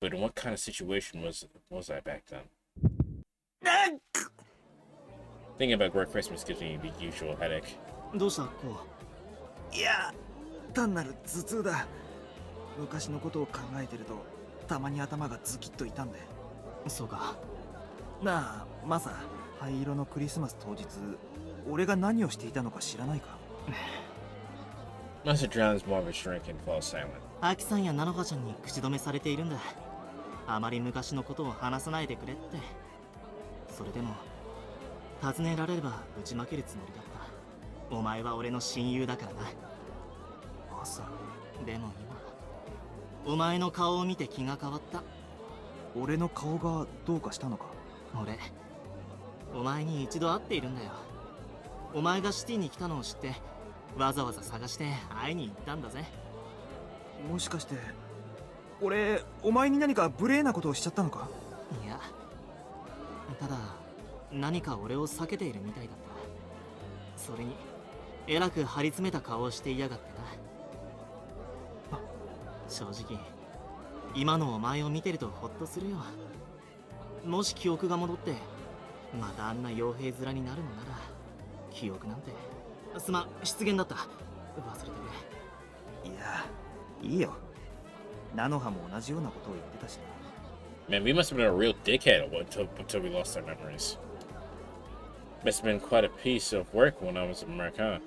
But in what kind of situation was I back then? Thinking about Gray Christmas gives me the usual headache. どうしたこう？いや、単なる頭痛だ。昔のことを考えてるとたまに頭がズキッと痛んで。そうか。なあ、マサ、灰色のクリスマス当日、俺が何をしていたのか知らないか？Master drowns more of his drink and falls silent. アキさんやナノハちゃんに口止めされているんだ。あまり昔のことを話さないでくれって。それでも尋ねられればぶちまけるつもりだった。お前は俺の親友だからな。マサ。でも今お前の顔を見て気が変わった。俺の顔がどうかしたのか？俺お前に一度会っているんだよ。お前がシティに来たのを知ってわざわざ探して会いに行ったんだぜ。もしかして俺お前に何か無礼なことをしちゃったのか？いや、ただ何か俺を避けているみたいだった。それにえらく張り詰めた顔をしていやがってな。正直今のお前を見てるとホッとするよ。もし記憶が戻ってまたあんな傭兵面になるのなら、記憶なんてすまん、失言だった。忘れてくれ。いや、いいよ。ナノハも同じようなことを言ってたしな。Man, we must have been a real dickhead until we lost our memories. Must have been quite a piece of work when I was in America.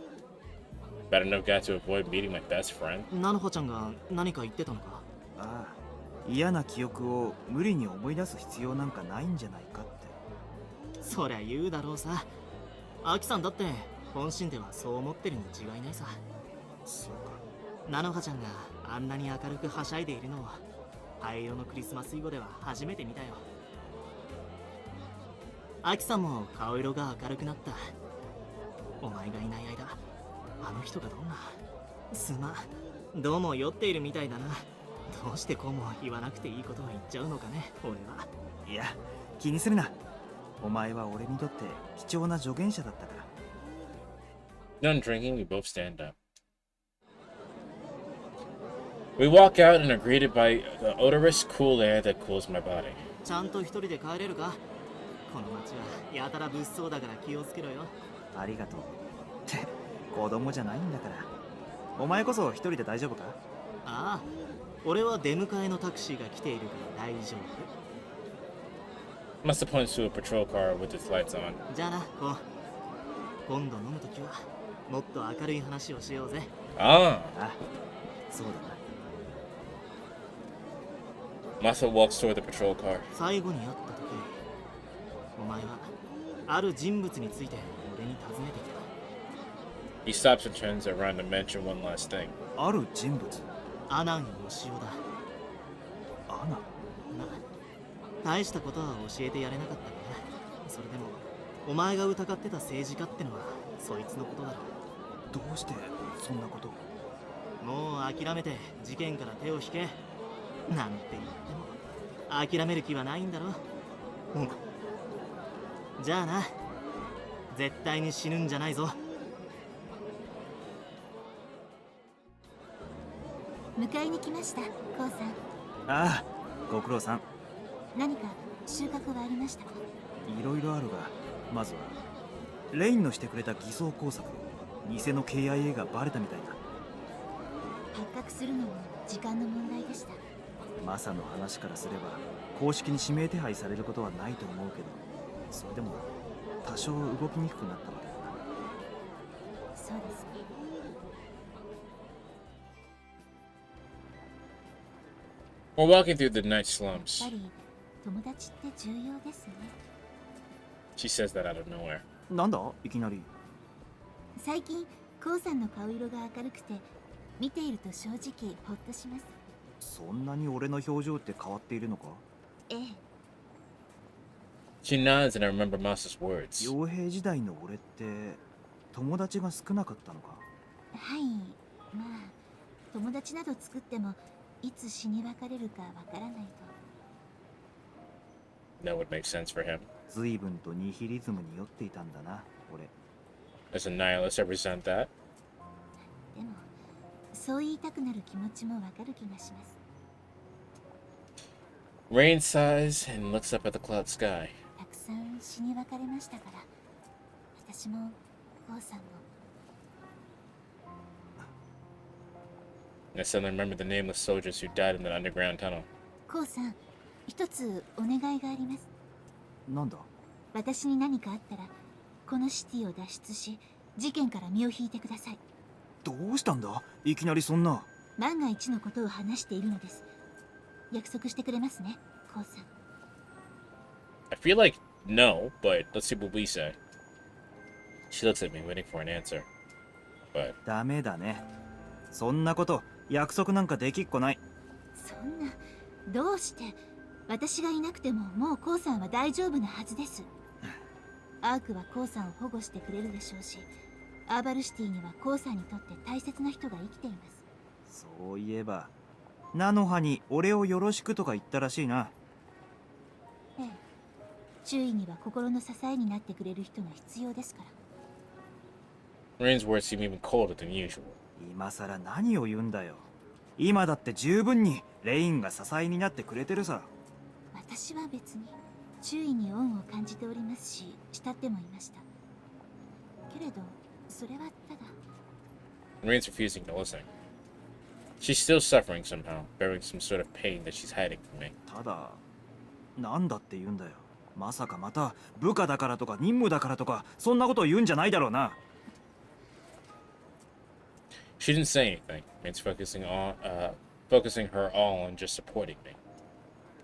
Bad enough guy to avoid meeting my best friend. ナノハちゃんが何か言ってたのか？ああ、嫌な記憶を無理に思い出す必要なんかないんじゃないかって。そりゃ言うだろうさ。アキさんだって本心ではそう思ってるに違いないさ。そうか。ナノハちゃんがあんなに明るくはしゃいでいるのを灰色のクリスマス以後では初めて見たよ。アキさんも顔色が明るくなった。お前がいない間、あの人がどんな。すまん、どうも酔っているみたいだな。どうしてこうも言わなくていいことを言っちゃうのかね、俺は。いや、気にするな。お前は俺にとって貴重な助言者だったから。Done drinking, we both stand up. We walk out and are greeted by the odorous, cool air that cools my body. ちゃんと一人で帰れるか？この街はやたら物騒だから気をつけろよ。ありがとう。って子供じゃないんだから。お前こそ一人で大丈夫か？ああ、俺は出迎えのタクシーが来ているから大丈夫。Must have points to a patrol car with its lights on. じゃあな、こう。今度飲むときはもっと明るい話をしようぜ。ああ、そうだな。Masa walks toward the patrol car. 最後に会ったとき、お前はある人物について俺に尋ねてきた。He stops and turns around to mention one last thing. ある人物？アナン・ヨシオだ。アナ？大したことは教えてやれなかったけど、それでもお前が疑ってた政治家ってのはそいつのことだろ。どうしてそんなことを？もう諦めて事件から手を引けなんて言っても諦める気はないんだろ。じゃあな、絶対に死ぬんじゃないぞ。迎えに来ました、コウさん。ああ、ご苦労さん。何か収穫はありましたか？いろいろあるが、まずはレインのしてくれた偽装工作、偽の KIA がバレたみたいだ。発覚するのも時間の問題でした。マサの話からすれば公式に指名手配されることはないと思うけど、それでも多少動きにくくなったわけだな。そうですね。We're walking through the night やっ slums. ぱり友達って重要ですね。 She says that out of nowhere. なんだいきなり。最近コウさんの顔色が明るくて見ていると正直ホッとします。そんなに俺の表情って変わっているのか？ええ。 She nods and I remember Masa's words. 傭兵時代の俺って友達が少なかったのか？はい、まあ友達など作ってもいつ死に別れるかわからないと。 That would make sense for him. 随分とニヒリズムに酔っていたんだな、俺。 Does a nihilist represent that? でもそう言いたくなる気持ちもわかる気がします。 Rain sighs and looks up at the cloud sky. たくさん死に別れましたから、私もコウさんも。 And I suddenly remember the nameless soldiers who died in that underground tunnel. コウさん、一つお願いがあります。なんだ？私に何かあったらこのシティを脱出し事件から身を引いてください。どうしたんだいきなりそんな。万が一のことを話しているのです。約束してくれますね、コウさん。 I feel like no, but let's see what we say. She looks at me, waiting for an answer. But ダメだね。そんなこと約束なんかできっこない。そんな、どうして？私がいなくてももうコウさんは大丈夫なはずです。アークはコウさんを保護してくれるでしょうし、アーバルシティにはコウさんにとって大切な人が生きています。そういえばナノハに俺をよろしくとか言ったらしいな。ええ、周囲には心の支えになってくれる人が必要ですから。 Rain's words seem even colder than usual. 今さら何を言うんだよ。今だって十分にレインが支えになってくれてるさ。私は別に周囲に恩を感じておりますし、慕ってもいました。けれどそれはただ。 Rain's refusing to listen. She's still suffering somehow, bearing some sort of pain that she's hiding from me. ただなんだって言うんだよ。まさかまた部下だからとか任務だからとかそんなことを言うんじゃないだろうな。 She didn't say anything. Rain's focusing her all on just supporting me.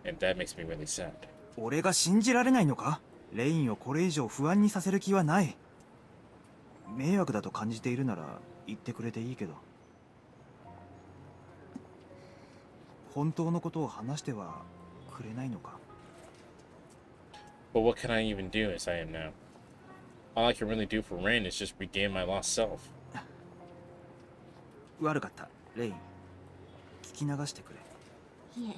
And that makes me really sad. 俺が信じられないのか？レインをこれ以上不安にさせる気はない。迷惑だと感じているなら言ってくれていいけど、本当のことを話してはくれないのか？ But what can I even do as I am now? All I can really do for Rain is just regain my lost self. 悪かった、レイン。聞き流してくれ。いえ、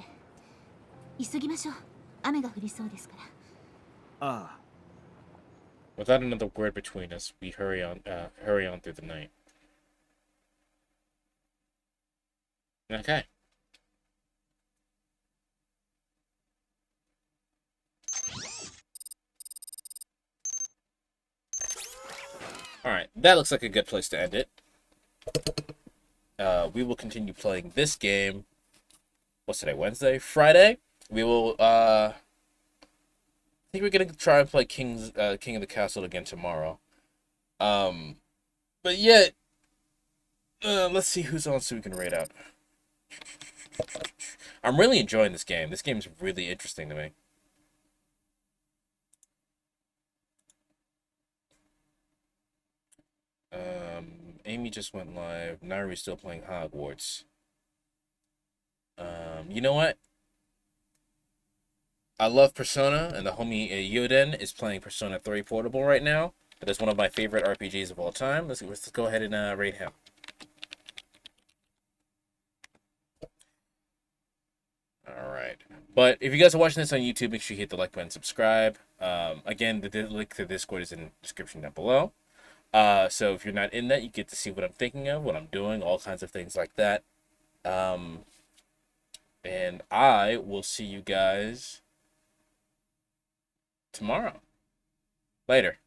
急ぎましょう。雨が降りそうですから。ああ。 Without another word between us, we hurry on through the night. Okay. Alright, that looks like a good place to end it. We will continue playing this game. What's today? Wednesday? Friday? We will, I think we're gonna try and play King of the Castle again tomorrow. But yeah, let's see who's on so we can rate out. I'm really enjoying this game. This game's really interesting to me. Amy just went live. Naru's still playing Hogwarts. You know what? I love Persona, and the homie Yoden is playing Persona 3 Portable right now. That is one of my favorite RPGs of all time. Let's go ahead and rate him. Alright. But if you guys are watching this on YouTube, make sure you hit the like button, subscribe. Again, the link to Discord is in the description down below. So if you're not in that, you get to see what I'm thinking of, what I'm doing, all kinds of things like that. And I will see you guys tomorrow. Later.